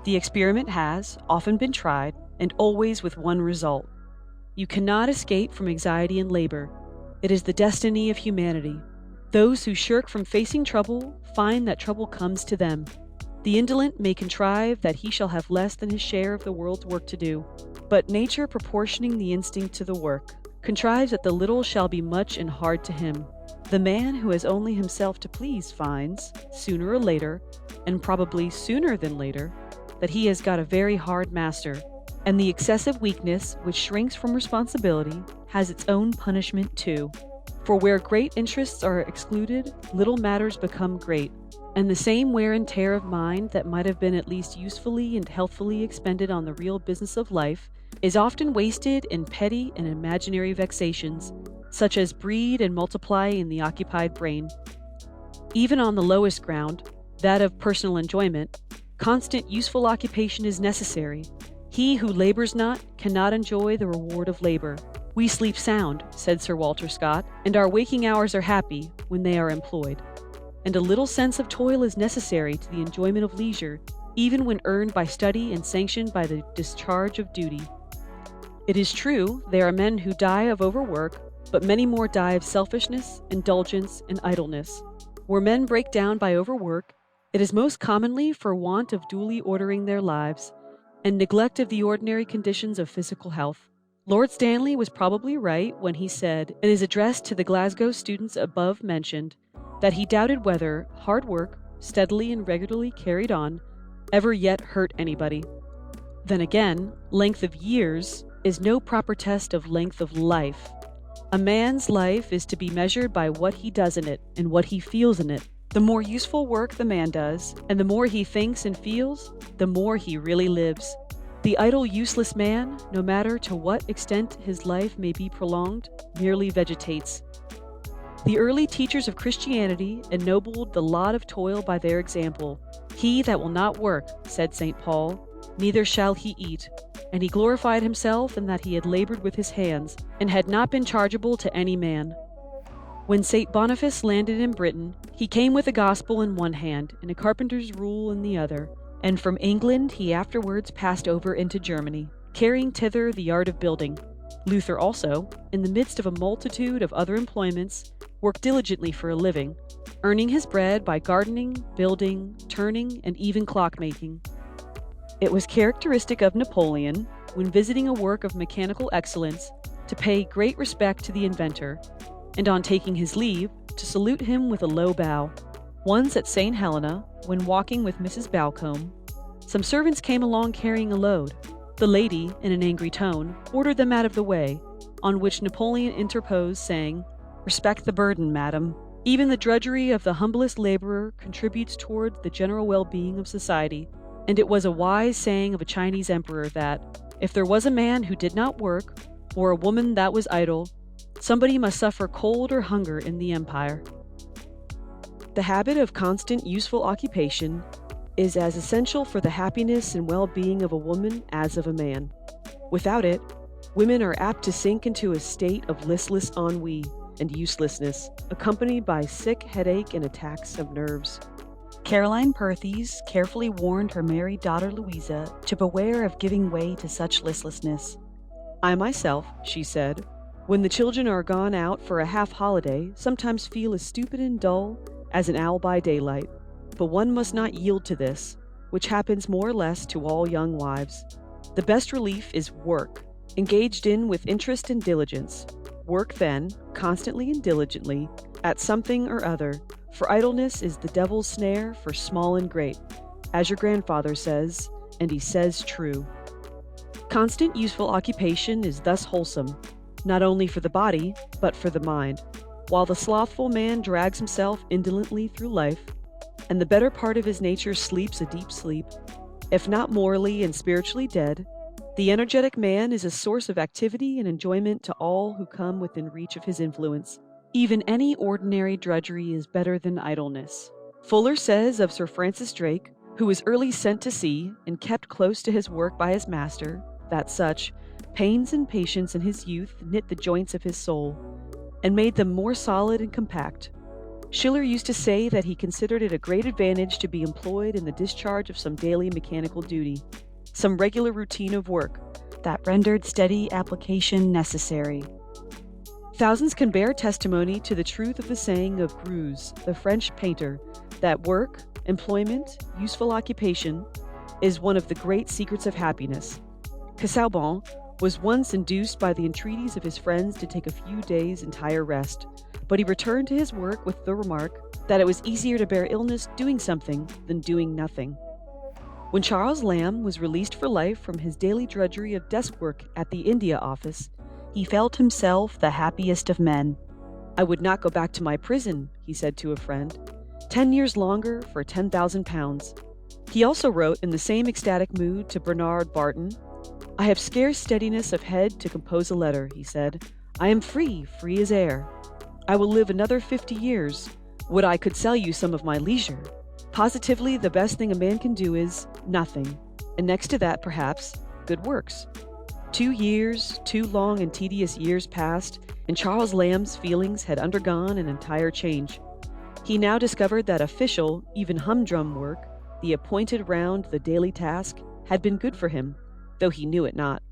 The experiment has often been tried, and always with one result. You cannot escape from anxiety and labor. It is the destiny of humanity. Those who shirk from facing trouble find that trouble comes to them. The indolent may contrive that he shall have less than his share of the world's work to do, but nature, proportioning the instinct to the work, contrives that the little shall be much and hard to him. The man who has only himself to please finds, sooner or later, and probably sooner than later, that he has got a very hard master, and the excessive weakness which shrinks from responsibility has its own punishment too. For where great interests are excluded, little matters become great, and the same wear and tear of mind that might have been at least usefully and healthfully expended on the real business of life is often wasted in petty and imaginary vexations, such as breed and multiply in the occupied brain. Even on the lowest ground, that of personal enjoyment, constant useful occupation is necessary. He who labors not cannot enjoy the reward of labor. We sleep sound, said Sir Walter Scott, and our waking hours are happy when they are employed. And a little sense of toil is necessary to the enjoyment of leisure, even when earned by study and sanctioned by the discharge of duty. It is true, there are men who die of overwork, but many more die of selfishness, indulgence, and idleness. Where men break down by overwork, it is most commonly for want of duly ordering their lives, and neglect of the ordinary conditions of physical health. Lord Stanley was probably right when he said, in his address to the Glasgow students above mentioned, that he doubted whether hard work, steadily and regularly carried on, ever yet hurt anybody. Then again, length of years is no proper test of length of life. A man's life is to be measured by what he does in it and what he feels in it. The more useful work the man does, and the more he thinks and feels, the more he really lives. The idle, useless man, no matter to what extent his life may be prolonged, merely vegetates. The early teachers of Christianity ennobled the lot of toil by their example. He that will not work, said St. Paul, neither shall he eat. And he glorified himself in that he had labored with his hands, and had not been chargeable to any man. When St. Boniface landed in Britain, he came with the gospel in one hand and a carpenter's rule in the other, and from England he afterwards passed over into Germany, carrying thither the art of building. Luther also, in the midst of a multitude of other employments, worked diligently for a living, earning his bread by gardening, building, turning, and even clockmaking. It was characteristic of Napoleon, when visiting a work of mechanical excellence, to pay great respect to the inventor, and on taking his leave, to salute him with a low bow. Once at St. Helena, when walking with Mrs. Balcombe, some servants came along carrying a load. The lady, in an angry tone, ordered them out of the way, on which Napoleon interposed, saying, "Respect the burden, madam. Even the drudgery of the humblest laborer contributes toward the general well-being of society." And it was a wise saying of a Chinese emperor that, if there was a man who did not work, or a woman that was idle, somebody must suffer cold or hunger in the empire. The habit of constant useful occupation is as essential for the happiness and well-being of a woman as of a man. Without it, women are apt to sink into a state of listless ennui, and uselessness, accompanied by sick headache and attacks of nerves. Caroline Perthes carefully warned her married daughter Louisa to beware of giving way to such listlessness. I myself, she said, when the children are gone out for a half-holiday, sometimes feel as stupid and dull as an owl by daylight. But one must not yield to this, which happens more or less to all young wives. The best relief is work, engaged in with interest and diligence. Work then, constantly and diligently, at something or other, for idleness is the devil's snare for small and great, as your grandfather says, and he says true. Constant useful occupation is thus wholesome, not only for the body, but for the mind. While the slothful man drags himself indolently through life, and the better part of his nature sleeps a deep sleep, if not morally and spiritually dead, the energetic man is a source of activity and enjoyment to all who come within reach of his influence. Even any ordinary drudgery is better than idleness. Fuller says of Sir Francis Drake, who was early sent to sea and kept close to his work by his master, that such pains and patience in his youth knit the joints of his soul, and made them more solid and compact. Schiller used to say that he considered it a great advantage to be employed in the discharge of some daily mechanical duty, some regular routine of work, that rendered steady application necessary. Thousands can bear testimony to the truth of the saying of Greuze, the French painter, that work, employment, useful occupation, is one of the great secrets of happiness. Casaubon was once induced by the entreaties of his friends to take a few days' entire rest, but he returned to his work with the remark that it was easier to bear illness doing something than doing nothing. When Charles Lamb was released for life from his daily drudgery of desk work at the India Office, he felt himself the happiest of men. I would not go back to my prison, he said to a friend, 10 years longer for £10,000. He also wrote in the same ecstatic mood to Bernard Barton, I have scarce steadiness of head to compose a letter, he said. I am free as air. I will live another 50 years. Would I could sell you some of my leisure. Positively, the best thing a man can do is nothing, and next to that, perhaps, good works. 2 years, 2 long and tedious years passed, and Charles Lamb's feelings had undergone an entire change. He now discovered that official, even humdrum work, the appointed round the daily task, had been good for him, though he knew it not.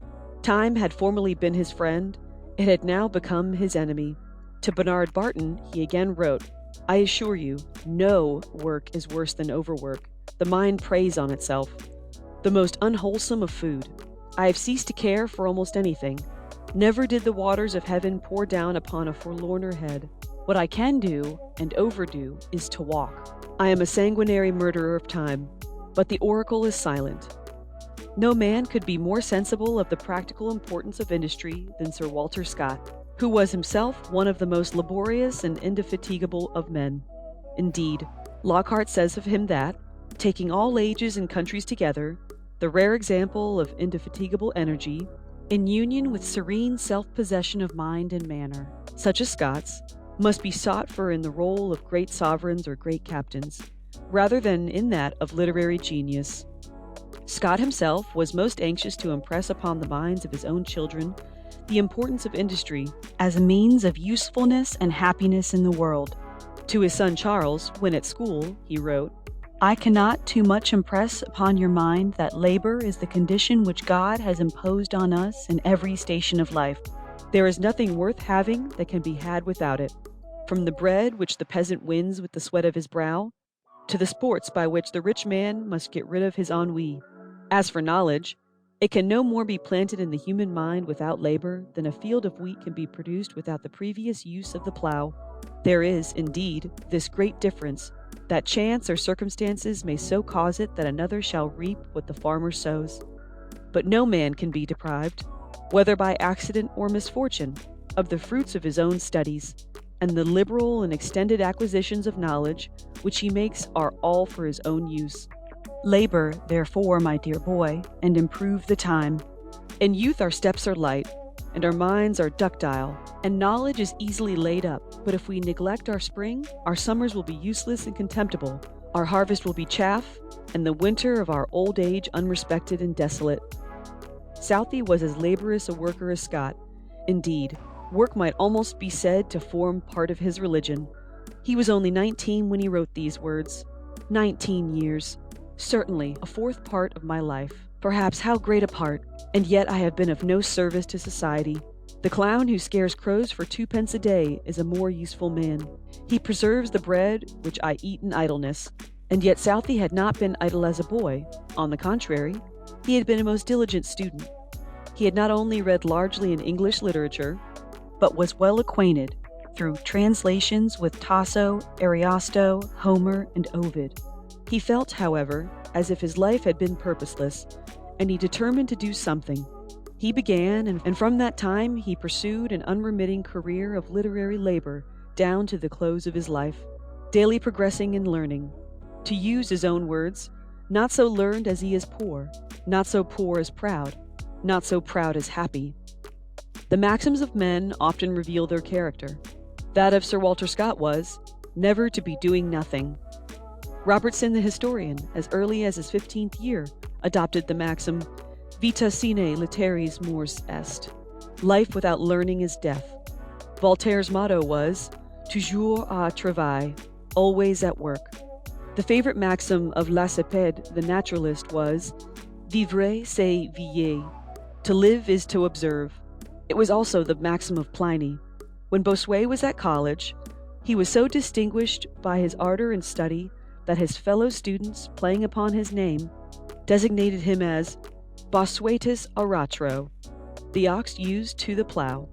Time had formerly been his friend, it had now become his enemy. To Bernard Barton he again wrote, I assure you, no work is worse than overwork. The mind preys on itself. The most unwholesome of food. I have ceased to care for almost anything. Never did the waters of heaven pour down upon a forlorner head. What I can do, and overdo, is to walk. I am a sanguinary murderer of time, but the oracle is silent. No man could be more sensible of the practical importance of industry than Sir Walter Scott, who was himself one of the most laborious and indefatigable of men. Indeed, Lockhart says of him that, taking all ages and countries together, the rare example of indefatigable energy, in union with serene self-possession of mind and manner, such as Scott's, must be sought for in the role of great sovereigns or great captains, rather than in that of literary genius. Scott himself was most anxious to impress upon the minds of his own children the importance of industry as a means of usefulness and happiness in the world. To his son Charles, when at school, he wrote, I cannot too much impress upon your mind that labor is the condition which God has imposed on us in every station of life. There is nothing worth having that can be had without it, from the bread which the peasant wins with the sweat of his brow, to the sports by which the rich man must get rid of his ennui. As for knowledge, it can no more be planted in the human mind without labor than a field of wheat can be produced without the previous use of the plow. There is, indeed, this great difference, that chance or circumstances may so cause it that another shall reap what the farmer sows. But no man can be deprived, whether by accident or misfortune, of the fruits of his own studies, and the liberal and extended acquisitions of knowledge which he makes are all for his own use. Labor, therefore, my dear boy, and improve the time. In youth our steps are light, and our minds are ductile, and knowledge is easily laid up. But if we neglect our spring, our summers will be useless and contemptible, our harvest will be chaff, and the winter of our old age unrespected and desolate. Southey was as laborious a worker as Scott. Indeed, Work might almost be said to form part of his religion. He was only 19 when he wrote these words. 19 years. Certainly a fourth part of my life. Perhaps how great a part, and yet I have been of no service to society. The clown who scares crows for 2 pence a day is a more useful man. He preserves the bread which I eat in idleness. And yet Southey had not been idle as a boy. On the contrary, he had been a most diligent student. He had not only read largely in English literature, but was well acquainted, through translations, with Tasso, Ariosto, Homer, and Ovid. He felt, however, as if his life had been purposeless, and he determined to do something. He began, and from that time he pursued an unremitting career of literary labor down to the close of his life, daily progressing in learning. To use his own words, not so learned as he is poor, not so poor as proud, not so proud as happy. The maxims of men often reveal their character. That of Sir Walter Scott was, never to be doing nothing. Robertson the historian, as early as his 15th year, adopted the maxim, Vita sine litteris mors est. Life without learning is death. Voltaire's motto was, toujours à travail, always at work. The favorite maxim of Lacépède, the naturalist, was, vivre c'est veiller. To live is to observe. It was also the maxim of Pliny. When Bossuet was at college, he was so distinguished by his ardor in study that his fellow students, playing upon his name, designated him as Bossuetus Aratro, the ox used to the plough.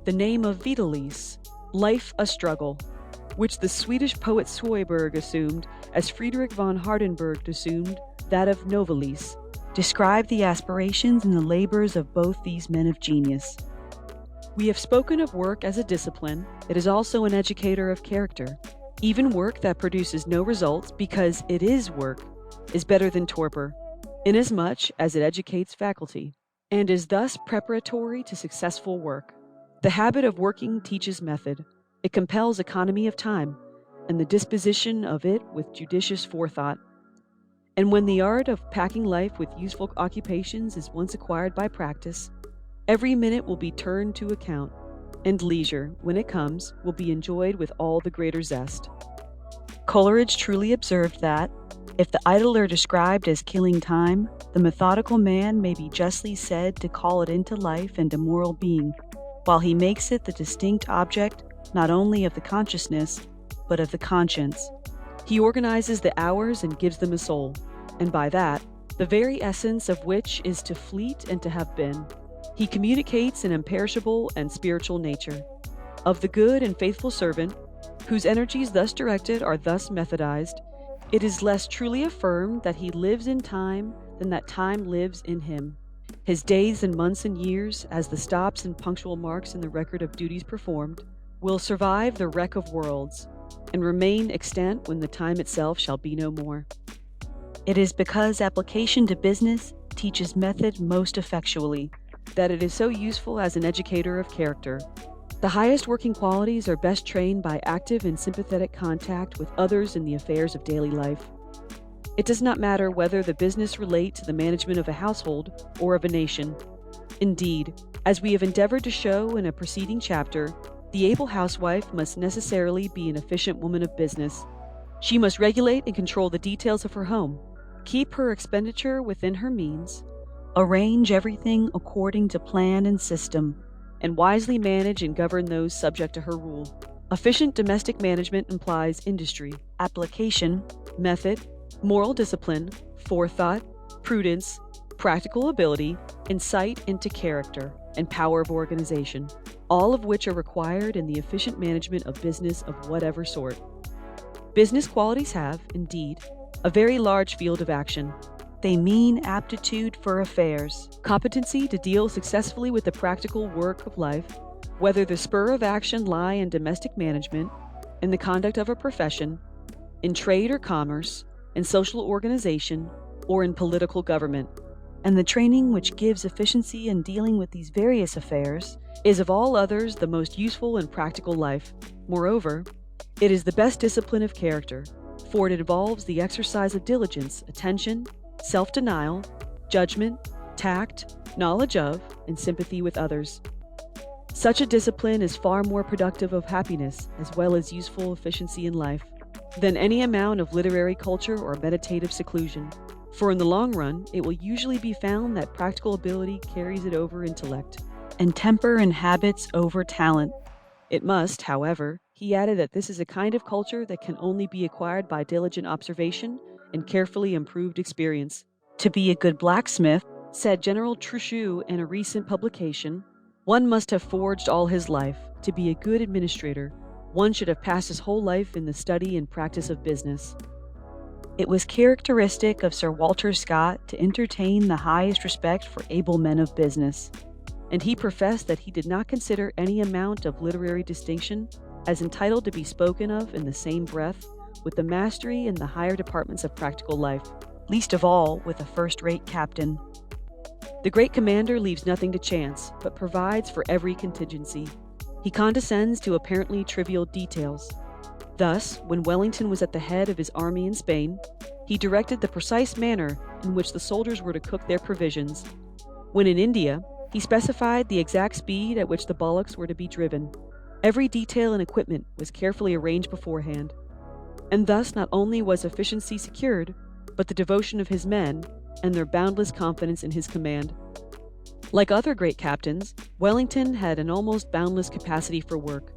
The name of Vitalis, life a struggle, which the Swedish poet Swöberg assumed, as Friedrich von Hardenberg assumed that of Novalis, describe the aspirations and the labors of both these men of genius. We have spoken of work as a discipline. It is also an educator of character. Even work that produces no results because it is work is better than torpor, inasmuch as it educates faculty, and is thus preparatory to successful work. The habit of working teaches method. It compels economy of time, and the disposition of it with judicious forethought. And when the art of packing life with useful occupations is once acquired by practice, every minute will be turned to account, and leisure, when it comes, will be enjoyed with all the greater zest. Coleridge truly observed that, if the idle are described as killing time, the methodical man may be justly said to call it into life and to moral being, while he makes it the distinct object not only of the consciousness, but of the conscience. He organizes the hours and gives them a soul, and by that, the very essence of which is to fleet and to have been. He communicates an imperishable and spiritual nature. Of the good and faithful servant, whose energies thus directed are thus methodized, it is less truly affirmed that he lives in time than that time lives in him. His days and months and years, as the stops and punctual marks in the record of duties performed, will survive the wreck of worlds, and remain extant when the time itself shall be no more. It is because application to business teaches method most effectually that it is so useful as an educator of character. The highest working qualities are best trained by active and sympathetic contact with others in the affairs of daily life. It does not matter whether the business relate to the management of a household or of a nation. Indeed, as we have endeavored to show in a preceding chapter, the able housewife must necessarily be an efficient woman of business. She must regulate and control the details of her home, keep her expenditure within her means, arrange everything according to plan and system, and wisely manage and govern those subject to her rule. Efficient domestic management implies industry, application, method, moral discipline, forethought, prudence, practical ability, insight into character, and power of organization, all of which are required in the efficient management of business of whatever sort. Business qualities have, indeed, a very large field of action. They mean aptitude for affairs, competency to deal successfully with the practical work of life, whether the spur of action lie in domestic management, in the conduct of a profession, in trade or commerce, in social organization, or in political government. And the training which gives efficiency in dealing with these various affairs is of all others the most useful in practical life. Moreover, it is the best discipline of character, for it involves the exercise of diligence, attention, self-denial, judgment, tact, knowledge of, and sympathy with others. Such a discipline is far more productive of happiness, as well as useful efficiency in life, than any amount of literary culture or meditative seclusion. For in the long run, it will usually be found that practical ability carries it over intellect, and temper and habits over talent. It must, however, he added that this is a kind of culture that can only be acquired by diligent observation and carefully improved experience. To be a good blacksmith, Said General Truchot in a recent publication, one must have forged all his life. To be a good administrator, one should have passed his whole life in the study and practice of business. it was characteristic of Sir Walter Scott to entertain the highest respect for able men of business, And he professed that he did not consider any amount of literary distinction as entitled to be spoken of in the same breath with the mastery in the higher departments of practical life, least of all with a first-rate captain. The great commander leaves nothing to chance, but provides for every contingency. He condescends to apparently trivial details. Thus, when Wellington was at the head of his army in Spain, he directed the precise manner in which the soldiers were to cook their provisions. When in India, he specified the exact speed at which the bullocks were to be driven. Every detail and equipment was carefully arranged beforehand. And thus not only was efficiency secured, but the devotion of his men and their boundless confidence in his command. Like other great captains, Wellington had an almost boundless capacity for work.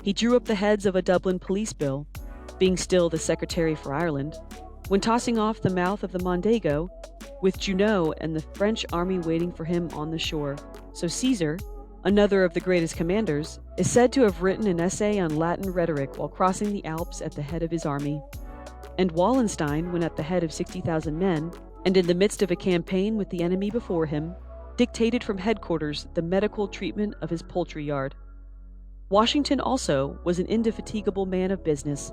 He drew up the heads of a Dublin police bill, being still the Secretary for Ireland, when tossing off the mouth of the Mondego, with Junot and the French army waiting for him on the shore. So Caesar, another of the greatest commanders, is said to have written an essay on Latin rhetoric while crossing the Alps at the head of his army. And Wallenstein, when at the head of 60,000 men, and in the midst of a campaign with the enemy before him, dictated from headquarters the medical treatment of his poultry yard. Washington also was an indefatigable man of business.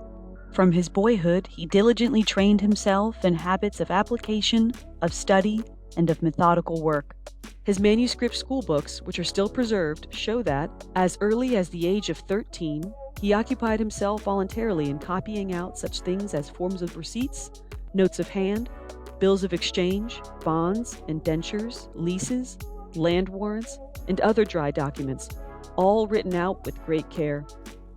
From his boyhood, he diligently trained himself in habits of application, of study, and of methodical work. His manuscript school books, which are still preserved, show that, as early as the age of 13, he occupied himself voluntarily in copying out such things as forms of receipts, notes of hand, bills of exchange, bonds, indentures, leases, land warrants, and other dry documents, all written out with great care.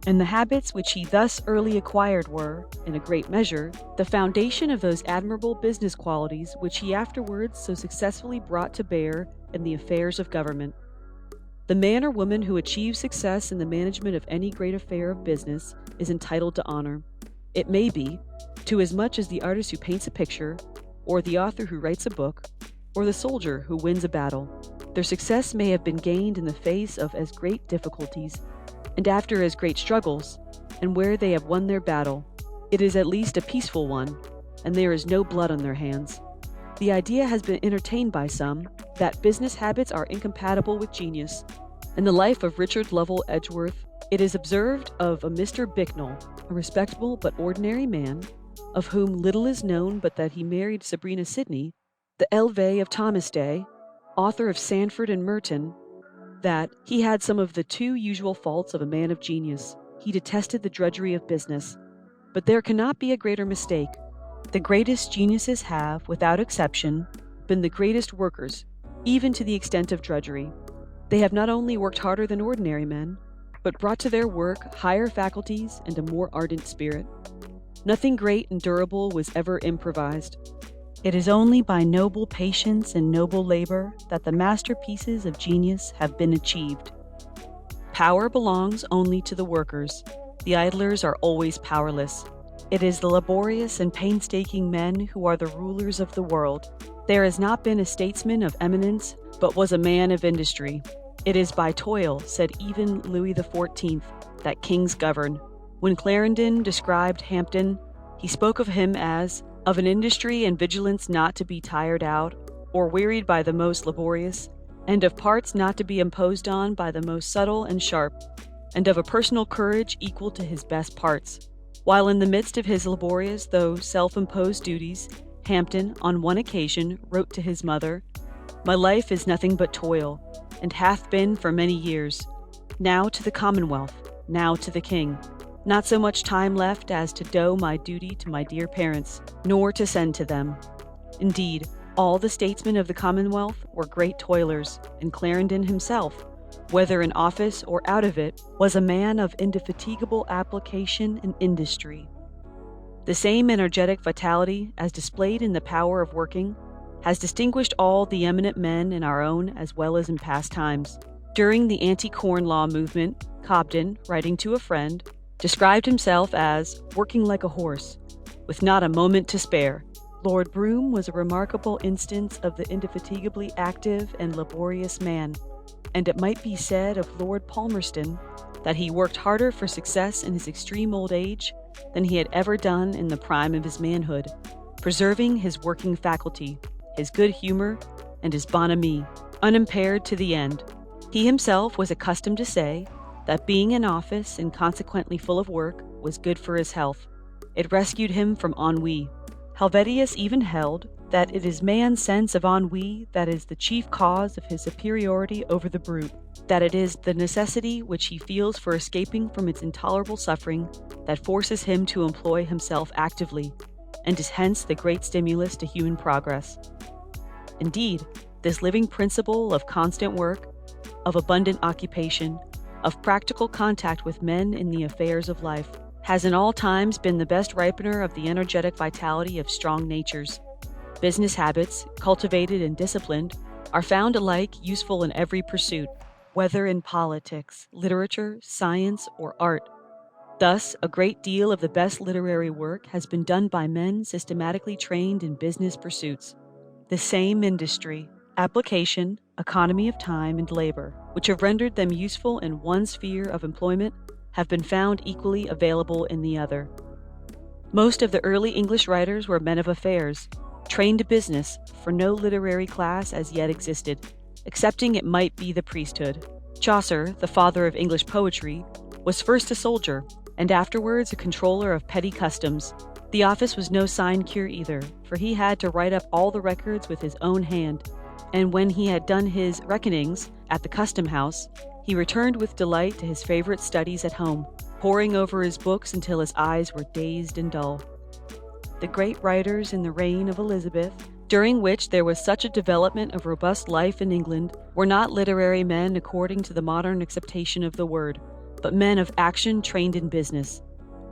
And the habits which he thus early acquired were, in a great measure, the foundation of those admirable business qualities which he afterwards so successfully brought to bear in the affairs of government. The man or woman who achieves success in the management of any great affair of business is entitled to honor. It may be, to as much as the artist who paints a picture, or the author who writes a book, or the soldier who wins a battle. Their success may have been gained in the face of as great difficulties, and after as great struggles, and where they have won their battle, it is at least a peaceful one, and there is no blood on their hands. The idea has been entertained by some that business habits are incompatible with genius. In the life of Richard Lovell Edgeworth, it is observed of a Mr. Bicknell, a respectable but ordinary man, of whom little is known but that he married Sabrina Sidney, the Elvay of Thomas Day, author of Sandford and Merton, that he had some of the two usual faults of a man of genius. He detested the drudgery of business. But there cannot be a greater mistake. the greatest geniuses have, without exception, Been the greatest workers, even to the extent of drudgery. They have not only worked harder than ordinary men, but brought to their work higher faculties and a more ardent spirit. Nothing great and durable was ever improvised. It is only by noble patience and noble labor that the masterpieces of genius have been achieved. Power belongs only to the workers. The idlers are always powerless. It is the laborious and painstaking men who are the rulers of the world. There has not been a statesman of eminence, but was a man of industry. It is by toil, said even Louis XIV, that kings govern. When Clarendon described Hampden, he spoke of him as of an industry and vigilance not to be tired out, or wearied by the most laborious, and of parts not to be imposed on by the most subtle and sharp, and of a personal courage equal to his best parts. While in the midst of his laborious though self-imposed duties, Hampden, on one occasion, wrote to his mother, "My life is nothing but toil, and hath been for many years. Now to the Commonwealth, now to the King. Not so much time left as to doe my duty to my dear parents, nor to send to them." Indeed, all the statesmen of the Commonwealth were great toilers, and Clarendon himself, whether in office or out of it, was a man of indefatigable application and industry. The same energetic vitality, as displayed in the power of working, has distinguished all the eminent men in our own as well as in past times. During the anti-Corn Law movement, Cobden, writing to a friend, described himself as working like a horse, with not a moment to spare. Lord Brougham was a remarkable instance of the indefatigably active and laborious man, and it might be said of Lord Palmerston that he worked harder for success in his extreme old age than he had ever done in the prime of his manhood, preserving his working faculty, his good humor, and his bonhomie, unimpaired to the end. He himself was accustomed to say that being in office and consequently full of work was good for his health. It rescued him from ennui. Helvetius even held that it is man's sense of ennui that is the chief cause of his superiority over the brute, that it is the necessity which he feels for escaping from its intolerable suffering that forces him to employ himself actively, and is hence the great stimulus to human progress. Indeed, this living principle of constant work, of abundant occupation, of practical contact with men in the affairs of life, has in all times been the best ripener of the energetic vitality of strong natures. Business habits, cultivated and disciplined, are found alike useful in every pursuit, whether in politics, literature, science, or art. Thus, a great deal of the best literary work has been done by men systematically trained in business pursuits. The same industry, application, economy of time and labor, which have rendered them useful in one sphere of employment, have been found equally available in the other. Most of the early English writers were men of affairs, trained to business, for no literary class as yet existed, excepting it might be the priesthood. Chaucer, the father of English poetry, was first a soldier, and afterwards a controller of petty customs. The office was no sinecure either, for he had to write up all the records with his own hand, and when he had done his reckonings at the custom house, he returned with delight to his favorite studies at home, poring over his books until his eyes were dazed and dull. The great writers in the reign of Elizabeth, during which there was such a development of robust life in England, were not literary men according to the modern acceptation of the word, but men of action trained in business.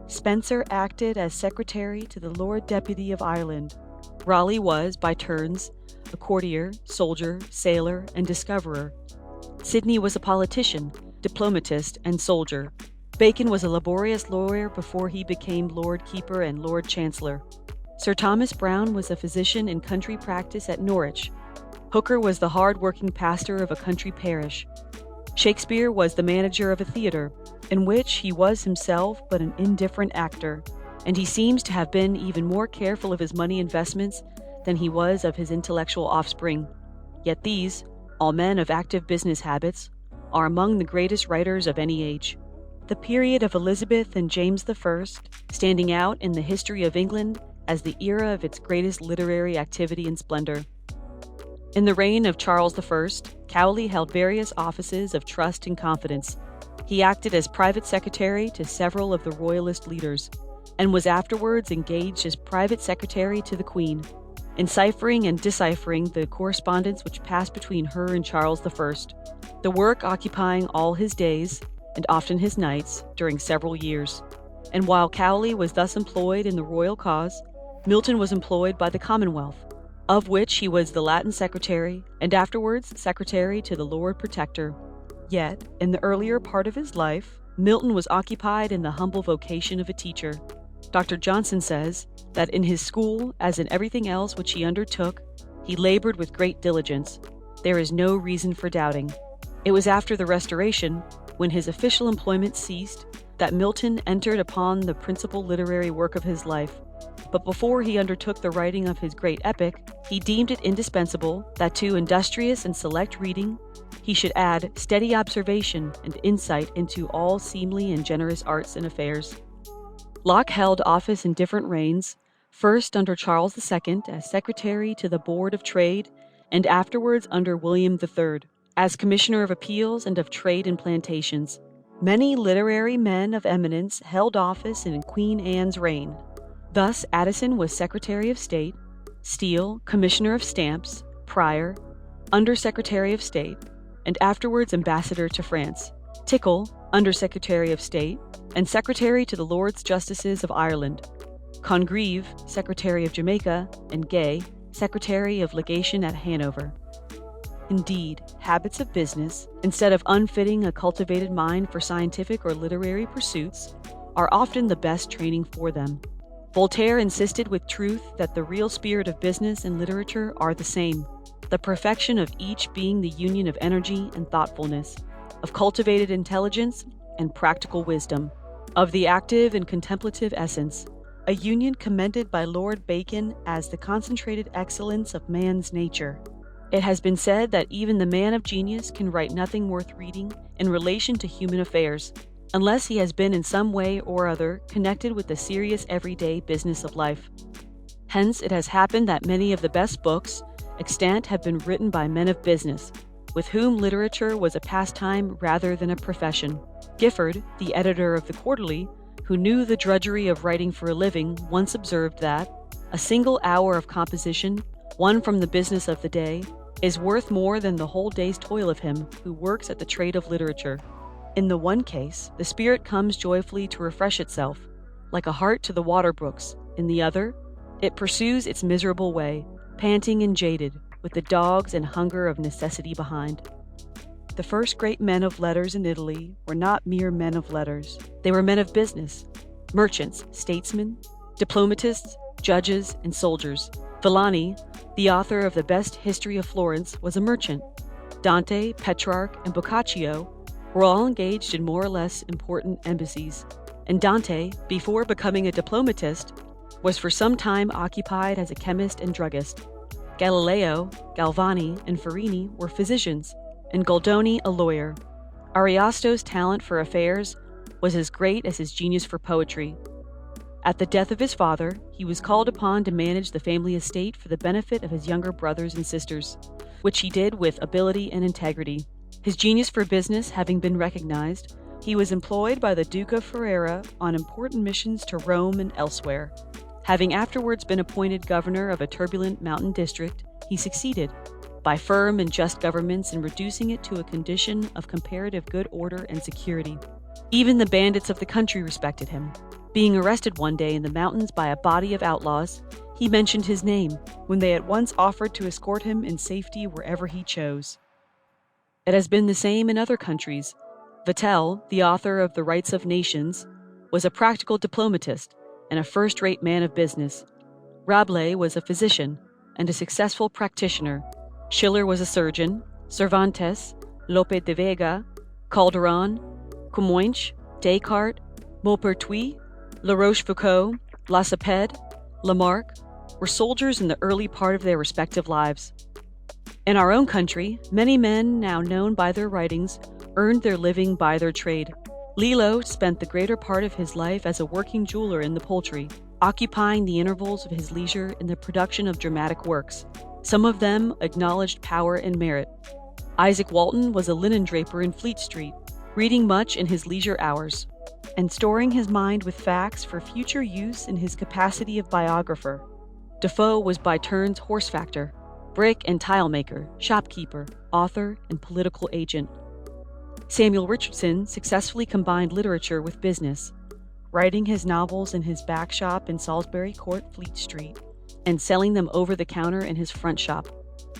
Spenser acted as secretary to the Lord Deputy of Ireland. Raleigh was, by turns, a courtier, soldier, sailor, and discoverer. Sidney was a politician, diplomatist, and soldier. Bacon was a laborious lawyer before he became Lord Keeper and Lord Chancellor. Sir Thomas Browne was a physician in country practice at Norwich. Hooker was the hard-working pastor of a country parish. Shakespeare was the manager of a theater, in which he was himself but an indifferent actor, and he seems to have been even more careful of his money investments than he was of his intellectual offspring. Yet these, all men of active business habits, are among the greatest writers of any age. The period of Elizabeth and James I, standing out in the history of England as the era of its greatest literary activity and splendor. In the reign of Charles I, Cowley held various offices of trust and confidence. He acted as private secretary to several of the royalist leaders, and was afterwards engaged as private secretary to the Queen, enciphering and deciphering the correspondence which passed between her and Charles I, the work occupying all his days, and often his nights, during several years. And while Cowley was thus employed in the royal cause, Milton was employed by the Commonwealth, of which he was the Latin secretary, and afterwards secretary to the Lord Protector. Yet, in the earlier part of his life, Milton was occupied in the humble vocation of a teacher. Dr. Johnson says that in his school, as in everything else which he undertook, he labored with great diligence. There is no reason for doubting. It was after the Restoration, when his official employment ceased, that Milton entered upon the principal literary work of his life. But before he undertook the writing of his great epic, he deemed it indispensable that to industrious and select reading he should add steady observation and insight into all seemly and generous arts and affairs. Locke held office in different reigns, first under Charles II as secretary to the Board of Trade, and afterwards under William III as commissioner of appeals and of trade and plantations. Many literary men of eminence held office in Queen Anne's reign. Thus Addison was Secretary of State, Steele, Commissioner of Stamps, Prior, Under Secretary of State, and afterwards ambassador to France, Tickell, Under-Secretary of State, and Secretary to the Lords Justices of Ireland, Congreve, Secretary of Jamaica, and Gay, Secretary of Legation at Hanover. Indeed, habits of business, instead of unfitting a cultivated mind for scientific or literary pursuits, are often the best training for them. Voltaire insisted with truth that the real spirit of business and literature are the same, the perfection of each being the union of energy and thoughtfulness, of cultivated intelligence and practical wisdom, of the active and contemplative essence, a union commended by Lord Bacon as the concentrated excellence of man's nature. It has been said that even the man of genius can write nothing worth reading in relation to human affairs, unless he has been in some way or other connected with the serious everyday business of life. Hence it has happened that many of the best books extant have been written by men of business, with whom literature was a pastime rather than a profession. Gifford, the editor of the Quarterly, who knew the drudgery of writing for a living, once observed that a single hour of composition, won from the business of the day, is worth more than the whole day's toil of him who works at the trade of literature. In the one case, the spirit comes joyfully to refresh itself, like a hart to the water brooks. In the other, it pursues its miserable way, panting and jaded, with the dogs and hunger of necessity behind. The first great men of letters in Italy were not mere men of letters. They were men of business, merchants, statesmen, diplomatists, judges, and soldiers. Villani, the author of the best history of Florence, was a merchant. Dante, Petrarch, and Boccaccio were all engaged in more or less important embassies, and Dante, before becoming a diplomatist, was for some time occupied as a chemist and druggist. Galileo, Galvani, and Farini were physicians, and Goldoni a lawyer. Ariosto's talent for affairs was as great as his genius for poetry. At the death of his father, he was called upon to manage the family estate for the benefit of his younger brothers and sisters, which he did with ability and integrity. His genius for business having been recognized, he was employed by the Duke of Ferrara on important missions to Rome and elsewhere. Having afterwards been appointed governor of a turbulent mountain district, he succeeded, by firm and just governments, in reducing it to a condition of comparative good order and security. Even the bandits of the country respected him. Being arrested one day in the mountains by a body of outlaws, he mentioned his name, when they at once offered to escort him in safety wherever he chose. It has been the same in other countries. Vattel, the author of The Rights of Nations, was a practical diplomatist and a first-rate man of business. Rabelais was a physician and a successful practitioner. Schiller was a surgeon. Cervantes, Lope de Vega, Calderon, Comminges, Descartes, Maupertuis, La Rochefoucauld, La Cepede, Lamarck were soldiers in the early part of their respective lives. In our own country, many men now known by their writings earned their living by their trade. Lillo spent the greater part of his life as a working jeweler in the Poultry, occupying the intervals of his leisure in the production of dramatic works, some of them acknowledged power and merit. Isaac Walton was a linen draper in Fleet Street, reading much in his leisure hours, and storing his mind with facts for future use in his capacity of biographer. Defoe was by turns horse factor, brick and tile maker, shopkeeper, author, and political agent. Samuel Richardson successfully combined literature with business, writing his novels in his back shop in Salisbury Court, Fleet Street, and selling them over the counter in his front shop.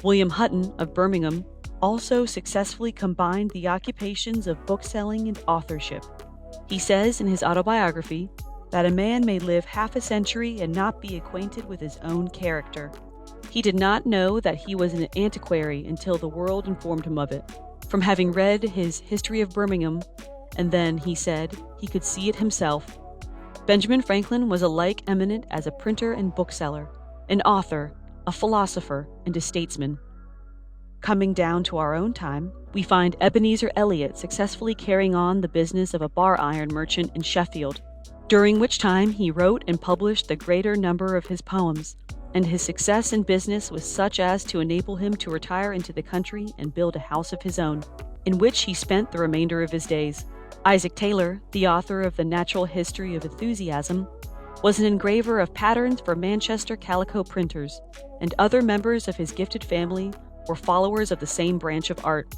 William Hutton of Birmingham also successfully combined the occupations of bookselling and authorship. He says in his autobiography that a man may live half a century and not be acquainted with his own character. He did not know that he was an antiquary until the world informed him of it, from having read his History of Birmingham, and then, he said, he could see it himself. Benjamin Franklin was alike eminent as a printer and bookseller, an author, a philosopher, and a statesman. Coming down to our own time, we find Ebenezer Elliott successfully carrying on the business of a bar iron merchant in Sheffield, during which time he wrote and published the greater number of his poems, and his success in business was such as to enable him to retire into the country and build a house of his own, in which he spent the remainder of his days. Isaac Taylor, the author of The Natural History of Enthusiasm, was an engraver of patterns for Manchester calico printers, and other members of his gifted family were followers of the same branch of art.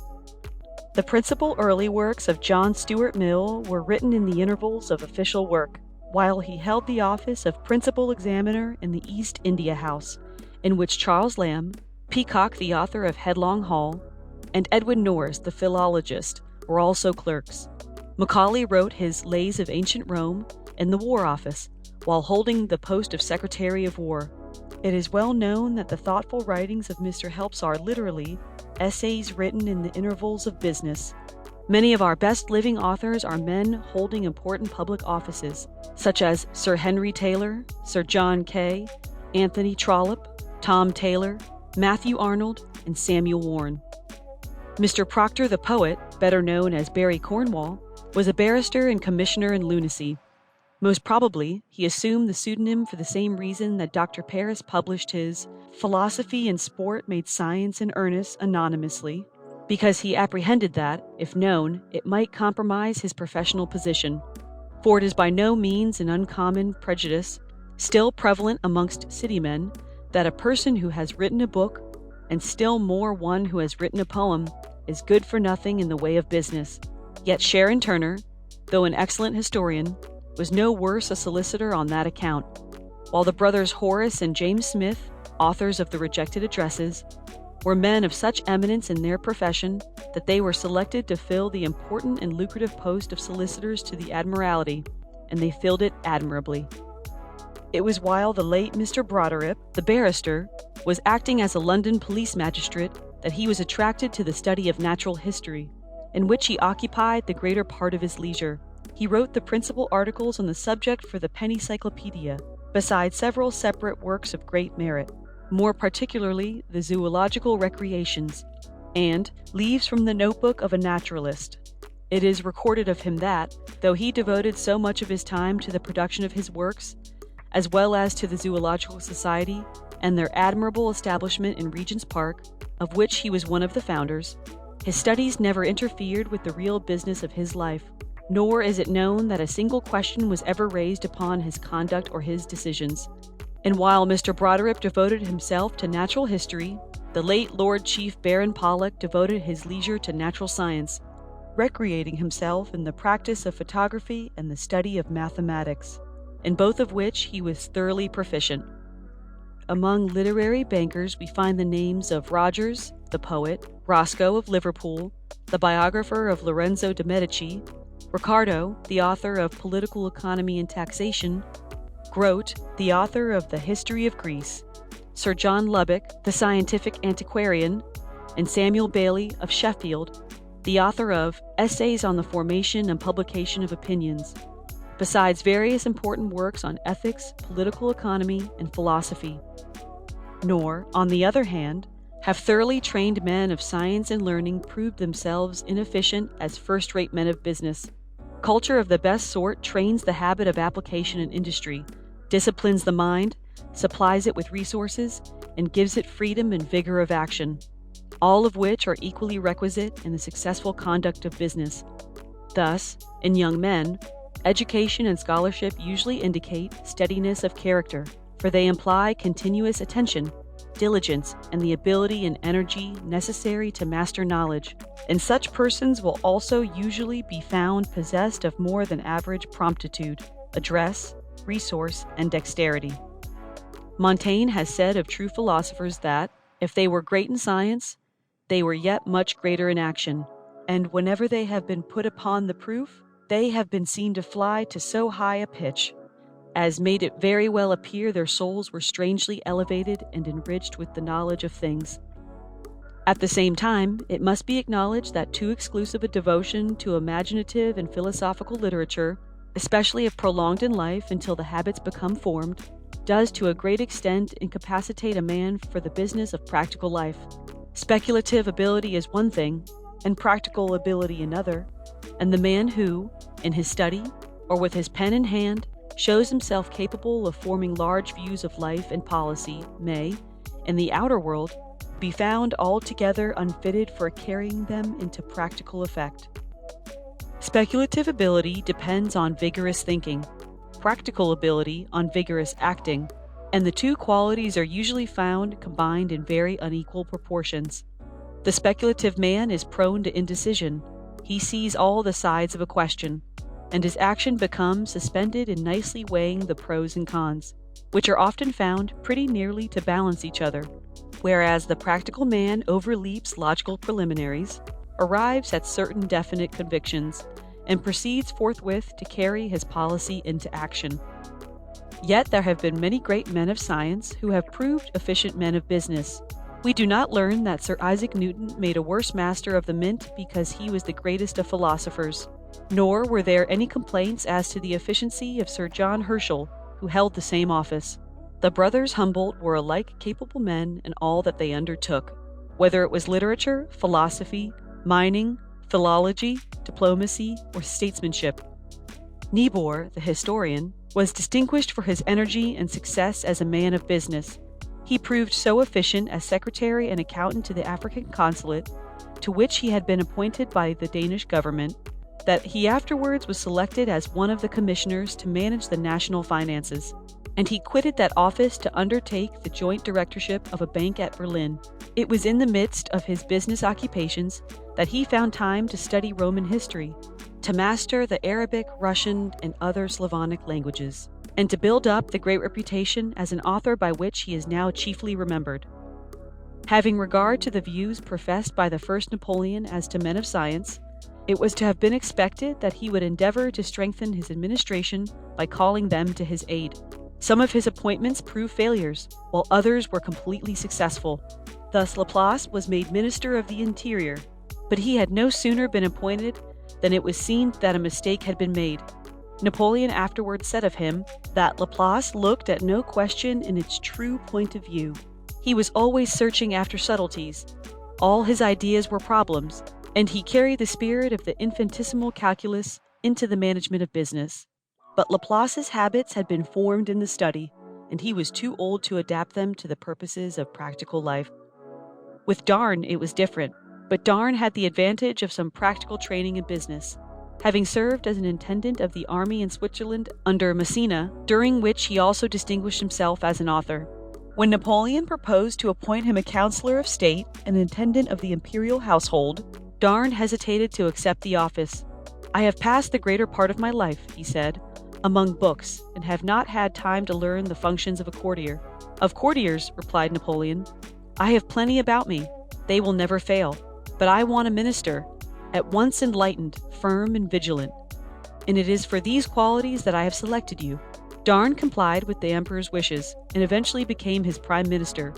The principal early works of John Stuart Mill were written in the intervals of official work, while he held the office of principal examiner in the East India House, in which Charles Lamb, Peacock the author of Headlong Hall, and Edwin Norris the philologist were also clerks. Macaulay wrote his Lays of Ancient Rome in the War Office, while holding the post of Secretary of War. It is well known that the thoughtful writings of Mr. Helps are literally essays written in the intervals of business. Many of our best living authors are men holding important public offices, such as Sir Henry Taylor, Sir John Kay, Anthony Trollope, Tom Taylor, Matthew Arnold, and Samuel Warren. Mr. Proctor the poet, better known as Barry Cornwall, was a barrister and commissioner in lunacy. Most probably, he assumed the pseudonym for the same reason that Dr. Paris published his Philosophy in Sport Made Science in Earnest anonymously, because he apprehended that, if known, it might compromise his professional position. For it is by no means an uncommon prejudice, still prevalent amongst city men, that a person who has written a book, and still more one who has written a poem, is good for nothing in the way of business. Yet Sharon Turner, though an excellent historian, was no worse a solicitor on that account, while the brothers Horace and James Smith, authors of the Rejected Addresses, were men of such eminence in their profession that they were selected to fill the important and lucrative post of solicitors to the Admiralty, and they filled it admirably. It was while the late Mr. Broderick, the barrister, was acting as a London police magistrate that he was attracted to the study of natural history, in which he occupied the greater part of his leisure. He wrote the principal articles on the subject for the Penny Cyclopedia, besides several separate works of great merit, more particularly the Zoological Recreations, and Leaves from the Notebook of a Naturalist. It is recorded of him that, though he devoted so much of his time to the production of his works, as well as to the Zoological Society and their admirable establishment in Regent's Park, of which he was one of the founders, his studies never interfered with the real business of his life, nor is it known that a single question was ever raised upon his conduct or his decisions. And while Mr. Broderick devoted himself to natural history, the late Lord Chief Baron Pollock devoted his leisure to natural science, recreating himself in the practice of photography and the study of mathematics, in both of which he was thoroughly proficient. Among literary bankers we find the names of Rogers, the poet, Roscoe of Liverpool, the biographer of Lorenzo de' Medici, Ricardo, the author of Political Economy and Taxation, Grote, the author of The History of Greece, Sir John Lubbock, the scientific antiquarian, and Samuel Bailey of Sheffield, the author of Essays on the Formation and Publication of Opinions, besides various important works on ethics, political economy, and philosophy. Nor, on the other hand, have thoroughly trained men of science and learning proved themselves inefficient as first-rate men of business. Culture of the best sort trains the habit of application and industry, disciplines the mind, supplies it with resources, and gives it freedom and vigor of action, all of which are equally requisite in the successful conduct of business. Thus, in young men, education and scholarship usually indicate steadiness of character, for they imply continuous attention, diligence, and the ability and energy necessary to master knowledge, and such persons will also usually be found possessed of more than average promptitude, address, resource, and dexterity. Montaigne has said of true philosophers that, if they were great in science, they were yet much greater in action, and whenever they have been put upon the proof, they have been seen to fly to so high a pitch as made it very well appear their souls were strangely elevated and enriched with the knowledge of things. At the same time, it must be acknowledged that too exclusive a devotion to imaginative and philosophical literature, especially if prolonged in life until the habits become formed, does to a great extent incapacitate a man for the business of practical life. Speculative ability is one thing, and practical ability another, and the man who, in his study, or with his pen in hand, shows himself capable of forming large views of life and policy may, in the outer world, be found altogether unfitted for carrying them into practical effect. Speculative ability depends on vigorous thinking, practical ability on vigorous acting, and the two qualities are usually found combined in very unequal proportions. The speculative man is prone to indecision. He sees all the sides of a question, and his action becomes suspended in nicely weighing the pros and cons, which are often found pretty nearly to balance each other, whereas the practical man overleaps logical preliminaries, arrives at certain definite convictions, and proceeds forthwith to carry his policy into action. Yet there have been many great men of science who have proved efficient men of business. We do not learn that Sir Isaac Newton made a worse master of the mint because he was the greatest of philosophers, nor were there any complaints as to the efficiency of Sir John Herschel, who held the same office. The brothers Humboldt were alike capable men in all that they undertook, whether it was literature, philosophy, mining, philology, diplomacy, or statesmanship. Niebuhr, the historian, was distinguished for his energy and success as a man of business. He proved so efficient as secretary and accountant to the African consulate, to which he had been appointed by the Danish government, that he afterwards was selected as one of the commissioners to manage the national finances, and he quitted that office to undertake the joint directorship of a bank at Berlin. It was in the midst of his business occupations that he found time to study Roman history, to master the Arabic, Russian, and other Slavonic languages, and to build up the great reputation as an author by which he is now chiefly remembered. Having regard to the views professed by the first Napoleon as to men of science, it was to have been expected that he would endeavor to strengthen his administration by calling them to his aid. Some of his appointments proved failures, while others were completely successful. Thus Laplace was made Minister of the Interior, but he had no sooner been appointed than it was seen that a mistake had been made. Napoleon afterwards said of him that Laplace looked at no question in its true point of view. He was always searching after subtleties. All his ideas were problems, and he carried the spirit of the infinitesimal calculus into the management of business. But Laplace's habits had been formed in the study, and he was too old to adapt them to the purposes of practical life. With Darn, it was different, but Darn had the advantage of some practical training in business, having served as an intendant of the army in Switzerland under Massena, during which he also distinguished himself as an author. When Napoleon proposed to appoint him a counselor of state and intendant of the imperial household, Darn hesitated to accept the office. "I have passed the greater part of my life," he said, "among books, and have not had time to learn the functions of a courtier." "Of courtiers," replied Napoleon, "I have plenty about me. They will never fail. But I want a minister, at once enlightened, firm, and vigilant. And it is for these qualities that I have selected you." Darn complied with the emperor's wishes, and eventually became his prime minister,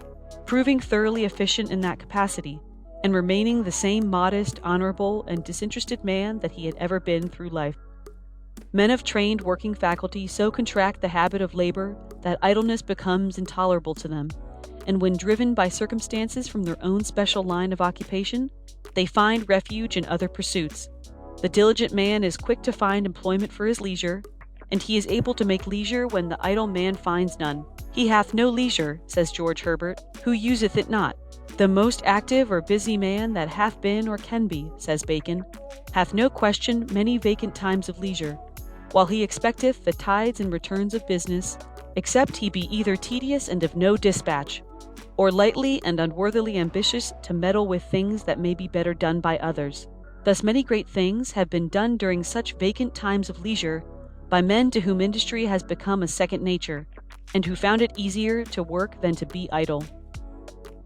proving thoroughly efficient in that capacity, and remaining the same modest, honorable, and disinterested man that he had ever been through life. Men of trained working faculty so contract the habit of labor that idleness becomes intolerable to them, and when driven by circumstances from their own special line of occupation, they find refuge in other pursuits. The diligent man is quick to find employment for his leisure, and he is able to make leisure when the idle man finds none. "He hath no leisure," says George Herbert, "who useth it not. The most active or busy man that hath been or can be," says Bacon, "hath no question many vacant times of leisure, while he expecteth the tides and returns of business, except he be either tedious and of no dispatch, or lightly and unworthily ambitious to meddle with things that may be better done by others." Thus many great things have been done during such vacant times of leisure by men to whom industry has become a second nature, and who found it easier to work than to be idle.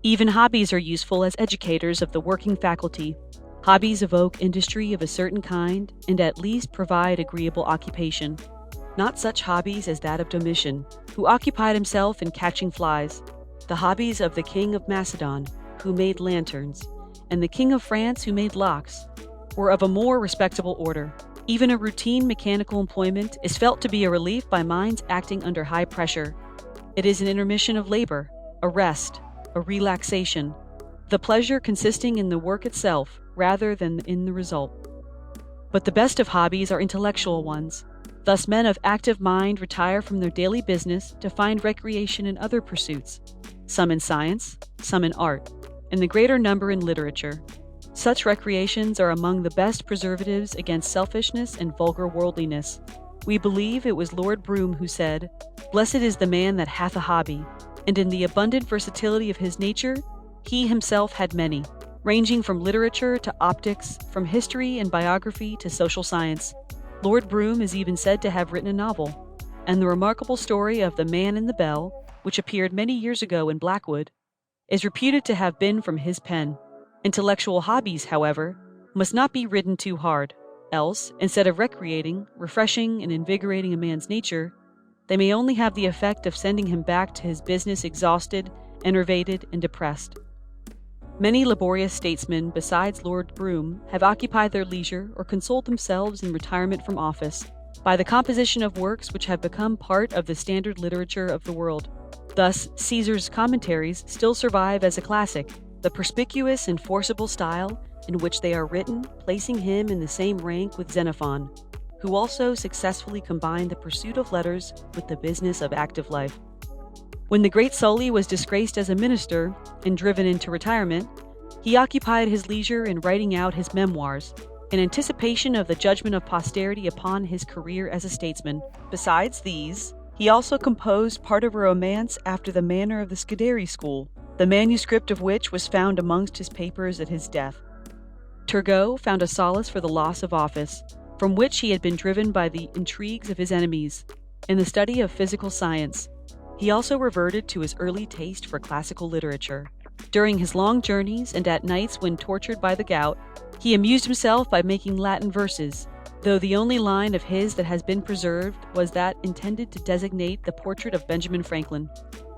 Even hobbies are useful as educators of the working faculty. Hobbies evoke industry of a certain kind, and at least provide agreeable occupation. Not such hobbies as that of Domitian, who occupied himself in catching flies. The hobbies of the King of Macedon, who made lanterns, and the King of France, who made locks, were of a more respectable order. Even a routine mechanical employment is felt to be a relief by minds acting under high pressure. It is an intermission of labor, a rest, a relaxation, the pleasure consisting in the work itself rather than in the result. But the best of hobbies are intellectual ones. Thus men of active mind retire from their daily business to find recreation in other pursuits, some in science, some in art, and the greater number in literature. Such recreations are among the best preservatives against selfishness and vulgar worldliness. We believe it was Lord Brougham who said, "Blessed is the man that hath a hobby," and in the abundant versatility of his nature, he himself had many. ranging from literature to optics, from history and biography to social science. Lord Brougham is even said to have written a novel, and the remarkable story of The Man in the Bell, which appeared many years ago in Blackwood, is reputed to have been from his pen. Intellectual hobbies, however, must not be ridden too hard, else, instead of recreating, refreshing, and invigorating a man's nature, they may only have the effect of sending him back to his business exhausted, enervated, and depressed. Many laborious statesmen besides Lord Brougham have occupied their leisure or consoled themselves in retirement from office by the composition of works which have become part of the standard literature of the world. Thus, Caesar's commentaries still survive as a classic, the perspicuous and forcible style in which they are written placing him in the same rank with Xenophon, who also successfully combined the pursuit of letters with the business of active life. When the great Sully was disgraced as a minister and driven into retirement, he occupied his leisure in writing out his memoirs, in anticipation of the judgment of posterity upon his career as a statesman. Besides these, he also composed part of a romance after the manner of the Scuderi school, the manuscript of which was found amongst his papers at his death. Turgot found a solace for the loss of office, from which he had been driven by the intrigues of his enemies, in the study of physical science. He also reverted to his early taste for classical literature. During his long journeys and at nights when tortured by the gout, he amused himself by making Latin verses, though the only line of his that has been preserved was that intended to designate the portrait of Benjamin Franklin,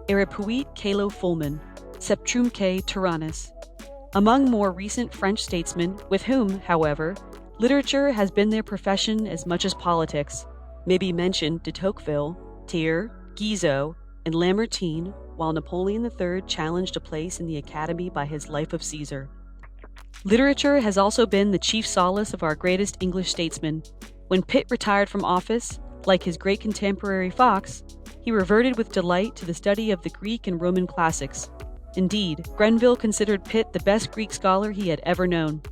Erepuit calo fulmen, septrumque tyrannus. Among more recent French statesmen, with whom, however, literature has been their profession as much as politics, may be mentioned de Tocqueville, Thiers, Guizot, and Lamartine, while Napoleon III challenged a place in the Academy by his Life of Caesar. Literature has also been the chief solace of our greatest English statesmen. When Pitt retired from office, like his great contemporary Fox, he reverted with delight to the study of the Greek and Roman classics. Indeed, Grenville considered Pitt the best Greek scholar he had ever known.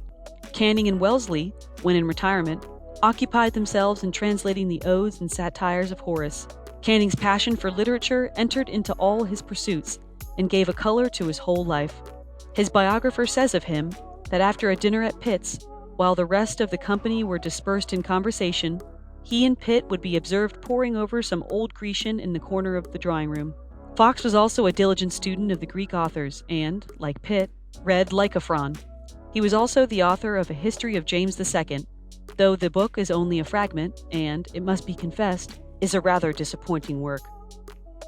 Canning and Wellesley, when in retirement, occupied themselves in translating the odes and satires of Horace. Canning's passion for literature entered into all his pursuits and gave a color to his whole life. His biographer says of him that after a dinner at Pitt's, while the rest of the company were dispersed in conversation, he and Pitt would be observed poring over some old Grecian in the corner of the drawing room. Fox was also a diligent student of the Greek authors and, like Pitt, read Lycophron. He was also the author of a history of James II, though the book is only a fragment and, it must be confessed, is a rather disappointing work.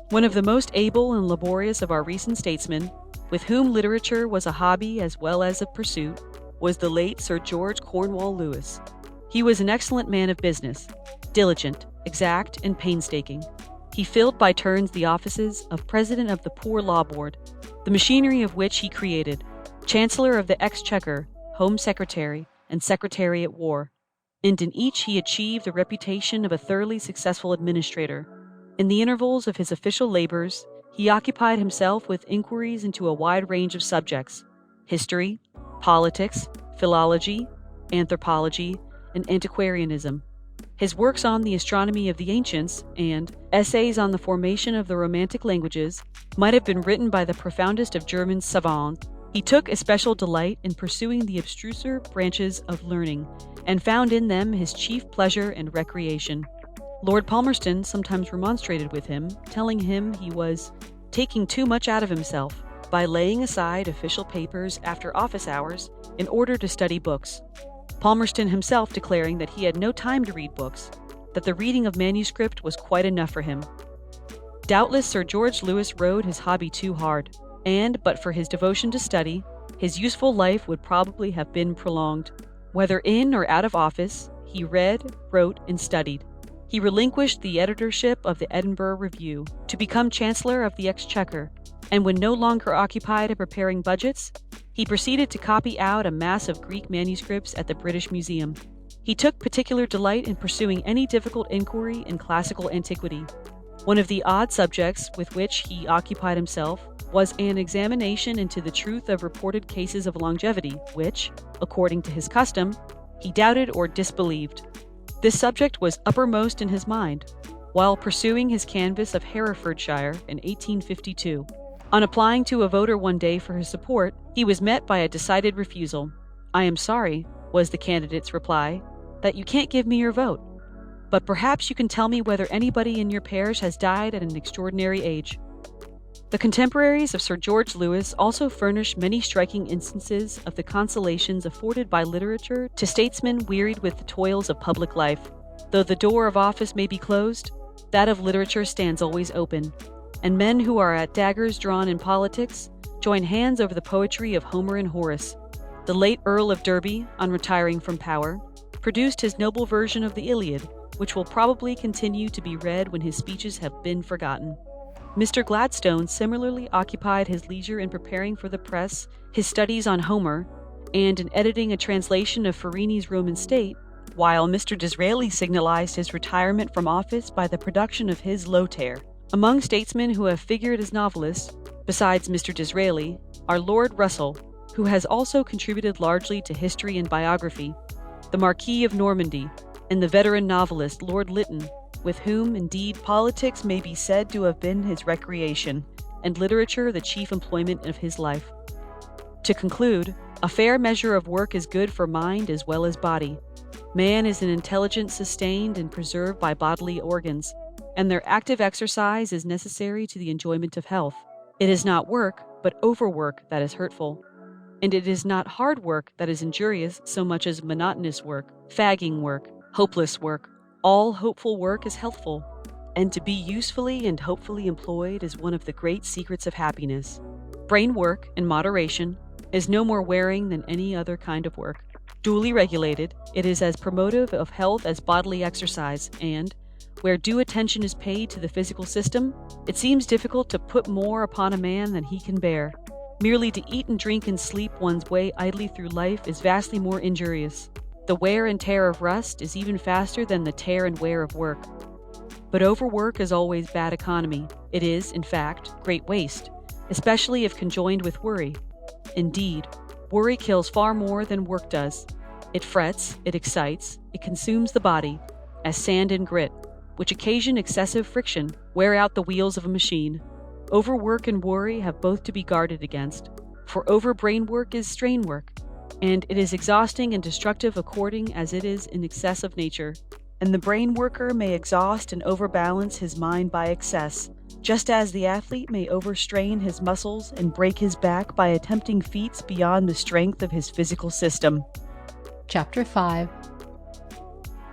One of the most able and laborious of our recent statesmen, with whom literature was a hobby as well as a pursuit, was the late Sir George Cornwall Lewis. He was an excellent man of business, diligent, exact, and painstaking. He filled by turns the offices of President of the Poor Law Board, the machinery of which he created, Chancellor of the Exchequer, Home Secretary, and Secretary at War, and in each he achieved the reputation of a thoroughly successful administrator. In the intervals of his official labors, he occupied himself with inquiries into a wide range of subjects: history, politics, philology, anthropology, and antiquarianism. His works on the astronomy of the ancients and essays on the formation of the Romantic languages might have been written by the profoundest of German savants. He took especial delight in pursuing the abstruser branches of learning, and found in them his chief pleasure and recreation. Lord Palmerston sometimes remonstrated with him, telling him he was taking too much out of himself by laying aside official papers after office hours in order to study books. Palmerston himself declaring that he had no time to read books, that the reading of manuscript was quite enough for him. Doubtless Sir George Lewis rode his hobby too hard, and, but for his devotion to study, his useful life would probably have been prolonged. Whether in or out of office, he read, wrote, and studied. He relinquished the editorship of the Edinburgh Review to become Chancellor of the Exchequer, and when no longer occupied in preparing budgets, he proceeded to copy out a mass of Greek manuscripts at the British Museum. He took particular delight in pursuing any difficult inquiry in classical antiquity. One of the odd subjects with which he occupied himself was an examination into the truth of reported cases of longevity, which, according to his custom, he doubted or disbelieved. This subject was uppermost in his mind, while pursuing his canvass of Herefordshire in 1852. On applying to a voter one day for his support, he was met by a decided refusal. "I am sorry," was the candidate's reply, "that you can't give me your vote. But perhaps you can tell me whether anybody in your parish has died at an extraordinary age." The contemporaries of Sir George Lewis also furnish many striking instances of the consolations afforded by literature to statesmen wearied with the toils of public life. Though the door of office may be closed, that of literature stands always open, and men who are at daggers drawn in politics join hands over the poetry of Homer and Horace. The late Earl of Derby, on retiring from power, produced his noble version of the Iliad, which will probably continue to be read when his speeches have been forgotten. Mr. Gladstone similarly occupied his leisure in preparing for the press his studies on Homer and in editing a translation of Farini's Roman State, while Mr. Disraeli signalized his retirement from office by the production of his Lothair. Among statesmen who have figured as novelists, besides Mr. Disraeli, are Lord Russell, who has also contributed largely to history and biography, the Marquis of Normandy, and the veteran novelist Lord Lytton, with whom, indeed, politics may be said to have been his recreation, and literature the chief employment of his life. To conclude, a fair measure of work is good for mind as well as body. Man is an intelligence sustained and preserved by bodily organs, and their active exercise is necessary to the enjoyment of health. It is not work, but overwork that is hurtful. And it is not hard work that is injurious so much as monotonous work, fagging work, hopeless work. All hopeful work is healthful, and to be usefully and hopefully employed is one of the great secrets of happiness. Brain work, in moderation, is no more wearing than any other kind of work. Duly regulated, it is as promotive of health as bodily exercise, and, where due attention is paid to the physical system, it seems difficult to put more upon a man than he can bear. Merely to eat and drink and sleep one's way idly through life is vastly more injurious. The wear and tear of rust is even faster than the tear and wear of work. But overwork is always bad economy. It is, in fact, great waste, especially if conjoined with worry. Indeed, worry kills far more than work does. It frets, it excites, it consumes the body, as sand and grit, which occasion excessive friction, wear out the wheels of a machine. Overwork and worry have both to be guarded against, for over-brain work is strain work, and it is exhausting and destructive according as it is in excess of nature. And the brain worker may exhaust and overbalance his mind by excess, just as the athlete may overstrain his muscles and break his back by attempting feats beyond the strength of his physical system. Chapter 5.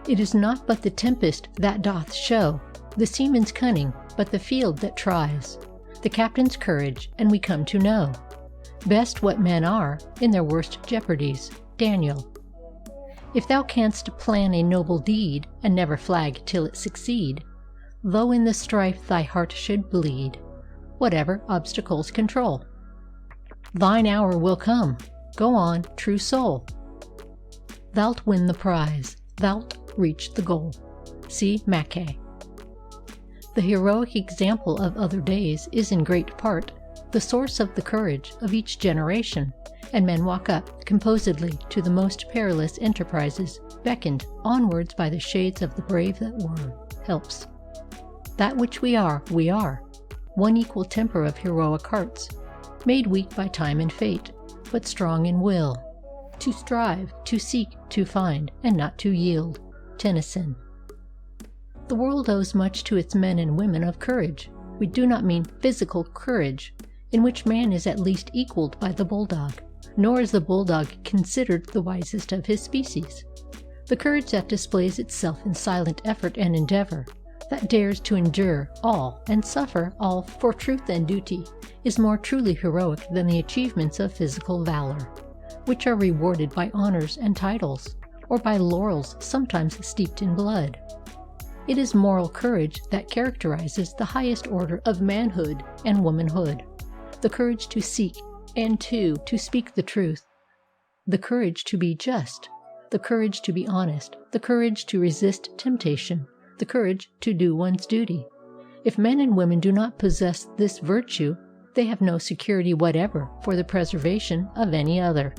It is not but the tempest that doth show the seaman's cunning, but the field that tries the captain's courage, and we come to know best what men are in their worst jeopardies. Daniel. If thou canst plan a noble deed, and never flag till it succeed, though in the strife thy heart should bleed, whatever obstacles control, thine hour will come. Go on, true soul. Thou'lt win the prize, thou'lt reach the goal. See Mackay. The heroic example of other days is in great part the source of the courage of each generation, and men walk up composedly to the most perilous enterprises, beckoned onwards by the shades of the brave that were, helps. That which we are, one equal temper of heroic hearts, made weak by time and fate, but strong in will, to strive, to seek, to find, and not to yield. Tennyson. The world owes much to its men and women of courage. We do not mean physical courage, in which man is at least equaled by the bulldog, nor is the bulldog considered the wisest of his species. The courage that displays itself in silent effort and endeavor, that dares to endure all and suffer all for truth and duty, is more truly heroic than the achievements of physical valor, which are rewarded by honors and titles, or by laurels sometimes steeped in blood. It is moral courage that characterizes the highest order of manhood and womanhood, the courage to seek and to speak the truth, the courage to be just, the courage to be honest, the courage to resist temptation, the courage to do one's duty. If men and women do not possess this virtue, they have no security whatever for the preservation of any other.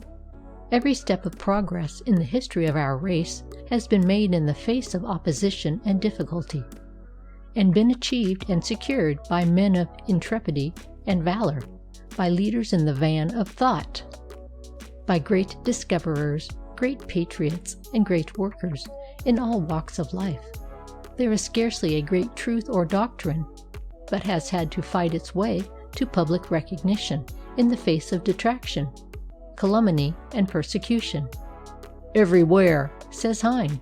Every step of progress in the history of our race has been made in the face of opposition and difficulty, and been achieved and secured by men of intrepidity and valor, by leaders in the van of thought, by great discoverers, great patriots, and great workers in all walks of life. There is scarcely a great truth or doctrine but has had to fight its way to public recognition in the face of detraction, calumny, and persecution. "Everywhere," says Heine,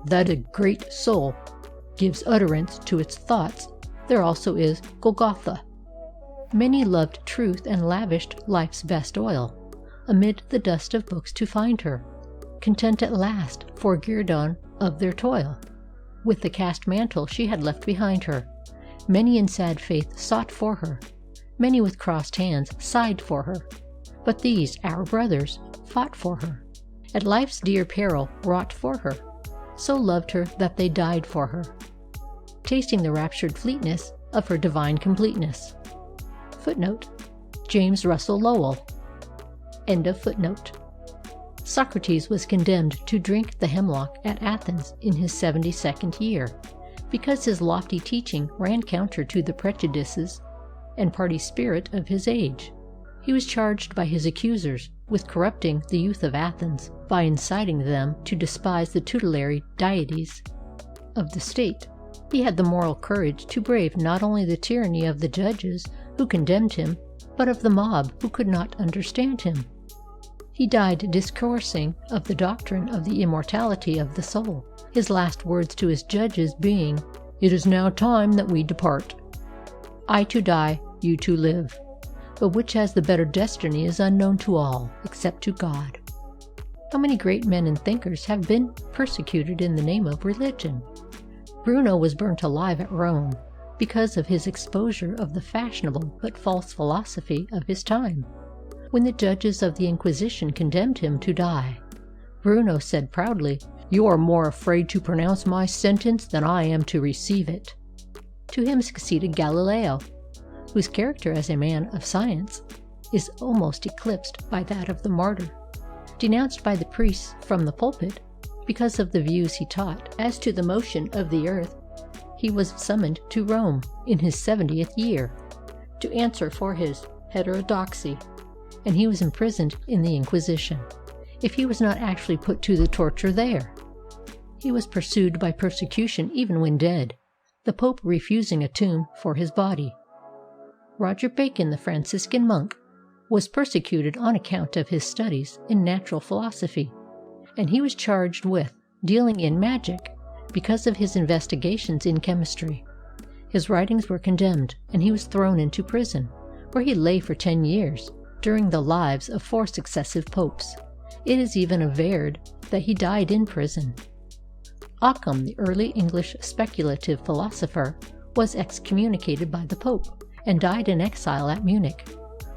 "that a great soul gives utterance to its thoughts, there also is Golgotha." Many loved truth and lavished life's best oil amid the dust of books to find her, content at last for guerdon of their toil. With the cast mantle she had left behind her, many in sad faith sought for her, many with crossed hands sighed for her, but these, our brothers, fought for her, at life's dear peril wrought for her, so loved her that they died for her, tasting the raptured fleetness of her divine completeness. Footnote: James Russell Lowell. End of footnote. Socrates was condemned to drink the hemlock at Athens in his 72nd year, because his lofty teaching ran counter to the prejudices and party spirit of his age. He was charged by his accusers with corrupting the youth of Athens by inciting them to despise the tutelary deities of the state. He had the moral courage to brave not only the tyranny of the judges who condemned him, but of the mob who could not understand him. He died discoursing of the doctrine of the immortality of the soul, his last words to his judges being, "It is now time that we depart. I to die, you to live. But which has the better destiny is unknown to all, except to God." How many great men and thinkers have been persecuted in the name of religion? Bruno was burnt alive at Rome because of his exposure of the fashionable but false philosophy of his time. When the judges of the Inquisition condemned him to die, Bruno said proudly, "You are more afraid to pronounce my sentence than I am to receive it." To him succeeded Galileo, whose character as a man of science is almost eclipsed by that of the martyr. Denounced by the priests from the pulpit because of the views he taught as to the motion of the earth, he was summoned to Rome in his 70th year to answer for his heterodoxy, and he was imprisoned in the Inquisition, if he was not actually put to the torture there. He was pursued by persecution even when dead, the Pope refusing a tomb for his body. Roger Bacon, the Franciscan monk, was persecuted on account of his studies in natural philosophy, and he was charged with dealing in magic because of his investigations in chemistry. His writings were condemned, and he was thrown into prison, where he lay for 10 years, during the lives of 4 successive popes. It is even averred that he died in prison. Occam, the early English speculative philosopher, was excommunicated by the Pope and died in exile at Munich,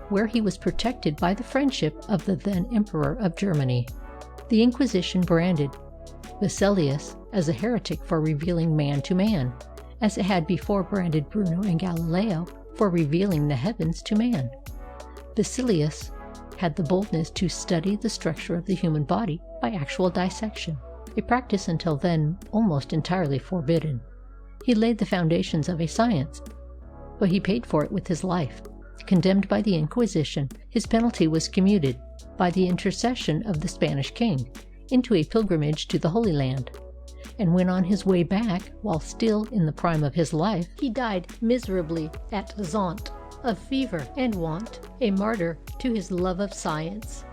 where he was protected by the friendship of the then Emperor of Germany. The Inquisition branded Basilius as a heretic for revealing man to man, as it had before branded Bruno and Galileo for revealing the heavens to man. Basilius had the boldness to study the structure of the human body by actual dissection, a practice until then almost entirely forbidden. He laid the foundations of a science, but he paid for it with his life. Condemned by the Inquisition, his penalty was commuted, by the intercession of the Spanish king, into a pilgrimage to the Holy Land. And when on his way back, while still in the prime of his life, he died miserably at Zante of fever and want, a martyr to his love of science.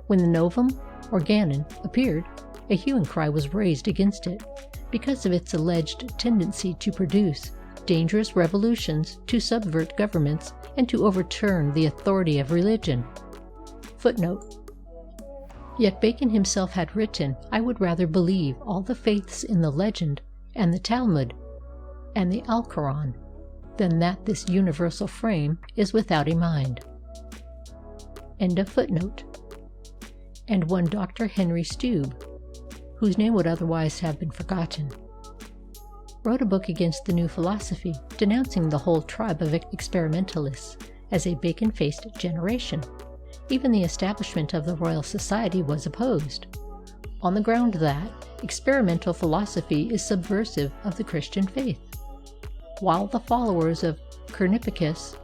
When the Novum Organon appeared, a hue and cry was raised against it, because of its alleged tendency to produce dangerous revolutions, to subvert governments, and to overturn the authority of religion. Footnote: Yet Bacon himself had written, "I would rather believe all the faiths in the legend and the Talmud and the Alcoran than that this universal frame is without a mind." End of footnote. And one Dr. Henry Stube, whose name would otherwise have been forgotten, wrote a book against the new philosophy, denouncing the whole tribe of experimentalists as a Bacon-faced generation. Even the establishment of the Royal Society was opposed, on the ground that experimental philosophy is subversive of the Christian faith, while the followers of Copernicus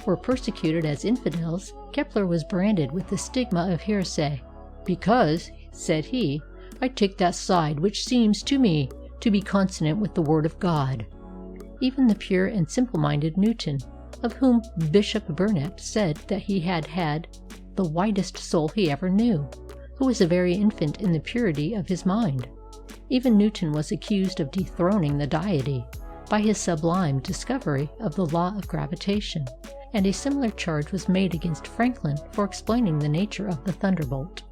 were persecuted as infidels, Kepler was branded with the stigma of heresy, because, said he, I take that side which seems to me to be consonant with the Word of God. Even the pure and simple-minded Newton, of whom Bishop Burnet said that he had had the widest soul he ever knew, who was a very infant in the purity of his mind. Even Newton was accused of dethroning the deity by his sublime discovery of the law of gravitation, and a similar charge was made against Franklin for explaining the nature of the thunderbolt.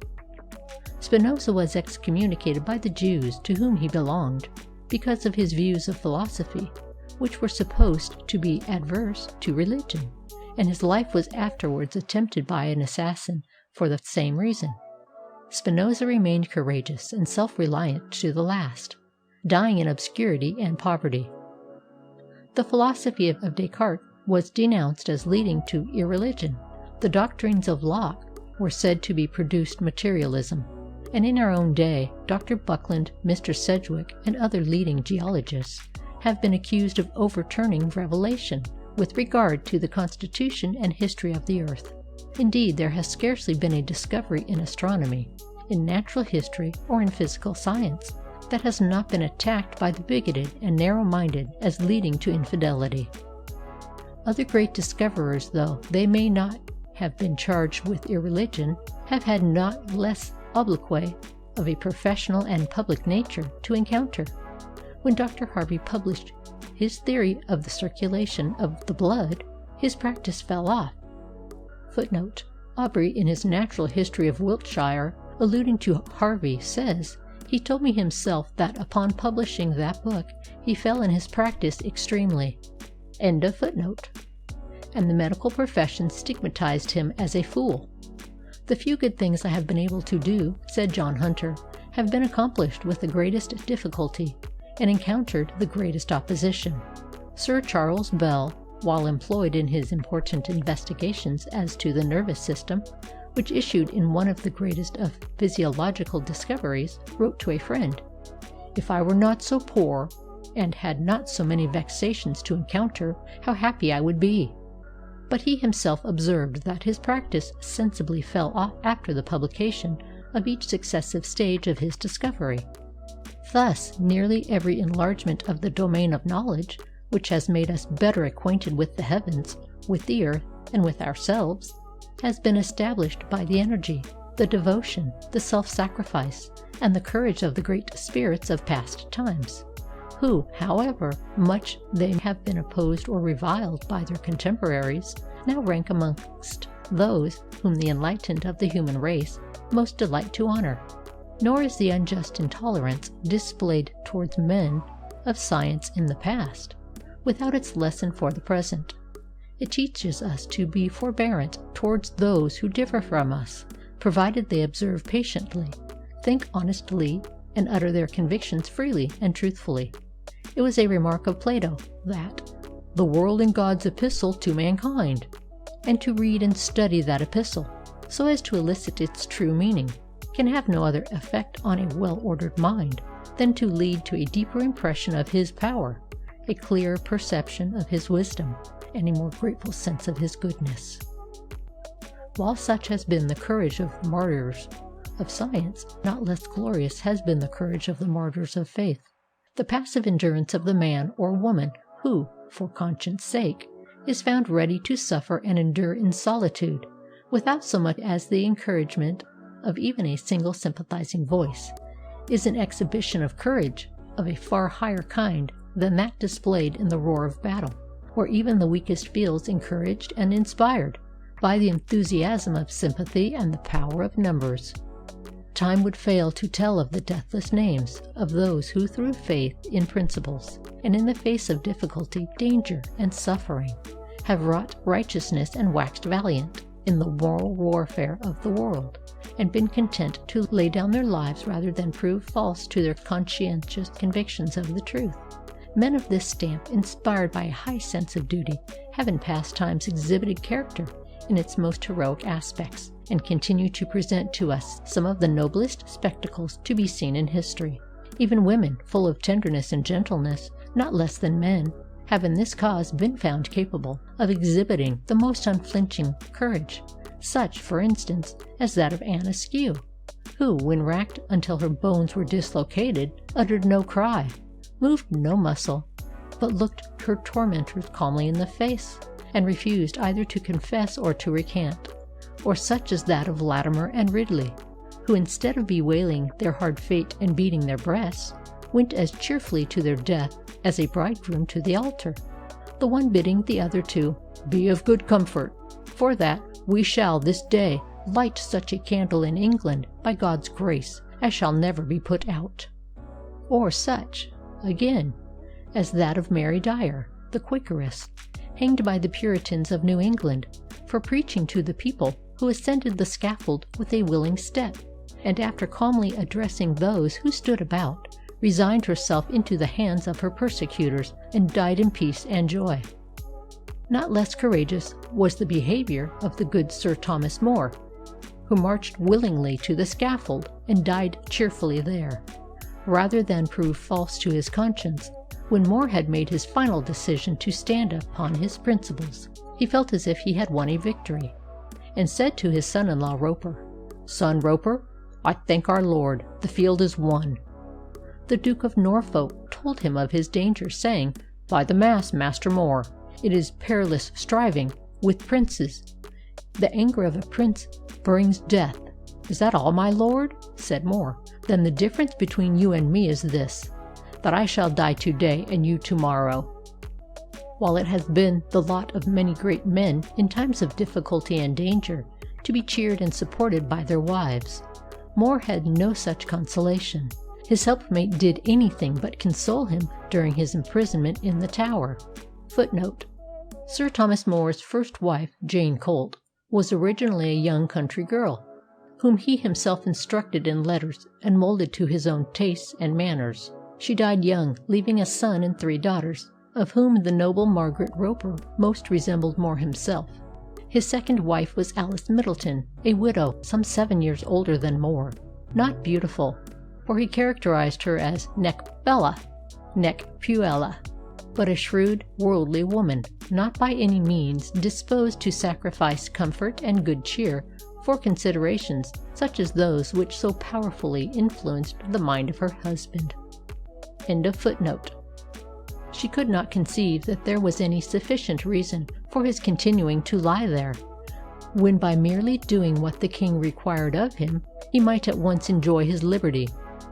Spinoza was excommunicated by the Jews to whom he belonged because of his views of philosophy, which were supposed to be adverse to religion, and his life was afterwards attempted by an assassin for the same reason. Spinoza remained courageous and self-reliant to the last, dying in obscurity and poverty. The philosophy of Descartes was denounced as leading to irreligion. The doctrines of Locke were said to be produced materialism, and in our own day, Dr. Buckland, Mr. Sedgwick, and other leading geologists have been accused of overturning revelation with regard to the constitution and history of the earth. Indeed, there has scarcely been a discovery in astronomy, in natural history, or in physical science that has not been attacked by the bigoted and narrow-minded as leading to infidelity. Other great discoverers, though they may not have been charged with irreligion, have had not less obloquy of a professional and public nature to encounter. When Dr. Harvey published his theory of the circulation of the blood, his practice fell off. Footnote: Aubrey, in his Natural History of Wiltshire, alluding to Harvey, says, he told me himself that upon publishing that book he fell in his practice extremely. End of footnote. And the medical profession stigmatized him as a fool. The few good things I have been able to do, said John Hunter, have been accomplished with the greatest difficulty, and encountered the greatest opposition. Sir Charles Bell, while employed in his important investigations as to the nervous system, which issued in one of the greatest of physiological discoveries, wrote to a friend, "If I were not so poor, and had not so many vexations to encounter, how happy I would be!" But he himself observed that his practice sensibly fell off after the publication of each successive stage of his discovery. Thus, nearly every enlargement of the domain of knowledge, which has made us better acquainted with the heavens, with the earth, and with ourselves, has been established by the energy, the devotion, the self-sacrifice, and the courage of the great spirits of past times, who, however much they have been opposed or reviled by their contemporaries, now rank amongst those whom the enlightened of the human race most delight to honor. Nor is the unjust intolerance displayed towards men of science in the past without its lesson for the present. It teaches us to be forbearant towards those who differ from us, provided they observe patiently, think honestly, and utter their convictions freely and truthfully. It was a remark of Plato that "the world in God's epistle to mankind," and to read and study that epistle, so as to elicit its true meaning, can have no other effect on a well-ordered mind than to lead to a deeper impression of his power, a clearer perception of his wisdom, and a more grateful sense of his goodness. While such has been the courage of the martyrs of science, not less glorious has been the courage of the martyrs of faith. The passive endurance of the man or woman who, for conscience' sake, is found ready to suffer and endure in solitude, without so much as the encouragement of even a single sympathizing voice, is an exhibition of courage of a far higher kind than that displayed in the roar of battle, where even the weakest feels encouraged and inspired by the enthusiasm of sympathy and the power of numbers. Time would fail to tell of the deathless names of those who through faith in principles, and in the face of difficulty, danger, and suffering, have wrought righteousness and waxed valiant in the moral warfare of the world, and been content to lay down their lives rather than prove false to their conscientious convictions of the truth. Men of this stamp, inspired by a high sense of duty, have in past times exhibited character in its most heroic aspects, and continue to present to us some of the noblest spectacles to be seen in history. Even women, full of tenderness and gentleness, not less than men, have in this cause been found capable of exhibiting the most unflinching courage, such, for instance, as that of Anne Askew, who, when racked until her bones were dislocated, uttered no cry, moved no muscle, but looked her tormentors calmly in the face, and refused either to confess or to recant; or such as that of Latimer and Ridley, who, instead of bewailing their hard fate and beating their breasts, went as cheerfully to their death as a bridegroom to the altar, the one bidding the other to "be of good comfort, for that we shall this day light such a candle in England, by God's grace, as shall never be put out." Or such, again, as that of Mary Dyer, the Quakeress, hanged by the Puritans of New England for preaching to the people, who ascended the scaffold with a willing step, and after calmly addressing those who stood about, resigned herself into the hands of her persecutors and died in peace and joy. Not less courageous was the behavior of the good Sir Thomas More, who marched willingly to the scaffold and died cheerfully there, rather than prove false to his conscience. When More had made his final decision to stand upon his principles, he felt as if he had won a victory, and said to his son-in-law Roper, "Son Roper, I thank our Lord, the field is won." The Duke of Norfolk told him of his danger, saying, "By the mass, Master More, it is perilous striving with princes. The anger of a prince brings death." "Is that all, my lord?" said More. "Then the difference between you and me is this, that I shall die today and you tomorrow." While it has been the lot of many great men in times of difficulty and danger to be cheered and supported by their wives, More had no such consolation. His helpmate did anything but console him during his imprisonment in the Tower. Footnote: Sir Thomas More's first wife, Jane Colt, was originally a young country girl, whom he himself instructed in letters and molded to his own tastes and manners. She died young, leaving a son and 3 daughters, of whom the noble Margaret Roper most resembled More himself. His second wife was Alice Middleton, a widow some 7 years older than More, not beautiful, for he characterized her as nec bella, nec puella, but a shrewd, worldly woman, not by any means disposed to sacrifice comfort and good cheer for considerations such as those which so powerfully influenced the mind of her husband. End of footnote. She could not conceive that there was any sufficient reason for his continuing to lie there, when by merely doing what the king required of him, he might at once enjoy his liberty,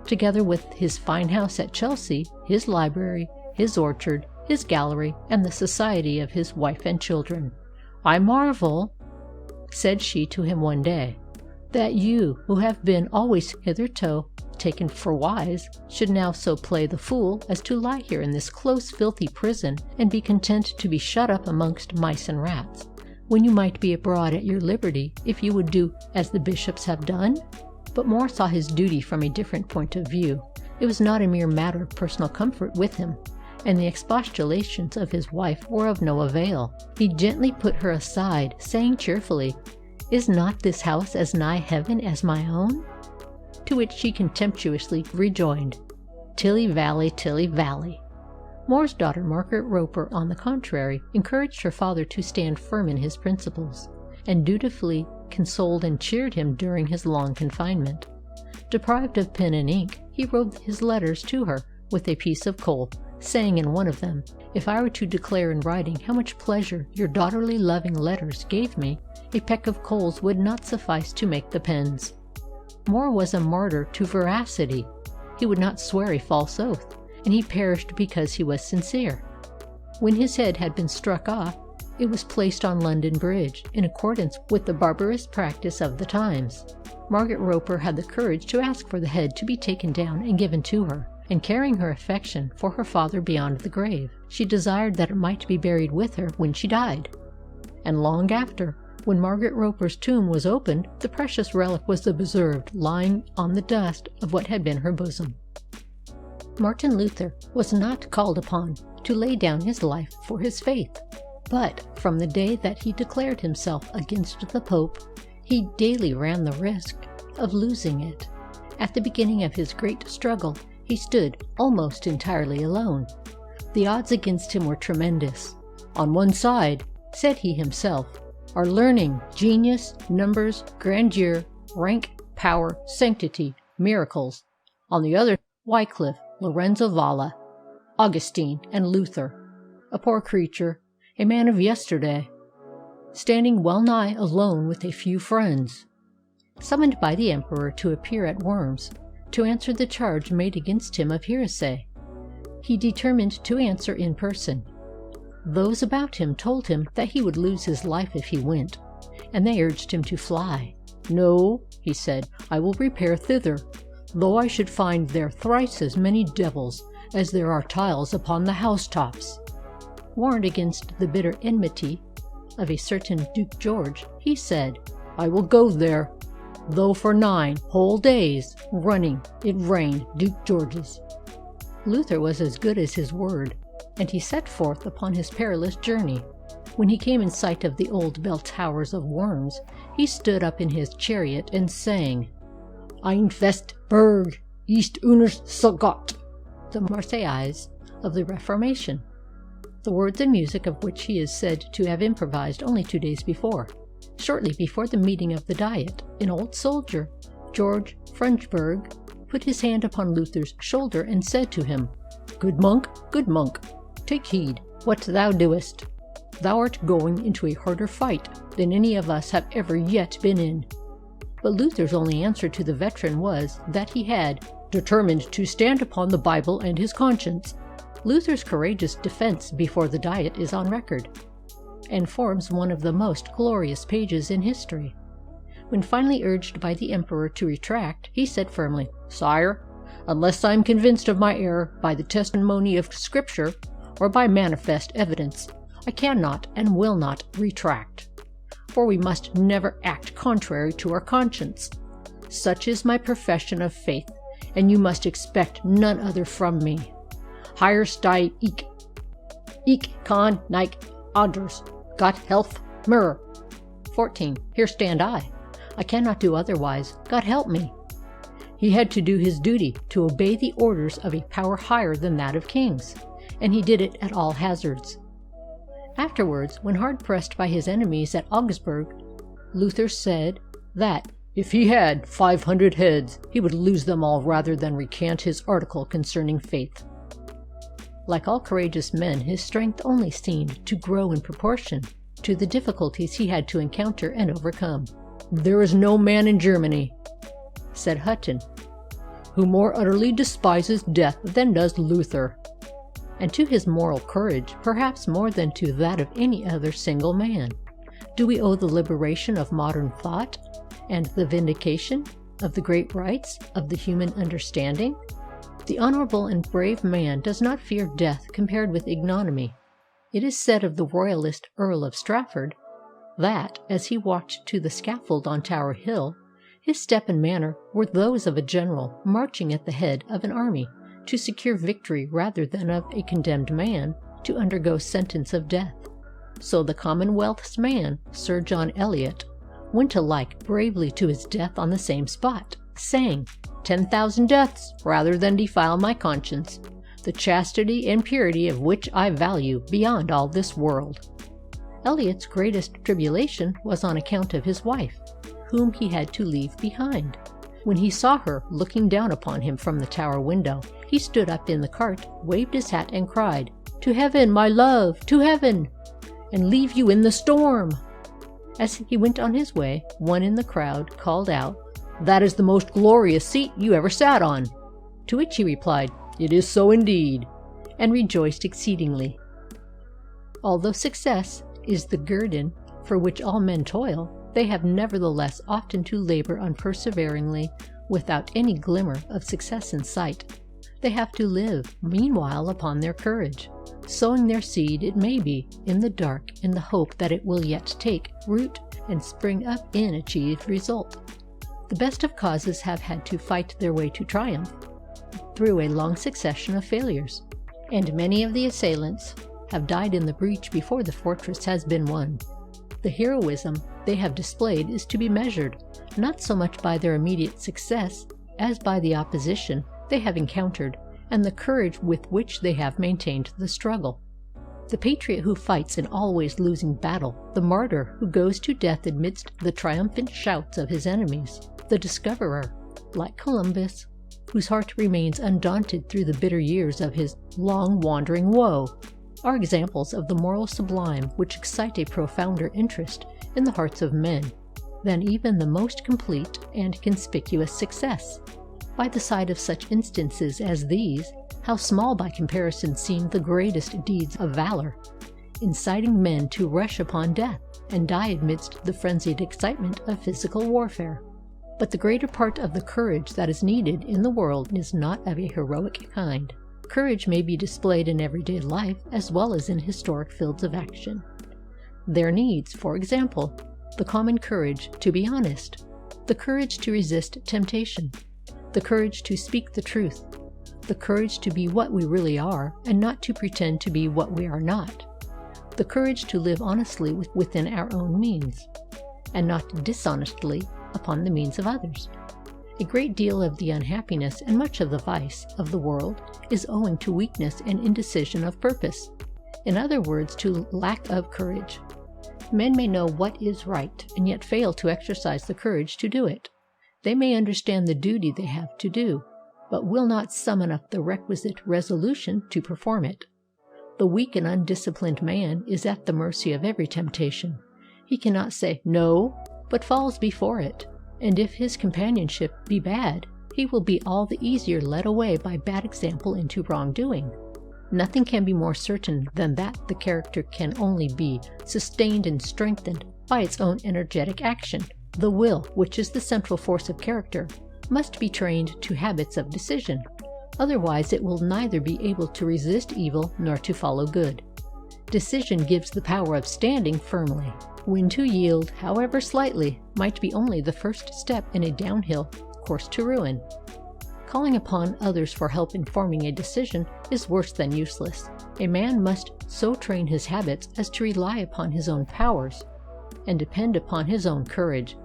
together with his fine house at Chelsea, his library, his orchard, his gallery, and the society of his wife and children. "I marvel," said she to him one day, "that you, who have been always hitherto taken for wise, should now so play the fool as to lie here in this close filthy prison and be content to be shut up amongst mice and rats, when you might be abroad at your liberty if you would do as the bishops have done?" But More saw his duty from a different point of view. It was not a mere matter of personal comfort with him, and the expostulations of his wife were of no avail. He gently put her aside, saying cheerfully, "Is not this house as nigh heaven as my own?" To which she contemptuously rejoined, "Tilly Valley, Tilly Valley." More's daughter Margaret Roper, on the contrary, encouraged her father to stand firm in his principles, and dutifully consoled and cheered him during his long confinement. Deprived of pen and ink, he wrote his letters to her with a piece of coal, saying in one of them, "If I were to declare in writing how much pleasure your daughterly loving letters gave me, a peck of coals would not suffice to make the pens." More was a martyr to veracity. He would not swear a false oath, and he perished because he was sincere. When his head had been struck off, it was placed on London Bridge, in accordance with the barbarous practice of the times. Margaret Roper had the courage to ask for the head to be taken down and given to her, and carrying her affection for her father beyond the grave, she desired that it might be buried with her when she died. And long after, when Margaret Roper's tomb was opened, the precious relic was observed lying on the dust of what had been her bosom. Martin Luther was not called upon to lay down his life for his faith, but from the day that he declared himself against the Pope, he daily ran the risk of losing it. At the beginning of his great struggle, he stood almost entirely alone, The odds against him were tremendous. On one side, said he himself, are learning, genius, numbers, grandeur, rank, power, sanctity, miracles. On the other, Wycliffe, Lorenzo Valla, Augustine, and Luther, a poor creature, a man of yesterday, standing well nigh alone with a few friends. Summoned by the emperor to appear at Worms, to answer the charge made against him of heresy, he determined to answer in person. Those about him told him that he would lose his life if he went, and they urged him to fly. "No," he said, "I will repair thither, though I should find there thrice as many devils as there are tiles upon the housetops." Warned against the bitter enmity of a certain Duke George, he said, "I will go there, though for 9 whole days running it rained Duke Georges." Luther was as good as his word, and he set forth upon his perilous journey. When he came in sight of the old bell towers of Worms, he stood up in his chariot and sang, "Ein fest Berg ist unser Gott," the Marseillaise of the Reformation, the words and music of which he is said to have improvised only 2 days before. Shortly before the meeting of the Diet, an old soldier, George Frundsberg, put his hand upon Luther's shoulder and said to him, good monk, take heed what thou doest. Thou art going into a harder fight than any of us have ever yet been in." But Luther's only answer to the veteran was that he had determined to stand upon the Bible and his conscience. Luther's courageous defense before the Diet is on record, and forms one of the most glorious pages in history. When finally urged by the emperor to retract, he said firmly, "Sire, unless I am convinced of my error by the testimony of Scripture or by manifest evidence, I cannot and will not retract, for we must never act contrary to our conscience. Such is my profession of faith, and you must expect none other from me. Hier stei ich kann nicht anders. Gott helf mir." 14. Here stand I cannot do otherwise. God help me. He had to do his duty, to obey the orders of a power higher than that of kings, and he did it at all hazards. Afterwards, when hard pressed by his enemies at Augsburg, Luther said that if he had 500 heads, he would lose them all rather than recant his article concerning faith. Like all courageous men, his strength only seemed to grow in proportion to the difficulties he had to encounter and overcome. "There is no man in Germany," said Hutton, "who more utterly despises death than does Luther." And to his moral courage, perhaps more than to that of any other single man, do we owe the liberation of modern thought and the vindication of the great rights of the human understanding. The honorable and brave man does not fear death compared with ignominy. It is said of the royalist Earl of Strafford that, as he walked to the scaffold on Tower Hill, his step and manner were those of a general marching at the head of an army to secure victory rather than of a condemned man to undergo sentence of death. So the Commonwealth's man, Sir John Eliot, went alike bravely to his death on the same spot, saying, 10,000 deaths rather than defile my conscience, the chastity and purity of which I value beyond all this world. Eliot's greatest tribulation was on account of his wife, whom he had to leave behind. When he saw her looking down upon him from the tower window, he stood up in the cart, waved his hat, and cried, "To heaven, my love, to heaven, and leave you in the storm!" As he went on his way, one in the crowd called out, "That is the most glorious seat you ever sat on!" To which he replied, "It is so indeed," and rejoiced exceedingly. Although success is the guerdon for which all men toil, they have nevertheless often to labor unperseveringly without any glimmer of success in sight. They have to live, meanwhile, upon their courage, sowing their seed, it may be, in the dark, in the hope that it will yet take root and spring up in achieved result. The best of causes have had to fight their way to triumph through a long succession of failures, and many of the assailants have died in the breach before the fortress has been won. The heroism they have displayed is to be measured not so much by their immediate success as by the opposition they have encountered and the courage with which they have maintained the struggle. The patriot who fights an always losing battle, the martyr who goes to death amidst the triumphant shouts of his enemies, the discoverer, like Columbus, whose heart remains undaunted through the bitter years of his long wandering woe, are examples of the moral sublime which excite a profounder interest in the hearts of men than even the most complete and conspicuous success. By the side of such instances as these, how small by comparison seem the greatest deeds of valor, inciting men to rush upon death and die amidst the frenzied excitement of physical warfare. But the greater part of the courage that is needed in the world is not of a heroic kind. Courage may be displayed in everyday life as well as in historic fields of action. There needs, for example, the common courage to be honest, the courage to resist temptation, the courage to speak the truth, the courage to be what we really are and not to pretend to be what we are not, the courage to live honestly within our own means, and not dishonestly upon the means of others. A great deal of the unhappiness and much of the vice of the world is owing to weakness and indecision of purpose. In other words, to lack of courage. Men may know what is right and yet fail to exercise the courage to do it. They may understand the duty they have to do, but will not summon up the requisite resolution to perform it. The weak and undisciplined man is at the mercy of every temptation. He cannot say no, but falls before it, and if his companionship be bad, he will be all the easier led away by bad example into wrongdoing. Nothing can be more certain than that the character can only be sustained and strengthened by its own energetic action. The will, which is the central force of character, must be trained to habits of decision. Otherwise it will neither be able to resist evil nor to follow good. Decision gives the power of standing firmly, when to yield, however slightly, might be only the first step in a downhill course to ruin. Calling upon others for help in forming a decision is worse than useless. A man must so train his habits as to rely upon his own powers and depend upon his own courage.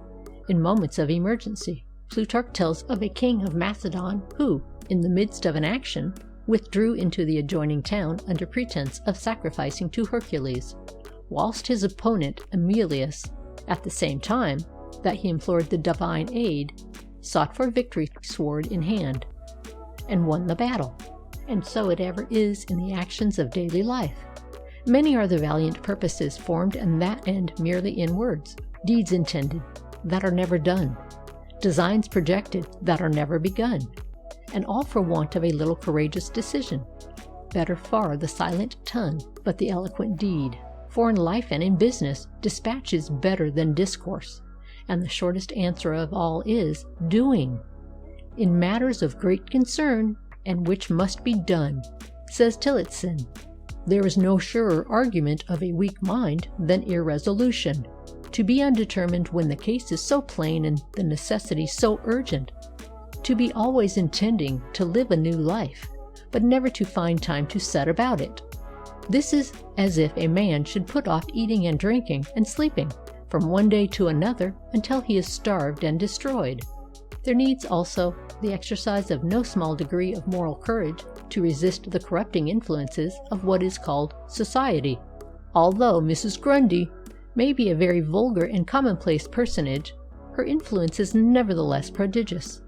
In moments of emergency, Plutarch tells of a king of Macedon who, in the midst of an action, withdrew into the adjoining town under pretense of sacrificing to Hercules, whilst his opponent Emilius, at the same time that he implored the divine aid, sought for victory sword in hand, and won the battle. And so it ever is in the actions of daily life. Many are the valiant purposes formed and that end merely in words, deeds intended that are never done, designs projected that are never begun, and all for want of a little courageous decision. Better far the silent tongue, but the eloquent deed. For in life and in business, dispatch is better than discourse, and the shortest answer of all is doing. In matters of great concern, and which must be done, says Tillotson, there is no surer argument of a weak mind than irresolution. To be undetermined when the case is so plain and the necessity so urgent. To be always intending to live a new life, but never to find time to set about it. This is as if a man should put off eating and drinking and sleeping from one day to another until he is starved and destroyed. There needs also the exercise of no small degree of moral courage to resist the corrupting influences of what is called society. Although Mrs. Grundy may be a very vulgar and commonplace personage, her influence is nevertheless prodigious.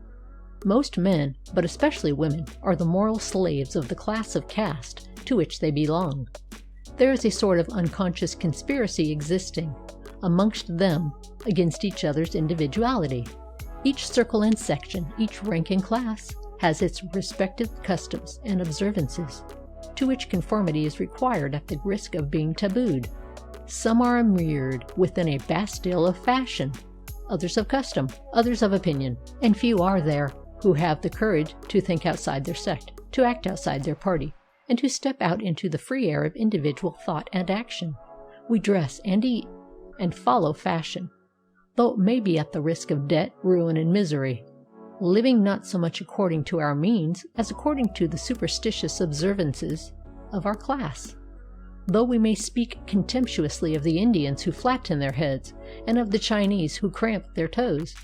Most men, but especially women, are the moral slaves of the class of caste to which they belong. There is a sort of unconscious conspiracy existing amongst them against each other's individuality. Each circle and section, each rank and class, has its respective customs and observances, to which conformity is required at the risk of being tabooed. Some are immured within a bastille of fashion, others of custom, others of opinion, and few are there who have the courage to think outside their sect, to act outside their party, and to step out into the free air of individual thought and action. We dress and eat and follow fashion, though it may be at the risk of debt, ruin, and misery, living not so much according to our means as according to the superstitious observances of our class. Though we may speak contemptuously of the Indians who flatten their heads, and of the Chinese who cramp their toes,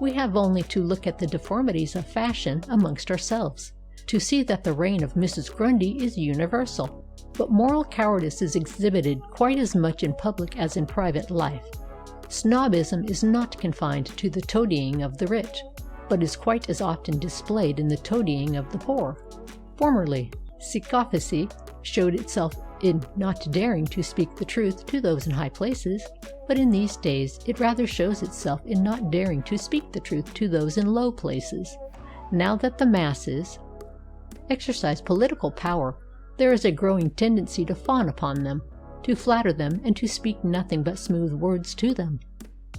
we have only to look at the deformities of fashion amongst ourselves, to see that the reign of Mrs. Grundy is universal. But moral cowardice is exhibited quite as much in public as in private life. Snobism is not confined to the toadying of the rich, but is quite as often displayed in the toadying of the poor. Formerly, sycophancy showed itself in not daring to speak the truth to those in high places, but in these days it rather shows itself in not daring to speak the truth to those in low places. Now that the masses exercise political power, there is a growing tendency to fawn upon them, to flatter them, and to speak nothing but smooth words to them.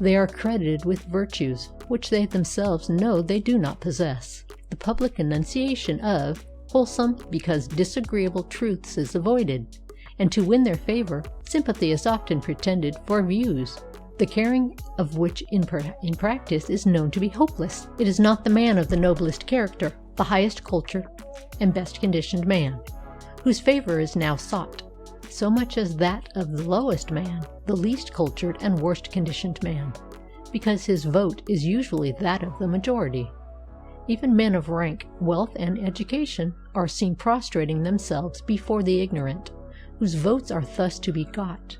They are credited with virtues which they themselves know they do not possess. The public enunciation of wholesome because disagreeable truths is avoided, and to win their favor, sympathy is often pretended for views, the carrying of which in practice is known to be hopeless. It is not the man of the noblest character, the highest culture, and best conditioned man, whose favor is now sought, so much as that of the lowest man, the least cultured and worst conditioned man, because his vote is usually that of the majority. Even men of rank, wealth, and education are seen prostrating themselves before the ignorant, whose votes are thus to be got.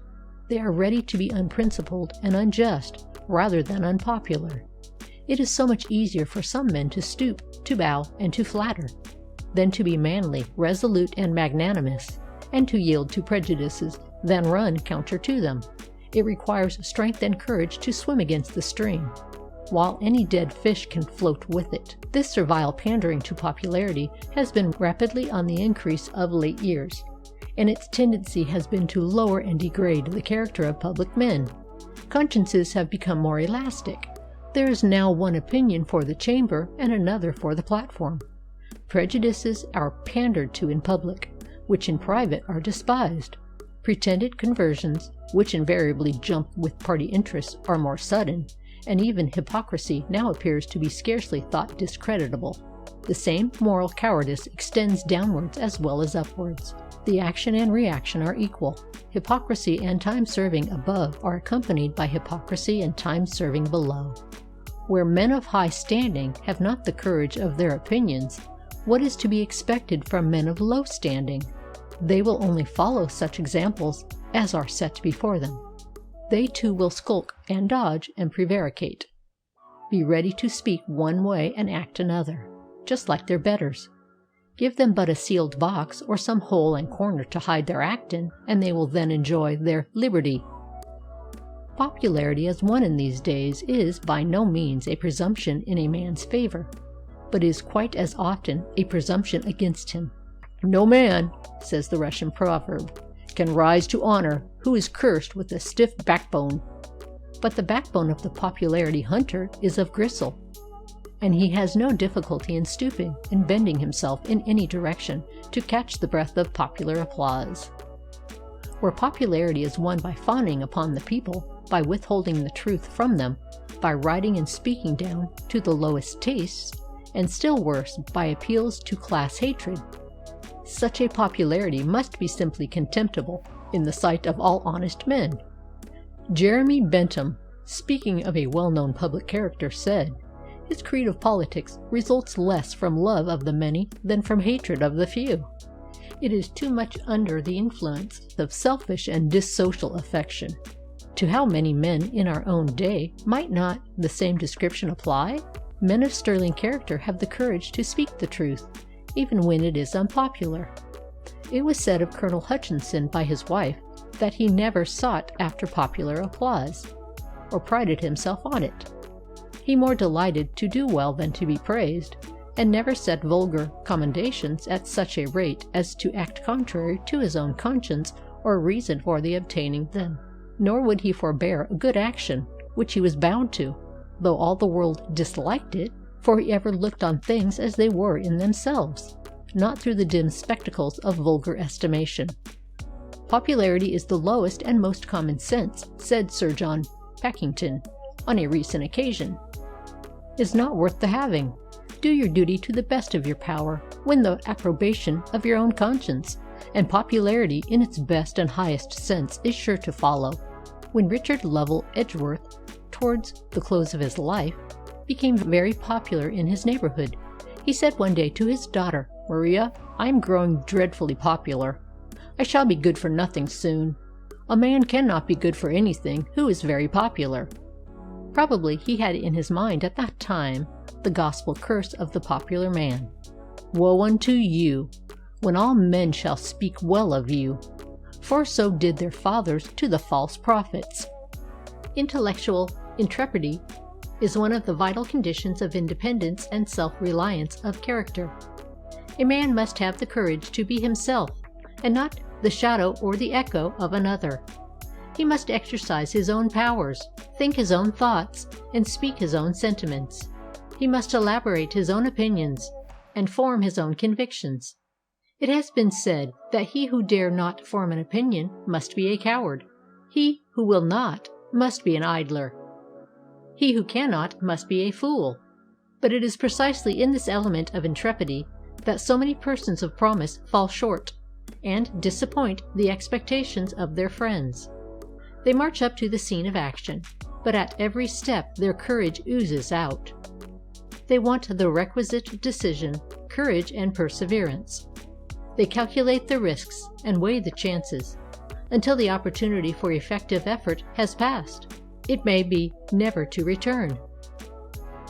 They are ready to be unprincipled and unjust rather than unpopular. It is so much easier for some men to stoop, to bow, and to flatter, than to be manly, resolute, and magnanimous, and to yield to prejudices than run counter to them. It requires strength and courage to swim against the stream, while any dead fish can float with it. This servile pandering to popularity has been rapidly on the increase of late years, and its tendency has been to lower and degrade the character of public men. Consciences have become more elastic. There is now one opinion for the chamber and another for the platform. Prejudices are pandered to in public, which in private are despised. Pretended conversions, which invariably jump with party interests, are more sudden, and even hypocrisy now appears to be scarcely thought discreditable. The same moral cowardice extends downwards as well as upwards. The action and reaction are equal. Hypocrisy and time-serving above are accompanied by hypocrisy and time-serving below. Where men of high standing have not the courage of their opinions, what is to be expected from men of low standing? They will only follow such examples as are set before them. They too will skulk and dodge and prevaricate, be ready to speak one way and act another, just like their betters. Give them but a sealed box or some hole and corner to hide their act in, and they will then enjoy their liberty. Popularity as won in these days is by no means a presumption in a man's favor, but is quite as often a presumption against him. No man, says the Russian proverb, can rise to honor who is cursed with a stiff backbone. But the backbone of the popularity hunter is of gristle, and he has no difficulty in stooping and bending himself in any direction to catch the breath of popular applause. Where popularity is won by fawning upon the people, by withholding the truth from them, by writing and speaking down to the lowest tastes, and still worse, by appeals to class hatred, such a popularity must be simply contemptible in the sight of all honest men. Jeremy Bentham, speaking of a well-known public character, said, "His creed of politics results less from love of the many than from hatred of the few. It is too much under the influence of selfish and dissocial affection." To how many men in our own day might not the same description apply? Men of sterling character have the courage to speak the truth, even when it is unpopular. It was said of Colonel Hutchinson by his wife that he never sought after popular applause, or prided himself on it. He more delighted to do well than to be praised, and never set vulgar commendations at such a rate as to act contrary to his own conscience or reason for the obtaining them. Nor would he forbear a good action, which he was bound to, though all the world disliked it, for he ever looked on things as they were in themselves, not through the dim spectacles of vulgar estimation. Popularity is the lowest and most common sense, said Sir John Pakington on a recent occasion, is not worth the having. Do your duty to the best of your power, win the approbation of your own conscience, and popularity in its best and highest sense is sure to follow. When Richard Lovell Edgeworth, towards the close of his life, became very popular in his neighborhood, he said one day to his daughter, Maria, I am growing dreadfully popular. I shall be good for nothing soon. A man cannot be good for anything who is very popular." Probably he had in his mind at that time the gospel curse of the popular man. "Woe unto you, when all men shall speak well of you, for so did their fathers to the false prophets." Intellectual intrepidity is one of the vital conditions of independence and self-reliance of character. A man must have the courage to be himself, and not the shadow or the echo of another. He must exercise his own powers, think his own thoughts, and speak his own sentiments. He must elaborate his own opinions, and form his own convictions. It has been said that he who dare not form an opinion must be a coward. He who will not must be an idler. He who cannot must be a fool. But it is precisely in this element of intrepidity that so many persons of promise fall short, and disappoint the expectations of their friends. They march up to the scene of action, but at every step their courage oozes out. They want the requisite decision, courage, and perseverance. They calculate the risks and weigh the chances, until the opportunity for effective effort has passed. It may be never to return.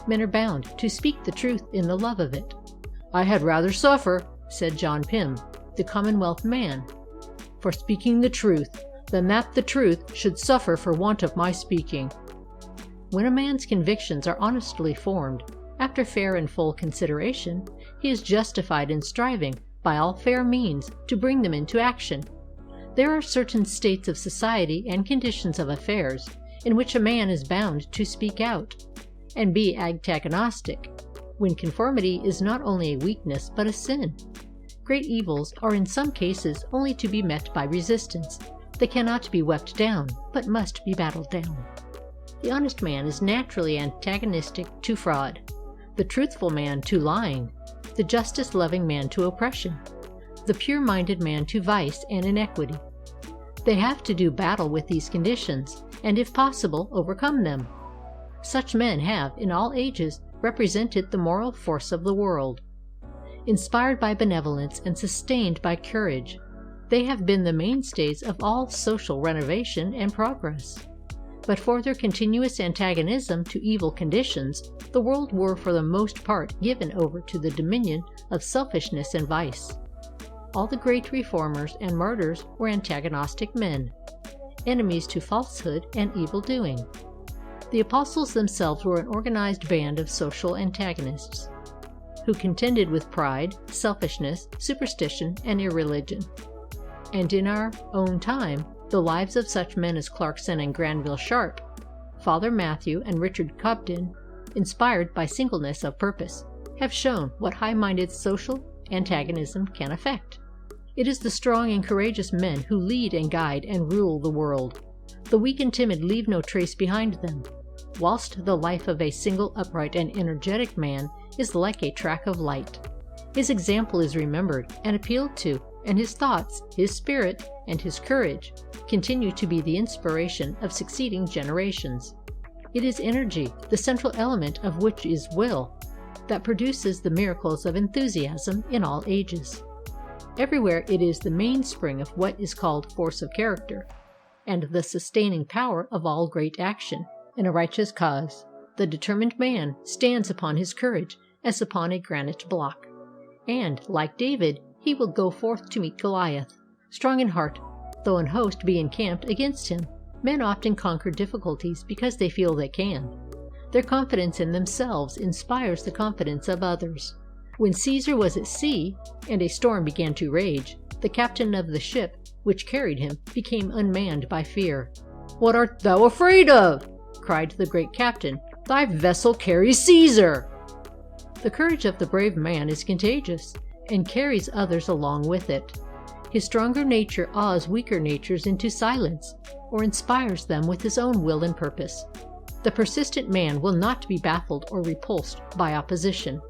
Men are bound to speak the truth in the love of it. "I had rather suffer," said John Pym, the Commonwealth man, "for speaking the truth, than that the truth should suffer for want of my speaking." When a man's convictions are honestly formed, after fair and full consideration, he is justified in striving by all fair means to bring them into action. There are certain states of society and conditions of affairs in which a man is bound to speak out, and be antagonistic, when conformity is not only a weakness but a sin. Great evils are in some cases only to be met by resistance. They cannot be wept down, but must be battled down. The honest man is naturally antagonistic to fraud, the truthful man to lying, the justice-loving man to oppression, the pure-minded man to vice and iniquity. They have to do battle with these conditions, and if possible, overcome them. Such men have, in all ages, represented the moral force of the world. Inspired by benevolence and sustained by courage, they have been the mainstays of all social renovation and progress. But for their continuous antagonism to evil conditions, the world were for the most part given over to the dominion of selfishness and vice. All the great reformers and martyrs were antagonistic men, enemies to falsehood and evil doing. The apostles themselves were an organized band of social antagonists, who contended with pride, selfishness, superstition, and irreligion. And in our own time, the lives of such men as Clarkson and Granville Sharp, Father Matthew and Richard Cobden, inspired by singleness of purpose, have shown what high-minded social antagonism can effect. It is the strong and courageous men who lead and guide and rule the world. The weak and timid leave no trace behind them, whilst the life of a single upright and energetic man is like a track of light. His example is remembered and appealed to, and his thoughts, his spirit, and his courage continue to be the inspiration of succeeding generations. It is energy, the central element of which is will, that produces the miracles of enthusiasm in all ages. Everywhere it is the mainspring of what is called force of character, and the sustaining power of all great action in a righteous cause. The determined man stands upon his courage as upon a granite block, and, like David, he will go forth to meet Goliath, strong in heart, though an host be encamped against him. Men often conquer difficulties because they feel they can. Their confidence in themselves inspires the confidence of others. When Caesar was at sea, and a storm began to rage, the captain of the ship which carried him became unmanned by fear. "What art thou afraid of?" cried the great captain. "Thy vessel carries Caesar!" The courage of the brave man is contagious, and carries others along with it. His stronger nature awes weaker natures into silence, or inspires them with his own will and purpose. The persistent man will not be baffled or repulsed by opposition.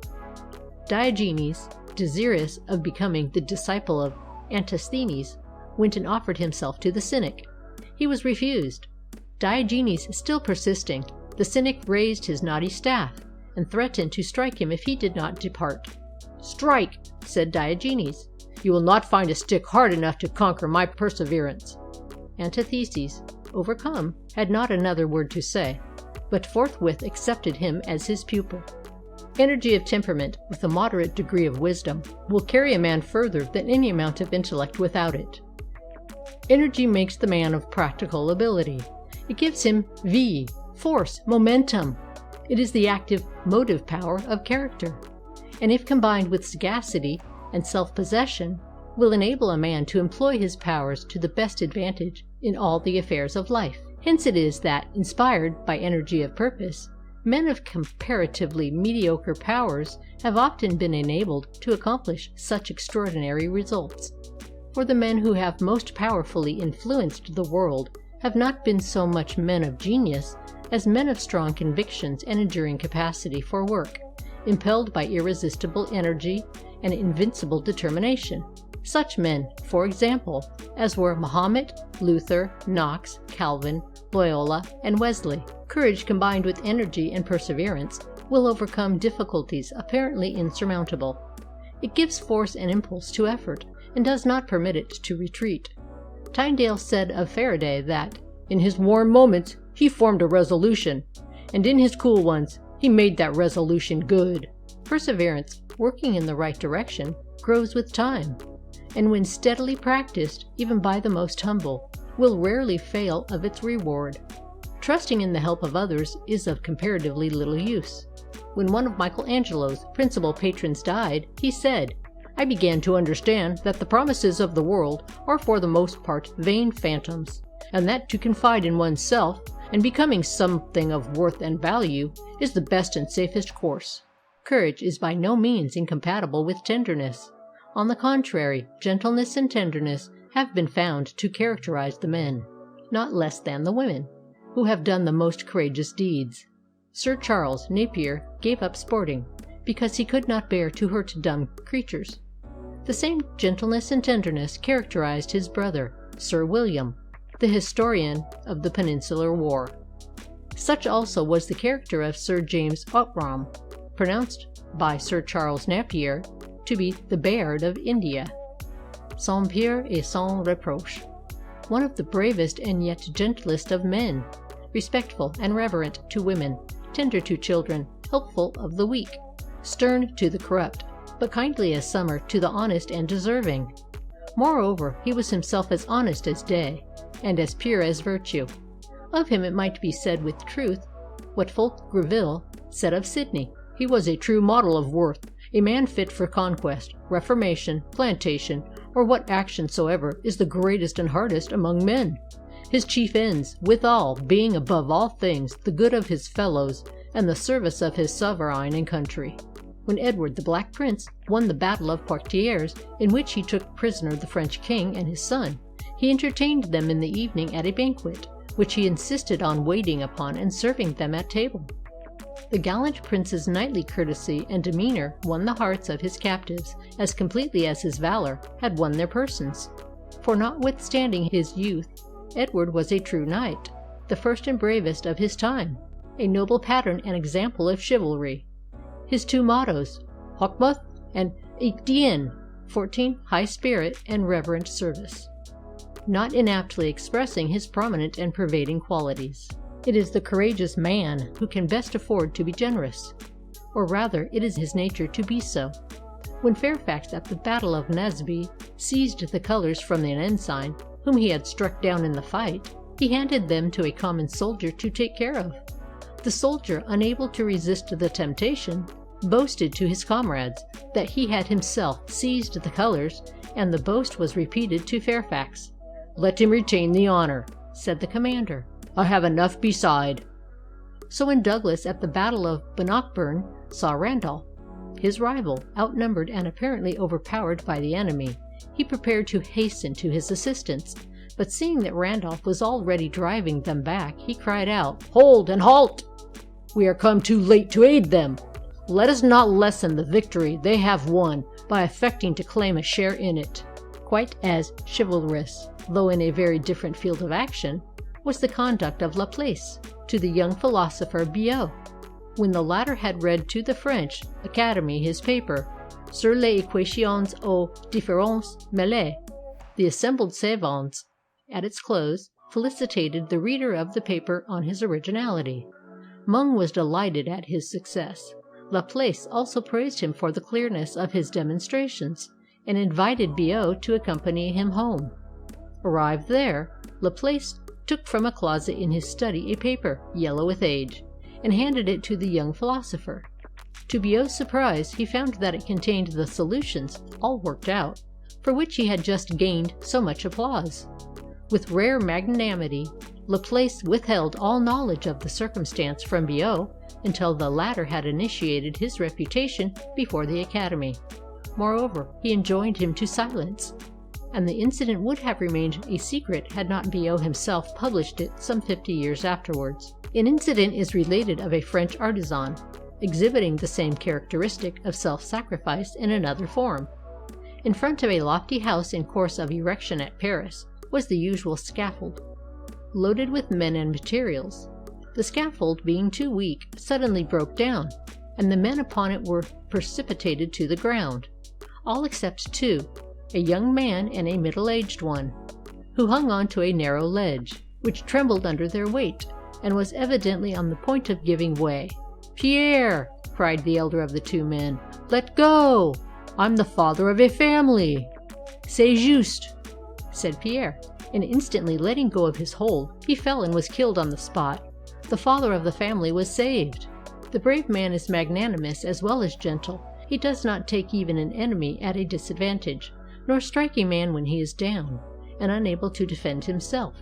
Diogenes, desirous of becoming the disciple of Antisthenes, went and offered himself to the cynic. He was refused. Diogenes still persisting, the cynic raised his knotty staff, and threatened to strike him if he did not depart. "Strike!" said Diogenes. "You will not find a stick hard enough to conquer my perseverance." Antitheses, overcome, had not another word to say, but forthwith accepted him as his pupil. Energy of temperament, with a moderate degree of wisdom, will carry a man further than any amount of intellect without it. Energy makes the man of practical ability. It gives him vie, force, momentum. It is the active motive power of character, and if combined with sagacity and self-possession, will enable a man to employ his powers to the best advantage in all the affairs of life. Hence it is that, inspired by energy of purpose, men of comparatively mediocre powers have often been enabled to accomplish such extraordinary results. For the men who have most powerfully influenced the world have not been so much men of genius as men of strong convictions and enduring capacity for work, impelled by irresistible energy and invincible determination. Such men, for example, as were Mahomet, Luther, Knox, Calvin, Loyola, and Wesley. Courage combined with energy and perseverance will overcome difficulties apparently insurmountable. It gives force and impulse to effort, and does not permit it to retreat. Tyndale said of Faraday that, in his warm moments, he formed a resolution, and in his cool ones, he made that resolution good. Perseverance, working in the right direction, grows with time, and when steadily practiced, even by the most humble, will rarely fail of its reward. Trusting in the help of others is of comparatively little use. When one of Michelangelo's principal patrons died, he said, "I began to understand that the promises of the world are for the most part vain phantoms, and that to confide in oneself, and becoming something of worth and value, is the best and safest course." Courage is by no means incompatible with tenderness. On the contrary, gentleness and tenderness have been found to characterize the men, not less than the women, who have done the most courageous deeds. Sir Charles Napier gave up sporting, because he could not bear to hurt dumb creatures. The same gentleness and tenderness characterized his brother, Sir William, the historian of the Peninsular War. Such also was the character of Sir James Outram, pronounced by Sir Charles Napier to be the Bayard of India, sans peur et sans reproche, one of the bravest and yet gentlest of men, respectful and reverent to women, tender to children, helpful of the weak, stern to the corrupt, but kindly as summer to the honest and deserving. Moreover, he was himself as honest as day, and as pure as virtue. Of him it might be said with truth what Fulk Greville said of Sidney: "He was a true model of worth, a man fit for conquest, reformation, plantation, or what action soever is the greatest and hardest among men. His chief ends, withal, being above all things the good of his fellows and the service of his sovereign and country." When Edward the Black Prince won the battle of Poitiers, in which he took prisoner the French king and his son, he entertained them in the evening at a banquet, which he insisted on waiting upon and serving them at table. The gallant prince's knightly courtesy and demeanor won the hearts of his captives as completely as his valor had won their persons. For notwithstanding his youth, Edward was a true knight, the first and bravest of his time, a noble pattern and example of chivalry. His two mottos, Hochmuth and Ichtien, 14 high spirit and reverent service, not inaptly expressing his prominent and pervading qualities. It is the courageous man who can best afford to be generous, or rather it is his nature to be so. When Fairfax at the Battle of Naseby seized the colours from an ensign whom he had struck down in the fight, he handed them to a common soldier to take care of. The soldier, unable to resist the temptation, boasted to his comrades that he had himself seized the colours, and the boast was repeated to Fairfax. "Let him retain the honour," said the commander. "I have enough beside." So when Douglas at the Battle of Bannockburn saw Randolph, his rival, outnumbered and apparently overpowered by the enemy, he prepared to hasten to his assistance, but seeing that Randolph was already driving them back, he cried out, "Hold and halt! We are come too late to aid them. Let us not lessen the victory they have won by affecting to claim a share in it." Quite as chivalrous, though in a very different field of action, was the conduct of Laplace to the young philosopher Biot. When the latter had read to the French Academy his paper, sur les équations aux différences mêlées. The assembled savants, at its close, felicitated the reader of the paper on his originality. Mung was delighted at his success. Laplace also praised him for the clearness of his demonstrations, and invited Biot to accompany him home. Arrived there, Laplace took from a closet in his study a paper, yellow with age, and handed it to the young philosopher. To Biot's surprise, he found that it contained the solutions, all worked out, for which he had just gained so much applause. With rare magnanimity, Laplace withheld all knowledge of the circumstance from Biot until the latter had initiated his reputation before the Academy. Moreover, he enjoined him to silence, and the incident would have remained a secret had not Biot himself published it some 50 years afterwards. An incident is related of a French artisan, exhibiting the same characteristic of self-sacrifice in another form. In front of a lofty house in course of erection at Paris was the usual scaffold, loaded with men and materials. The scaffold, being too weak, suddenly broke down, and the men upon it were precipitated to the ground, all except two, a young man and a middle-aged one, who hung on to a narrow ledge, which trembled under their weight, and was evidently on the point of giving way. "Pierre!" cried the elder of the two men, "let go! I'm the father of a family." "C'est juste," said Pierre, and instantly letting go of his hold, he fell and was killed on the spot. The father of the family was saved. The brave man is magnanimous as well as gentle. He does not take even an enemy at a disadvantage, nor strike a man when he is down, and unable to defend himself.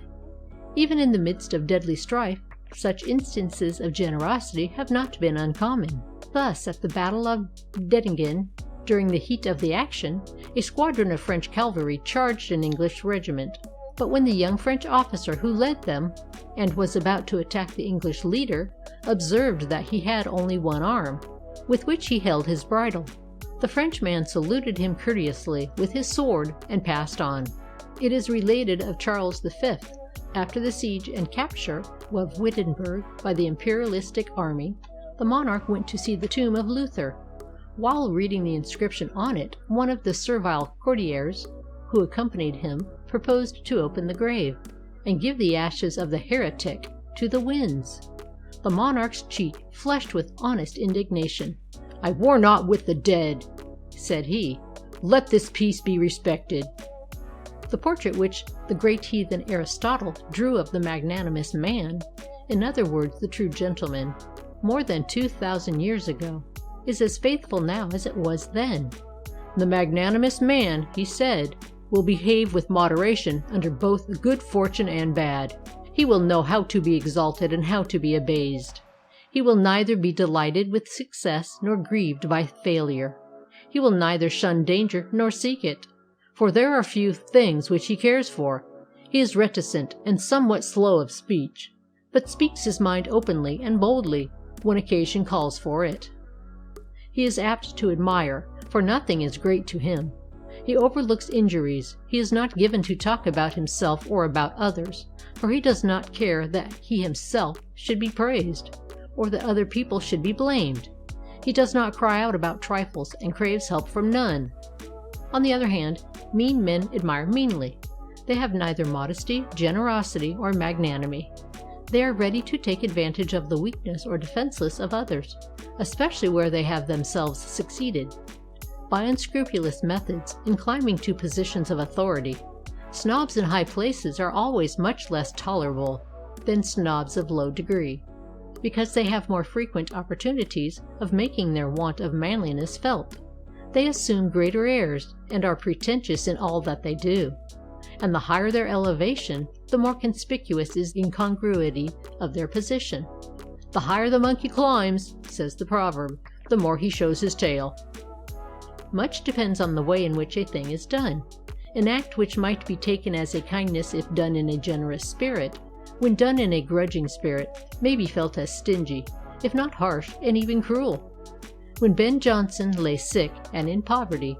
Even in the midst of deadly strife, such instances of generosity have not been uncommon. Thus, at the Battle of Dettingen, during the heat of the action, a squadron of French cavalry charged an English regiment. But when the young French officer who led them, and was about to attack the English leader, observed that he had only one arm, with which he held his bridle, the Frenchman saluted him courteously with his sword and passed on. It is related of Charles V, after the siege and capture of Wittenberg by the imperialistic army, the monarch went to see the tomb of Luther. While reading the inscription on it, one of the servile courtiers who accompanied him proposed to open the grave and give the ashes of the heretic to the winds. The monarch's cheek flushed with honest indignation. "I war not with the dead," said he. "Let this peace be respected." The portrait which the great heathen Aristotle drew of the magnanimous man, in other words the true gentleman, more than 2,000 years ago, is as faithful now as it was then. "The magnanimous man," he said, "will behave with moderation under both good fortune and bad. He will know how to be exalted and how to be abased. He will neither be delighted with success nor grieved by failure. He will neither shun danger nor seek it, for there are few things which he cares for. He is reticent and somewhat slow of speech, but speaks his mind openly and boldly when occasion calls for it. He is apt to admire, for nothing is great to him. He overlooks injuries. He is not given to talk about himself or about others, for he does not care that he himself should be praised, or that other people should be blamed. He does not cry out about trifles, and craves help from none. On the other hand, mean men admire meanly. They have neither modesty, generosity, or magnanimity. They are ready to take advantage of the weakness or defenseless of others, especially where they have themselves succeeded. By unscrupulous methods, in climbing to positions of authority, snobs in high places are always much less tolerable than snobs of low degree, because they have more frequent opportunities of making their want of manliness felt. They assume greater airs, and are pretentious in all that they do. And the higher their elevation, the more conspicuous is the incongruity of their position. "The higher the monkey climbs," says the proverb, "the more he shows his tail." Much depends on the way in which a thing is done. An act which might be taken as a kindness if done in a generous spirit, when done in a grudging spirit, may be felt as stingy, if not harsh and even cruel. When Ben Jonson lay sick and in poverty,